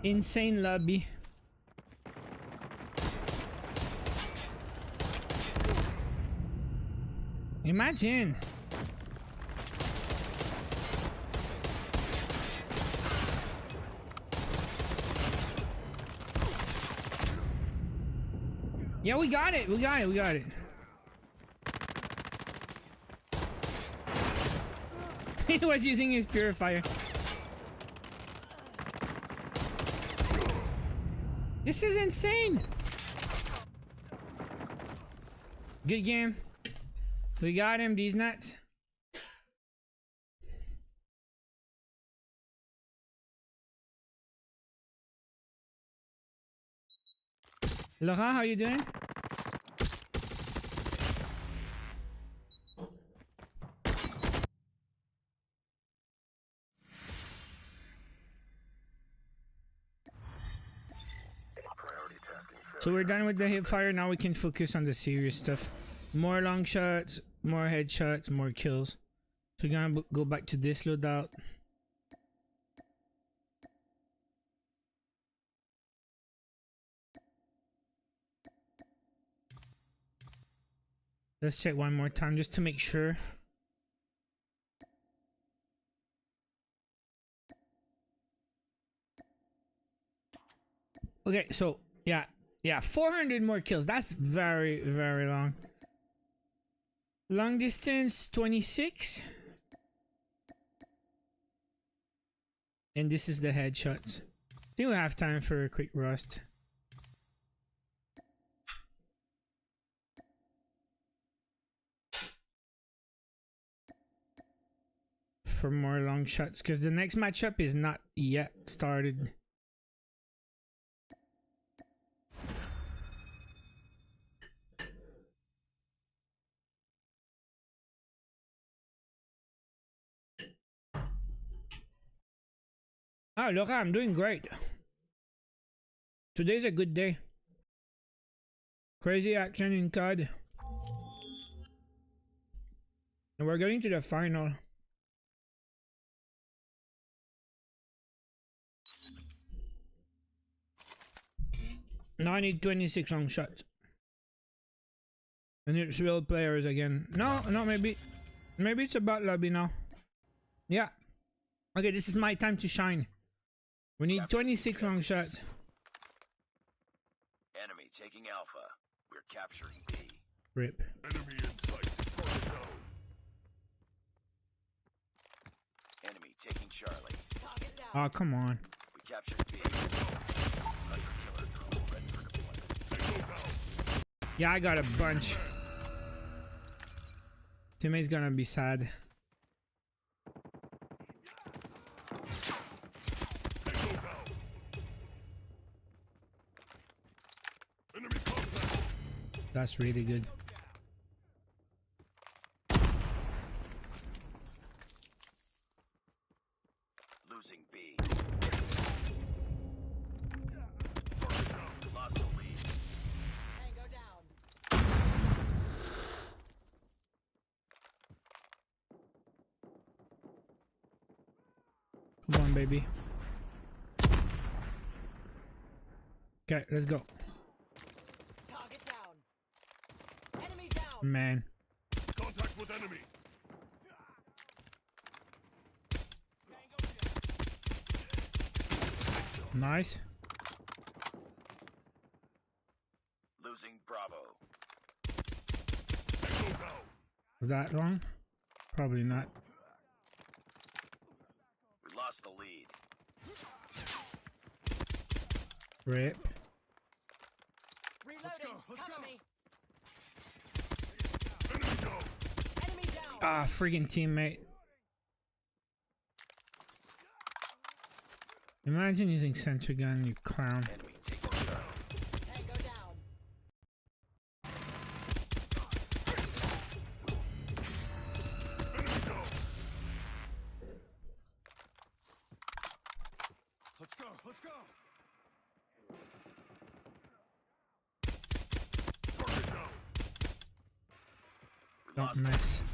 Insane lobby. Imagine. Yeah, we got it. We got it. We got it. He was using his purifier. This is insane. Good game. We got him. These nuts. Laurent, how you doing? So we're done with the hip fire. Now we can focus on the serious stuff. More long shots, more headshots, more kills. So we're gonna go back to this loadout. Let's check one more time just to make sure. Okay, so yeah, 400 more kills. That's very, very long. Long distance 26. And this is the headshots. I think we have time for a quick rust. For more long shots, because the next matchup is not yet started. Oh, look, I'm doing great. Today's a good day. Crazy action in COD. And we're going to the final. Now I need 26 long shots. And it's real players again. No, maybe it's about lobby now. Yeah. Okay, this is my time to shine. We need 26 long shots. Enemy taking Alpha. We're capturing B. Rip. Enemy in sight. Target down. Enemy taking Charlie. Oh, come on. We captured B. Hunter killer drone ready for deployment. Yeah, I got a bunch. Teammate's gonna be sad. That's really good. Losing B. Lost the lead. Tango down. Come on, baby. Okay, let's go. Target down. Enemy down. Man. Contact with enemy. Nice. Losing Bravo. Was that wrong? Probably not. We lost the lead. Rip. Reloading. Cover me. Enemy down. Ah, freaking teammate. Imagine using sentry gun, you clown. Enemy taking Charlie. Tango down.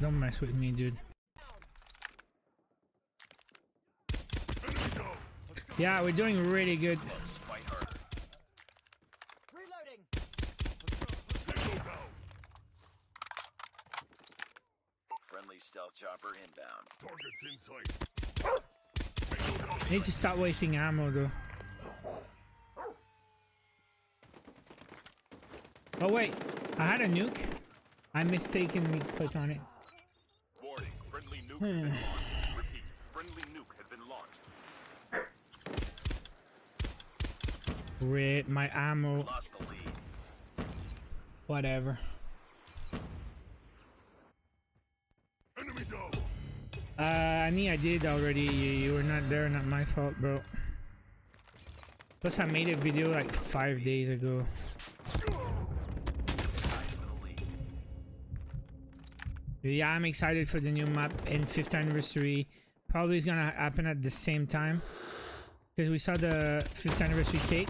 Don't mess with me, dude. Yeah, we're doing really good. Reloading. Friendly stealth chopper inbound. Targets in sight. I need to stop wasting ammo, though. Oh wait, I had a nuke. I mistakenly clicked on it. Warning, friendly nuke has been launched. Repeat, friendly nuke has been launched. Rip my ammo. Lost the lead. Whatever. Enemy down. I mean, I did already. You were not there, not my fault, bro. Plus, I made a video like 5 days ago. Yeah, I'm excited for the new map and 5th anniversary. Probably is gonna happen at the same time because we saw the 5th anniversary cake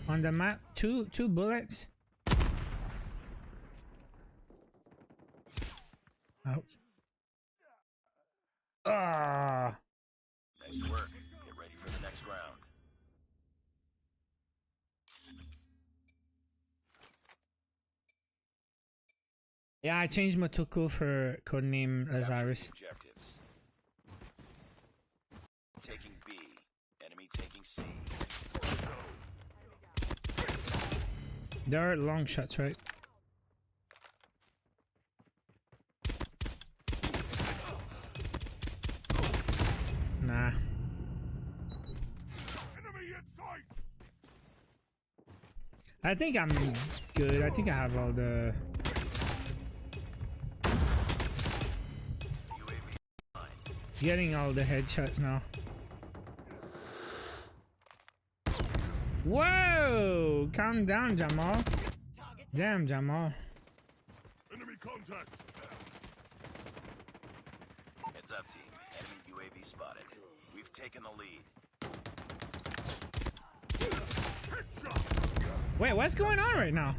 on the map. Two bullets. Ouch. Ah. Nice work. Get ready for the next round. Yeah, I changed my Tuco for codename Lazarus. Objectives. Taking B. Enemy taking C. There are long shots, right? Nah. I think I'm good. I think I have all the... Getting all the headshots now. Whoa! Calm down, Jamal. Damn, Jamal. Enemy contact. Heads up, team. Enemy UAV spotted. We've taken the lead. Wait, what's going on right now?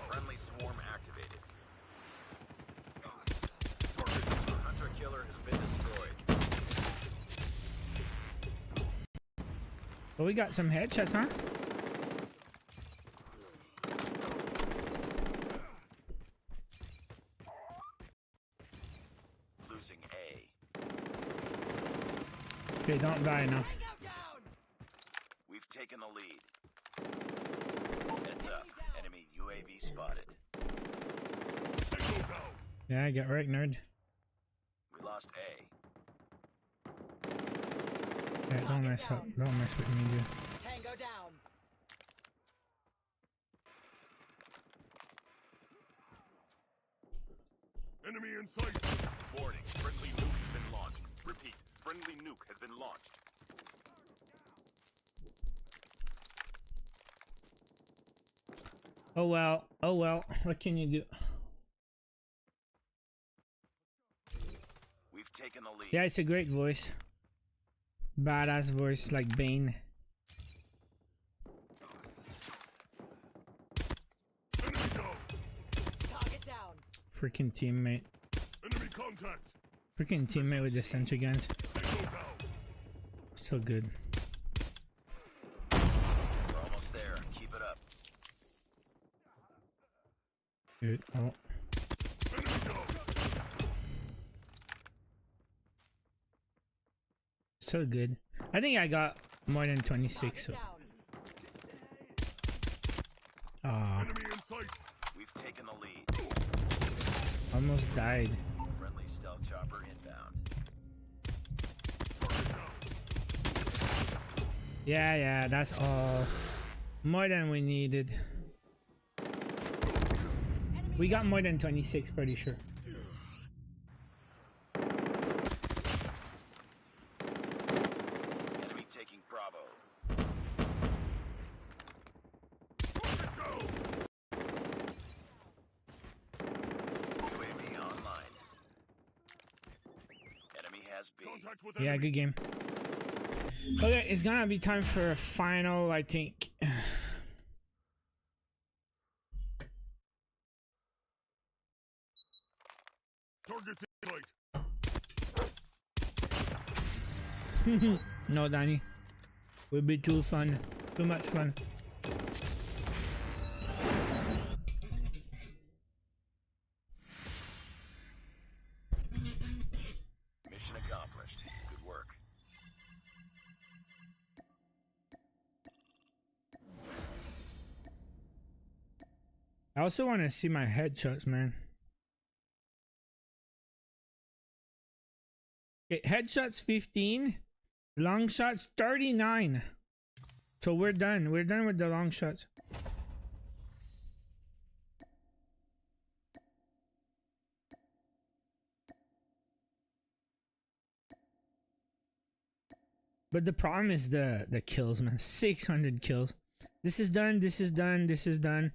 Friendly swarm activated. Hunter killer has been destroyed. Well, we got some headshots, huh? Losing A. Okay, don't die now. We've taken the lead. Heads up. Enemy UAV spotted. Yeah, get right, nerd. We lost A. Yeah, don't mess up. Don't mess with me, dude. Tango down. Enemy in sight. Warning, friendly nuke has been launched. Repeat, friendly nuke has been launched. Oh well. Oh well. What can you do? We've taken the lead. Yeah, it's a great voice. Badass voice like Bane. Target down. Freaking teammate. Enemy contact. Freaking teammate with the sentry guns. So good. We're almost there. Keep it up. Dude, oh. So good. I think I got more than 26. So. Ah. We've taken the lead. Almost died. Friendly stealth chopper inbound. Yeah, that's all. More than we needed. We got more than 26, pretty sure. Enemy taking Bravo. UAV online. has B. Yeah, good game. Okay, it's gonna be time for a final, I think. Targets in sight. No, Danny. Will be too fun. Too much fun. Mission accomplished. Good work. I also want to see my headshots, man. Okay, headshots 15, long shots 39. So we're done. We're done with the long shots. But the problem is the kills, man. 600 kills. This is done. This is done. This is done.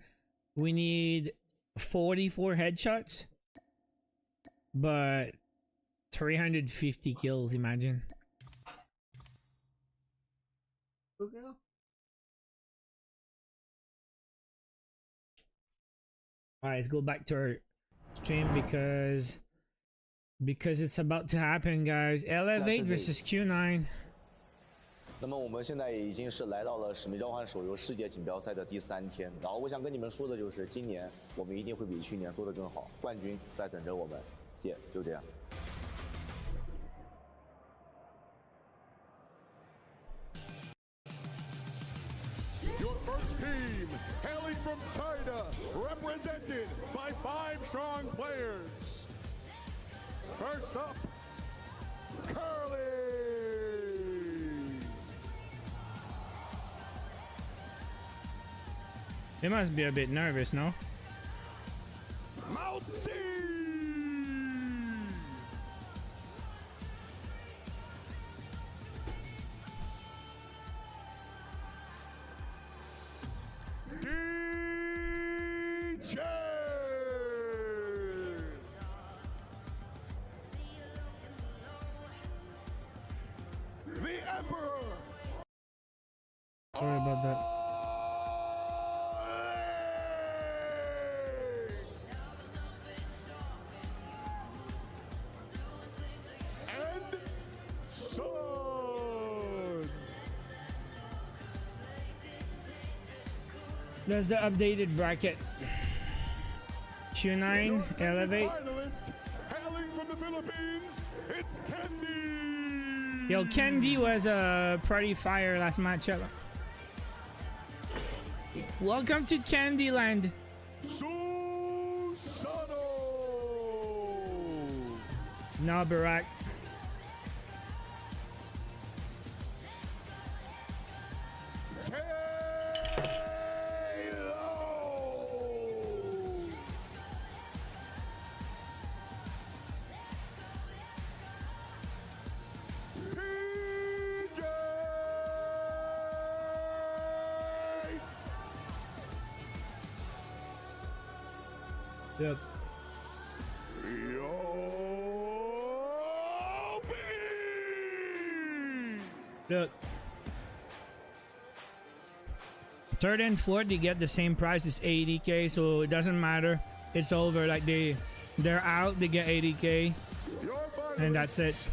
We need 44 headshots, but 350 kills. Imagine. Okay. All right, let's go back to our stream because it's about to happen, guys. Elevate versus Q9. 那么我们现在已经是来到了使命召唤手游世界锦标赛的第3天，然后我想跟你们说的就是，今年我们一定会比去年做得更好，冠军在等着我们，姐，就这样。Your first team, hailing from China, represented by 5 strong players. First up, Curly. They must be a bit nervous, no? Mouthy. DJ. The Emperor. Sorry about that. That's the updated bracket. Q9, Elevate. Hailing from the Philippines, it's Candy. Yo, Candy was pretty fire last matchup. Welcome to Candyland. Susano. No, Barack. Yep. Look. Third and fourth, they get the same price as 80k, so it doesn't matter. It's over. Like they're out, they get 80k, and that's it.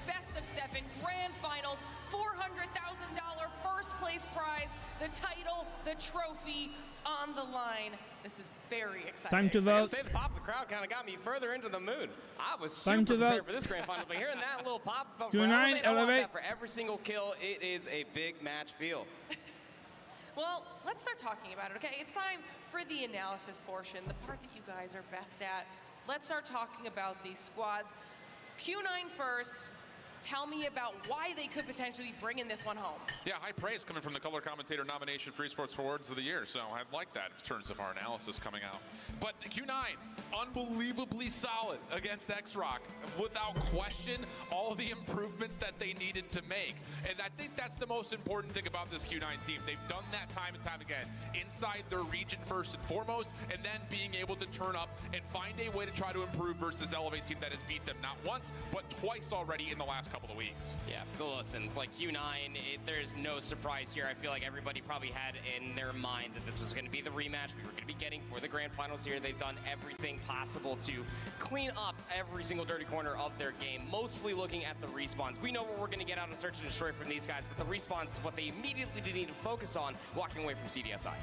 Best of 7 grand finals, $400,000 first place prize, the title, the trophy on the line. This is very exciting. Time to vote. Say the pop of the crowd kind of got me further into the mood. I was Time super to prepared vote. for this grand final, but hearing that little pop of Q9, Elevate. for every single kill, it is a big match feel. Well, let's start talking about it, okay? It's time for the analysis portion, the part that you guys are best at. Let's start talking about these squads. Q9 first. tell me about why they could potentially bring in this one home. Yeah, high praise coming from the color commentator nomination for Esports for Awards of the Year, so I like that in terms of our analysis coming out. But Q9, unbelievably solid against X-Rock. Without question, all the improvements that they needed to make. And I think that's the most important thing about this Q9 team. They've done that time and time again, inside their region first and foremost, and then being able to turn up and find a way to try to improve versus Elevate team that has beat them not once, but twice already in the last couple of weeks. Yeah, but listen, like Q9, there's no surprise here. I feel like everybody probably had in their minds that this was going to be the rematch we were going to be getting for the grand finals here. They've done everything possible to clean up every single dirty corner of their game, mostly looking at the respawns. We know what we're going to get out of Search and Destroy from these guys, but the respawns is what they immediately need to focus on walking away from CDSI.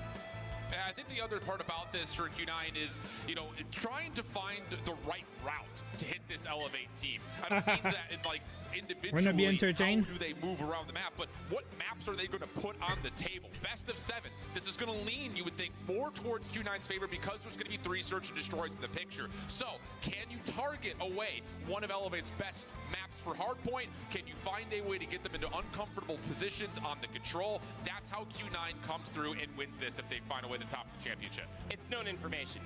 I think the other part about this for Q9 is, you know, trying to find the right route to hit this Elevate team. I don't mean that in like individually, how do they move around the map, but what maps are they going to put on the table? Best of 7. This is going to lean, you would think, more towards Q9's favor because there's going to be 3 Search and Destroys in the picture. So, can you target away one of Elevate's best maps for Hardpoint? Can you find a way to get them into uncomfortable positions on the control? That's how Q9 comes through and wins this if they find a way to top the championship. It's known information.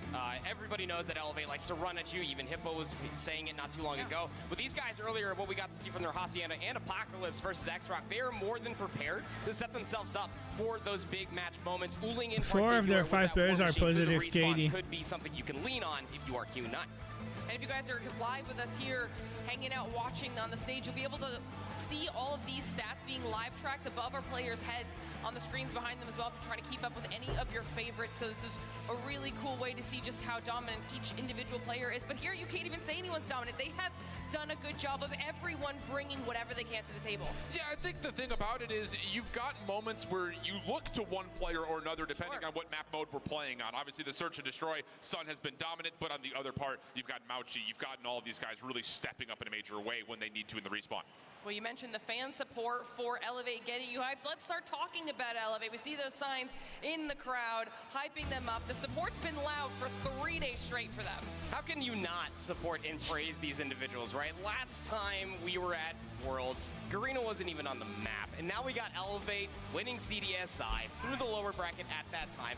Everybody knows that Elevate likes to run at you. Even Hippo was saying it not too long ago. But these guys earlier, what we got to see from their Hacienda and Apocalypse versus X-Rock, they are more than prepared to set themselves up for those big match moments. Uling in 4 of their 5 players are positive KD. Could be something you can lean on if you are Q9. And if you guys are live with us here, hanging out, watching on the stage, you'll be able to see all of these stats being live tracked above our players' heads on the screens behind them as well if you're trying to keep up with any of your favorites. So this is a really cool way to see just how dominant each individual player is. But here you can't even say anyone's dominant. They have done a good job of everyone bringing whatever they can to the table. Yeah, I think the thing about it is you've got moments where you look to one player or another depending on what map mode we're playing on. Obviously the Search and Destroy, Sun has been dominant, but on the other part, you've got Mauchi, you've gotten all of these guys really stepping up in a major way when they need to in the respawn. Well, you mentioned the fan support for Elevate getting you hyped. Let's start talking about Elevate. We see those signs in the crowd, hyping them up. The support's been loud for 3 days straight for them. How can you not support and praise these individuals, right? Last time we were at Worlds, Garena wasn't even on the map, and now we got Elevate winning CDSI through the lower bracket at that time.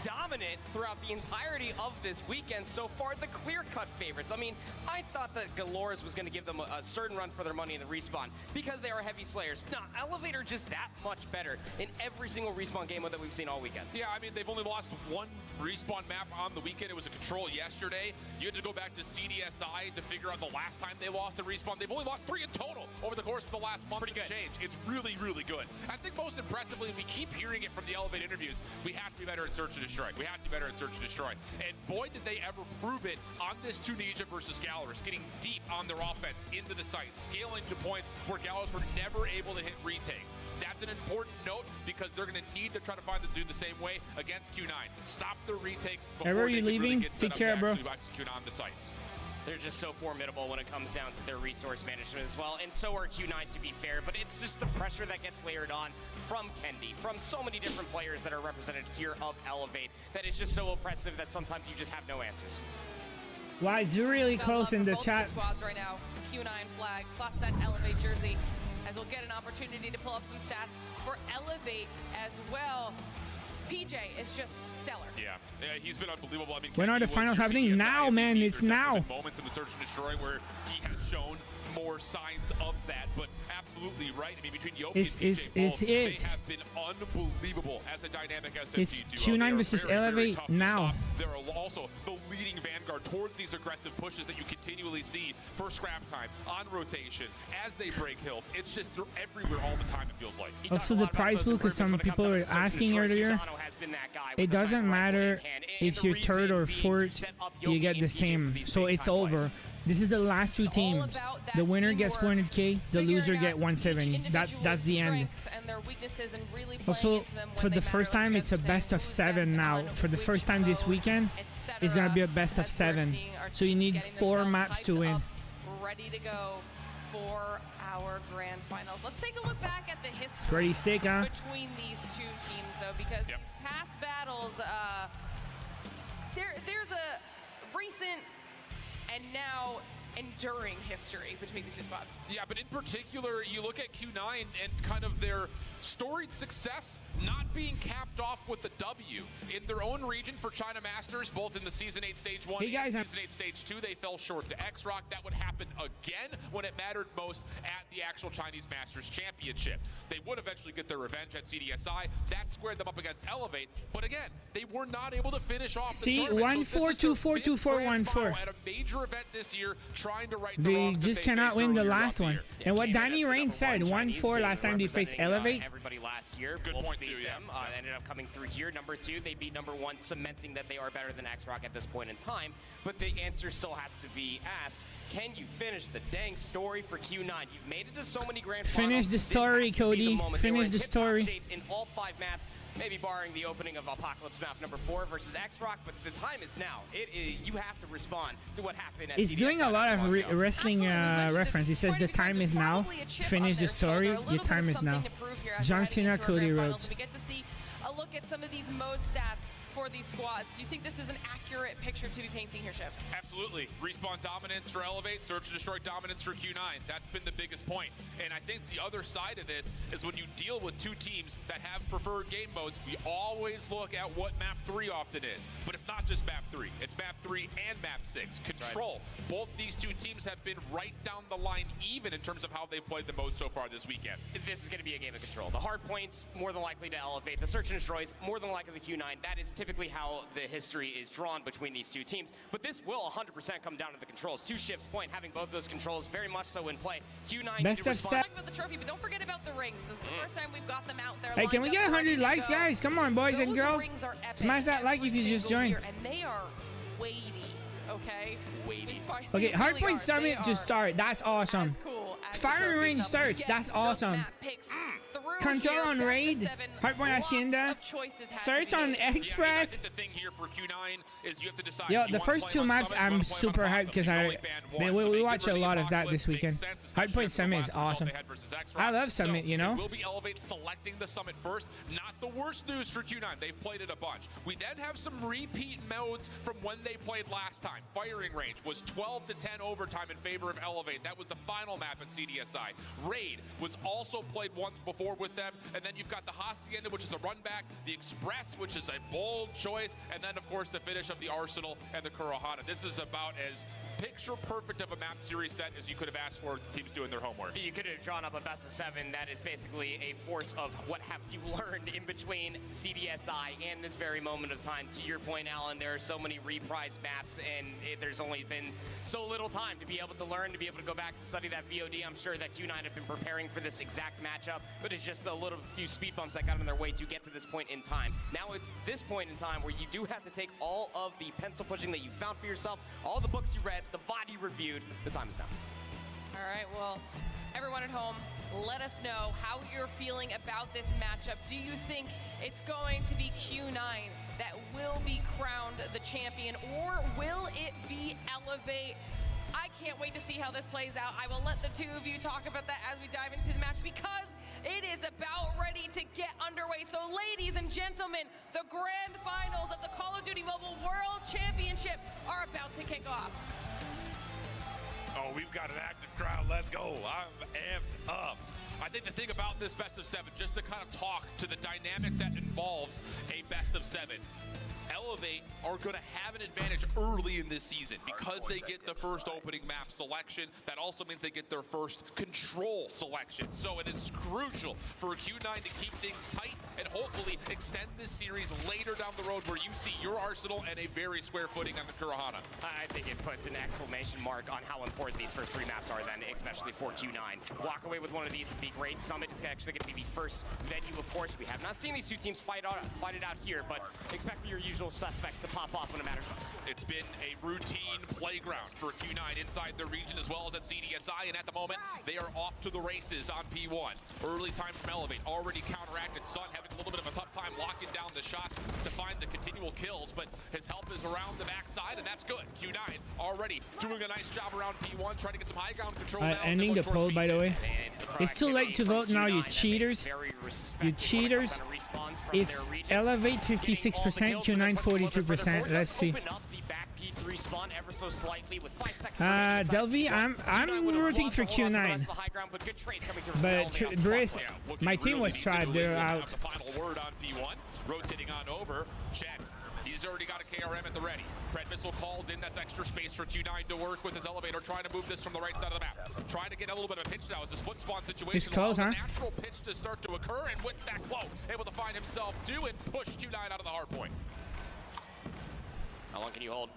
Dominant throughout the entirety of this weekend. So far, the clear-cut favorites. I mean, I thought that Galores was going to give them a certain run for their money in the respawn because they are heavy slayers. No, Elevate are just that much better in every single respawn game that we've seen all weekend. Yeah, I mean, they've only lost 1 respawn map on the weekend. It was a control yesterday. You had to go back to CDSI to figure out the last time they lost a respawn. They've only lost 3 in total over the course of the last month and change. It's really, really good. I think most impressively, we keep hearing it from the Elevate interviews, we have to be better at Search and Destroy. We have to be better at Search and Destroy. And boy, did they ever prove it on this Tunisia versus Galorus, getting deep on their offense into the site, scaling to points where Galorus were never able to hit retakes. That's an important note because they're going to need to try to find the do the same way against Q9. Stop the retakes before Ever you they leaving? really get set Take up care, to bro. actually execute on the sites. They're just so formidable when it comes down to their resource management as well, and so are Q9 to be fair, but it's just the pressure that gets layered on from Kendi, from so many different players that are represented here of Elevate, that is just so oppressive that sometimes you just have no answers. Why it's really close in the chat. Squads right now, Q9 flag plus that Elevate jersey, as we'll get an opportunity to pull up some stats for Elevate as well. PJ is just stellar. Yeah, he's been unbelievable. I mean, When are the finals happening? Now, man, it's now. Moments in the Search and Destroy where he has shown more signs of that, but absolutely right. I mean, between Yoki and PJ, they have been unbelievable as a dynamic SMG It's duo. Q9 versus Elevate now. They're also the leading vanguard towards these aggressive pushes that you continually see for scrap time, on rotation, as they break hills. It's just they're everywhere all the time, it feels like. Also, the prize pool, because some people were asking earlier, it doesn't matter if you're third or fourth, you get the same. So it's over. This is the last 2 teams. The winner gets 400k, the loser get 170. That's the end. Also, for the first time, it's a best of 7 now. For the first time this weekend, it's gonna be a best of 7. So you need 4 maps to win. Ready to go for our grand finals. Let's take a look back at the history Pretty sick, huh? between these 2 teams, though, because these past battles, there's a recent and now enduring history between these two squads. Yeah, but in particular, you look at Q9 and kind of their storied success not being capped off with the W. In their own region for China Masters, both in the Season 8 Stage 1 and Season 8 Stage 2, they fell short to X-Rock. That would happen again when it mattered most at the actual Chinese Masters Championship. They would eventually get their revenge at CDSI. That squared them up against Elevate, but again, they were not able to finish off the tournament. 1-4-2-4-2-4-1-4. At a major event this year, trying to right the They wrongs just cannot win the last one. And what Danny Rain said, 1-4 last time they faced Elevate. Everybody last year. Good Wolves point beat too, them. Ended up coming through here. Number 2, they beat number 1, cementing that they are better than X-Rock at this point in time. But the answer still has to be asked. Can you finish the dang story for Q9? You've made it to so many grand finals. Finish the story, Cody. Finish the story. Shape in all 5 maps, maybe barring the opening of Apocalypse map number 4 versus X-Rock, but the time is now. You have to respond to what happened at It's doing a lot of wrestling reference. He says the time is now. Finish the story. Your time is now. John Cena, Cody Rhodes. We get to see a look at some of these mode stats for these squads. Do you think this is an accurate picture to be painting here, Shifts? Absolutely. Respawn dominance for Elevate, Search and Destroy dominance for Q9. That's been the biggest point. And I think the other side of this is when you deal with two teams that have preferred game modes, we always look at what map 3 often is. But it's not just map 3. It's map 3 and map 6. Control. Right. Both these two teams have been right down the line even in terms of how they've played the mode so far this weekend. This is going to be a game of Control. The hard points, more than likely to Elevate. The Search and Destroys, more than likely to Q9. That is typically how the history is drawn between these two teams. But this will 100% come down to the controls. To Shift's point, having both those controls very much so in play. Q9 best of 7. About the trophy, but don't forget about the rings. This is the first time we've got them out there. Hey, can we get 100 likes, guys? Come on, boys and girls. Smash that like if you just joined. And they are weighty, okay? Weighty. Okay, Hardpoint Summit to start. That's awesome. Cool Fire Range Search. That's awesome. Control on Raid, Hardpoint Hacienda, Search on Express. The thing here for Q9 is you have to decide. Yo, the first 2 maps I'm super hyped because we watch a lot of that this weekend. Hardpoint Summit is awesome. I love Summit, you know. Will be Elevate selecting the Summit first. Not the worst news for Q9. They've played it a bunch. We then have some repeat modes from when they played last time. Firing Range was 12-10 overtime in favor of Elevate. That was the final map at CDSI. Raid was also played once before with them, and then you've got the Hacienda, which is a run back, the Express, which is a bold choice, and then of course the finish of the Arsenal and the Kurohana. This is about as picture perfect of a map series set as you could have asked for with the teams doing their homework. You could have drawn up a best of 7 that is basically a force of what have you learned in between CDSI and this very moment of time. To your point, Alan, there are so many reprise maps, and there's only been so little time to be able to learn, to be able to go back to study that VOD. I'm sure that Q9 have been preparing for this exact matchup, but it's just a little few speed bumps that got in their way to get to this point in time. Now it's this point in time where you do have to take all of the pencil pushing that you found for yourself, all the books you read, the VOD you reviewed. The time is now. All right, well, everyone at home, let us know how you're feeling about this matchup. Do you think it's going to be Q9 that will be crowned the champion, or will it be Elevate? I can't wait to see how this plays out. I will let the two of you talk about that as we dive into the match, because it is about ready to get underway. So ladies and gentlemen, the grand finals of the Call of Duty Mobile World Championship are about to kick off. Oh, we've got an active crowd. Let's go. I'm amped up. I think the thing about this best of 7, just to kind of talk to the dynamic that involves a best of 7, Elevate are going to have an advantage early in this season because they get the first opening map selection. That also means they get their first control selection. So it is crucial for Q9 to keep things tight and hopefully extend this series later down the road where you see your Arsenal and a very square footing on the Kurohana. I think it puts an exclamation mark on how important these first 3 maps are then, especially for Q9. Walk away with one of these would be great. Summit is actually going to be the first venue, of course. We have not seen these two teams fight it out here, but expect for your usual suspects to pop off when it matters most. It's been a routine playground for Q9 inside their region as well as at CDSI, and at the moment they are off to the races on P1. Early time from Elevate, already counteracted. Sun having a little bit of a tough time locking down the shots to find the continual kills, but his help is around the backside, and that's good. Q9 already doing a nice job around P1, trying to get some high ground control now. Ending the poll, by the way. It's too late to vote now, you cheaters. You cheaters. It's Elevate 56%, Q9 42%. Let's see. respawn ever so slightly with 5 seconds. Delvey, I'm rooting for Q9. But Briss, my team was tried. They're out. The final word on P1. Rotating on over. Chen. He's already got a KRM at the ready. Pred missile called in. That's extra space for Q9 to work with his elevator, trying to move this from the right side of the map. Trying to get a little bit of a pinch now. It's a split spawn situation. It's close, huh? A natural pitch to start to occur, and with that Claw, able to find himself two and push Q9 out of the hard point. How long can you hold?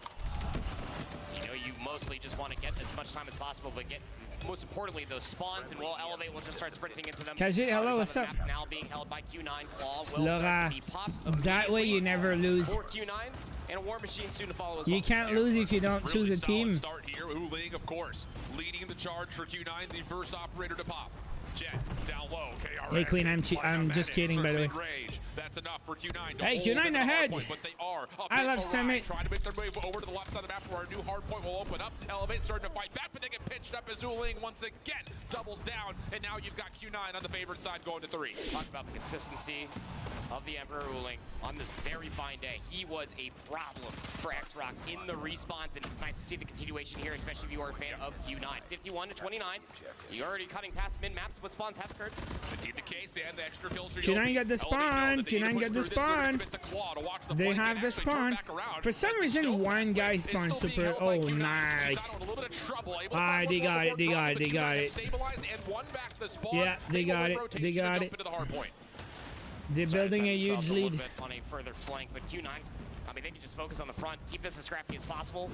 You know, you mostly just want to get as much time as possible, but get, most importantly, those spawns, and we'll elevate. We'll just start sprinting into them. Kaji, hello, what's up? Now being held by Q9. Claw will start to be popped. That way you never lose. For Q9, and a War Machine soon to follow as You well. can't lose if you don't choose a team. Start here. Uling, of course, leading the charge for Q9, the first operator to pop. Jet down low. KRM. Hey Queen, I'm just kidding, by the way. That's enough for Q9. Hey, Q9 ahead. Point, but they are I love Summit. Trying to make their way over to the left side of the map where our new hard point will open up. Elevate starting to fight back, but they get pinched up as Uling once again doubles down, and now you've got Q9 on the favored side going to 3. Talk about the consistency of the Emperor Uling on this very fine day. He was a problem for X-Rock in the respawns, and it's nice to see the continuation here, especially if you are a fan of Q9. 51-29. You're already cutting past mid-map. Split spawns have occurred. Indeed the case, and the extra kills. Q9 got the spawn. Q9 got the spawn. They have the spawn. For some reason, one guy spawned super. Oh, nice. Ah, they got it. They got it. They got it. Yeah, they got it. They got it. They're building a huge lead. On a further flank, but Q9, I mean, they can just focus on the front, keep this as scrappy as possible.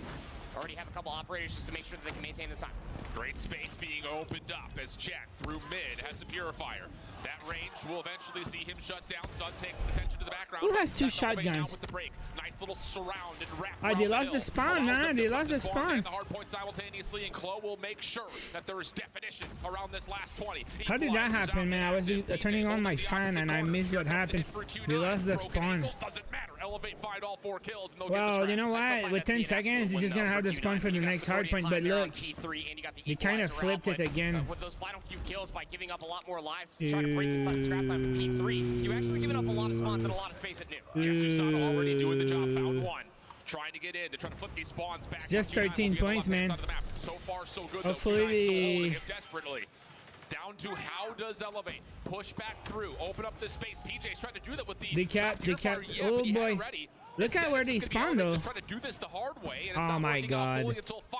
Already have a couple operators just to make sure that they can maintain this time. Great space being opened up as Jet through mid has a purifier. That range will eventually see him shut down. Sun takes his attention to the background. Who has 2 shotguns? With the break. Nice little surround and wrap. Oh, they lost the spawn, man. They lost the spawn. The hard point simultaneously, and Claw will make sure that there is definition around this last 20. How did that happen, man? I was turning on my fan and I missed what happened. They lost the spawn. Well, you know what? With 10 seconds, he's just gonna have the spawn for the next hard point. But look, he kind of flipped it again. With those final few kills by giving up a lot more lives to try to break inside the scrap time with P3, you actually given up a lot of spawns and a lot of space at new. Here's Susano already doing the job, found one. Trying to get in, to try to flip these spawns back. It's just 13 points, man. So far, so good. Hopefully, desperately. Down to how does Elevate push back through, open up this space. PJ's trying to do that with the cap. Oh boy. Look at where they spawn though. To do this the hard way, and it's oh my god.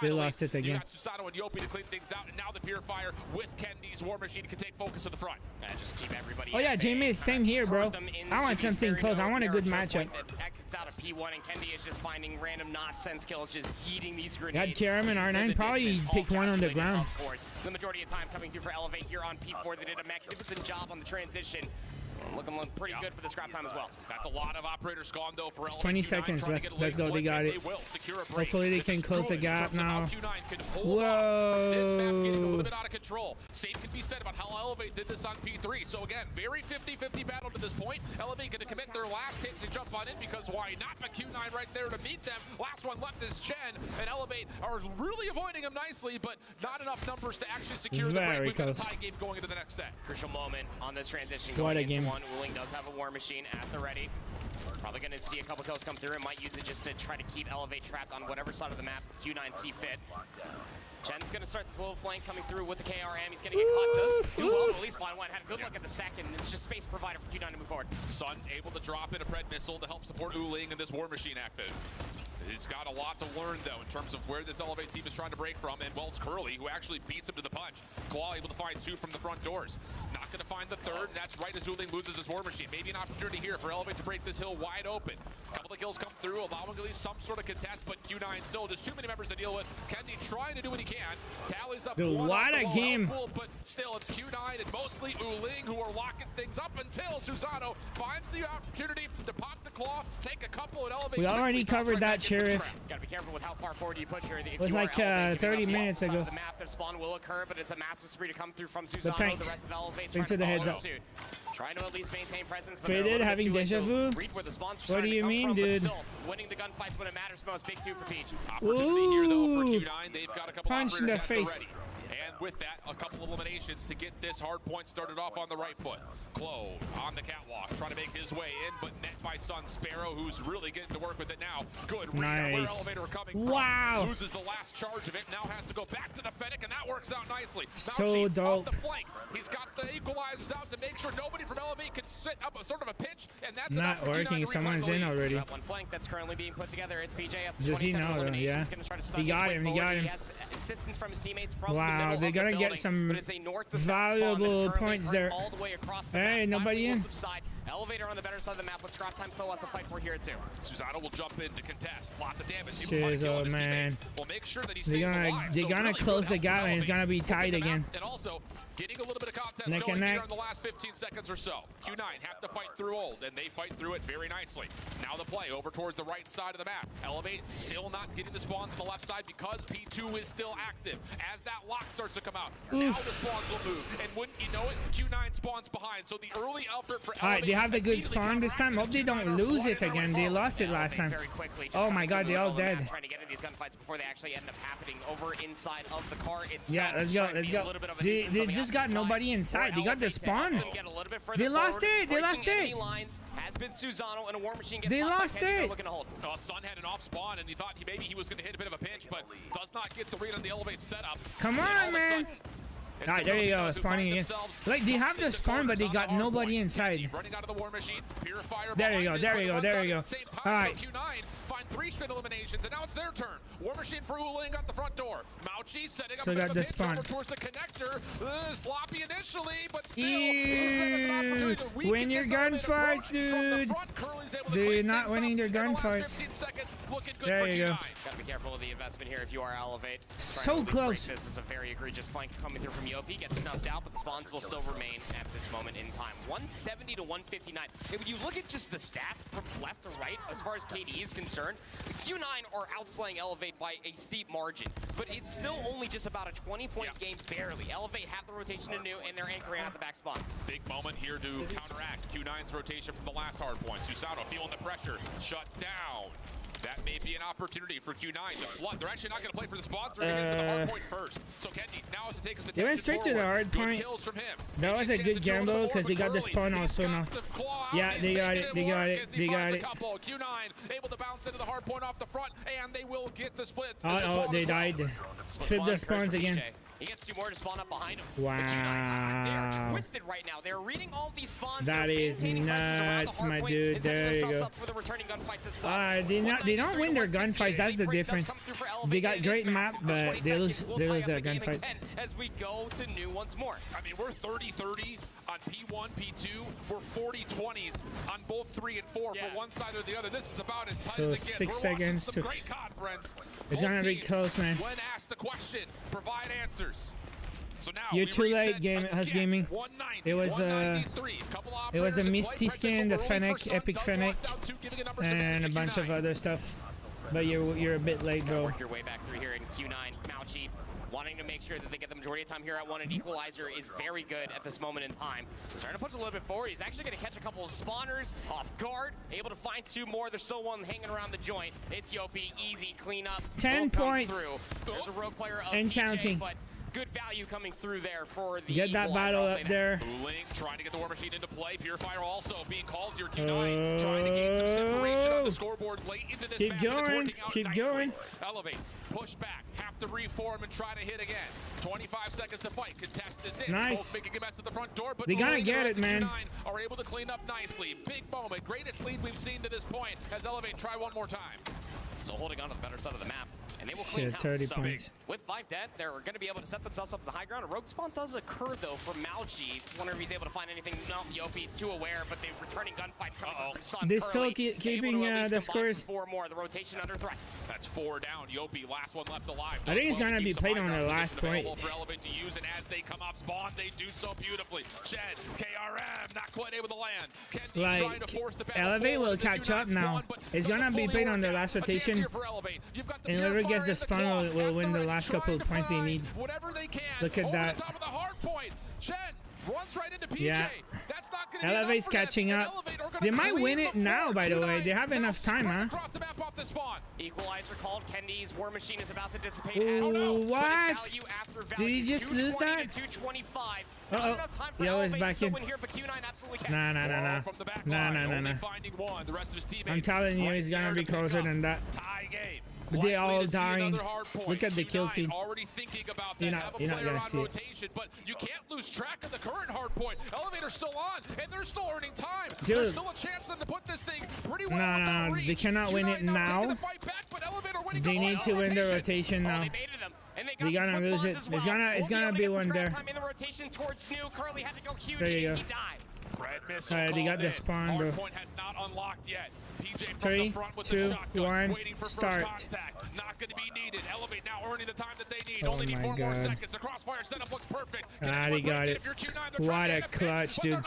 They lost it again. You got Susano and Yopi to clean things out, and now the Purifier with Kendi's War Machine can take focus to the front. Just keep everybody. Oh yeah, Jamie, same here, bro. I want something close. I want a good matchup. Exits out of P1, and Kendi is just finding random nonsense kills, just yeeting these grenades. Got Karam and R9. Probably pick one on the ground. Of course, the majority of time coming through for Elevate here on P4. They did a magnificent job on the transition. Looking pretty good for the scrap time as well. That's a lot of operators gone though for It's 20 seconds left. Let's go. They got it. Hopefully they can close the gap now. Whoa. This map getting a little bit out of control. Same can be said about how Elevate did this on P3. So again, very 50-50 battle to this point. Elevate going to commit their last hit to jump on in because why not? But Q9 right there to meet them. Last one left is Chen, and Elevate are really avoiding him nicely, but not enough numbers to actually secure the break. We've got a tie game going into the next set. Crucial moment on this transition. What a game. Uling does have a War Machine at the ready. Probably going to see a couple kills come through and might use it just to try to keep Elevate trapped on whatever side of the map Q9 see fit. Chen's going to start this little flank coming through with the KRM. He's going to get caught. Does do well to at least find one. Had a good look at the second. It's just space provider for Q9 to move forward. Sun able to drop in a Pred missile to help support Uling and this War Machine active. He's got a lot to learn, though, in terms of where this Elevate team is trying to break from, and well, it's Curly who actually beats him to the punch. Claw able to find 2 from the front doors. Not going to find the third, and that's right as Uling loses his War Machine. Maybe an opportunity here for Elevate to break this hill wide open. A couple of kills come through, allowing at least some sort of contest, but Q9 still just too many members to deal with. Kendi trying to do what he can. Tallies up dude, what a game. Pool, but still, it's Q9 and mostly Uling who are locking things up until Susano finds the opportunity to pop the Claw, take a couple, and Elevate. We already covered that, Sheriff. Gotta be careful with how far forward you push here. It was like 30 minutes ago. The map, their spawn will occur, but it's a massive spree to come through from Susano. The rest of Elevate thanks for the heads up. Trying to at least maintain presence. Traded, having deja vu? What do you mean, dude? Winning the gunfights when it matters most. Big 2 for Peach. Opportunity here, though, for Q9. They've got a couple punch in the face. And with that, a couple eliminations to get this hard point started off on the right foot. Claw on the catwalk, trying to make his way in, but net by Sun Sparrow, who's really getting to work with it now. Good read on where Elevator coming from. Loses the last charge of it, now has to go back to the Fennec, and that works out nicely. So dope. Off the flank. He's got the equalizers out to make sure nobody from Elevate can set up a sort of a pitch, and that's not working. Someone's in already. One flank that's currently being put together. It's PJ up to Does he know though? Yeah. He got him. He got him. He has assistance from his teammates from wow, they're gonna get some valuable points there. All the way across the hey, map. nobody in. Subside. Elevator on the better side of the map with scrap time still left to fight for here too. Susano will jump in to contest. Lots of damage. Sizzle, man. We'll make sure that he they're gonna close the gap and it's gonna be tight again. And also getting a little bit of contest going here in the last 15 seconds or so. Q9 have to fight through ult, and they fight through it very nicely. Now the play over towards the right side of the map. Elevate still not getting the spawns on the left side because P2 is still active. As that lock starts to come out, now the spawns will move. And wouldn't you know it, Q9 spawns behind. So the early effort for Elevate. Alright, they have the good spawn this time. Hope they don't lose it again. They lost it last time. Oh my god, they all dead. Trying to get into these gunfights before they actually end up happening over inside of the car itself. Yeah, let's go, let's go. They just got nobody inside. They got the spawn. They lost it. They lost it. Has been Susano and a War Machine. They lost it. Sun had an off spawn, and he thought maybe he was going to hit a bit of a pinch, but does not get the read on the Elevate setup. Come on, man. Alright, there you go, spawning again. Like, they have the spawn, but they got nobody inside. Running out of the War Machine, there you go, there you go, there you go. Alright. Q9 find 3 straight eliminations, and now it's their turn. War Machine for Uling at the front door. Mauchi setting up a bit of a pinch over towards the connector. Sloppy initially, but still. Win your gunfights, dude. They're not winning their gunfights. There you go. Gotta be careful of the investment here if you are Elevate. So close. This is a very egregious flank coming through from Yopi. Gets snuffed out, but the spawns will still remain at this moment in time. 170 to 159. And when you look at just the stats from left to right, as far as KD is concerned, the Q9 are outslaying Elevate by a steep margin, but it's still only just about a 20-point game, barely. Elevate have the rotation to new, and they're anchoring out the back spawns. Big moment here to counteract Q9's rotation from the last hard point. Susano feeling the pressure, shut down. That may be an opportunity for Q9 to flood. They're actually not going to play for the spawns. They're going to get to the hard point first. So Kenji now has to take his attention. They went straight to the hard point. That was a good gamble because they got the spawn also now. Yeah, they got it. They got it. They got it. Q9 able to bounce into the hard point off the front, and they will get the split. Oh, they died. Flip the spawns again. He gets 2 more to spawn up behind him. Wow. They are twisted right now. They're reading all these spawns. That is nuts, my dude. There you go. They don't win their gunfights. That's the difference. They got great map, but they lose their gunfights. As we go to new once more. I mean, we're 30-30 on P1, P2. We're 40-20s on both 3 and 4 for one side or the other. This is about as tight as it gets. 6 seconds to. It's gonna be close, man. When asked a question, provide answers. So now you're too late, Hus Gaming. It was the Misty skin, the Fennec, Epic Fennec, and a bunch of other stuff. But you're a bit late, bro. Work your way back through here in Q9. Mauchi wanting to make sure that they get the majority of time here at 1. An equalizer is very good at this moment in time. Starting to push a little bit forward. He's actually going to catch a couple of spawners off guard. Able to find 2 more. There's still one hanging around the joint. It's Yopi. Easy cleanup. 10 points. There's a rogue player of and PJ, counting. But good value coming through there for the get that battle up there. Uling trying to get the War Machine into play. Purifier also being called here. Q9 trying to gain some separation on the scoreboard late into this keep going. Keep going. Elevate. Push back. Have to reform and try to hit again. 25 seconds to fight. Contest is in. Nice. Making a mess at the front door, but they gotta get it, man. Q9 are able to clean up nicely. Big moment. Greatest lead we've seen to this point as Elevate try one more time. Still holding on to the better side of the map, and they will clean Shit, house. 30 so points. With 5 dead, they're going to be able to set themselves up to the high ground. A rogue spawn does occur, though, from Mauchi. Wonder if he's able to find anything. No, Yopi, too aware, but they're returning gunfights coming from Sun. They're still keeping the scores. 4 more. The rotation under threat. That's 4 down. Yopi, last one left alive. I think he's going to be played on the last point. For Elevate to use, and as they come off spawn, they do so beautifully. Shed, KRM, not quite able to land. Kenji trying to force the battle Elevate will catch up now. It's going to be played on the last rotation. And whoever gets the spawn will win the last couple of points they need. Whatever they can. Look at that. Top of the hard point. Shed Runs right into PJ. Yeah. That's not going to Elevate's catching up. They might win it now, by the way. They have enough time, huh? Across the map off the spawn. Equalizer called. Kenny's War Machine is about to dissipate. Ooh, what? Did he just lose that? 225. Uh-oh. Yo is back in. Nah. I'm telling you, he's gonna be closer than that. But they all dying. Look at the kill feed. You're not gonna see it. But you can't lose track of the current hard point. Elevator's still on, and they're still earning time. Dude. There's still a chance for them to put this thing pretty well No, they cannot win it now. They need to win the rotation now. They're gonna lose it. It's gonna be one there. There you go. Alright, they got the spawn, bro. 3, 2, 1, start. Not going to be needed. Elevate now earning the time that they need. Oh Only need 4 my more God. seconds. The crossfire setup looks perfect. Ah, they got it. What a clutch, dude.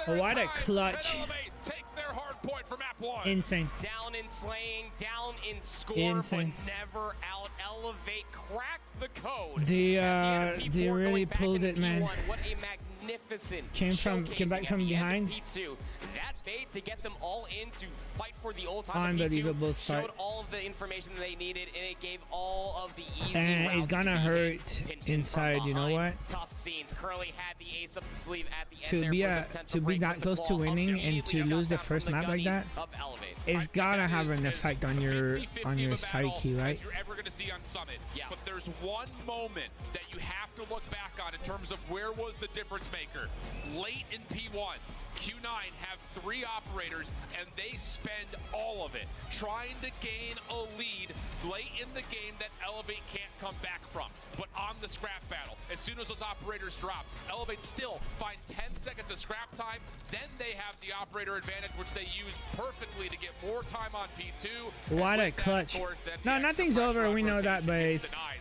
What a clutch. Take their hard point for map 1. Insane. Down in slaying, down in score, Insane. but never out. Elevate cracked the code. They really pulled it, man. What a magnificent Came back from behind. P2. That bait to get them all in to fight for the old time. Unbelievable P2 start. showed all of the information that they needed, and it gave all of the easy And routes it's gonna to hurt inside. You know what? Tough scenes. Curly had the ace up the sleeve at the To end be there for the to be break that with close the to ball. winning and to lose the first map like that, it's gotta have an effect on your psyche, right? You're ever going to see on Summit. But there's one moment that you have to look back on in terms of where was the difference maker. Late in P1, Q9 have 3 operators, and they spend all of it trying to gain a lead late in the game that Elevate can't come back from. But on the scrap battle, as soon as those operators drop, Elevate still find 10 seconds of scrap time. Then they have the operator advantage, which they use perfectly to get more time on P2. What a clutch. No, nothing's over. We know that, but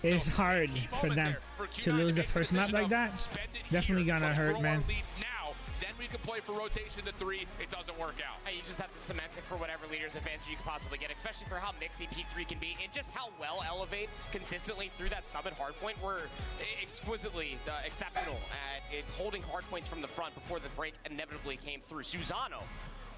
it's hard for them to lose the first map like that. Definitely gonna hurt, man. Now, then we can play for rotation to 3. It doesn't work out. You just have to cement it for whatever leader's advantage you can possibly get, especially for how mixy P3 can be, and just how well Elevate consistently through that sub at hardpoint were exquisitely exceptional at holding hardpoints from the front before the break inevitably came through. Susano.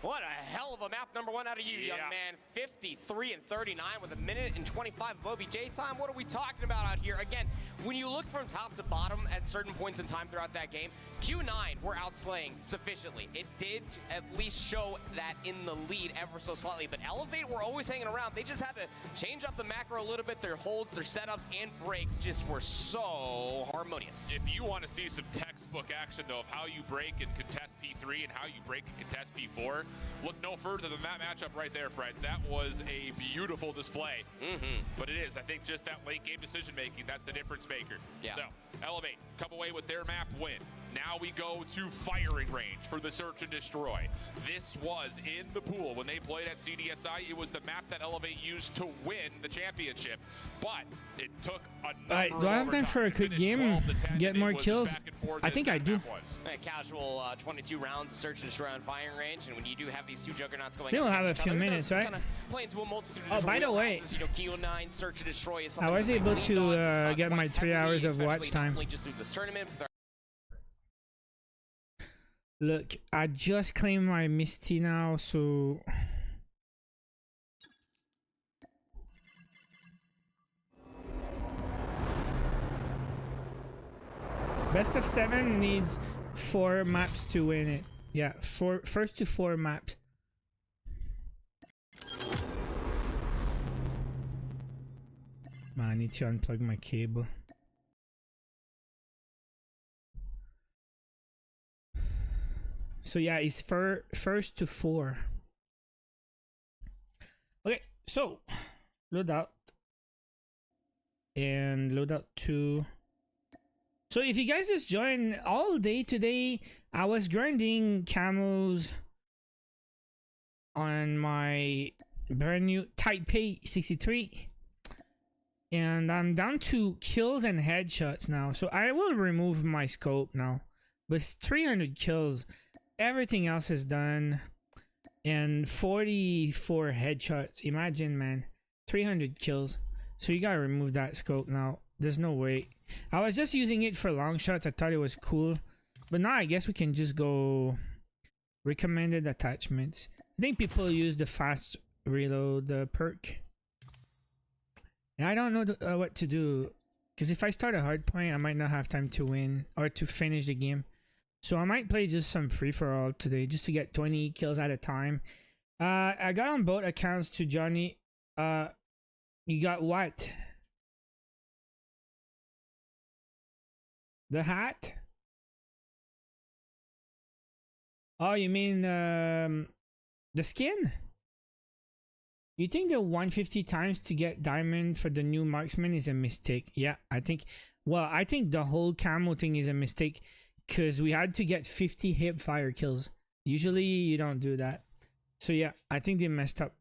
What a hell of a map number 1 out of you, young man. 53 and 39 with a minute and 25 of OBJ time. What are we talking about out here? Again, when you look from top to bottom at certain points in time throughout that game, Q9 were outslaying sufficiently. It did at least show that in the lead ever so slightly, but Elevate were always hanging around. They just had to change up the macro a little bit. Their holds, their setups, and breaks just were so harmonious. If you want to see some textbook action, though, of how you break and contest P3 and how you break and contest P4, look no further than that matchup right there, friends. That was a beautiful display. But it is, I think, just that late game decision making. That's the difference maker. So, Elevate, come away with their map win. Now we go to firing range for the search and destroy. This was in the pool when they played at CDSI. It was the map that Elevate used to win the championship, but it took a Do I have time for a quick game? Get more kills? I think I do. A casual 22 rounds of search and destroy on firing range, and when you do have these 2 juggernauts going, They will have a few minutes, right? Oh, by the way, search and destroy is I was able to get my 3 hours of watch time. just through this tournament. Look, I just claimed my Misty now, so best of 7 needs 4 maps to win it. Yeah, first to 4 maps. Man, I need to unplug my cable. So yeah, it's first to 4. Okay, so load out and load out 2. So if you guys just joined all day today, I was grinding camos on my brand new Taipei 63. And I'm down to kills and headshots now. So I will remove my scope now. But it's 300 kills. Everything else is done. And 44 headshots. Imagine, man. 300 kills. So you gotta remove that scope now. There's no way. I was just using it for long shots. I thought it was cool. But now I guess we can just go recommended attachments. I think people use the fast reload perk. And I don't know what to do. Because if I start a hardpoint, I might not have time to win or to finish the game. So I might play just some free-for-all today just to get 20 kills at a time. I got on both accounts to Johnny. You got what? The hat? Oh, you mean the skin? You think the 150 times to get diamond for the new marksman is a mistake? Yeah, I think the whole camo thing is a mistake because we had to get 50 hip fire kills. Usually you don't do that. So yeah, I think they messed up.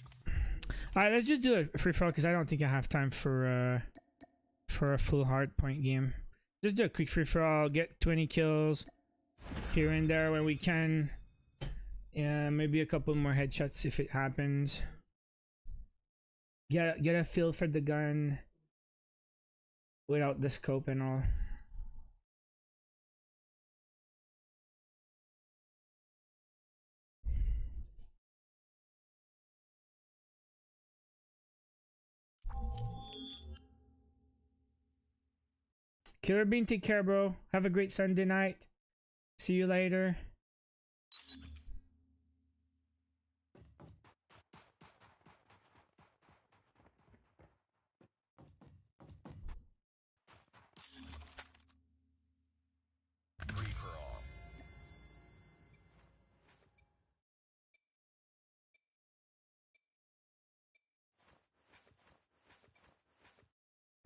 Alright, let's just do a free for all because I don't think I have time for a full hardpoint game. Just do a quick free for all, get 20 kills here and there when we can. Yeah, maybe a couple more headshots if it happens. Get a feel for the gun without the scope and all. Killer Bean, take care, bro. Have a great Sunday night. See you later.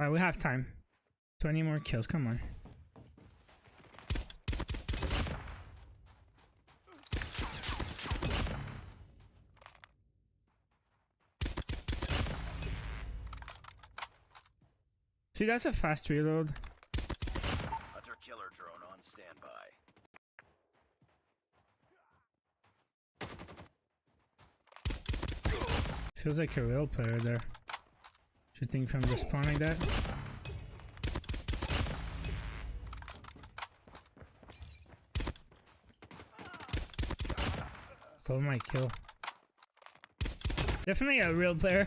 Alright, we have time. 20 more kills, come on. See, that's a fast reload. Hunter killer drone on standby. Feels like a real player there. Shooting from the spawn like that. Stole my kill. Definitely a real player.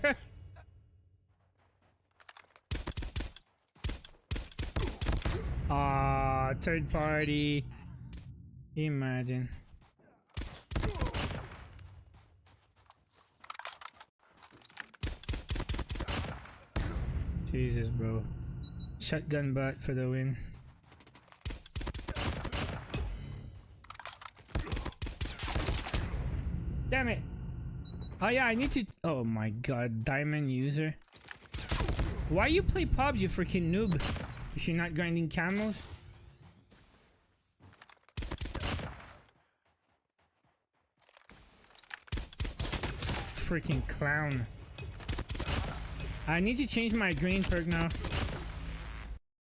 Ah, third party. Imagine. Jesus, bro. Shotgun butt for the win. Damn it. Oh yeah, I need to... Oh my god, diamond user. Why you play PUBG, you freaking noob? If you're not grinding camos? Freaking clown. I need to change my green perk now.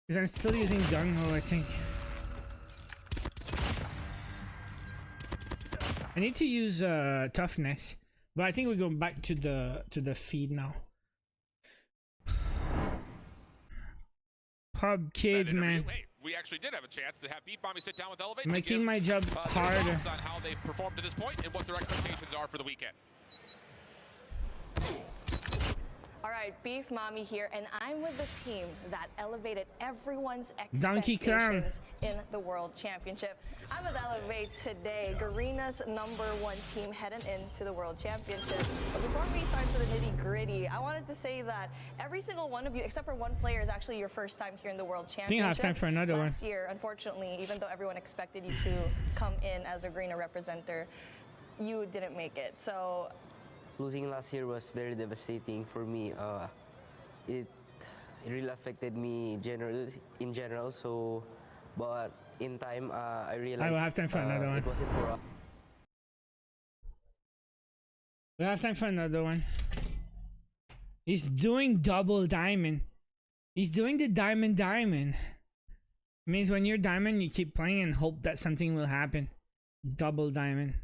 Because I'm still using gung-ho, I think. I need to use toughness. But I think we're going back to the feed now. Pub kids, man. Hey, we actually did have a chance to have Beat Bomby sit down with Elevate. Making my job harder. On how they've performed to this point and what their expectations are for the weekend. All right, Beef Mommy here, and I'm with the team that elevated everyone's Donkey expectations in the World Championship. I'm with Elevate today, Garena's #1 team heading into the World Championship. But before we start to the nitty-gritty, I wanted to say that every single one of you, except for one player, is actually your first time here in the World Championship. I think I have time for another one. Last year, unfortunately, even though everyone expected you to come in as a Garena representative, you didn't make it. So losing last year was very devastating for me. It really affected me in general. So, but in time, I realized I will have time for another one. It wasn't for us. We have time for another one. He's doing double diamond. He's doing the diamond. Means when you're diamond, you keep playing and hope that something will happen. Double diamond.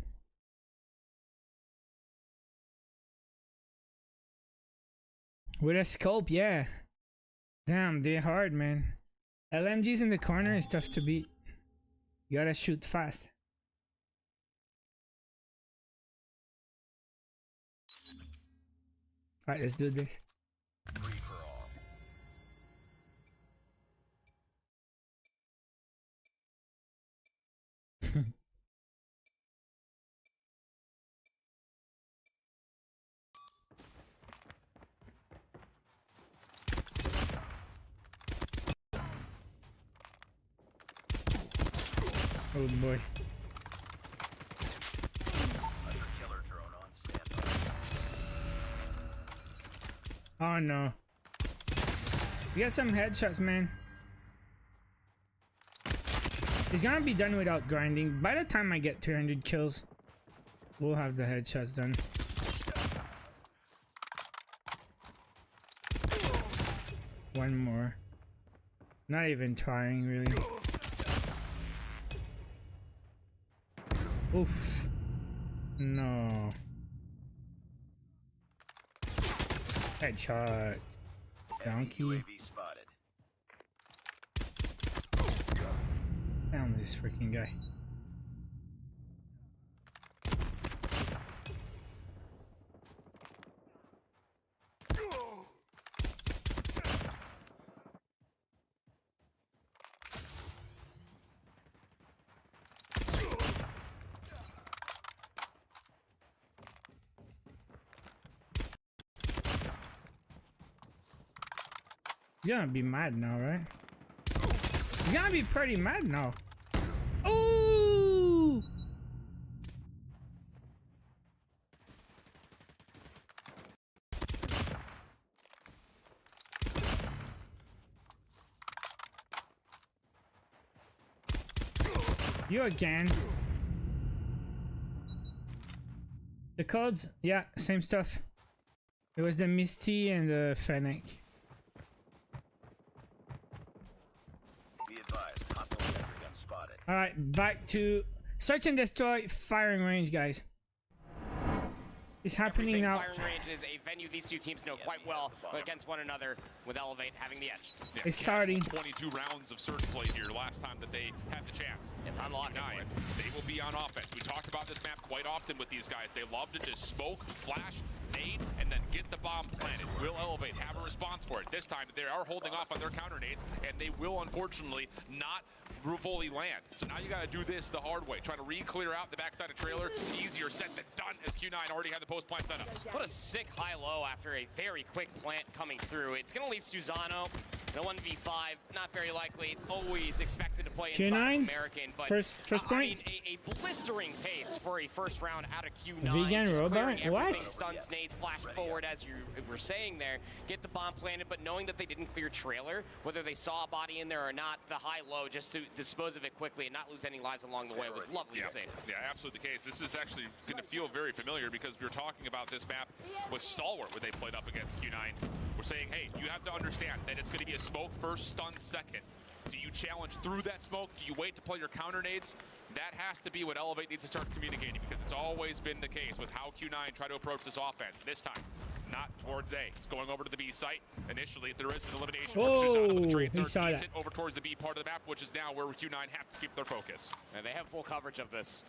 With a scope, yeah. Damn, they're hard, man. LMGs in the corner is tough to beat. You gotta shoot fast. Alright, let's do this. Free for all. Oh boy. Killer drone on standby. Oh no. You got some headshots, man. It's gonna be done without grinding. By the time I get 200 kills, we'll have the headshots done. One more. Not even trying, really. Oof. No. Headshot. Donkey. UAV spotted. Damn this freaking guy. You're gonna be mad now, right? You're gonna be pretty mad now. Ooh! You again. The codes? Yeah, same stuff. It was the Misty and the Fennec. Alright, back to search and destroy firing range, guys. It's happening now. Firing range is a venue these two teams know quite well against one another, with Elevate having the edge. Yeah, it's starting. 22 rounds of search play here last time that they had the chance. It's unlocking. They will be on offense. We talked about this map quite often with these guys. They love to just smoke, flash, nade, and then get the bomb planted. Will Elevate have a response for it? This time they are holding off on their counter nades, and they will unfortunately not fully land. So now you got to do this the hard way. Trying to re-clear out the backside of trailer. Easier said than done, as Q9 already had the post plant set up. What a sick high-low after a very quick plant coming through. It's going to leave Susano in a 1v5. Not very likely. Always expected to play inside Q9? American. But first point. I mean, a blistering pace for a first round out of Q9. Vegan Just robot? What? Stuns, nades, flash forward as you were saying there. Get the bomb planted, but knowing that they didn't clear trailer, whether they saw a body in there or not, the high-low just to dispose of it quickly and not lose any lives along the way was lovely to see. Yeah, absolutely the case. This is actually going to feel very familiar because we were talking about this map with Stalwart when they played up against Q9. We're saying, hey, you have to understand that it's going to be a smoke first, stun second. Do you challenge through that smoke? Do you wait to play your counter nades? That has to be what Elevate needs to start communicating, because it's always been the case with how Q9 try to approach this offense. This time, not towards A. It's going over to the B site. Initially, there is an elimination for Susano, but the trades are decent over towards the B part of the map, which is now where Q9 have to keep their focus. And they have full coverage of this.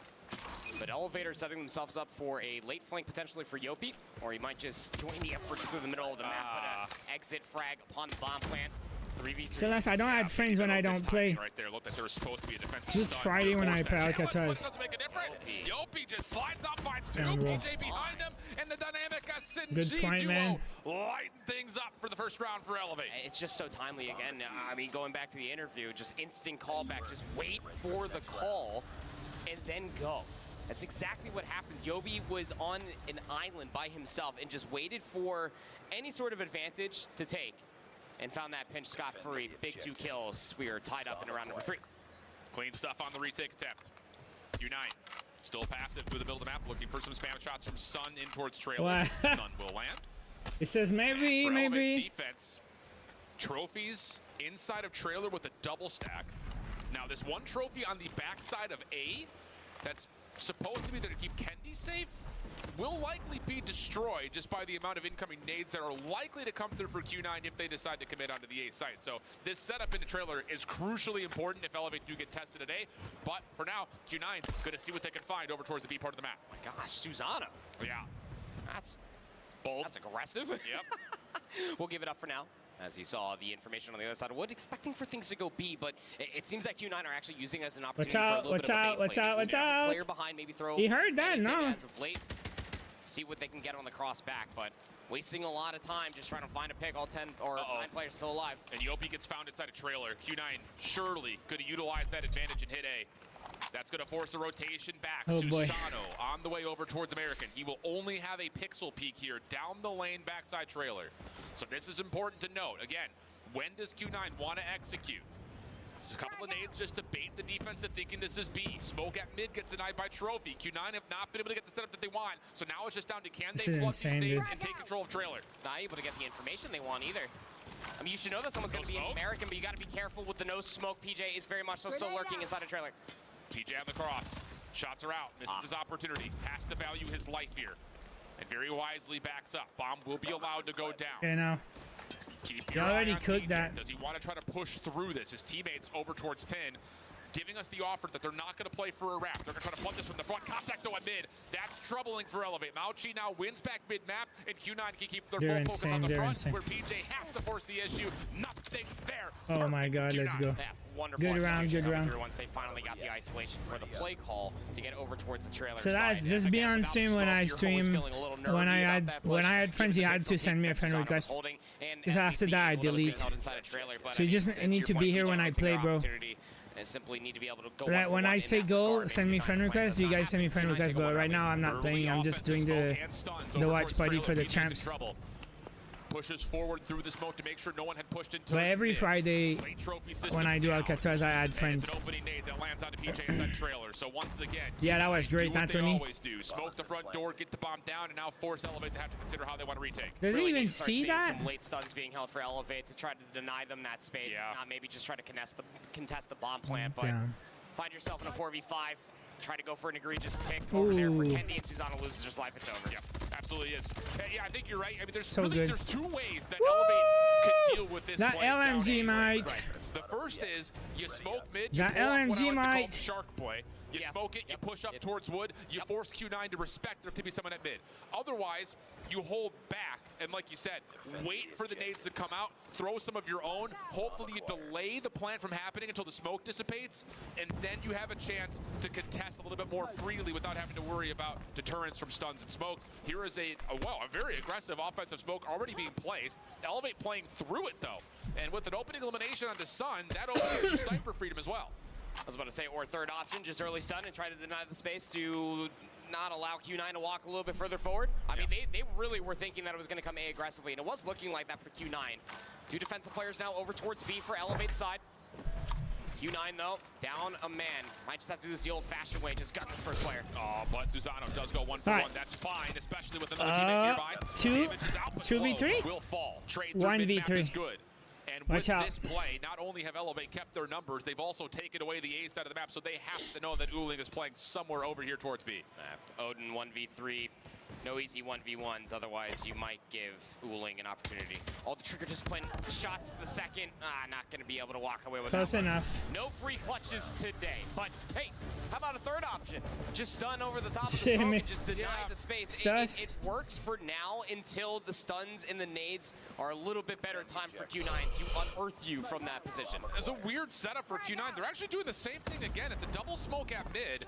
But Elevator setting themselves up for a late flank potentially for Yopi, or he might just join the efforts through the middle of the map, but an exit frag upon the bomb plant. 3v3. Celeste, I don't add friends when I don't play. Right there, looked like there was supposed to be a defensive just stun. Friday when I play Alcatraz. Doesn't make a difference. Yopi just slides up, finds two. PJ behind him, and the dynamic SNG duo lighting things up for the first round for Elevate. It's just so timely again. I mean, going back to the interview, just instant callback. Just wait for the call and then go. That's exactly what happened. Yobi was on an island by himself and just waited for any sort of advantage to take, and found that pinch scot-free. Big 2 kills. We are tied up in round number 3. Clean stuff on the retake attempt. Q9 still passive through the middle of the map, looking for some spam shots from Sun in towards trailer. None will land. It says maybe, for maybe. Defense, trophies inside of trailer with a double stack. Now this one trophy on the backside of A, that's supposed to be there to keep Kendi safe. will likely be destroyed just by the amount of incoming nades that are likely to come through for Q9 if they decide to commit onto the A site. So this setup in the trailer is crucially important if Elevate do get tested today. But for now, Q9 going to see what they can find over towards the B part of the map. Oh my gosh, Susano. Yeah. That's bold. That's aggressive. Yep. We'll give it up for now. As you saw the information on the other side of Wood, expecting for things to go B, but it seems like Q9 are actually using it as an opportunity for a little bit of a bait play. Watch out. Player behind, maybe throw. He heard that, no. As of late, see what they can get on the cross back, but wasting a lot of time just trying to find a pick. All 10 or 9 players still alive. And Yopi gets found inside a trailer. Q9 surely could have utilized that advantage and hit A. That's going to force a rotation back. Oh, boy. Susano on the way over towards American. He will only have a pixel peek here down the lane backside trailer. So this is important to note. Again, when does Q9 want to execute? A couple of nades just to bait the defense into thinking this is B. Smoke at mid gets denied by Trophy. Q9 have not been able to get the setup that they want. So now it's just down to can they plug these nades and take control of trailer. Not able to get the information they want either. I mean, you should know that someone's going to be American, but you got to be careful with the no smoke. PJ is very much so still lurking inside a trailer. PJ on the cross. Shots are out. Misses his opportunity. Has to value his life here. And very wisely backs up. Bomb will be allowed to go down. Okay, now. Keep You your already eye on cooked PJ. that. Does he want to try to push through this? His teammates over towards 10, giving us the offer that they're not going to play for a wrap. They're going to try to punt this from the front. Contact though at mid. That's troubling for Elevate. Mauchi now wins back mid-map, and Q9 can keep their full focus on the front, where PJ has to force the issue. Nothing there. Oh my God, let's go. Wonderful Good round, good round. once they finally got the isolation for the play call to get over towards the trailer. So that's just be on stream when I stream. When I had friends, you had to send me a friend request. Because after that, I delete. So you just need to be here when I play, bro. Simply need to be able to go Like when I say go, send me friend requests. You guys send me friend requests, but right now I'm not playing. I'm just doing the watch party for the champs. Pushes forward through the smoke to make sure no one had pushed into But every Friday, when I do Alcatraz, I add friends. An opening nade that lands onto PJ inside trailer. So once again, yeah, that was great, Anthony. Always do. Smoke the front door, get the bomb down, and now force Elevate to have to consider how they want to retake. Does he even see that? Some late stuns being held for Elevate to try to deny them that space. Yeah. Not maybe just try to contest the bomb plant, but find yourself in a 4v5. Try to go for an egregious pick over there for Kendi, and Susano loses his life. It's over. Yeah, absolutely is. Yeah, I think you're right. I mean, there's so really, good. There's two ways that Elevate could deal with this. That play LMG might. Right. The first is you smoke mid. You That pull LMG what I like might. to call shark play. You smoke it, you push up towards wood, you force Q9 to respect there could be someone at mid. Otherwise, you hold back, and like you said, wait for the nades to come out, throw some of your own, hopefully you delay the plant from happening until the smoke dissipates, and then you have a chance to contest a little bit more freely without having to worry about deterrence from stuns and smokes. Here is a very aggressive offensive smoke already being placed. Elevate playing through it though, and with an opening elimination on the Sun, that opens you sniper freedom as well. I was about to say, or third option, just early stun and try to deny the space to not allow Q9 to walk a little bit further forward. I mean, they really were thinking that it was going to come A aggressively, and it was looking like that for Q9. Two defensive players now over towards B for Elevate side. Q9, though, down a man. Might just have to do this the old-fashioned way, just gun this first player. Oh, but Susano does go 1 for 1. That's fine, especially with another teammate nearby. 2v3? Will fall. Trade 1v3 is good. And with this play, not only have Elevate kept their numbers, they've also taken away the A side of the map, so they have to know that Uling is playing somewhere over here towards B. Odin 1v3, no easy 1v1s, otherwise you might give Uling an opportunity. Oh, the trigger just playing shots to the second. Not going to be able to walk away with Close that one. enough. No free clutches today, but hey, how about a third option? Just stun over the top of the smoke and just deny the space. It works for now until the stuns and the nades are a little bit better time for Q9 to unearth you from that position. It's a weird setup for Q9. They're actually doing the same thing again. It's a double smoke at mid.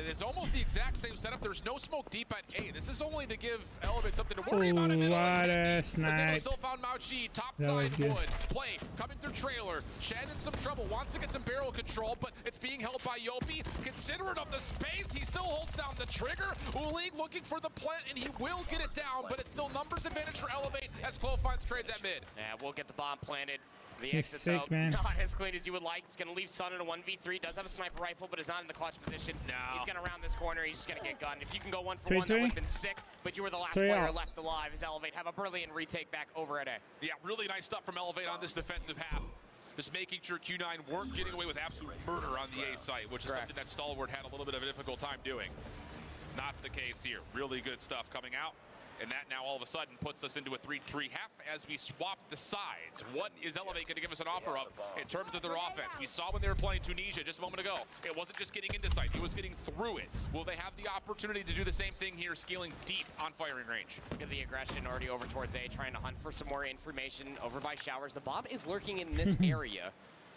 It's almost the exact same setup. There's no smoke deep at A. This is only to give Elevate something to worry about. What a snipe. Still found Mauchi, top That side wood. Play, coming through trailer. Shen in some trouble, wants to get some barrel control, but it's being held by Yopi. Considerate of the space, he still holds down the trigger. Uling looking for the plant, and he will get it down, but it's still numbers advantage for Elevate as Clo finds trades at mid. Yeah, we'll get the bomb planted. The He's exit, sick, though, man. not as clean as you would like. It's going to leave Sun in a 1v3. Does have a sniper rifle, but is not in the clutch position. No. He's going to round this corner. He's just going to get gunned. If you can go 1 for 3-3. 1, that would have been sick, but you were the last player left alive as Elevate have a brilliant retake back over at A. Yeah, really nice stuff from Elevate on this defensive half. Just making sure Q9 weren't getting away with absolute murder on the A site, which is something that Stalwart had a little bit of a difficult time doing. Not the case here. Really good stuff coming out. And that now all of a sudden puts us into a 3-3 half as we swap the sides. What is Elevate going to give us an offer of in terms of their offense? We saw when they were playing Tunisia just a moment ago. It wasn't just getting into sight. It was getting through it. Will they have the opportunity to do the same thing here, scaling deep on firing range? Look at the aggression already over towards A, trying to hunt for some more information over by Showers. The bomb is lurking in this area.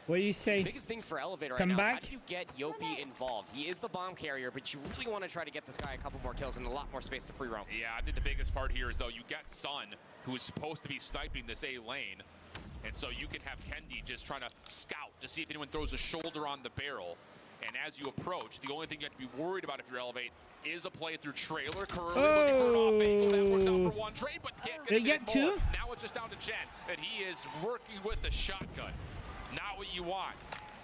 What do you say? The biggest thing for Elevate right Come now back? is how do you get Yopi involved? He is the bomb carrier, but you really want to try to get this guy a couple more kills and a lot more space to free roam. Yeah, I think the biggest part here is, though, you get Sun, who is supposed to be sniping this A lane. And so you can have Kendi just trying to scout to see if anyone throws a shoulder on the barrel. And as you approach, the only thing you have to be worried about if you're Elevate is a play through trailer. Curly looking for an off angle. That works out for one trade, but can't get two. Now it's just down to Chen, and he is working with a shotgun. Not what you want.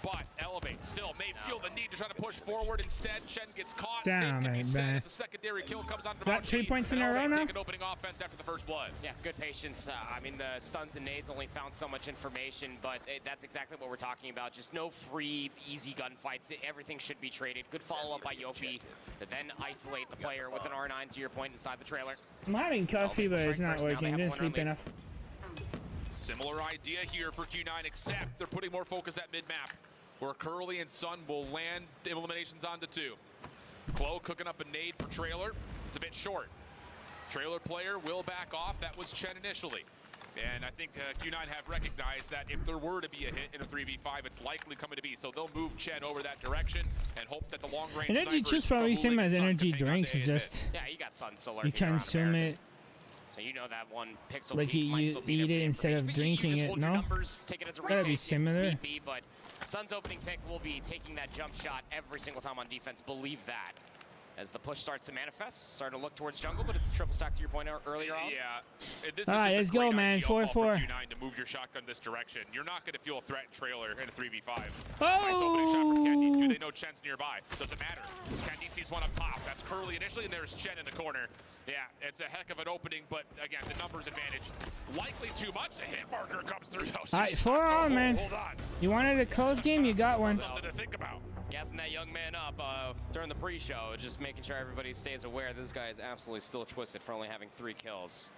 But Elevate still may feel the need to try to push forward instead. Chen gets caught. Damn it, man. As a secondary kill comes on. Is that 3 points in a row now? Take an opening offense after the first blood. Yeah, good patience. I mean, the stuns and nades only found so much information, but that's exactly what we're talking about. Just no free, easy gunfights. Everything should be traded. Good follow-up by Yopi to then isolate the player with an R9 to your point inside the trailer. I'm having coffee, but it's not working. Didn't sleep enough. Similar idea here for Q9, except they're putting more focus at mid-map, where Curly and Sun will land eliminations onto 2. Clo cooking up a nade for trailer. It's a bit short. Trailer player will back off. That was Chen initially. And I think Q9 have recognized that if there were to be a hit in a 3v5, it's likely coming to be. So they'll move Chen over that direction and hope that the long-range Energy juice probably same as energy drinks. It's just yeah, you got Sun still you lurking around consume there. it. So you know that one pixel Like peak might you still be eat there it for instead of information. drinking You just it. hold your No, numbers, take it as a gotta be retake if similar. need be, but Sun's opening pick will be taking that jump shot every single time on defense. Believe that. As the push starts to manifest, starting to look towards jungle, but it's a triple stack to your point earlier on. Yeah. This All right, is let's just a go, great man. idea call 4-4. for Q9 to move your shotgun this direction. You're not going to feel a threat in trailer in a 3v5. Nice opening shot from Kendi. Do they know Chen's nearby? Doesn't matter. Kendi sees one up top. That's Curly initially, and there's Chen in the corner. Yeah, it's a heck of an opening, but again, the numbers advantage. Likely too much. The hit marker comes through. All right, 4-0, man. Hold on. You wanted a close game, you got one. Something to think about. Gassing that young man up during the pre-show, just making sure everybody stays aware this guy is absolutely still twisted for only having 3 kills.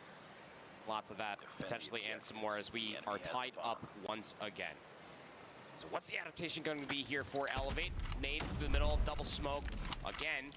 Lots of that potentially and some more as we are tied up once again. So what's the adaptation going to be here for Elevate? Nades to the middle, double smoke again.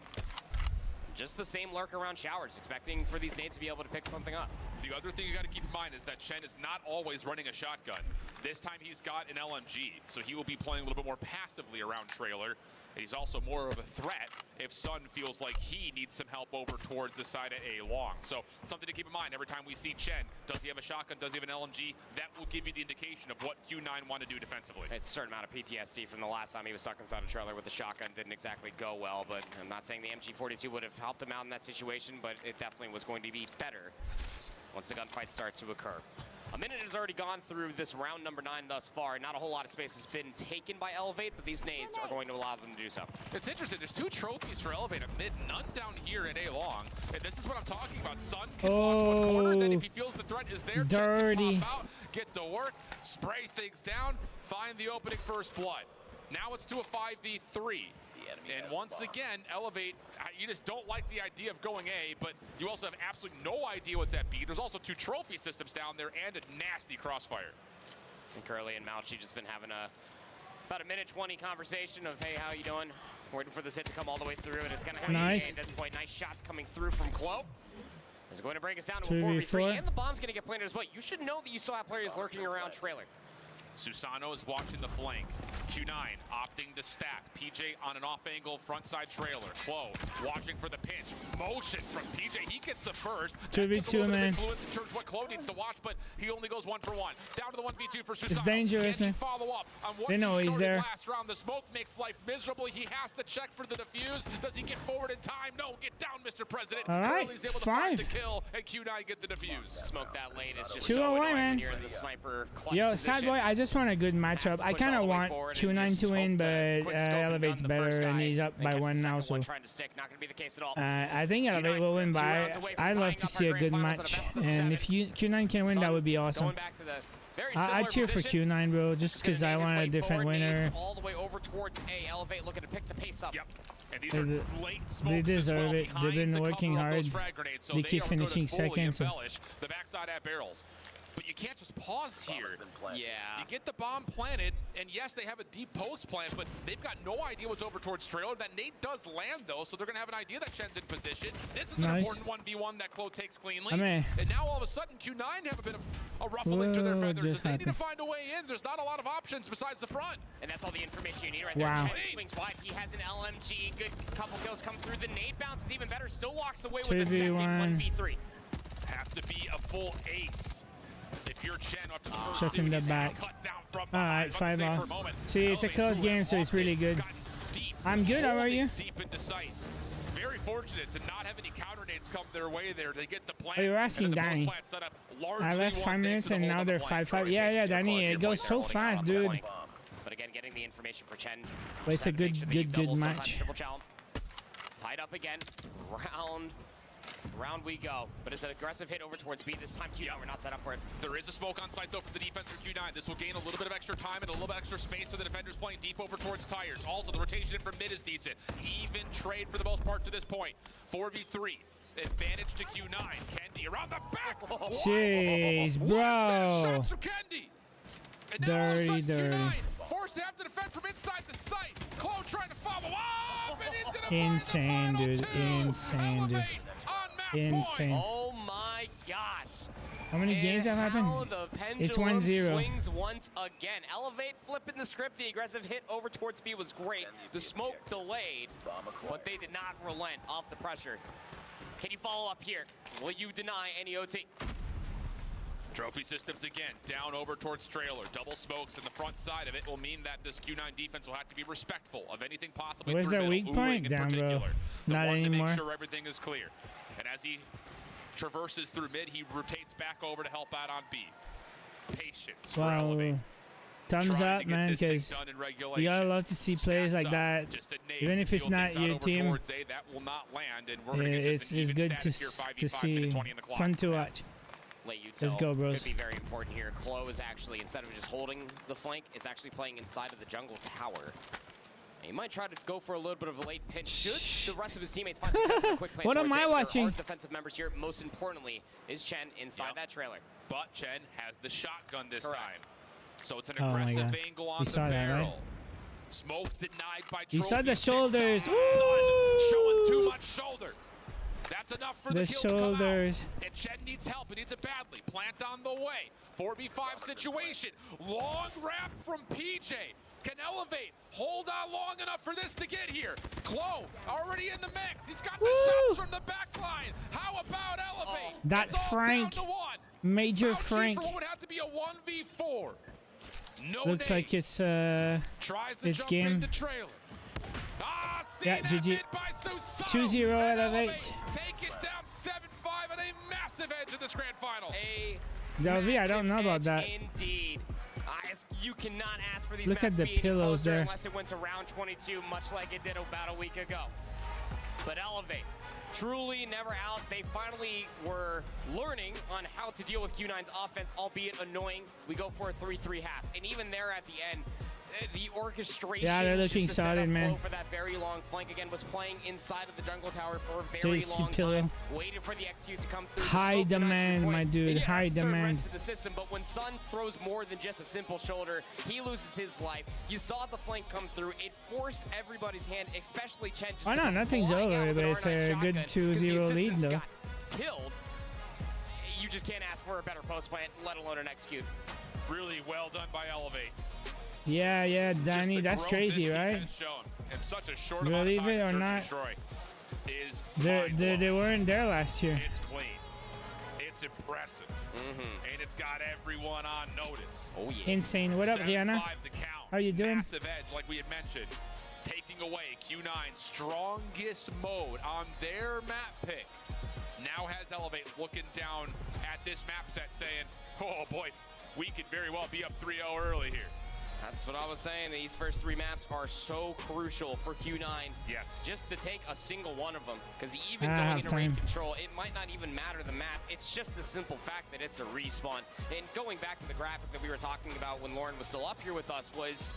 Just the same lurk around Showers, expecting for these nades to be able to pick something up. The other thing you got to keep in mind is that Chen is not always running a shotgun. This time he's got an LMG, so he will be playing a little bit more passively around trailer. And he's also more of a threat if Sun feels like he needs some help over towards the side of A long. So something to keep in mind every time we see Chen. Does he have a shotgun? Does he have an LMG? That will give you the indication of what Q9 want to do defensively. It's a certain amount of PTSD from the last time he was stuck inside a trailer with the shotgun. Didn't exactly go well, but I'm not saying the MG42 would have helped him out in that situation, but it definitely was going to be better once the gunfight starts to occur. A minute has already gone through this round number 9 thus far. Not a whole lot of space has been taken by Elevate, but these nades are going to allow them to do so. It's interesting. There's 2 trophies for Elevate at mid, none down here at A long. And this is what I'm talking about. Sun can watch one corner, then if he feels the threat is there, dirty. Chen can pop out, get to work, spray things down, find the opening first blood. Now it's to a 5v3. And once again, Elevate, you just don't like the idea of going A, but you also have absolutely no idea what's at B. There's also 2 trophy systems down there and a nasty crossfire. And Curly and Mouchy just been having about a minute 20 conversation of, hey, how you doing? Waiting for this hit to come all the way through, and it's going to have nice. at this point. Nice shots coming through from Clo. It's going to break us down to a 2v4. 4v3, and the bomb's going to get planted as well. You should know that you still have players lurking around trailer. Susano is watching the flank. Q9 opting to stack. PJ on an off angle front side trailer. Clo watching for the pinch. Motion from PJ. He gets the first. 2v2, man. Influence in terms of what Clo needs to watch, but he only goes 1 for 1. Down to the 1v2 for Susano. It's dangerous, man. Follow up on what they know he he's started there. last round. The smoke makes life miserable. He has to check for the defuse. Does he get forward in time? No. Get down, Mr. President. All right, Curly's able to 5. find the kill, and Q9 get the defuse. Smoke that lane is just 2-0, so annoying man. when you're in the sniper clutch Yo, position. sad boy, I just just want a good matchup. I kind of want Q9 to win, but Elevate's better, and he's up by 1 now. So I think Elevate will win by. I'd love to see a good match, and if Q9 can win, that would be awesome. I cheer for Q9, bro, just because I want a different winner. All the way over towards A. Elevate looking to pick the pace up. And these are late They deserve it. They've been working hard. So They keep finishing second. So. The backside at barrels. But you can't just pause here. Yeah. You get the bomb planted, and yes, they have a deep post plan, but they've got no idea what's over towards trailer. That nade does land, though, so they're going to have an idea that Chen's in position. This is an important 1v1 that Claw takes cleanly. And now all of a sudden, Q9 have a bit of a ruffling to their feathers. As they need to find a way in, there's not a lot of options besides the front. And that's all the information you need right there. Chen swings wide. He has an LMG. Good couple kills come through. The nade bounce is even better. Still walks away with the second 1v3. Have to be a full ace. If you're Chen after the first checking the back. Alright, 5 off. See, it's a close game, so it's really good. I'm good, how are you? Deep into sight. Very fortunate to not have any counter nades come their way there. They get the plan. Oh, you're asking Danny. I left 5 minutes and now they're 5-5. Yeah, Danny, it goes so fast, dude. But again, getting the information for Chen. But it's a good match. Tied up again. Round we go, but it's an aggressive hit over towards B. This time Q9, we're not set up for it. There is a smoke on site though for the defense for Q9. This will gain a little bit of extra time and a little bit extra space for the defenders playing deep over towards tires. Also, the rotation in from mid is decent. Even trade for the most part to this point. 4v3. Advantage to Q9. Kendi around the back. Jeez, bro. Dirty. Q9 forced to have to defend from inside the site. Claw trying to follow up, and he's gonna insane, dude. Insane, dude. Insane. Oh my gosh. How many games have happened? It's 1-0. Swings once again. Elevate flipping the script. The aggressive hit over towards B was great. The smoke delayed, but they did not relent off the pressure. Can you follow up here? Will you deny any OT? Trophy systems again, down over towards trailer. Double smokes in the front side of it will mean that this Q9 defense will have to be respectful of anything possibly. Where's their weak point? Down, bro. Not anymore. To make sure everything is clear. And as he traverses through mid, he rotates back over to help out on B. Patience. Wow. Thumbs up, man, because you gotta love to see plays like that. Even if it's not your team, it's good to see. Fun to watch. Let's go, bros. Could be very important here. Claw is actually, instead of just holding the flank, is actually playing inside of the jungle tower. He might try to go for a little bit of a late pinch. Should the rest of his teammates find success in a quick plan? What am I watching? There are defensive members here. Most importantly, is Chen inside that trailer. But Chen has the shotgun this time. So it's an aggressive angle on the barrel. That, right? Smoke denied by Trophy. He saw the shoulders. Woo! Showing too much shoulder. That's enough for the kill shoulders. To come out. And Chen needs help. He needs it badly. Plant on the way. 4v5 situation. Long wrap from PJ. Can Elevate hold on long enough for this to get here? Claw already in the mix. He's got the shots from the back line. How about Elevate? That's Frank. Major Frank. For what would have to be a 1v4. No looks like it's game. Yeah, GG. 2-0 Elevate. Take it down 7-5 and a massive edge in this grand final. Delvi, I don't know about that. Indeed. You cannot ask for these. Look at the pillows there. Unless it went to round 22, much like it did about a week ago. But Elevate, truly never out. They finally were learning on how to deal with Q9's offense, albeit annoying. We go for a 3-3 half, and even there at the end, the orchestration. Yeah, they're looking solid, man. For that very long flank again was playing inside of the jungle tower for a very long time, waiting for the XU to come through. High demand, my dude. High demand. To the system, but when Sun throws more than just a simple shoulder, he loses his life. You saw the flank come through. It forced everybody's hand, especially Chen. Oh no, nothing's over, but it's a good 2-0 lead though. Killed. You just can't ask for a better post plant, let alone an execute. Really well done by Elevate. Yeah, Danny, that's crazy, right? In such a short believe it or not, they weren't there last year. It's clean. It's impressive. And it's got everyone on notice. Oh, yeah. Insane. What up, Rihanna? How you doing? Massive edge, like we had mentioned. Taking away Q9's strongest mode on their map pick. Now has Elevate looking down at this map set saying, Oh, boys, we could very well be up 3-0 early here. That's what I was saying. These first 3 maps are so crucial for Q9. Yes. Just to take a single one of them. Because even going into raid control, it might not even matter the map. It's just the simple fact that it's a respawn. And going back to the graphic that we were talking about when Lauren was still up here with us was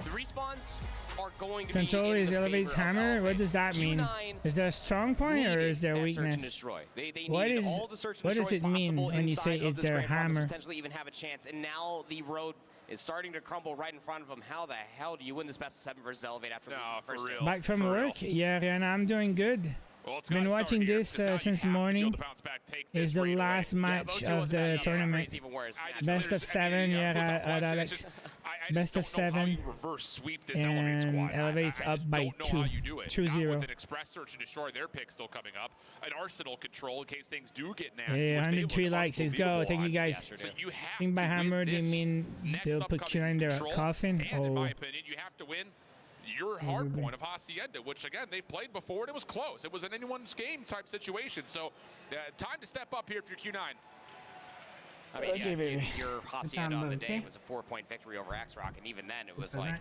the respawns are going to control be is elevates hammer. What does that mean? Is there a strong point or is there a weakness? What does it mean when you say is there a hammer? Potentially even have a chance, and now the road is starting to crumble right in front of them. How the hell do you win this best of 7 versus Elevate after the first real. Back from work? Yeah, Rihanna, I'm doing good. Well, it's been watching this since morning. It's the last match of the tournament. Best of 7, yeah, at Alex. Best of 7, and Elevate's up by 2-0. With an express search and destroy their pick still coming up. An Arsenal control in case things do get nasty. Yeah, 103 likes. Let's go. Thank you guys. So you have think by hammer, do you mean they'll put you in their coffin? And in my opinion, you have to win your hard point of Hacienda, which again they've played before and it was close. It was an anyone's game type situation. So time to step up here for your Q9. I mean, yeah, your Hacienda on the day was a 4-point victory over X-Rock, and even then it was like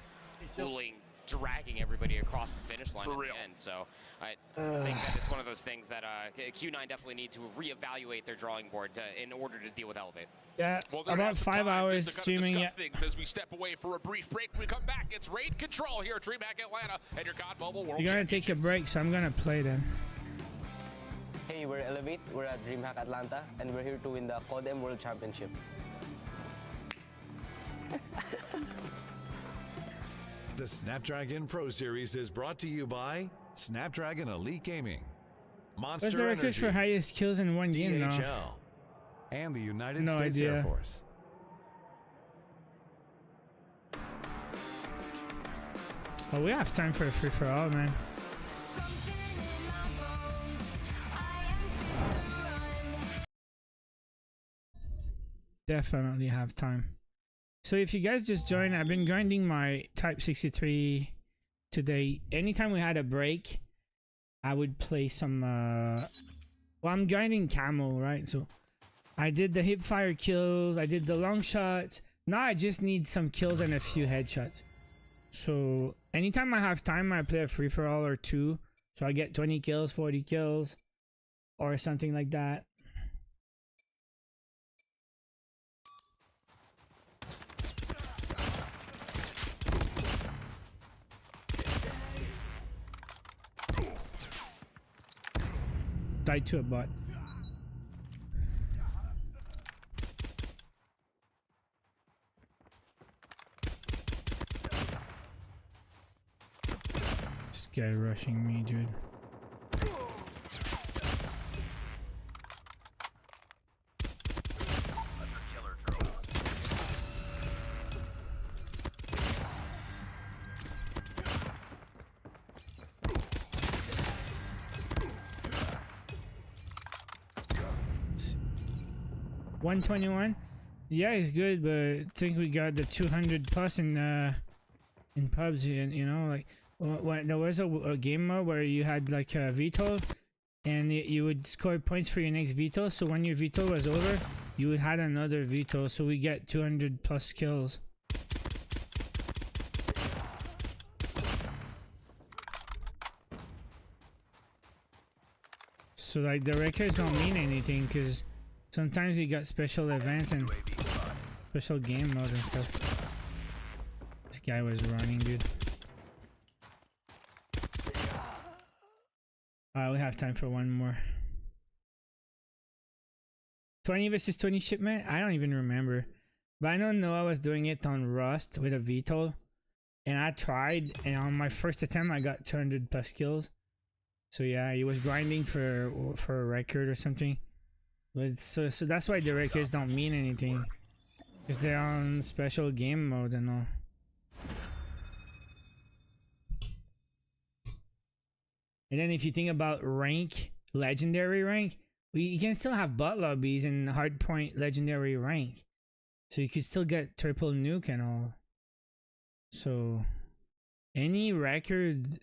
pulling, dragging everybody across the finish line at the end. So I think that it's one of those things that Q9 definitely need to reevaluate their drawing board in order to deal with Elevate. Yeah, well, about 5 hours streaming it. As we step away for a brief break, we come back. It's raid control here at DreamHack Atlanta and your COD Mobile World You're gonna take a break, so I'm gonna play then. Hey, we're Elevate, we're at DreamHack Atlanta, and we're here to win the CODM World Championship. The Snapdragon Pro Series is brought to you by Snapdragon Elite Gaming, Monster What's the record Energy, for highest kills in one game now? DHL, and the United No States idea. Air Force. Oh, we have time for a free-for-all, man. Definitely have time. So if you guys just joined, I've been grinding my Type 63 today. Anytime we had a break, I would play some well, I'm grinding camo, right? So I did the hip fire kills, I did the long shots. Now I just need some kills and a few headshots. So anytime I have time, I play a free-for-all or 2. So I get 20 kills, 40 kills, or something like that. Died to a bot. This guy rushing me, dude. $121. Yeah, it's good, but I think we got the 200 plus in PUBG, and you know, like when there was a game mode where you had like a veto, and you would score points for your next veto. So when your veto was over, you would have another veto. So we get 200 plus kills. So like the records don't mean anything because sometimes you got special events and special game modes and stuff. This guy was running, dude. We have time for one more. 20 versus 20 shipment? I don't even remember. But I don't know, I was doing it on Rust with a VTOL. And I tried, and on my first attempt I got 200 plus kills. So yeah, he was grinding for a record or something. But so that's why the records don't mean anything. Because they're on special game modes and all. And then if you think about rank, legendary rank, you can still have bot lobbies in hardpoint legendary rank. So you could still get triple nuke and all. So any record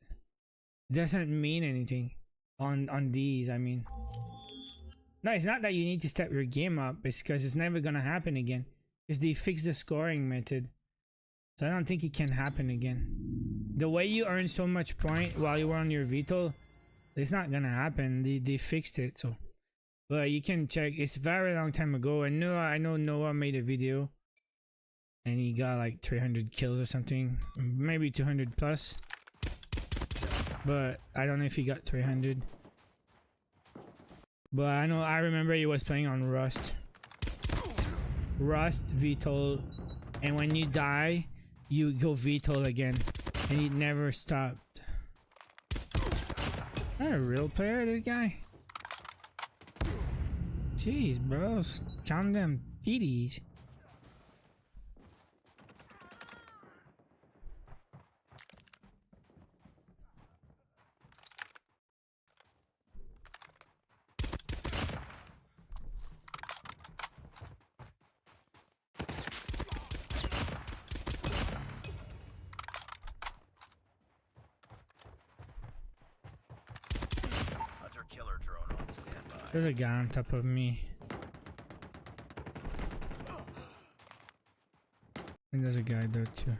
doesn't mean anything on these, I mean. No, it's not that you need to step your game up. It's because it's never gonna happen again. Because they fixed the scoring method. So I don't think it can happen again. The way you earn so much point while you were on your VTOL, it's not gonna happen. They fixed it. So, but you can check. It's a very long time ago. And I know Noah made a video, and he got like 300 kills or something, maybe 200 plus. But I don't know if he got 300. But I remember he was playing on Rust VTOL, and when you die, you go VTOL again, and he never stopped. Not a real player, this guy. Jeez, bros, calm them titties. There's a guy on top of me. And there's a guy there too.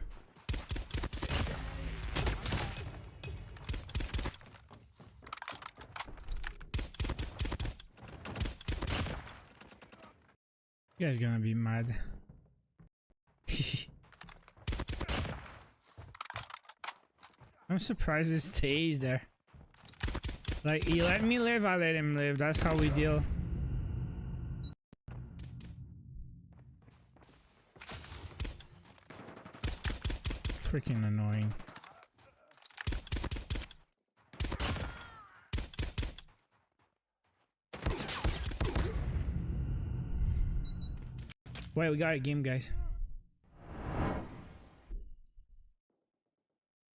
You guys gonna be mad. I'm surprised it stays there. Like, he let me live, I let him live. That's how we deal. Freaking annoying. Wait, we got a game, guys.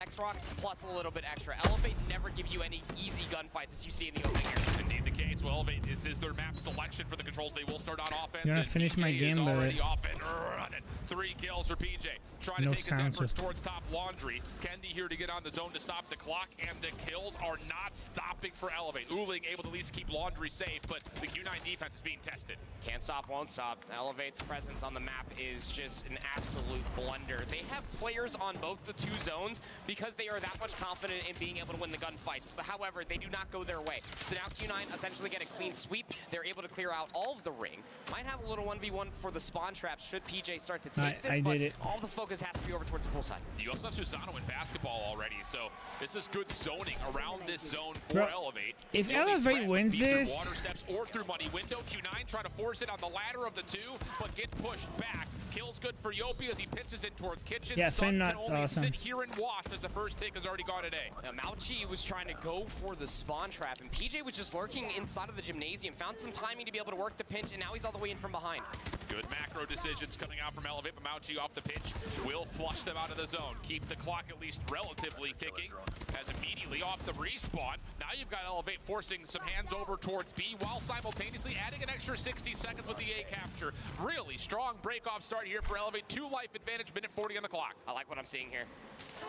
X-Rock plus a little bit extra. Elevate never give you any easy gunfights as you see in the opening here. Indeed the case. Well, Elevate, this is their map selection for the controls. They will start on offense. You're gonna finish my game, but already off and running. 3 kills for PJ. Trying to take his efforts towards top laundry. Kendi here to get on the zone to stop the clock, and the kills are not stopping for Elevate. Uling able to at least keep laundry safe, but the Q9 defense is being tested. Can't stop, won't stop. Elevate's presence on the map is just an absolute blunder. They have players on both the 2 zones because they are that much confident in being able to win the gunfights. But however, they do not go their way. So now Q9 essentially get a clean sweep. They're able to clear out all of the ring. Might have a little 1v1 for the spawn traps should PJ start to take this, but all the focus has to be over towards the poolside. You also have Susano in basketball already, so this is good zoning around this zone for Elevate. If Elevate wins this, water steps or through muddy window, Q9 trying to force it on the ladder of the 2, but get pushed back. Kills good for Yopi as he pitches it towards Kitchen. Yeah, Sun Finnut's can only awesome. sit here and watch as the first take has already gone today. Mauchi was trying to go for the spawn trap, and PJ was just lurking inside of the gymnasium, found some timing to be able to work the pinch, and now he's all the way in from behind. Good macro decisions coming out from Elevate, but Mauchi off the pitch will flush them out of the zone. Keep the clock at least relatively ticking as immediately off the respawn. Now you've got Elevate forcing some hands over towards B while simultaneously adding an extra 60 seconds with the A capture. Really strong break-off start here for Elevate. 2 life advantage, minute 40 on the clock. I like what I'm seeing here.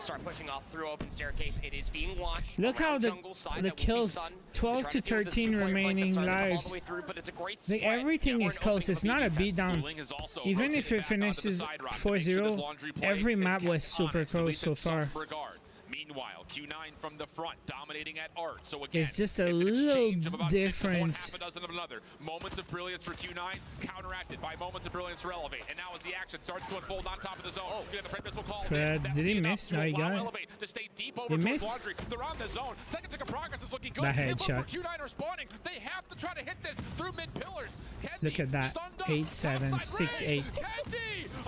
Start pushing off through open staircase. It is being launched. Look how the kills, 12 to 13 remaining lives. Like, everything is close. It's not a beatdown. Even if it finishes 4-0, every map was super close so far. Meanwhile, Q9 from the front, dominating at Art. So again, it's just a little difference. Half a dozen of another. Moments of brilliance for Q9, counteracted by moments of brilliance for Elevate. And now as the action starts to unfold on top of the zone, we have the Print Missile call. Did he miss? No, he got it. To stay deep over he missed. Laundry. They're on the zone. Second tick of progress is looking good. That headshot. Q9 are spawning. They have to try to hit this through mid pillars. Look at that. 8-7, 6-8,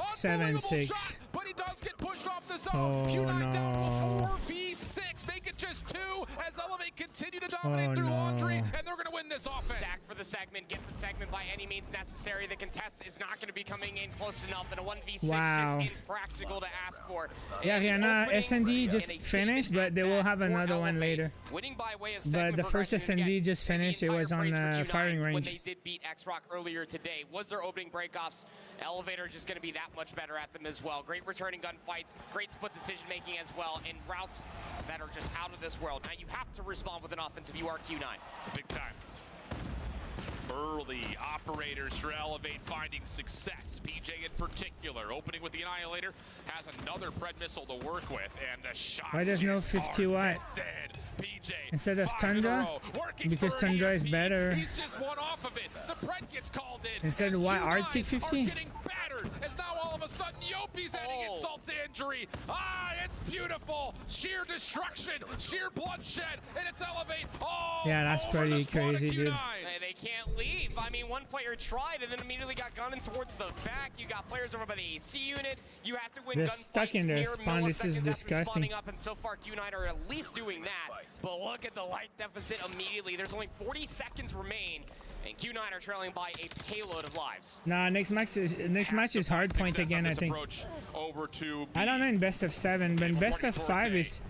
7-6. But he does get pushed off the zone. Oh, Q9 down to no. 4v6. Make it just 2 as Elevate continue to dominate through Laundry, and they're going to win this offense. Stack for the segment. Get the segment by any means necessary. The contest is not going to be coming in close enough, and a 1v6 just impractical to ask for. Yeah, Rihanna SND just finished, but they will have another one later. Winning by way of but the first SND just finished. It was on the firing range. When they did beat X-Rock earlier today, was their opening breakoffs. Elevator just going to be that much better at them as well. Great returning gunfights, great split decision making as well, and routes that are just out of this world. Now you have to respond with an offense if you are Q9. Big time. Early operators for Elevate finding success. PJ in particular, opening with the Annihilator, has another Pred missile to work with, and the shot. Why there's no 50 watt instead of Tundra? Because Tundra is better. He's just one off of it. The Pred gets called in. Instead of why Arctic 50? Getting battered as now all of a sudden Yopi's adding insult to injury. Ah, it's beautiful. Sheer destruction, sheer bloodshed, and it's Elevate. Oh, yeah, that's pretty crazy, dude. They can't leave. I mean, one player tried and then immediately got gunned towards the back. You got players over by the AC unit. You have to win. They're stuck in their spawn. This is disgusting. Up, and so far Q9 are at least doing that. But look at the light deficit immediately. There's only 40 seconds remain. And Q9 are trailing by a payload of lives. Nah, next match is Hardpoint again, I think. I don't know in best of 7, but in best of 5 is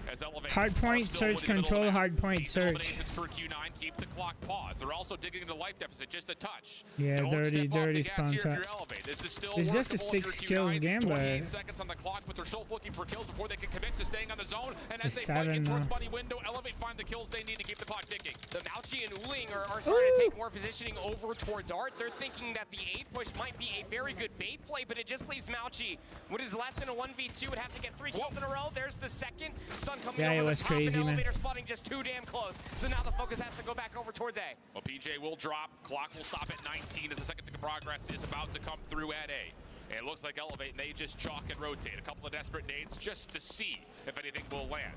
Hardpoint, Surge Control, Hardpoint, Surge. For Q9, keep the clock paused. They're also digging into life deficit, just a touch. Yeah, dirty spawn trap. It's just a 6 kills game, but 28 seconds on the clock, but they're still looking for kills before they can commit to staying on the zone. And as they fight in towards Bunny window, Elevate find the kills they need to keep the clock ticking. The Mauchi and Uling are starting to take more positioning over towards Art. They're thinking that the A push might be a very good bait play, but it just leaves Mauchi with his left in a 1v2. Would have to get 3 kills in a row. There's the second stun coming over it was the top, crazy, man. Elevator spotting just too damn close. So now the focus has to go back over towards A. Well, PJ will drop. Clock will stop at 19 as the second tick of progress is about to come through at A. It looks like Elevate, and they just chalk and rotate. A couple of desperate nades just to see if anything will land.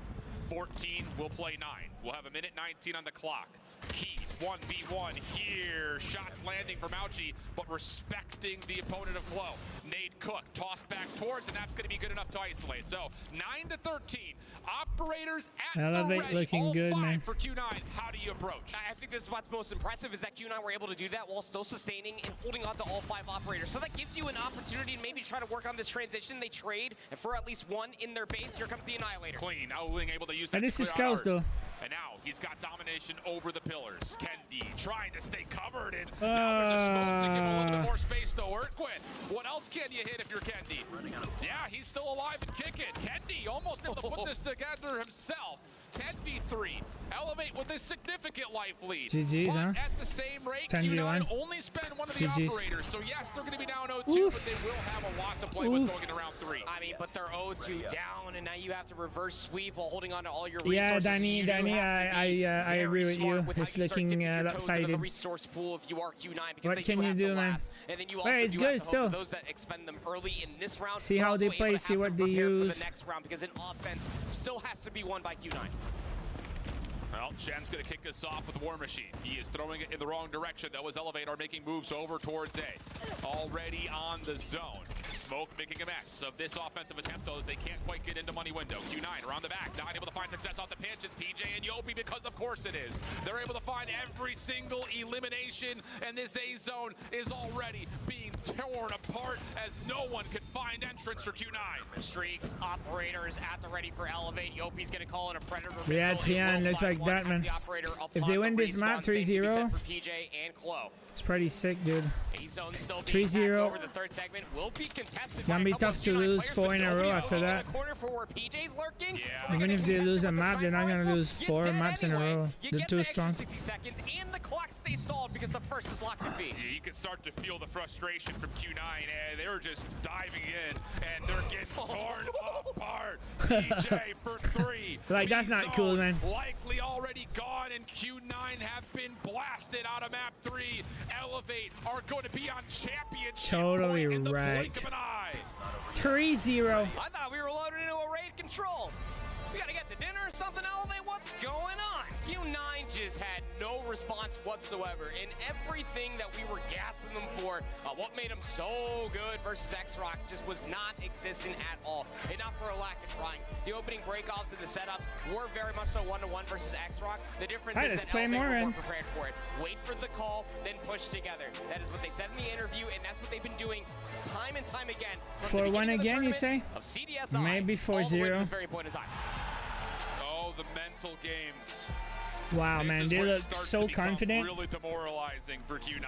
14 will play 9. We'll have a minute 19 on the clock. Heat 1v1 here. Shots landing for Mauchi, but respecting the opponent of Glow. Nade Cook tossed back towards, and that's going to be good enough to isolate. So 9-13. Operators at Elevate the ready. looking All good, 5 man. for Q9. How do you approach? I think this is what's most impressive is that Q9 were able to do that while still sustaining and holding on to all 5 operators. So that gives you an opportunity to maybe try to work on this transition. They trade, and for at least one in their base, here comes the Annihilator. Clean. Now Uling able to use that. And this is scouts though. And now he's got domination over the pillars. Kendi trying to stay covered, and now there's a smoke to give a little bit more space to work with. What else can you hit if you're Kendi? Yeah, he's still alive and kicking. Kendi almost able to put this together himself. 10v3. Elevate with a significant life lead. GG's, but huh? at the same rate, 10v1. Q9 only spend one of the GG's. operators. So yes, they're going to be down 0-2, but they will have a lot to play with going into round 3. I mean, but they're 0-2 down, and now you have to reverse sweep while holding on to all your Yeah, resources. Danny, I agree with you. It's looking lopsided. Resource pool if you are Q9, because What can you do, man? And then you Well, it's good still. those that expend them early in this round. See how they play, see what they use. For the next round, because an offense still has to be won by Q9. Well, Shen's going to kick us off with War Machine. He is throwing it in the wrong direction. That was Elevate are making moves over towards A. Already on the zone. Smoke making a mess of this offensive attempt, though, as they can't quite get into money window. Q9 around the back, not able to find success off the pinch. It's PJ and Yopi, because of course it is. They're able to find every single elimination, and this A zone is already being torn apart as no one can find entrance for Q9. Streaks, operators at the ready for Elevate. Yopi's going to call in a Predator. Yeah, Trian looks like that, man. If they win this map 3-0, it's pretty sick, dude. 3-0. Gonna be tough to lose 4 in a row after that. Even if they lose a map, they're not gonna lose 4 maps in a row. They're too strong. 60 seconds, and the clock stays stalled because the first is locked in B. You can start to feel the frustration from Q9, and they're just diving in, and they're getting torn apart. PJ for 3. Like, that's not cool, man. Likely already gone, and Q9 have been blasted out of map 3. Elevate are going to be on championship Totally point in the right. blink of an eye. 3-0. I thought we were loaded into a raid control. We gotta get to dinner or something, Elevate? What's going on? Q9 just had no response whatsoever in everything that we were gassing them for. What made them so good versus X-Rock just was not existent at all, and not for a lack of trying. The opening breakoffs and the setups were very much so 1-to-1 versus X-Rock. The difference is that Elevate were more prepared for it. Wait for the call, then push together. That is what they said in the interview, and that's what they've been doing time and time again. 4-1 again, you say? Maybe 4-0. This very point in time. Oh, the mental games. Wow, man, they look so confident. Really demoralizing for Q9.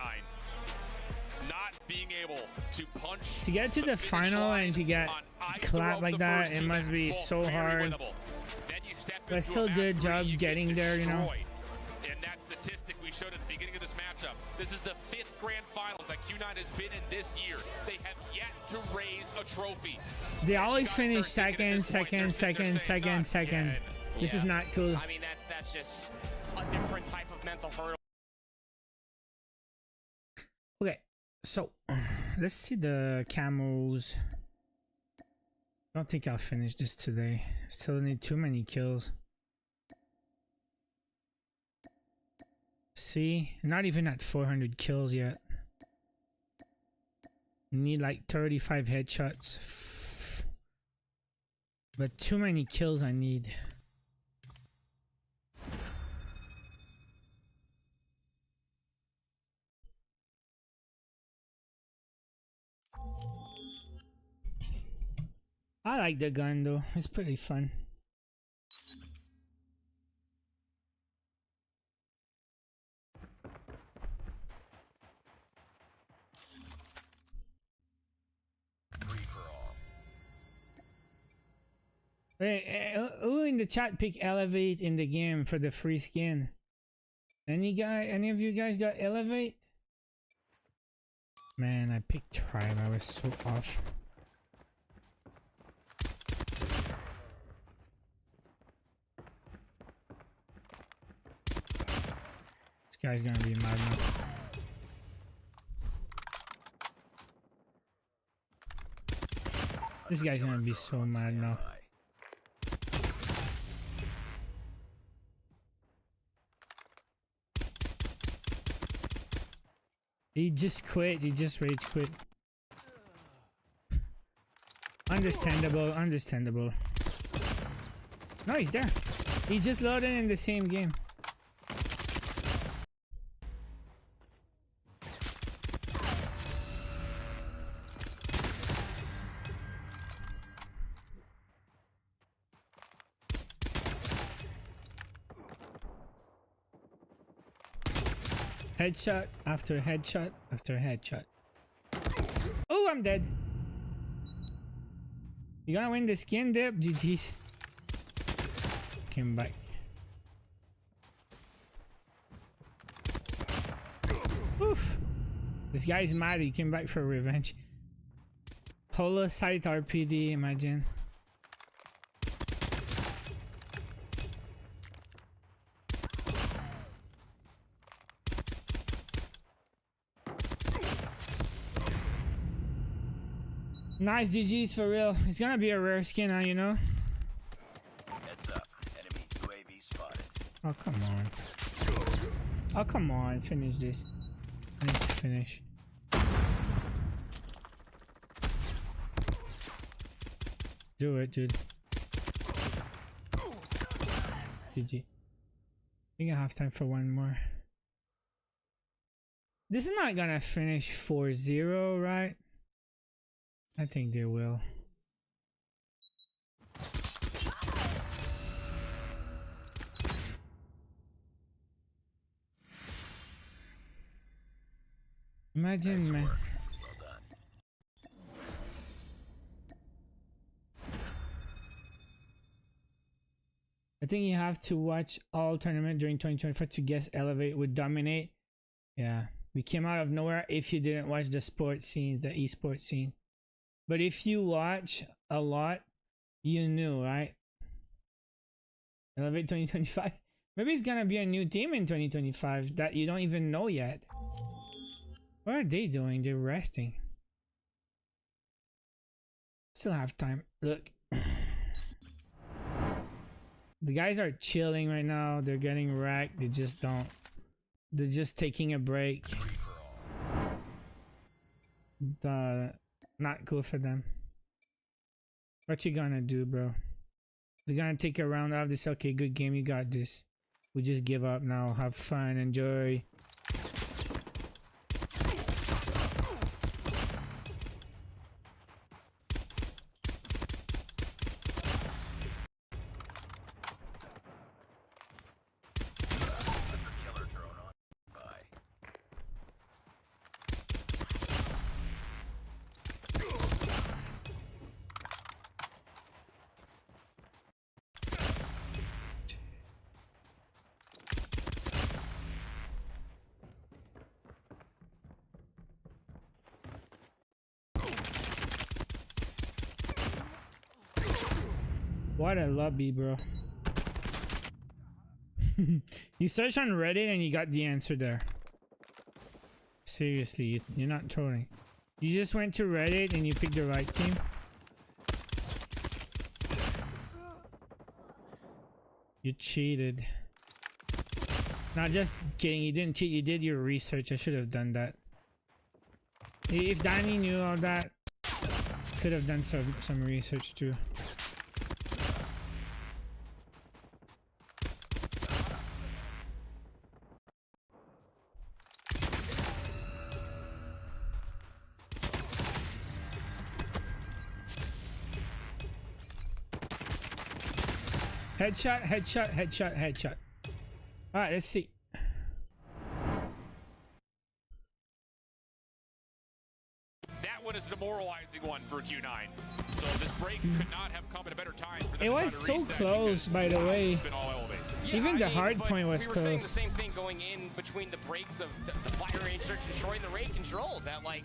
Not being able to punch. To get to the final and to get clapped like that, it must be so hard. But still, good job getting there, you know. And that statistic we showed at the beginning of this matchup. This is the Q9 has been in this year. They have yet to raise a trophy. They always finish second. This is not cool. I mean, that's just a different type of mental hurdle. Okay, so let's see the camos. I don't think I'll finish this today. Still need too many kills. See, not even at 400 kills yet. Need like 35 headshots. But too many kills I need. I like the gun though, it's pretty fun. Hey, who in the chat pick Elevate in the game for the free skin? Any of you guys got Elevate? Man, I picked Tribe, I was so off. This guy's gonna be mad now. This guy's gonna be so mad now. He just quit, he just rage quit. Understandable, understandable. No, he's there. He just loaded in the same game. Headshot after headshot after headshot. Oh, I'm dead. You gonna win the skin dip? GG's. Came back. Oof. This guy's mad. He came back for revenge. Holo site RPD, imagine. Nice GG's for real. It's gonna be a rare skin now, you know? Heads up. Enemy UAV spotted. Oh, come on. Oh, come on. Finish this. I need to finish. Do it, dude. GG. I think I have time for one more. This is not gonna finish 4-0, right? I think they will. Imagine, man. I think you have to watch all tournament during 2024 to guess Elevate would dominate. Yeah, we came out of nowhere if you didn't watch the sports scene, the esports scene. But if you watch a lot, you knew, right? Elevate 2025. Maybe it's gonna be a new team in 2025 that you don't even know yet. What are they doing? They're resting. Still have time. Look. The guys are chilling right now. They're getting wrecked. They just don't. They're just taking a break. Not cool for them. What you gonna do, bro? They're gonna take a round out of this. Okay, good game. You got this. We just give up now. Have fun. Enjoy. What a lobby, bro. You search on Reddit and you got the answer there. Seriously, you're not trolling. You just went to Reddit and you picked the right team. You cheated. Not just kidding, you didn't cheat, you did your research. I should have done that. If Danny knew all that, could have done some research too. Headshot, headshot, headshot, headshot. Alright, let's see. That one is a demoralizing one for Q9. So this break could not have come at a better time for them. It was so close, by the way. Yeah, Even the hard point was we were saying the close. same thing going in between the breaks of the fire range search destroying the raid control. That like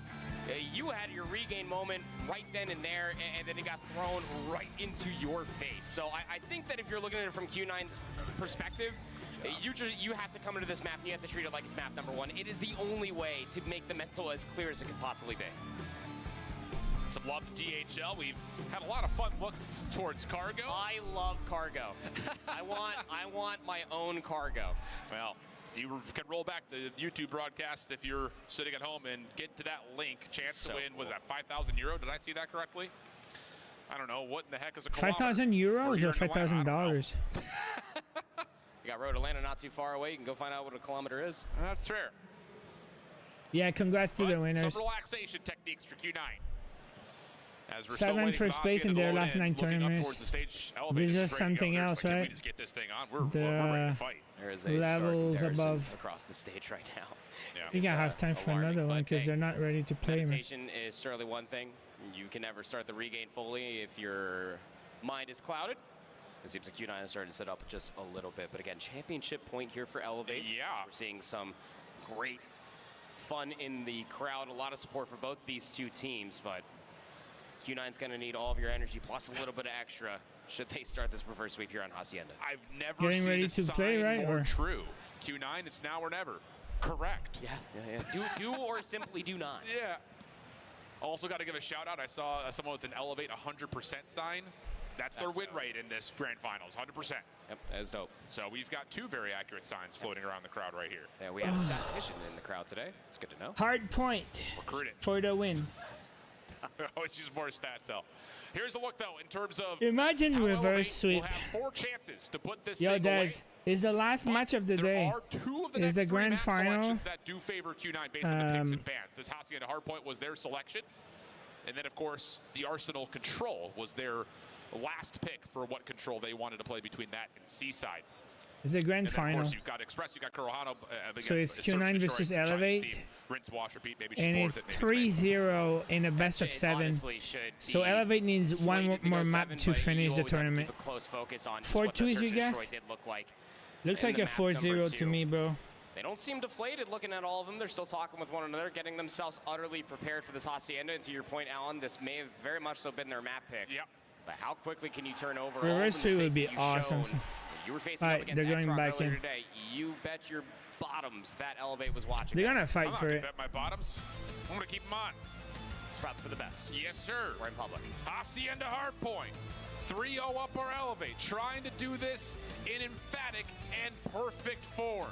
you had your regain moment right then and there, and then it got thrown right into your face. So I think that if you're looking at it from Q9's perspective, you have to come into this map and you have to treat it like it's map number one. It is the only way to make the mental as clear as it could possibly be. Some love to DHL. We've had a lot of fun looks towards cargo. I love cargo. I want my own cargo. Well, you can roll back the YouTube broadcast if you're sitting at home and get to that link. Chance to win, was that 5,000 euro? Did I see that correctly? I don't know. What in the heck is a 5,000 euros or $5,000? You got Road Atlanta not too far away. You can go find out what a kilometer is. That's fair. Yeah, congrats to the winners. Some relaxation techniques for Q9. As we're 7 first place in their last 9 tournaments. This is something else, right? We just get this thing on. We're ready to fight. There is a levels above. Across the stage right now. Yeah. We gotta have time for another one because they're not ready to play. Meditation is certainly one thing. You can never start the regain fully if your mind is clouded. It seems like Q9 is starting to set up just a little bit. But again, championship point here for Elevate. Yeah. We're seeing some great fun in the crowd. A lot of support for both these two teams. But Q9's going to need all of your energy plus a little bit of extra should they start this reverse sweep here on Hacienda. I've never Getting seen ready a to sign play, right? more Or? true. Q9, it's now or never. Correct. Yeah. Do or simply do not. Yeah. Also got to give a shout out. I saw someone with an Elevate 100% sign. That's their win rate in this grand finals, 100%. Yep, that is dope. So we've got 2 very accurate signs floating around the crowd right here. Yeah, we have a statistician in the crowd today. It's good to know. Hardpoint Recruit it. for the win. I always use more stats, though. Here's a look, though, in terms of Imagine how reverse Elevate sweep. will have 4 chances to put this Yo, thing away. Des, it's the last match of the There day. are 2 of the It's next the 3 grand map final. selections that do favor Q9 based on the picks and bans. This Hacienda Hardpoint was their selection. And then, of course, the Arsenal Control was their last pick for what control they wanted to play between that and Seaside. It's the grand And then, final. of course, you've got Express, you've got Kurohano. So it's Q9 versus Elevate. Rinse, wash, repeat. Maybe And it's 3-0 in a best of 7. So Elevate needs one more map to finish the tournament. 4-2, you guess? Looks like a 4-0 to me, bro. They don't seem deflated looking at all of them. They're still talking with one another, getting themselves utterly prepared for this Hacienda. And to your point, Alan, this may have very much so been their map pick. Yep. But how quickly can you turn over Reverse all the sweep would be mistakes that you've awesome. shown? You were facing Alright, up against they're going X-Rock back earlier in. today. You bet your bottoms that Elevate was watching. They're that. gonna fight I'm not for gonna it. bet my bottoms. I'm going to keep them on. It's probably for the best. Yes, sir. We're in public. Hacienda Hardpoint. 3-0 up our Elevate. Trying to do this in emphatic and perfect form.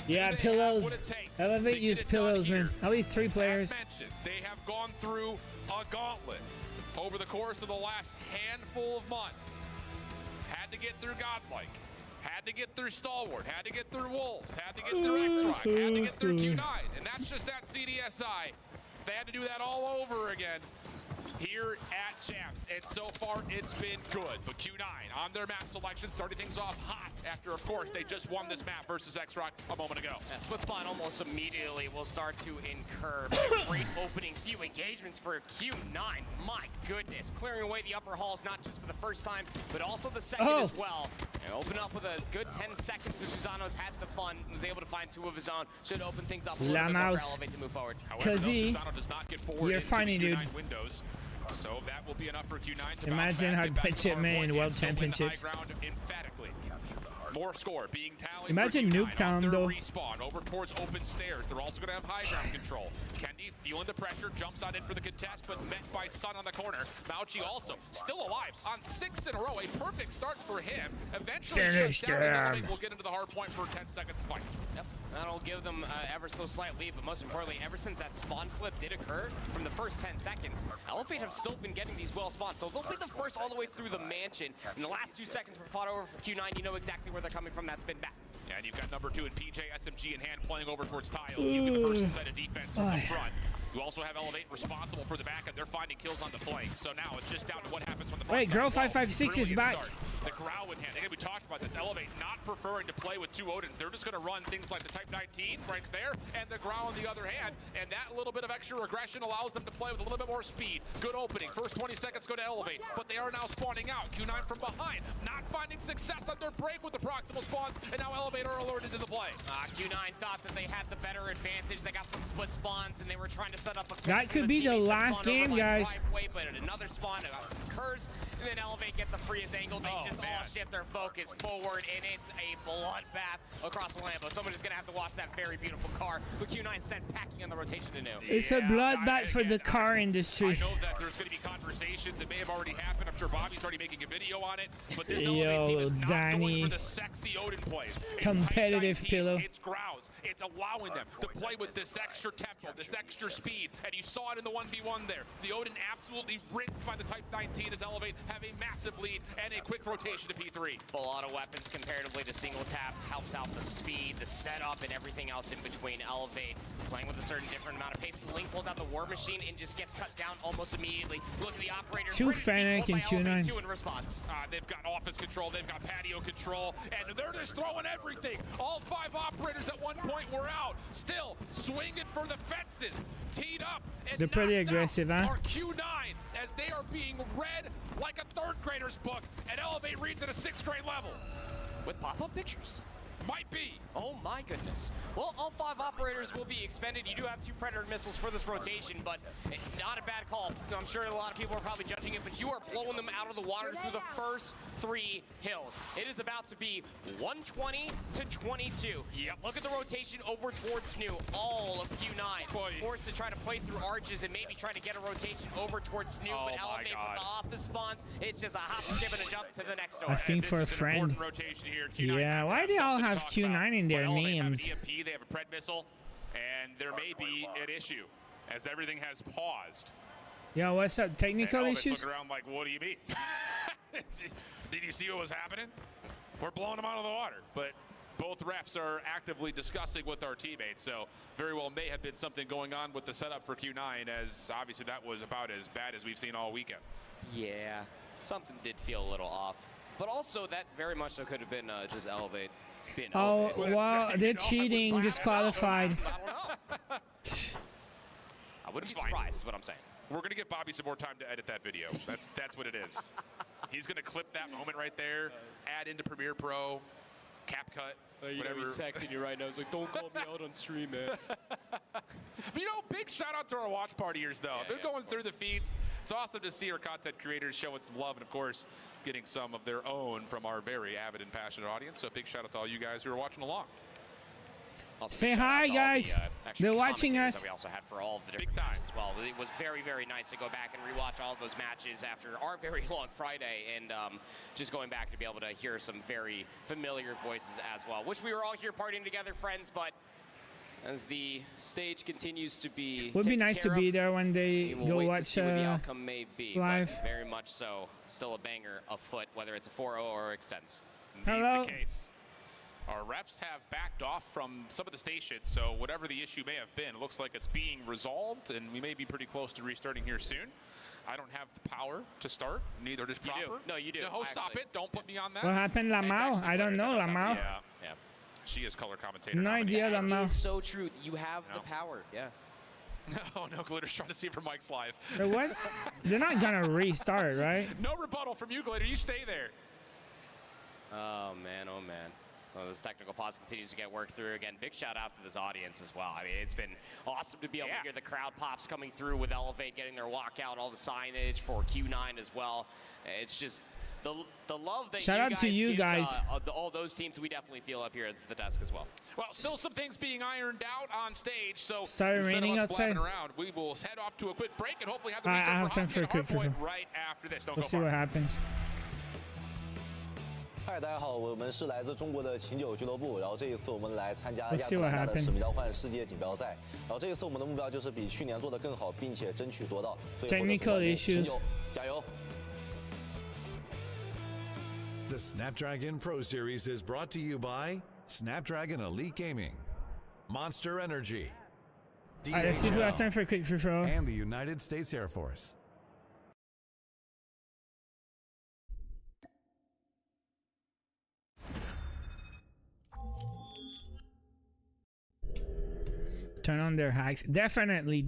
Yeah, pillows. Elevate use pillows, man. At least 3 players. As mentioned, they have gone through a gauntlet over the course of the last handful of months. Had to get through Godlike. Had to get through Stalwart. Had to get through Wolves. Had to get through X-Rock. Had to get through Q9. And that's just at CDSI. They had to do that all over again here at Champs, and so far it's been good. But Q9 on their map selection, starting things off hot after, of course, they just won this map versus X-Rock a moment ago. That split spot almost immediately will start to incur great opening few engagements for Q9. My goodness, clearing away the upper halls, not just for the first time, but also the second as well. And open up with a good 10 seconds. Susano's had the fun, was able to find 2 of his own. Should open things up a little bit more for Elevate to move forward. However, Susano does not get forward you're into funny, the dude. Q9 windows. So that will be enough for Q9 to Imagine Hardpoint chip man in World Championships. Emphatically. More score being tallied. Imagine Nuketown though. Respawn over towards open stairs. They're also going to have high ground control. Kendi feeling the pressure, jumps on in for the contest, but met by Sun on the corner. Mauchi also still alive on 6 in a row. A perfect start for him. Eventually, Finish them. We'll get into the hard point for 10 seconds to fight. Yep. That'll give them ever so slight lead, but most importantly, ever since that spawn flip did occur, from the first 10 seconds, Elevate have still been getting these well spawns. So they'll be the first all the way through the mansion. In the last 2 seconds were fought over for Q9. You know exactly where they're coming from. That's been back. Yeah, and you've got number 2 in PJ, SMG in hand, playing over towards tiles. You get the first set of defense from the front. You also have Elevate responsible for the back end. They're finding kills on the flank. So now it's just down to what happens when the wait, Girl 556 is back. The Growl in hand. Again, we talked about this. Elevate not preferring to play with 2 Odins. They're just going to run things like the Type 19 right there and the Growl on the other hand. And that little bit of extra aggression allows them to play with a little bit more speed. Good opening. First 20 seconds go to Elevate, but they are now spawning out. Q9 from behind, not finding success on their break with the proximal spawns, and now Elevate are alerted to the play. Q9 thought that they had the better advantage. They got some split spawns, and they were trying to set up a that could be the last game, guys. But another spawn occurs, and then Elevate get the freest angle. They just all shift their focus forward, and it's a bloodbath across the Lambo. Somebody's going to have to watch that very beautiful car with Q9 sent packing on the rotation to new. It's a bloodbath for the car industry. I know that there's going to be conversations. It may have already happened. I'm sure Bobby's already making a video on it. But this Elevate team is not going for the sexy Odin plays. It's competitive pillow. It's Grouse. It's allowing them to play with this extra tempo, this extra speed. And you saw it in the 1v1 there. The Odin absolutely rinsed by the Type 19 as Elevate have a massive lead and a quick rotation to P3. Full auto weapons comparatively to single tap helps out the speed, the setup, and everything else in between. Elevate playing with a certain different amount of pace. Link pulls out the War Machine and just gets cut down almost immediately. Look at the operator. 2 Fennec and Q9. In response. They've got office control, they've got patio control, and they're just throwing everything. All 5 operators at one point were out, still swinging for the fences, teed up. And they're pretty aggressive, huh? Our Q9 as they are being read like a 3rd grader's book, and Elevate reads at a 6th grade level. With pop-up pictures. Might be. Oh my goodness. Well, all 5 operators will be expended. You do have 2 Predator missiles for this rotation, but not a bad call. I'm sure a lot of people are probably judging it, but you are blowing them out of the water through the first 3 hills. It is about to be 120 to 22. Yep. Look at the rotation over towards New. All of Q9 forced to try to play through arches and maybe try to get a rotation over towards New, but Elevate from the office spawns. It's just a hop, skip, and a jump to the next door. Asking for a friend. Here. Yeah, why do they all have Q9 in their names? They have an EMP, they have a Pred missile, and there may be an issue as everything has paused. Yo, what's up? Technical issues? Looking around like, what do you mean? Did you see what was happening? We're blowing them out of the water, but both refs are actively discussing with our teammates, so very well may have been something going on with the setup for Q9, as obviously that was about as bad as we've seen all weekend. Yeah, something did feel a little off. But also, that very much so could have been just Elevate. Oh, well, they're cheating, disqualified. I don't know. I wouldn't be surprised, is what I'm saying. We're going to give Bobby some more time to edit that video. That's what it is. He's going to clip that moment right there, add into Premiere Pro, CapCut, whatever. He's texting you right now. He's like, don't call me out on stream, man. You know, big shout out to our watch partiers, though. They're going through the feeds. It's awesome to see our content creators showing some love and, of course, getting some of their own from our very avid and passionate audience. So big shout out to all you guys who are watching along. Say hi, guys. They're watching us. We also had for all of the different matches as well. It was very, very nice to go back and rewatch all of those matches after our very long Friday, and just going back to be able to hear some very familiar voices as well. Wish we were all here partying together, friends, but as the stage continues to be would be nice to be there when they go watch the outcome may be, live. But very much so. Still a banger afoot, whether it's a 4-0 or extends. Hello. The case. Our refs have backed off from some of the stations, so whatever the issue may have been, it looks like it's being resolved, and we may be pretty close to restarting here soon. I don't have the power to start, neither does Proper. You do. No, you do. No, stop it. Don't put me on that. What happened, Lamau? I don't know, Lamau. Yeah. She is color commentator. No idea, Lamau. It's so true. You have the power. Yeah. Oh, no, Glitter's trying to see if her mic's live. What? They're not going to restart, right? No rebuttal from you, Glitter. You stay there. Oh, man. Oh, man. Well, this technical pause continues to get worked through. Again, big shout out to this audience as well. I mean, it's been awesome to be able to hear the crowd pops coming through with Elevate, getting their walkout, all the signage for Q9 as well. It's just the love that shout out to you guys. All those teams we definitely feel up here at the desk as well. Well, still some things being ironed out on stage, so started raining outside. Around, we will head off to a quick break and hopefully have the I have time for a quick Hardpoint right after this. Don't we'll go see far. what happens. 嗨，大家好，我们是来自中国的琴酒俱乐部，然后这一次我们来参加亚特兰大的使命召唤世界锦标赛，然后这一次我们的目标就是比去年做得更好，并且争取夺到最后的冠军。琴酒，加油！ The Snapdragon Pro Series is brought to you by Snapdragon Elite Gaming, Monster Energy, Alright, let's see if we have time for a quick free throw. And the United States Air Force. Turn on their hacks. Definitely.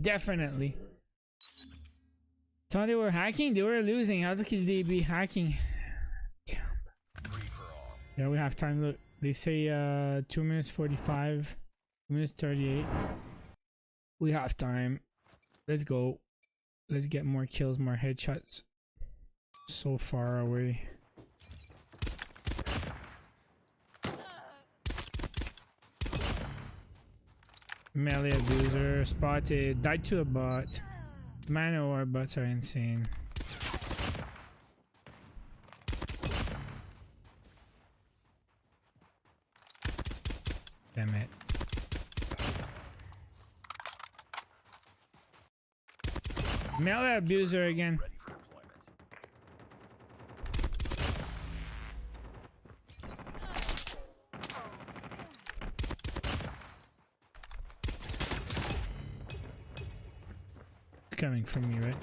Thought they were hacking? They were losing. How could they be hacking? Damn. Yeah, we have time. Look, they say 2 minutes 45, 2 minutes 38. We have time. Let's go. Let's get more kills, more headshots. So far away. Melee abuser spotted. Died to a bot. Man or bots are insane. Damn it. Melee abuser again. Coming from me, right?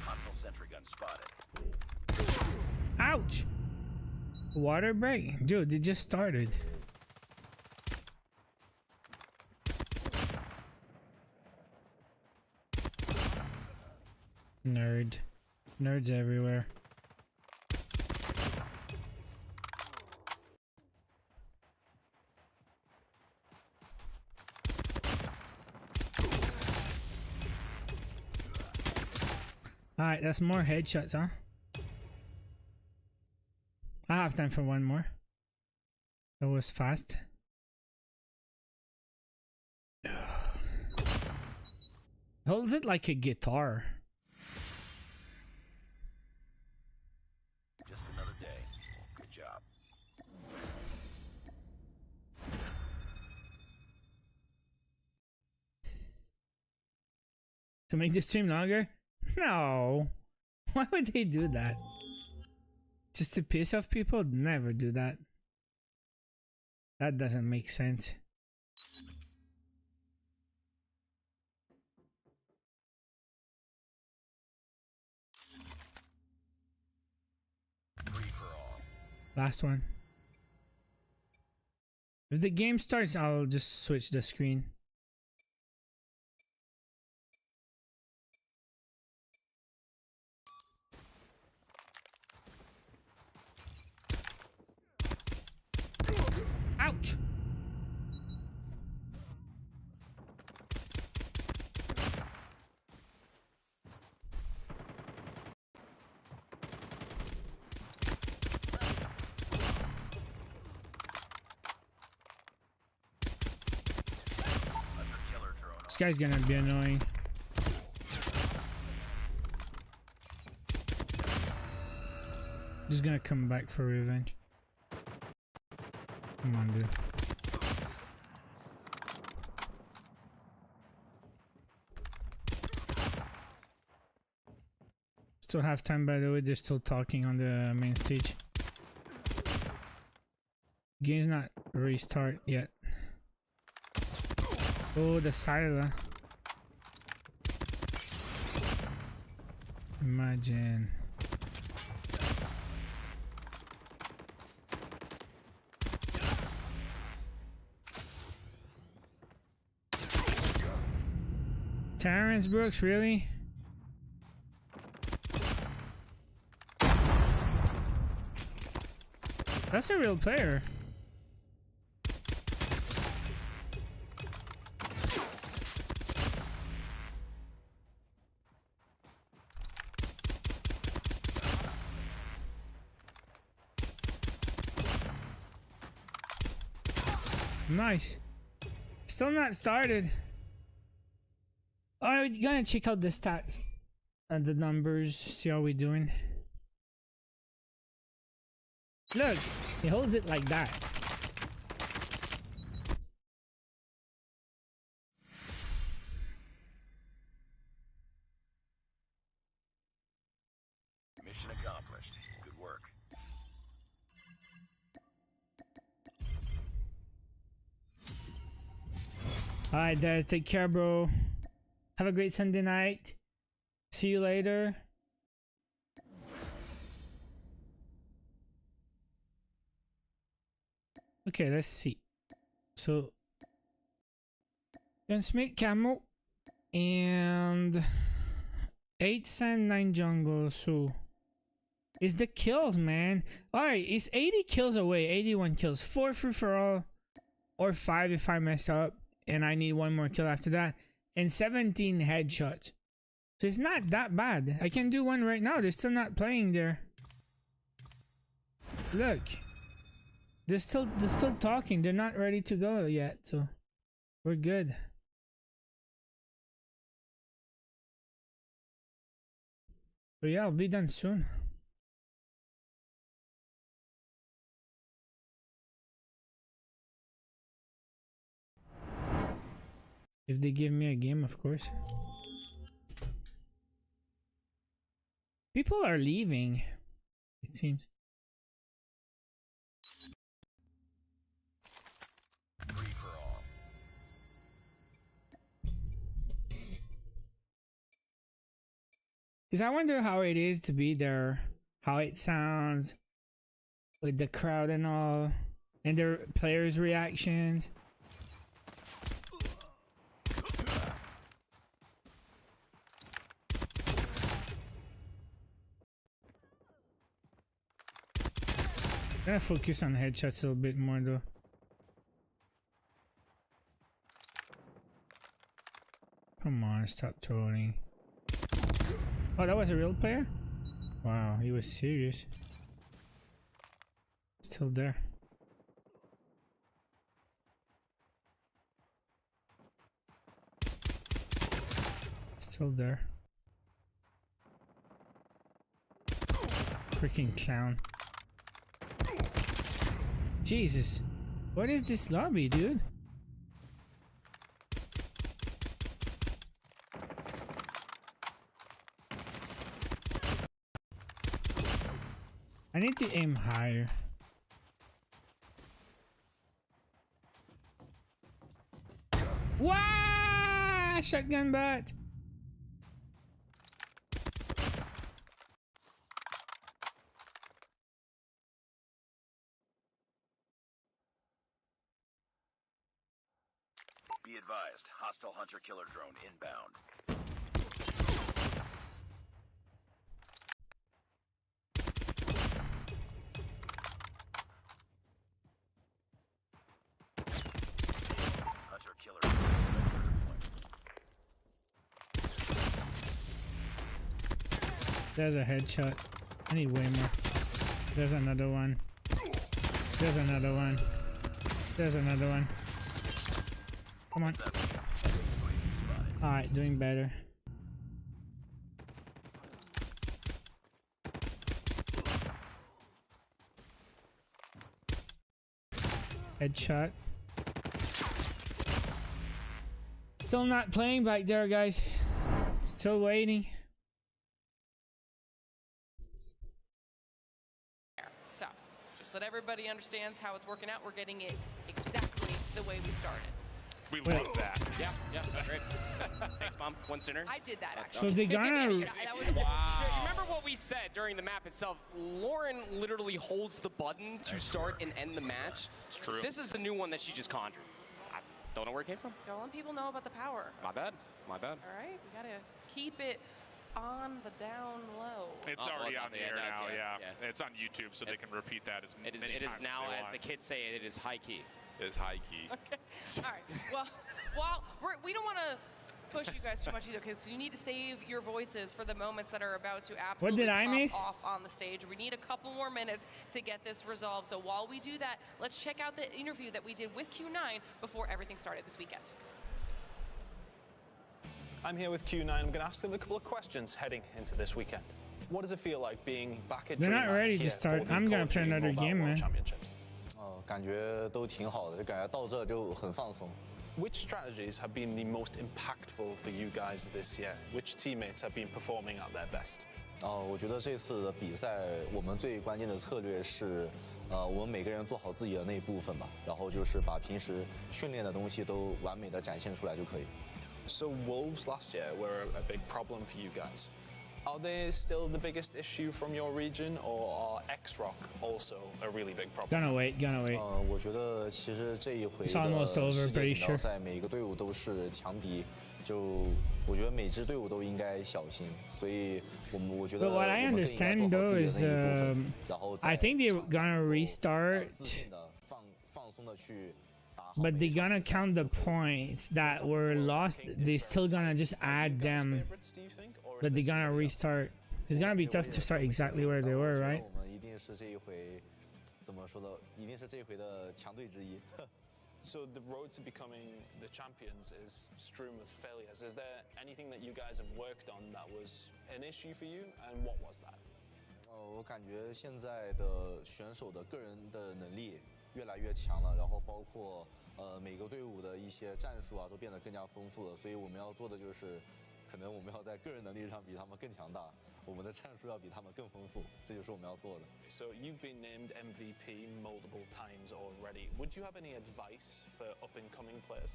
Hostile sentry gun spotted. Ouch! Water break. Dude, it just started. Nerd. Nerds everywhere. Alright, that's more headshots, huh? I have time for one more. That was fast. Holds it like a guitar. Just another day. Good job. To make the stream longer? No. Why would they do that? Just to piss off people? Never do that. That doesn't make sense. Last one. If the game starts, I'll just switch the screen. Ouch! This guy's gonna be annoying. Just gonna come back for revenge. Come on, dude. Still have time, by the way. They're still talking on the main stage. Game's not restart yet. Oh, the Scylla. Imagine. Terrence Brooks, really? That's a real player. Nice. Still not started. Alright, we're gonna check out the stats and the numbers, see how we're doing. Look, he holds it like that. Mission accomplished. Good work. Alright, Des, take care, bro. Have a great Sunday night. See you later. Okay, let's see. So, Gunsmith Camo and 8 sand, 9 jungle. So, it's the kills, man. Alright, it's 80 kills away, 81 kills. 4 free for all, or 5 if I mess up, and I need 1 more kill after that. And 17 headshots. So it's not that bad. I can do 1 right now. They're still not playing there. Look. They're still talking. They're not ready to go yet, so we're good. But yeah, I'll be done soon. If they give me a game, of course. People are leaving, it seems. Free for all. Because I wonder how it is to be there, how it sounds with the crowd and all, and their players' reactions. I'm gonna focus on headshots a little bit more though. Come on, stop trolling. Oh, that was a real player? Wow, he was serious. Still there. Still there. Freaking clown. Jesus, what is this lobby, dude? I need to aim higher. Wow! Shotgun butt. Be advised, hostile hunter-killer drone inbound. Hunter-killer There's a headshot. I need way more. There's another one. There's another one. There's another one. Come on. Alright, doing better. Headshot. Still not playing back there, guys. Still waiting. So, just so that everybody understands how it's working out, we're getting it exactly the way we started. We love that. Yeah, great. Thanks, Mom. One sooner. I did that, actually. So they gonna... Wow. Remember what we said during the map itself? Lauren literally holds the button to start and end the match. It's true. This is a new one that she just conjured. I don't know where it came from. Don't let people know about the power. My bad. My bad. All right, we gotta keep it on the down low. It's already on the air now, yeah. It's on YouTube, so they can repeat that as many times as they want. It is now, as the kids say, it is high key. It is high key. Okay. All right. Well, we don't want to push you guys too much either, because you need to save your voices for the moments that are about to absolutely pop off on the stage. We need a couple more minutes to get this resolved. So while we do that, let's check out the interview that we did with Q9 before everything started this weekend. I'm here with Q9. I'm going to ask them a couple of questions heading into this weekend. What does it feel like being back at They're not ready to start. I'm going to play another game, man. 感觉都挺好的，就感觉到这就很放松。 Which strategies have been the most impactful for you guys this year? Which teammates have been performing at their best? 我觉得这次的比赛，我们最关键的策略是，我们每个人做好自己的那一部分吧，然后就是把平时训练的东西都完美的展现出来就可以。So Wolves last year were a big problem for you guys. Are they still the biggest issue from your region, or are X-Rock also a really big problem? Gonna wait. 我觉得其实这一回的世界锦标赛，每个队伍都是强敌，就我觉得每支队伍都应该小心，所以我觉得 But what I understand though is, I think they're gonna restart, but they're gonna count the points that were lost. They're still gonna just add them. But they're gonna restart. It's gonna be tough to start exactly where they were, right? 我们一定是这一回，怎么说呢？一定是这一回的强队之一。So the road to becoming the champions is strewn with failures. Is there anything that you guys have worked on that was an issue for you, and what was that? 我感觉现在的选手的个人的能力越来越强了，然后包括每个队伍的一些战术啊都变得更加丰富了，所以我们要做的就是。 可能我们要在个人能力上比他们更强大，我们的战术要比他们更丰富，这就是我们要做的。So you've been named MVP multiple times already. Would you have any advice for up-and-coming players?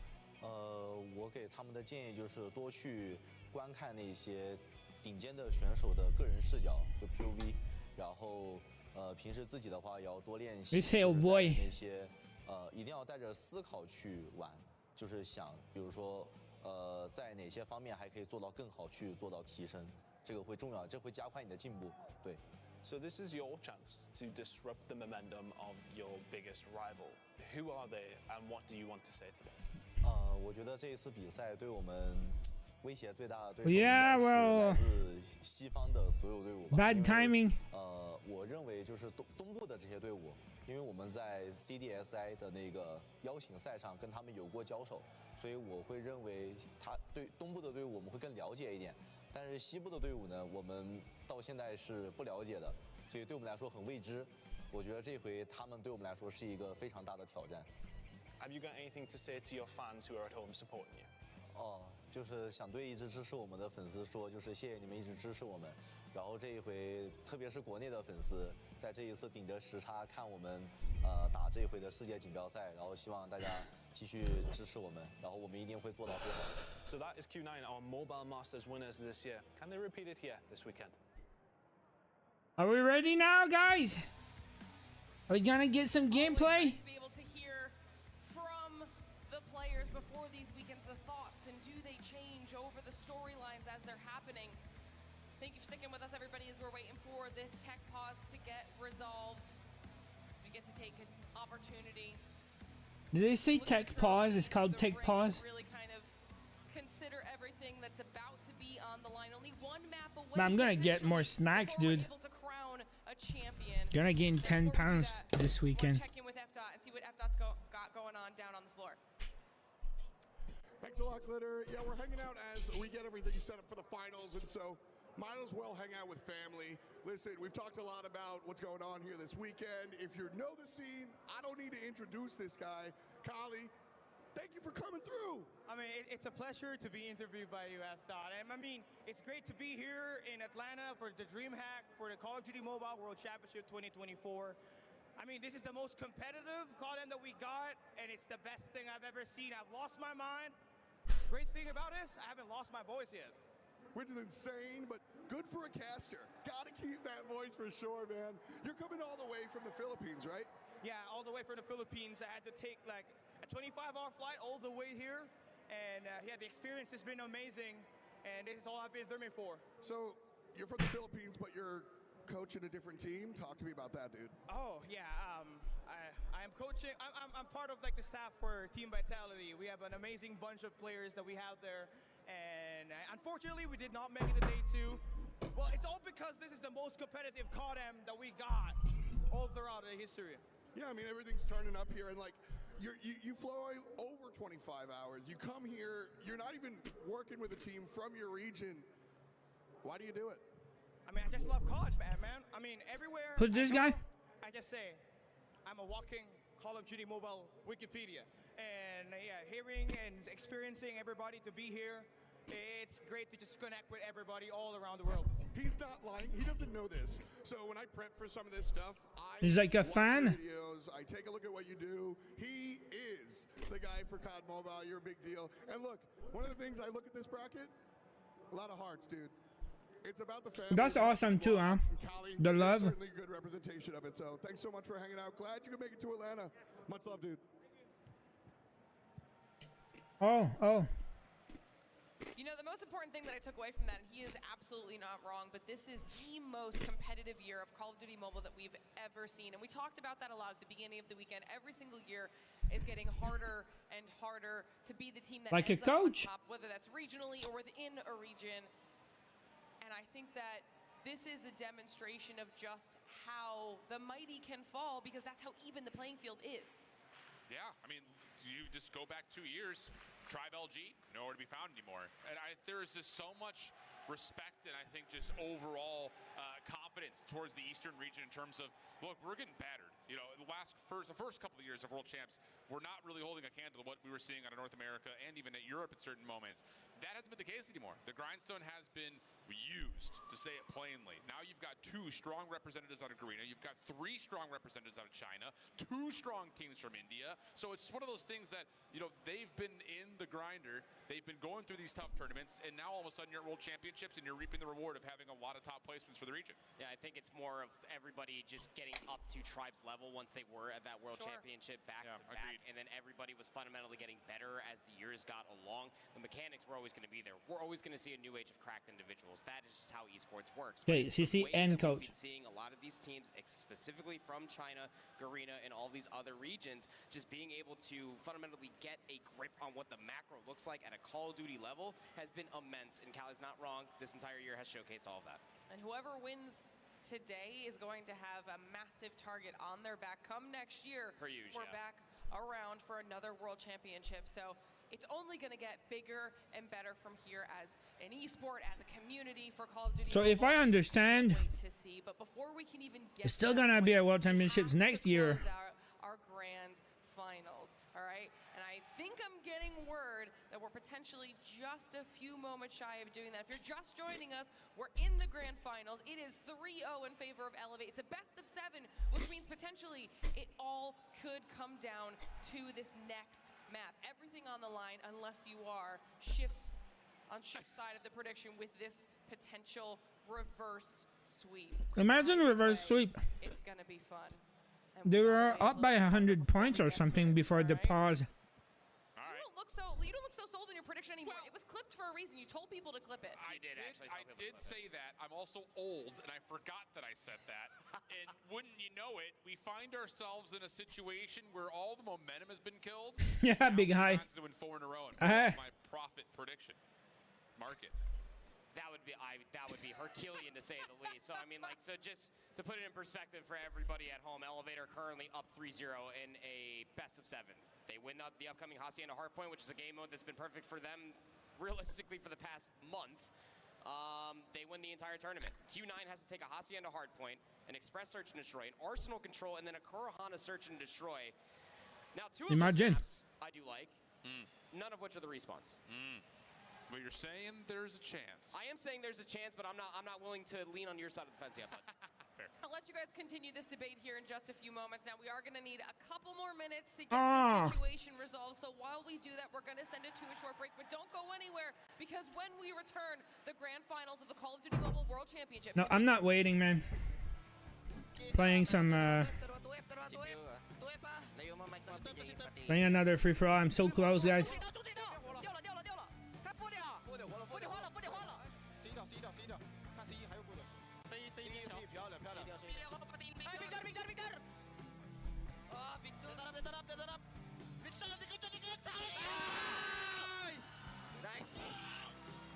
我给他们的建议就是多去观看那些顶尖的选手的个人视角，就 POV， 然后平时自己的话也要多练习。那些一定要带着思考去玩，就是想，比如说。 在哪些方面还可以做到更好，去做到提升，这个会重要，这会加快你的进步。对。So this is your chance to disrupt the momentum of your biggest rival. Who are they, and what do you want to say to them? 我觉得这一次比赛对我们威胁最大的对手是来自西方的所有队伍吧。Bad timing. 我认为就是东部的这些队伍。 因为我们在 CDSI 的那个邀请赛上跟他们有过交手，所以我会认为他对东部的队伍我们会更了解一点，但是西部的队伍呢，我们到现在是不了解的，所以对我们来说很未知。我觉得这回他们对我们来说是一个非常大的挑战。Have you got anything to say to your fans who are at home supporting you? 就是想对一直支持我们的粉丝说，就是谢谢你们一直支持我们。 然后这一回，特别是国内的粉丝，在这一次顶着时差看我们打这一回的世界锦标赛，然后希望大家继续支持我们，然后我们一定会做到最好。So that is Q9, our Mobile Masters winners this year. Can they repeat it here this weekend? Are we ready now, guys? Are we gonna get some gameplay? Be able to hear from the players before these weekends, the thoughts, and do they change over the storylines as they're happening? Thank you for sticking with us, everybody, as we're waiting for this tech pause to get resolved. We get to take an opportunity. Did they say tech pause? It's called tech pause. Really kind of consider everything that's about to be on the line. Only one map away. Man, I'm gonna get more snacks, dude. Gonna gain 10 pounds this weekend. Check in with FDOT and see what FDOT's got going on down on the floor. Thanks a lot, Glitter. Yeah, we're hanging out as we get everything set up for the finals, and so. Might as well hang out with family. Listen, we've talked a lot about what's going on here this weekend. If you know the scene, I don't need to introduce this guy. Kali, thank you for coming through. I mean, it's a pleasure to be interviewed by you, FDOT. And I mean, it's great to be here in Atlanta for the DreamHack for the Call of Duty Mobile World Championship 2024. I mean, this is the most competitive CODM that we got, and it's the best thing I've ever seen. I've lost my mind. Great thing about this, I haven't lost my voice yet. Which is insane, but good for a caster. Gotta keep that voice for sure, man. You're coming all the way from the Philippines, right? Yeah, all the way from the Philippines. I had to take like a 25-hour flight all the way here. And yeah, the experience has been amazing, and this is all I've been dreaming for. So you're from the Philippines, but you're coaching a different team. Talk to me about that, dude. Oh yeah, I am coaching. I'm part of like the staff for Team Vitality. We have an amazing bunch of players that we have there, and unfortunately we did not make it to day 2. Well, it's all because this is the most competitive CODM that we got all throughout the history. Yeah, I mean everything's turning up here, and like you fly over 25 hours. You come here. You're not even working with a team from your region. Why do you do it? I mean, I just love COD, man. I mean, everywhere. Who's this guy? I just say, I'm a walking Call of Duty Mobile Wikipedia. And yeah, hearing and experiencing everybody to be here, it's great to just connect with everybody all around the world. He's not lying. He doesn't know this. So when I prep for some of this stuff, He's like a watch fan. your videos. I take a look at what you do. He is the guy for COD Mobile. You're a big deal. And look, one of the things I look at this bracket, a lot of hearts, dude. It's about the family. That's awesome too, huh? The love. Certainly a good representation of it. So thanks so much for hanging out. Glad you could make it to Atlanta. Much love, dude. Oh. You know, the most important thing that I took away from that, and he is absolutely not wrong, but this is the most competitive year of Call of Duty Mobile that we've ever seen. And we talked about that a lot at the beginning of the weekend. Every single year is getting harder and harder to be the team that Like a ends up on coach. top, whether that's regionally or within a region. And I think that this is a demonstration of just how the mighty can fall, because that's how even the playing field is. Yeah, I mean, you just go back 2 years, Tribe LG, nowhere to be found anymore. And there's just so much respect and I think just overall confidence towards the Eastern region in terms of, look, we're getting battered. You know, the first couple of years of World Champs, we're not really holding a candle to what we were seeing out of North America and even at Europe at certain moments. That hasn't been the case anymore. The grindstone has been used, to say it plainly. Now you've got 2 strong representatives out of Korea. You've got 3 strong representatives out of China, 2 strong teams from India. So it's one of those things that, you know, they've been in the grinder. They've been going through these tough tournaments, and now all of a sudden you're at World Championships and you're reaping the reward of having a lot of top placements for the region. Yeah, I think it's more of everybody just getting up to Tribe's level once they were at that World Championship back to back, and then everybody was fundamentally getting better as the years got along. The mechanics were always going to be there. We're always going to see a new age of cracked individuals. That is just how esports works. Okay, CC and coach. We've been seeing a lot of these teams, specifically from China, Garena, and all these other regions, just being able to fundamentally get a grip on what the macro looks like at a Call of Duty level has been immense. And Callie's not wrong. This entire year has showcased all of that. And whoever wins today is going to have a massive target on their back. Come next year, we're back around for another World Championship. So it's only going to get bigger and better from here as an esport, as a community for Call of Duty. So if I understand, to see, but before we can even get it's still gonna be a World Championships next year. Our grand finals, all right? And I think I'm getting word that we're potentially just a few moments shy of doing that. If you're just joining us, we're in the grand finals. It is 3-0 in favor of Elevate. It's a best of 7, which means potentially it all could come down to this next map. Everything on the line, unless you are on shift side of the prediction with this potential reverse sweep. Imagine reverse sweep. It's gonna be fun. They were up by 100 points or something before the pause. You don't look so sold in your prediction anymore. It was clipped for a reason. You told people to clip it. I did say that. I'm also old, and I forgot that I said that. And wouldn't you know it, we find ourselves in a situation where all the momentum has been killed. Yeah, big high. To win 4 in a row. And my profit prediction. Market. That would be Herculean to say the least. So I mean, like, so just to put it in perspective for everybody at home, Elevator currently up 3-0 in a best of 7. They win the upcoming Hacienda Hardpoint, which is a game mode that's been perfect for them, realistically, for the past month. They win the entire tournament. Q9 has to take a Hacienda Hardpoint, an Express Search and Destroy, an Arsenal Control, and then a Kurohana Search and Destroy. Now, 2 of those maps I do like, none of which are the respawns. But you're saying there's a chance. I am saying there's a chance, but I'm not willing to lean on your side of the fence yet. But I'll let you guys continue this debate here in just a few moments. Now, we are going to need a couple more minutes to get this situation resolved. So while we do that, we're going to send it to a short break. But don't go anywhere, because when we return, the grand finals of the Call of Duty Mobile World Championship. No, I'm not waiting, man. Playing some, playing another free-for-all. I'm so close, guys. 漂亮漂亮。哎，Victor Victor Victor。啊，Victor。Dead up dead up。Victor Victor Victor。Nice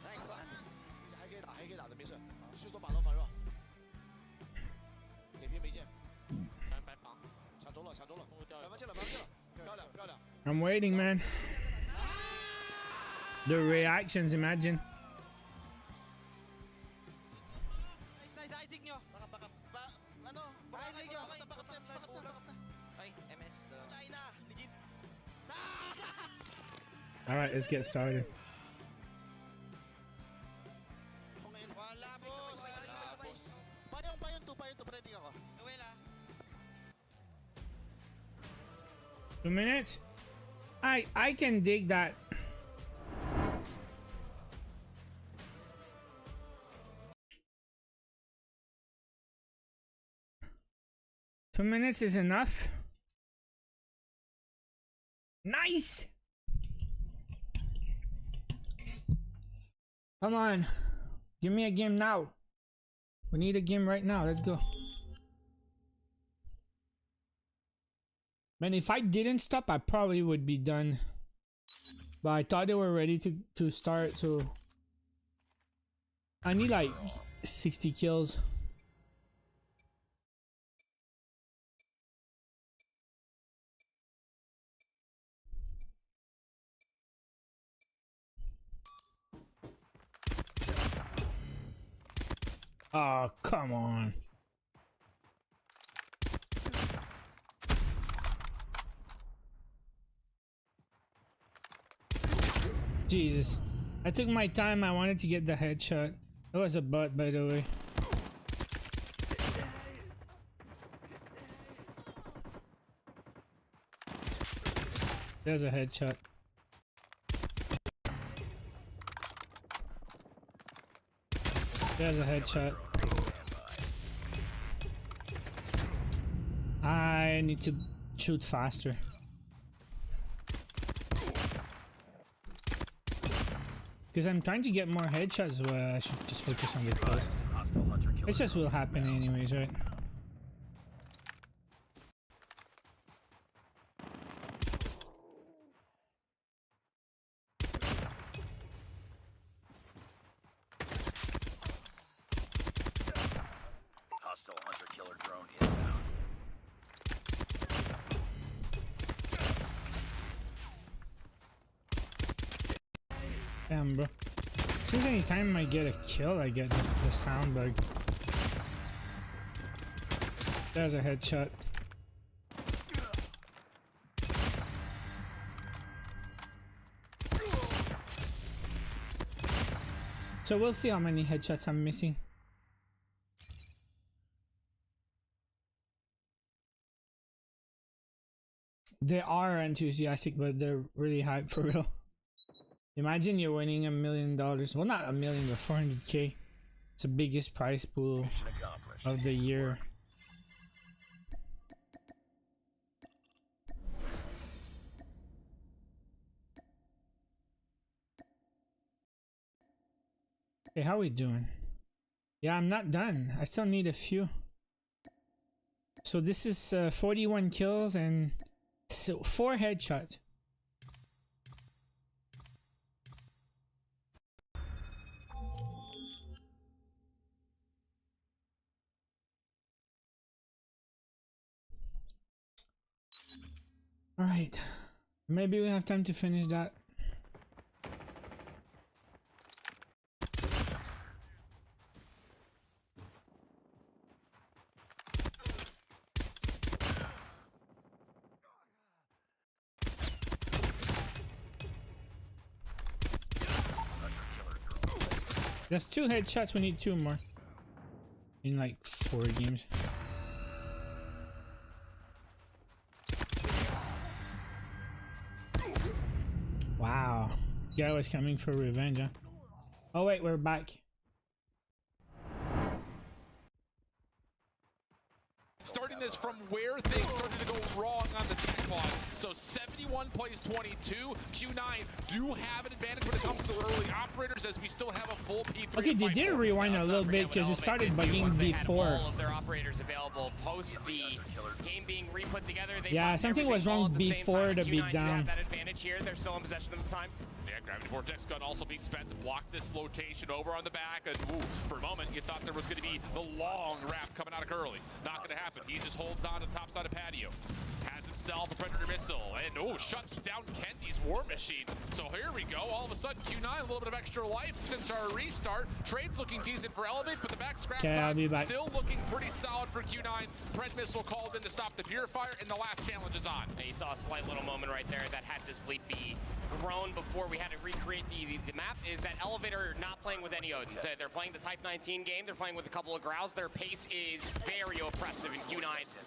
nice one。还可以打还可以打的，没事，去做把楼防是吧？给兵没见。白防。抢中了抢中了，白防进了白防进了，漂亮漂亮。I'm waiting, man. The reactions, imagine. All right, let's get started. Two minutes. I can dig that. Two minutes is enough. Nice. Come on. Give me a game now. We need a game right now. Let's go. Man, if I didn't stop, I probably would be done. But I thought they were ready to start, so I need like 60 kills. Oh, come on. Jesus. I took my time. I wanted to get the headshot. That was a butt, by the way. There's a headshot. There's a headshot. I need to shoot faster. Because I'm trying to get more headshots, where I should just focus on the kills. It just will happen anyways, right? Hostile hunter-killer drone inbound. Damn, bro. Seems anytime I get a kill, I get the sound bug. There's a headshot. So we'll see how many headshots I'm missing. They are enthusiastic, but they're really hyped for real. Imagine you're winning $1 million. Well, not a million, but 400k. It's the biggest prize pool of the year. Hey, how are we doing? Yeah, I'm not done. I still need a few. So this is 41 kills and 4 headshots. All right, maybe we have time to finish that. There's 2 headshots, we need 2 more. In like 4 games. Wow. Guy was coming for revenge, huh? Oh wait, we're back. Starting starting this from where things started to go wrong on the tech log. So 71 plays 22. Q9 do have an advantage when it comes to the early operators, as we still have a full P3. Okay, they did rewind a little bit because it started bugging before. All of their operators available post the game being re-put together. Yeah, something was wrong before the beatdown. Have that advantage here. They're still in possession at the time. Yeah, Gravity Vortex gun also being spent to block this rotation over on the back. And ooh, for a moment, you thought there was going to be the long wrap coming out of Curly. Not going to happen. He just holds on to the top side of patio. Has himself a Predator missile. And oh, shuts down Kendi's War Machine. So here we go. All of a sudden, Q9, a little bit of extra life since our restart. Trade's looking decent for Elevate, but the back scrap time still looking pretty solid for Q9. Pred missile called in to stop the Purifier, and the last challenge is on. And you saw a slight little moment right there that had this lead be grown before we had to recreate the map. Is that Elevator not playing with any Odins? So they're playing the Type 19 game. They're playing with a couple of Grows. Their pace is very oppressive, and Q9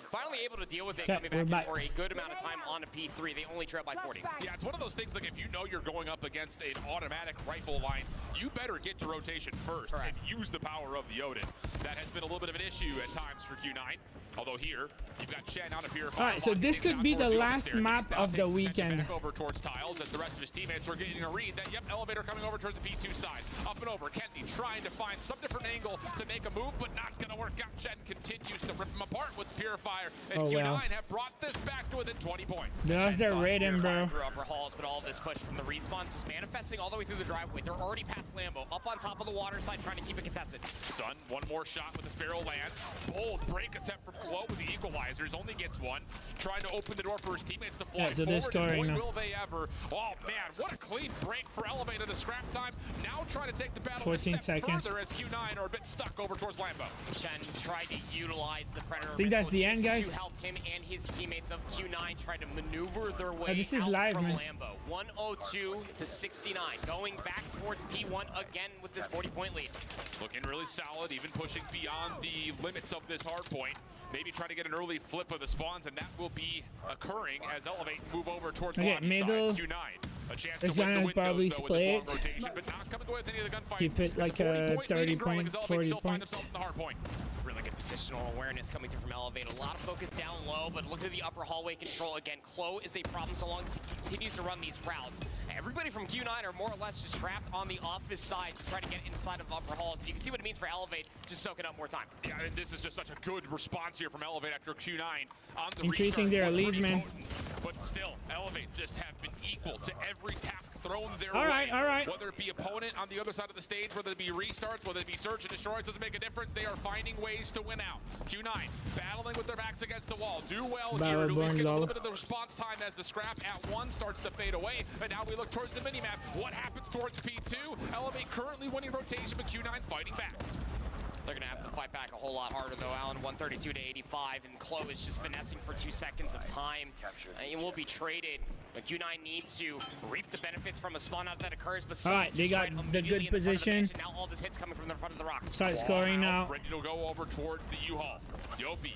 finally able to deal with it, coming back in for a good amount of time on a P3. They only trail by 40. Yeah, it's one of those things, like if you know you're going up against an automatic rifle line, you better get to rotation first and use the power of the Odin. That has been a little bit of an issue at times for Q9. Although here, you've got Chen on a Purifier. Alright, so this could be the last map of the weekend. Back over towards Tiles as the rest of his teammates are getting a read that, yep, Elevator coming over towards the P2 side. Up and over, Kendi trying to find some different angle to make a move, but not going to work out. Chen continues to rip him apart with the Purifier, and Q9 have brought this back to within 20 points. That's their rating, bro. Through upper halls, but all of this push from the respawns is manifesting all the way through the driveway. They're already past Lambo, up on top of the water side, trying to keep it contested. Sun, one more shot with the Sparrow land. Bold break attempt from Chloe with the equalizers, only gets one. Trying to open the door for his teammates to fly so they're scoring now. Will they ever? Oh man, what a clean break for Elevate at the scrap time. Now trying to take the battle 14 a step seconds. further as Q9 are a bit stuck over towards Lambo. Chen tried to utilize the Predator. I think that's the end, guys. To help him and his teammates of Q9 try to maneuver their way this is out live, from man. Lambo. 102 to 69, going back towards P1 again with this 40-point lead. Looking really solid, even pushing beyond the limits of this hard point. Maybe try to get an early flip of the spawns, and that will be occurring as Elevate move over towards the middle. Q9. A chance It's to win the gonna windows, probably though, with this long split. rotation, but not coming away with any of the gunfights. Keep it like a 30 point, 40 points. In the hard point. Really good positional awareness coming through from Elevate. A lot of focus down low, but look at the upper hallway control again. Chloe is a problem so long as he continues to run these routes. Everybody from Q9 are more or less just trapped on the office side to try to get inside of upper halls. You can see what it means for Elevate, just soaking up more time. Yeah, and this is just such a good response here from Elevate after Q9 on the increasing their leads, man. But still, Elevate just have been equal to every task thrown their all way. right. Whether it be opponent on the other side of the stage, whether it be restarts, whether it be search and destroy, it doesn't make a difference. They are finding ways to win out. Q9 battling with their backs against the wall. Do well here to at least get a little bit of the response time as the scrap at 1 starts to fade away. And now we look towards the minimap. What happens towards P2? Elevate currently winning rotation, but Q9 fighting back. They're going to have to fight back a whole lot harder, though, Alan. 132 to 85, and Chloe is just finessing for 2 seconds of time. It will be traded, but Q9 needs to reap the benefits from a spawn out that occurs. But all right, they got the good position. Now all this hits coming from the front of the rocks. Start scoring now. Ready to go over towards the U-Haul. Yopi.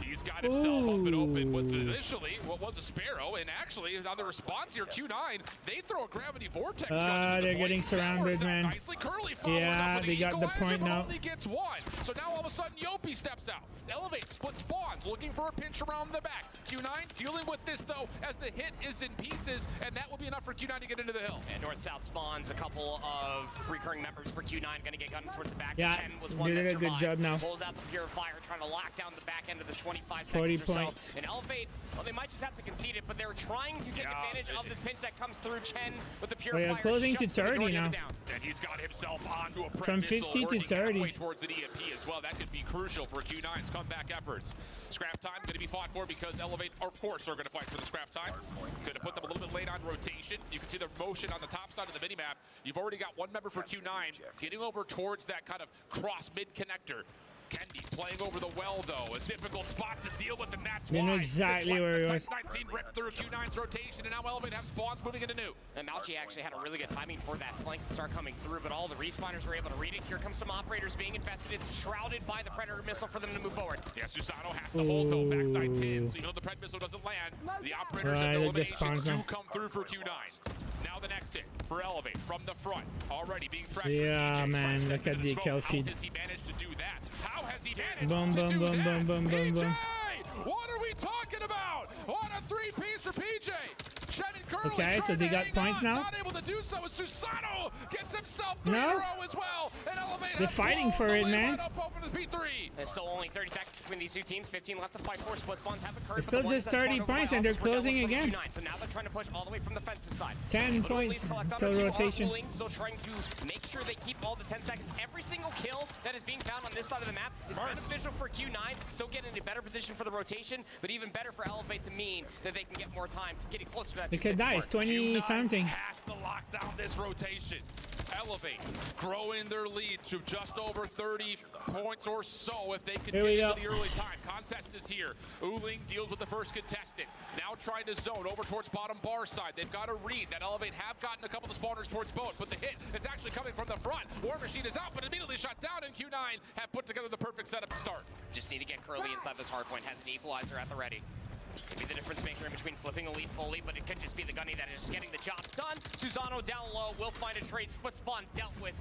He's got himself up and open with initially what was a Sparrow, and actually on the response here, Q9, they throw a Gravity Vortex gun into they're getting surrounded, man. Nicely. Curly yeah, they got the point now. Only gets 1. So now all of a sudden, Yopi steps out. Elevate, split spawns, looking for a pinch around the back. Q9 dealing with this, though, as the hit is in pieces, and that will be enough for Q9 to get into the hill. And north-south spawns, a couple of recurring members for Q9 going to get gunned towards the back. Yeah, Chen was one did that a good job now. Pulls out the Purifier, trying to lock down the back end of the 25 40 seconds or points. so. And Elevate, well, they might just have to concede it, but they're trying to take advantage of this pinch that comes through. Chen with the Purifier. We're closing to 30 now. And he's got himself onto a from 50 to 30. Towards an EMP as well. That could be crucial for Q9's comeback efforts. Scrap time going to be fought for because Elevate, of course, are going to fight for the scrap time. Going to put them a little bit late on rotation. You can see the motion on the top side of the minimap. You've already got one member for Q9 getting over towards that kind of cross mid connector. Kendi playing over the well, though. A difficult spot to deal with, and that's why. You know exactly where he was. 19 ripped through Q9's rotation, and now Elevate have spawns moving into new. And Malchi actually had a really good timing for that flank to start coming through, but all the respawners were able to read it. Here comes some operators being infested. It's shrouded by the Predator missile for them to move forward. Yeah, Susano has to hold, though, backside 10. So even though the Pred missile doesn't land, the operators and the eliminations do come through for Q9. Now the next hit for Elevate from the front, already being pressured. Yeah, man, look at the kill feed. How does he manage to do that? How has he managed boom, to boom, do boom, that? boom, boom, boom, boom. Okay, so they got points now. Not able to do so. Susano gets himself 3 No. in a row as well. And Elevate They're has fighting blown for the it, lead man. right up open to P3. There's still only 30 seconds between these two teams. 15 left to fight for. Split spawns have occurred. It's but still the ones just that 30 spawned over points by and they're Ops were dealt closing with from again. Q9. So now they're trying to push all the way from the fences side. 10 But at least points collect on till it. People are rotation. pulling, still trying to make sure they keep all the 10 seconds. Every single kill that is being found on this side of the map is beneficial for Q9. Still getting in a better position for the rotation, but even better for Elevate to mean that they can get more time getting closer to that. They could die. It's 20 something. Has to lock down this rotation. Elevate growing their lead to just over 30 points or so if they can Here get we into go. the early time. Contest is here. Uling deals with the first contestant. Now trying to zone over towards bottom bar side. They've got a read that Elevate have gotten a couple of spawners towards both, but the hit is actually coming from the front. War Machine is out, but immediately shot down, and Q9 have put together the perfect setup to start. Just need to get Curly inside this hardpoint. Has an equalizer at the ready. Could be the difference maker in between flipping a lead fully, but it could just be the gunny that is just getting the job done. Susano down low, will find a trade. Split spawn dealt with.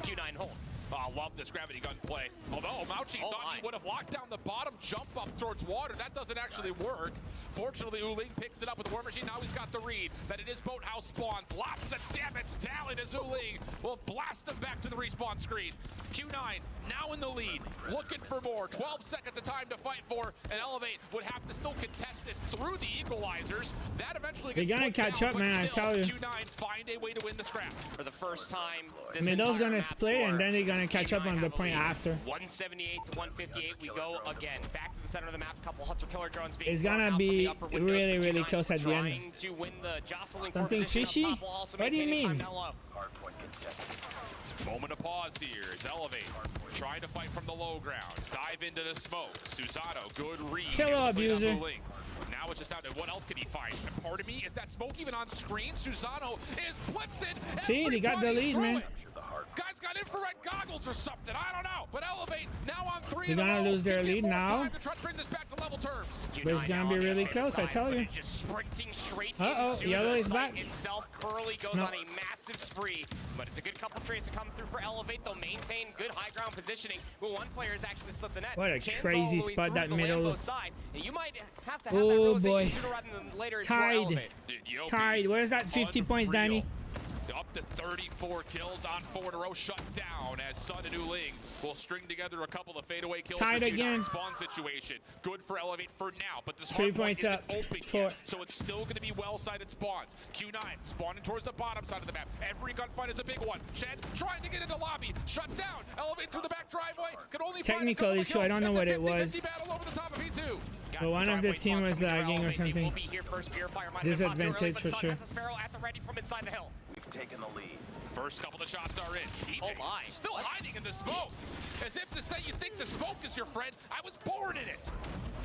Q9 hold. Oh, love this gravity gun play. Although Mauchi thought he would have locked down the bottom jump up towards water. That doesn't actually work. Fortunately, Uling picks it up with War Machine. Now he's got the read that it is boathouse spawns. Lots of damage. Talent as Uling will blast him back to the respawn screen. Q9 now in the lead, looking for more. 12 seconds of time to fight for, and Elevate would have to still contest this through the equalizers. That eventually They're gets gonna put catch down, up, but man, I still, tell you. Q9 find a way to win the scrap. For the first time, this Middle's entire gonna map split for and then they're gonna catch up Q9 on the have a point lead. after. 178 to 158, we go again. Back to the center of the map, couple hunter killer drones being It's thrown gonna out from be the upper windows. really, Q9 really close at the end. trying to win the jostling for Something position up fishy? top while also What do you maintaining time mean? down low. Moment of pause here as Elevate trying to fight from the low ground. Dive into the smoke. Susano, good read. Killer Able to play down abuser. the link. Now it's just down to what else can he find? And part of me, is that smoke even on screen? Susano is blitzing. See, they got the everybody lead, through man. it. Guy's got infrared goggles or something. I don't know. But Elevate now on 3 They're in a gonna row. lose their Can get lead more now. time to try to bring this back to level terms. But it's gonna be really close, I tell you. Just sprinting straight Uh-oh, into yellow the is site back. itself. Curly goes No. on a massive spree, but it's a good couple trades to come through for Elevate. They'll maintain good high ground positioning, but one player has actually slipped the net. What a Chan's crazy all the way spot through that the middle. Lambo side, and you might have to have that Oh realization boy. sooner rather than later if you are Tied. Elevate. Tied. Where's that 50 points, Danny? Up to 34 kills on 4 in a row, shut down as Sun and Uling will string together a couple of fadeaway kills. Tied for Q9. again. Spawn situation. Good for Elevate for now, but this 3 hardpoint points isn't up. open 4. yet, so it's still going to be well-sided spawns. Q9 spawning towards the bottom side of the map. Every gunfight is a big one. Shen trying to get into lobby. Shut down. Elevate through the back driveway. Can only Technically, sure, I don't know what it was. battle over the top of E2. But one of the team was lagging or something. Disadvantage for sure. At the ready from inside the hill. We've taken the lead. First couple of shots are in. PJ Oh my. still hiding in the smoke. As if to say you think the smoke is your friend. I was born in it.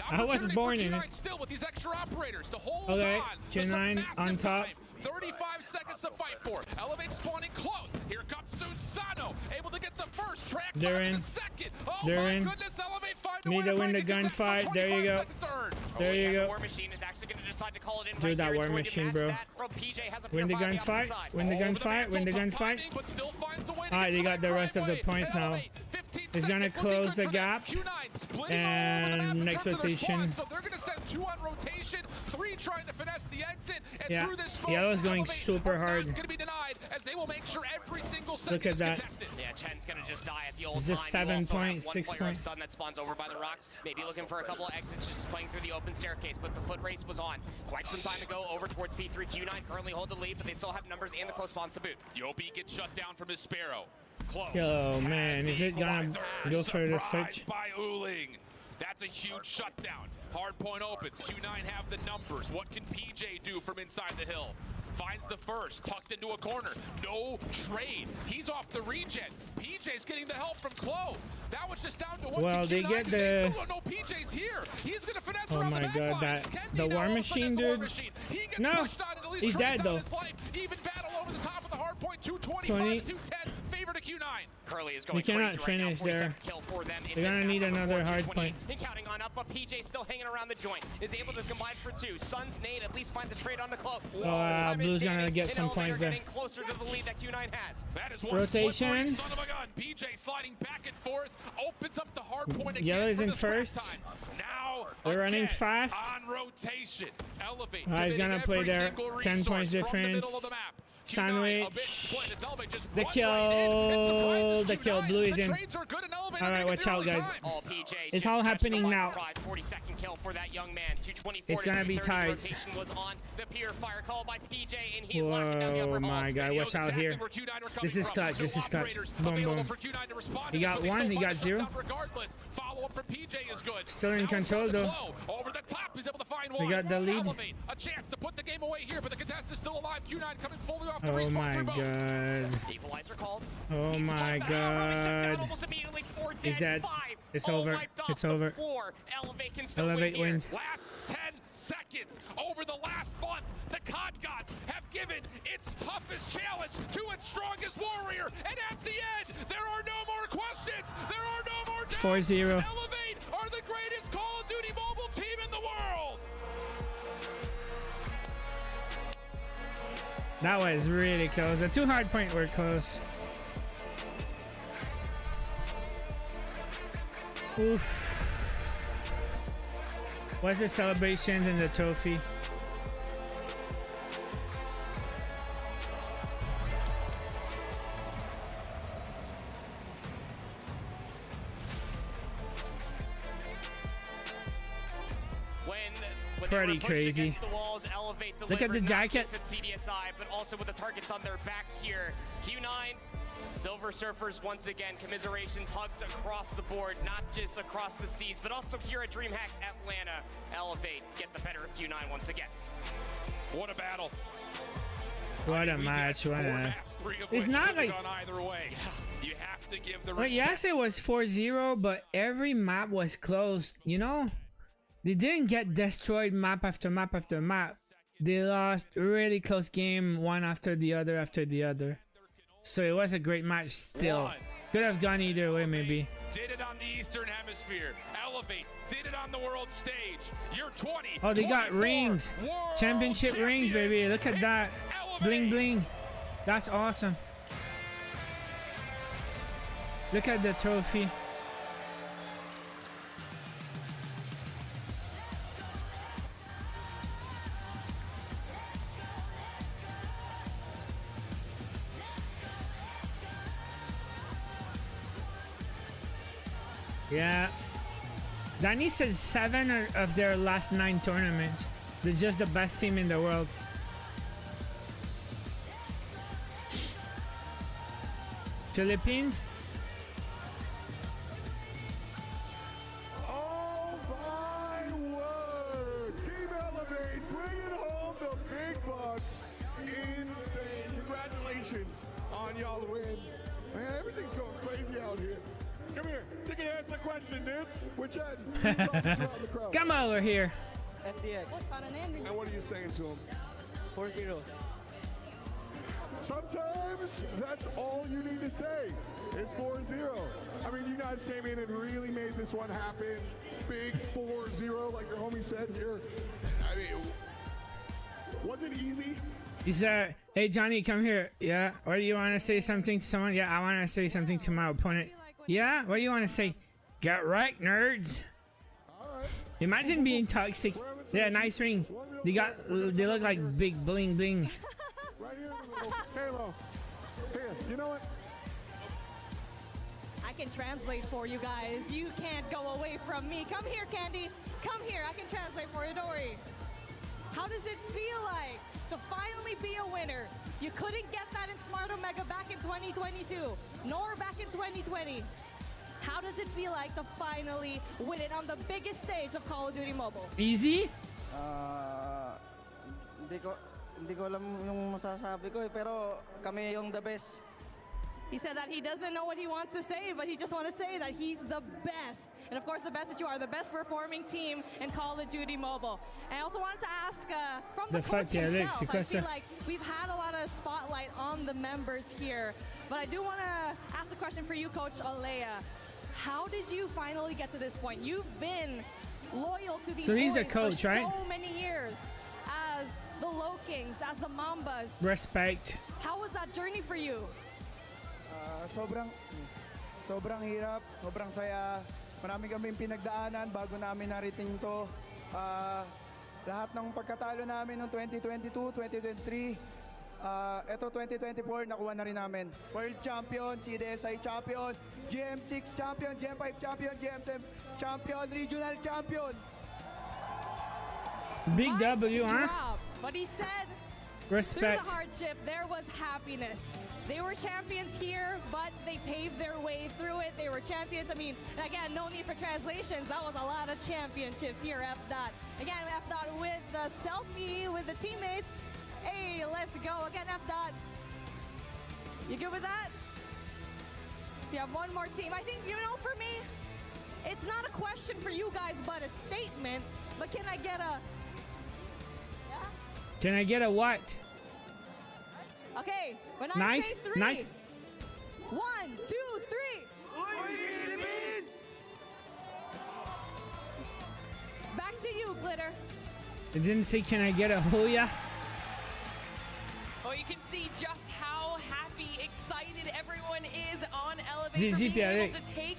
I was Opportunity born for in Q9 it. still with these extra operators to hold Okay, on. to some Q9 massive on top. time. 35 seconds to fight for. Elevate spawning close. Here comes Susano. Able to get the first. Track They're in. the second. Oh They're my in. goodness. Elevate find a Need way to to win the break it. Gets gunfight. There you 25 go. seconds to earn. There you go. War Machine is actually going to decide to call it in. Dude, right that here. War It's going to Machine, match bro. that from PJ. Has a Win the pure fire on the gunfight. opposite side. Win the Over gunfight. Win the mantle, gunfight. climbing, but still finds a way to Alright, get they to got that the rest of the driveway. points And now. Elevate, 15 It's gonna seconds looking close good the for gap. them. Q9 splitting all over the map And in next terms of their rotation. squads. So they're going to send 2 on rotation, 3 trying to finesse the exit, and Yeah, through this smoke, yellow's going Elevate super are not hard. going to be denied as they will make sure every single second Look at is that. contested. Yeah, Chen's gonna just die at the old It's time. just You 7 also have points, one 6 player of points. Sun that spawns over by the rocks. Maybe looking for a couple of exits, just playing through the open staircase. But the foot race was on. Quite some time to go over towards P3. Q9 currently hold the lead, but they still have numbers and the close spawns to boot. Yobi gets shut down from his Sparrow. Close. Yo, man, is it gonna go for the search? Surprised by Uling. That's a huge shutdown. Hardpoint opens. Q9 have the numbers. What can PJ do from inside the hill? Finds the first, tucked into a corner. No trade. He's off the regen. PJ's getting the help from Clo. That was just down to what Well, can they Q9 get do. the- They still don't know PJ's here. He's going to finesse Oh around my the back god, line. that Kendi the now War all of a Machine, sudden is the War dude. Machine. He gets No, pushed on and at least he's drags dead out though. his life. Even battle over the top of the hard point. 225 20. to 210. Favor to Q9. Curly is going We cannot crazy right now. finish there. 47th kill for them in They're this gonna map need from another 4 to hard 28. point. And counting on up, but PJ still hanging around the joint. Is able to combine for 2. Sun's nade at least finds a trade on the club. Blue's gonna get some points there. Getting closer to the lead that Q9 has. That is one Rotation. slippery son of a gun. PJ sliding back and forth, opens up the hard point again. Yellow is for in the scrap first. time. Now They're running fast. On rotation. Elevate. He's gonna play there. 10 points difference. Sandwich. The kill. The kill. Blue is in. All right, watch out, guys. It's all happening now. It's gonna be tied. Whoa, my God! Watch out here. This is clutch. This is clutch. Boom, boom. He got one. He got zero. Still in control though. We got the lead. A chance to put the game away here, but the contest is still alive. Q9 coming fully off the Oh respawn my turbo. God. Oh my God. He's dead. It's over. It's over. Elevate wins. Last 10 seconds over the last month. The COD gods have given its toughest challenge to its strongest warrior. And at the end, there are no more questions. There are no more doubts. 4-0. Elevate are the greatest Call of Duty Mobile team in the world. That was really close. The 2 hardpoint were close. Oof. What's the celebrations and the trophy? Pretty crazy. Look at the jacket. At CDSI, but also with the targets on their back here. Q9, Silver Surfers once again. Commiserations, hugs across the board, not just across the seas, but also here at DreamHack Atlanta. Elevate, get the better of Q9 once again. What a battle. What a match. What a... It's not like... Either way. You have to give the Well, yes, it was 4-0, but every map was close, you know? They didn't get destroyed map after map after map. They lost really close game, one after the other after the other. So it was a great match still. Could have gone either way, maybe. Did it on the Eastern Hemisphere. Elevate did it on the world stage. You're 20. Oh, they got rings. Championship rings, baby. Look at that. Bling bling. That's awesome. Look at the trophy. Yeah, Danny says 7 of their last 9 tournaments. They're just the best team in the world. Philippines. Oh my word! Team Elevate bringing home the big bucks. Insane! Congratulations on y'all win. Man, everything's going crazy out here. Come here. You can answer the question, dude. Which end? Come over here. FDX. And what are you saying to him? 4-0. Sometimes that's all you need to say. It's 4-0. I mean, you guys came in and really made this one happen. Big 4-0, like your homie said here. I mean, was it easy? He said, hey, Johnny, come here. Yeah, or do you want to say something to someone? Yeah, I want to say something to my opponent. Yeah, what do you want to say? Get right, nerds. Imagine being toxic. Yeah, nice ring. They look like big bling bling. Right here in the middle. Halo. Here, you know what? I can translate for you guys. You can't go away from me. Come here, Candy. Come here. I can translate for you. Don't worry. How does it feel like to finally be a winner? You couldn't get that in Smart Omega back in 2022, nor back in 2020. How does it feel like to finally win it on the biggest stage of Call of Duty Mobile? Easy? Hindi ko alam yung masasabi ko pero kami yung the best. He said that he doesn't know what he wants to say, but he just wants to say that he's the best. And of course, the best that you are, the best performing team in Call of Duty Mobile. And I also wanted to ask from the coach himself, I feel like we've had a lot of spotlight on the members here, but I do want to ask a question for you, Coach Alea. How did you finally get to this point? You've been loyal to these boys the coach, for right? so many years as the Low Kings, as the Mambas. Respect. How was that journey for you? Sobrang hirap, sobrang saya. Marami kaming pinagdaanan bago namin narating to. Lahat ng pagkatalo namin noong 2022, 2023, ito 2024 nakuha na rin namin. World Champion, CDSI Champion, GM6 Champion, GM5 Champion, GM7 Champion, Regional Champion. Big W, huh? But he said, Respect. through the hardship, there was happiness. They were champions here, but they paved their way through it. They were champions. I mean, again, no need for translations. That was a lot of championships here, F. Again, F. with the selfie with the teammates. Hey, let's go. Again, F. You good with that? You have one more team. I think, you know, for me, it's not a question for you guys, but a statement. But can I get a... Can I get a what? Okay, when I Nice, say three. nice. 1, 2, 3. Back to you, Glitter. It didn't say, can I get a Hoya? Well, you can see just how happy, excited everyone is on Elevate for being able to take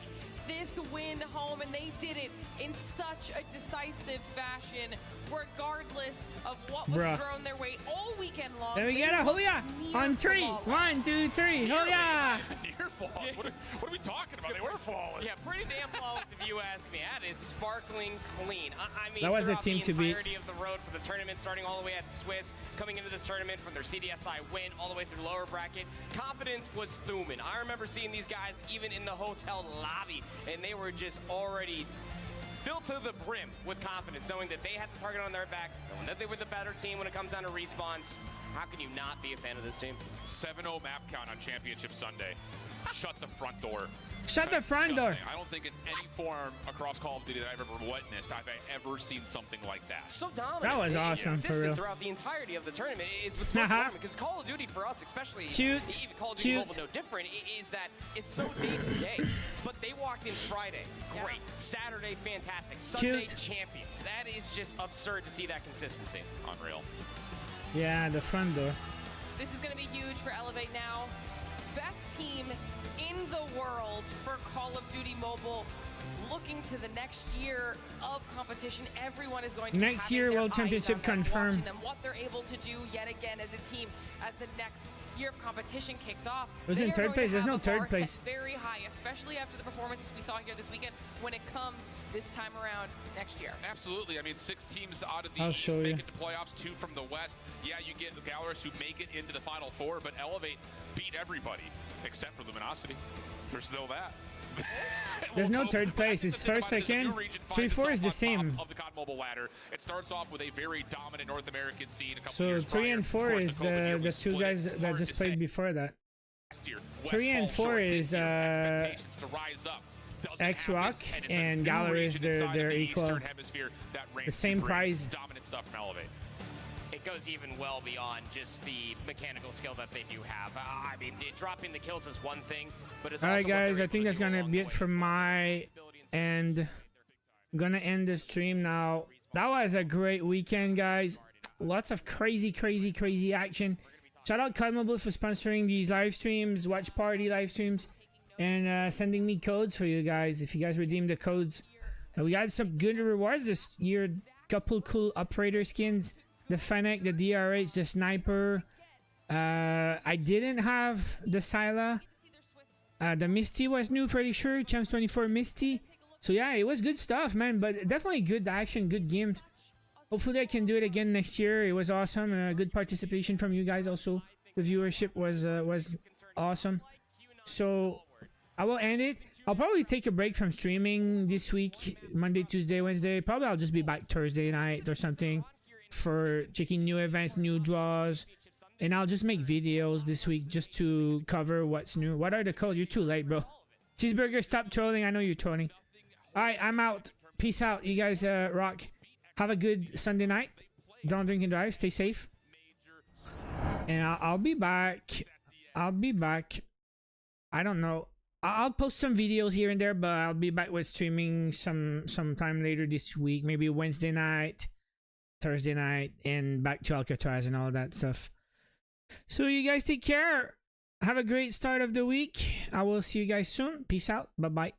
this win home, and they did it in such a decisive fashion, regardless of what was thrown their way all weekend long. Then we get a Hoya on 3. 1, 2, 3. Hoya! Near flawless. What are we talking about? They were flawless. Yeah, pretty damn flawless if you ask me. That is sparkling clean. I mean, That was a team to beat. The entirety of the road for the tournament, starting all the way at Swiss, coming into this tournament from their CDSI win all the way through lower bracket. Confidence was thumbing. I remember seeing these guys even in the hotel lobby, and they were just already filled to the brim with confidence, knowing that they had the target on their back, knowing that they were the better team when it comes down to respawns. How can you not be a fan of this team? 7-0 map count on Championship Sunday. Shut the front door. Shut the front door. I don't think in any form across Call of Duty that I've ever witnessed have I ever seen something like that. So dominant. That was awesome, for real. Throughout the entirety of the tournament is what's most important, because Call of Duty for us, especially even Call of Duty Mobile, no different, is that it's so day to day. But they walked in Friday, great. Saturday, fantastic. Sunday, champions. That is just absurd to see that consistency. Unreal. Yeah, the front door. This is going to be huge for Elevate now. Best team in the world for Call of Duty Mobile. Looking to the next year of competition, everyone is going to next year World Championship confirmed. Them, what they're able to do yet again as a team as the next year of competition kicks off. It was in third place. There's no third place. Very high, especially after the performances we saw here this weekend. When it comes this time around next year. Absolutely. I mean, 6 teams out of the I'll East show make you. it to playoffs, 2 from the West. Yeah, you get the Gallerist who make it into the Final Four, but Elevate beat everybody except for Luminosity. There's still that. There's no third place. It's first, second. 3, 4 is the same. Of the COD Mobile ladder, it starts off with a very dominant North American scene. A couple So years 3 prior. and 4 is the 2 guys that just played before that. 3 and 4 is X-Rock and Gallerist. They're equal. The same prize. Dominant stuff from Elevate. It goes even well beyond just the mechanical skill that they do have. I mean, dropping the kills is one thing, but it's All also right, guys. I think that's gonna be it from my end. I'm gonna end the stream now. That was a great weekend, guys. Lots of crazy action. Shout out COD Mobile for sponsoring these live streams, watch party live streams, and sending me codes for you guys. If you guys redeem the codes, we got some good rewards this year. Couple cool operator skins. The Fennec, the DRH, the Sniper. I didn't have the Scylla. The Misty was new, pretty sure. Champs 24 Misty. So yeah, it was good stuff, man. But definitely good action, good games. Hopefully I can do it again next year. It was awesome. Good participation from you guys also. The viewership was awesome. So I will end it. I'll probably take a break from streaming this week. Monday, Tuesday, Wednesday. Probably I'll just be back Thursday night or something for checking new events, new draws, and I'll just make videos this week just to cover what's new. What are the codes? You're too late, bro. Cheeseburger, stop trolling. I know you're trolling. All right, I'm out. Peace out. You guys rock. Have a good Sunday night. Don't drink and drive. Stay safe. And I'll be back. I'll be back. I don't know. I'll post some videos here and there, but I'll be back with streaming sometime later this week. Maybe Wednesday night, Thursday night, and back to Alcatraz and all that stuff. So you guys take care. Have a great start of the week. I will see you guys soon. Peace out. Bye-bye.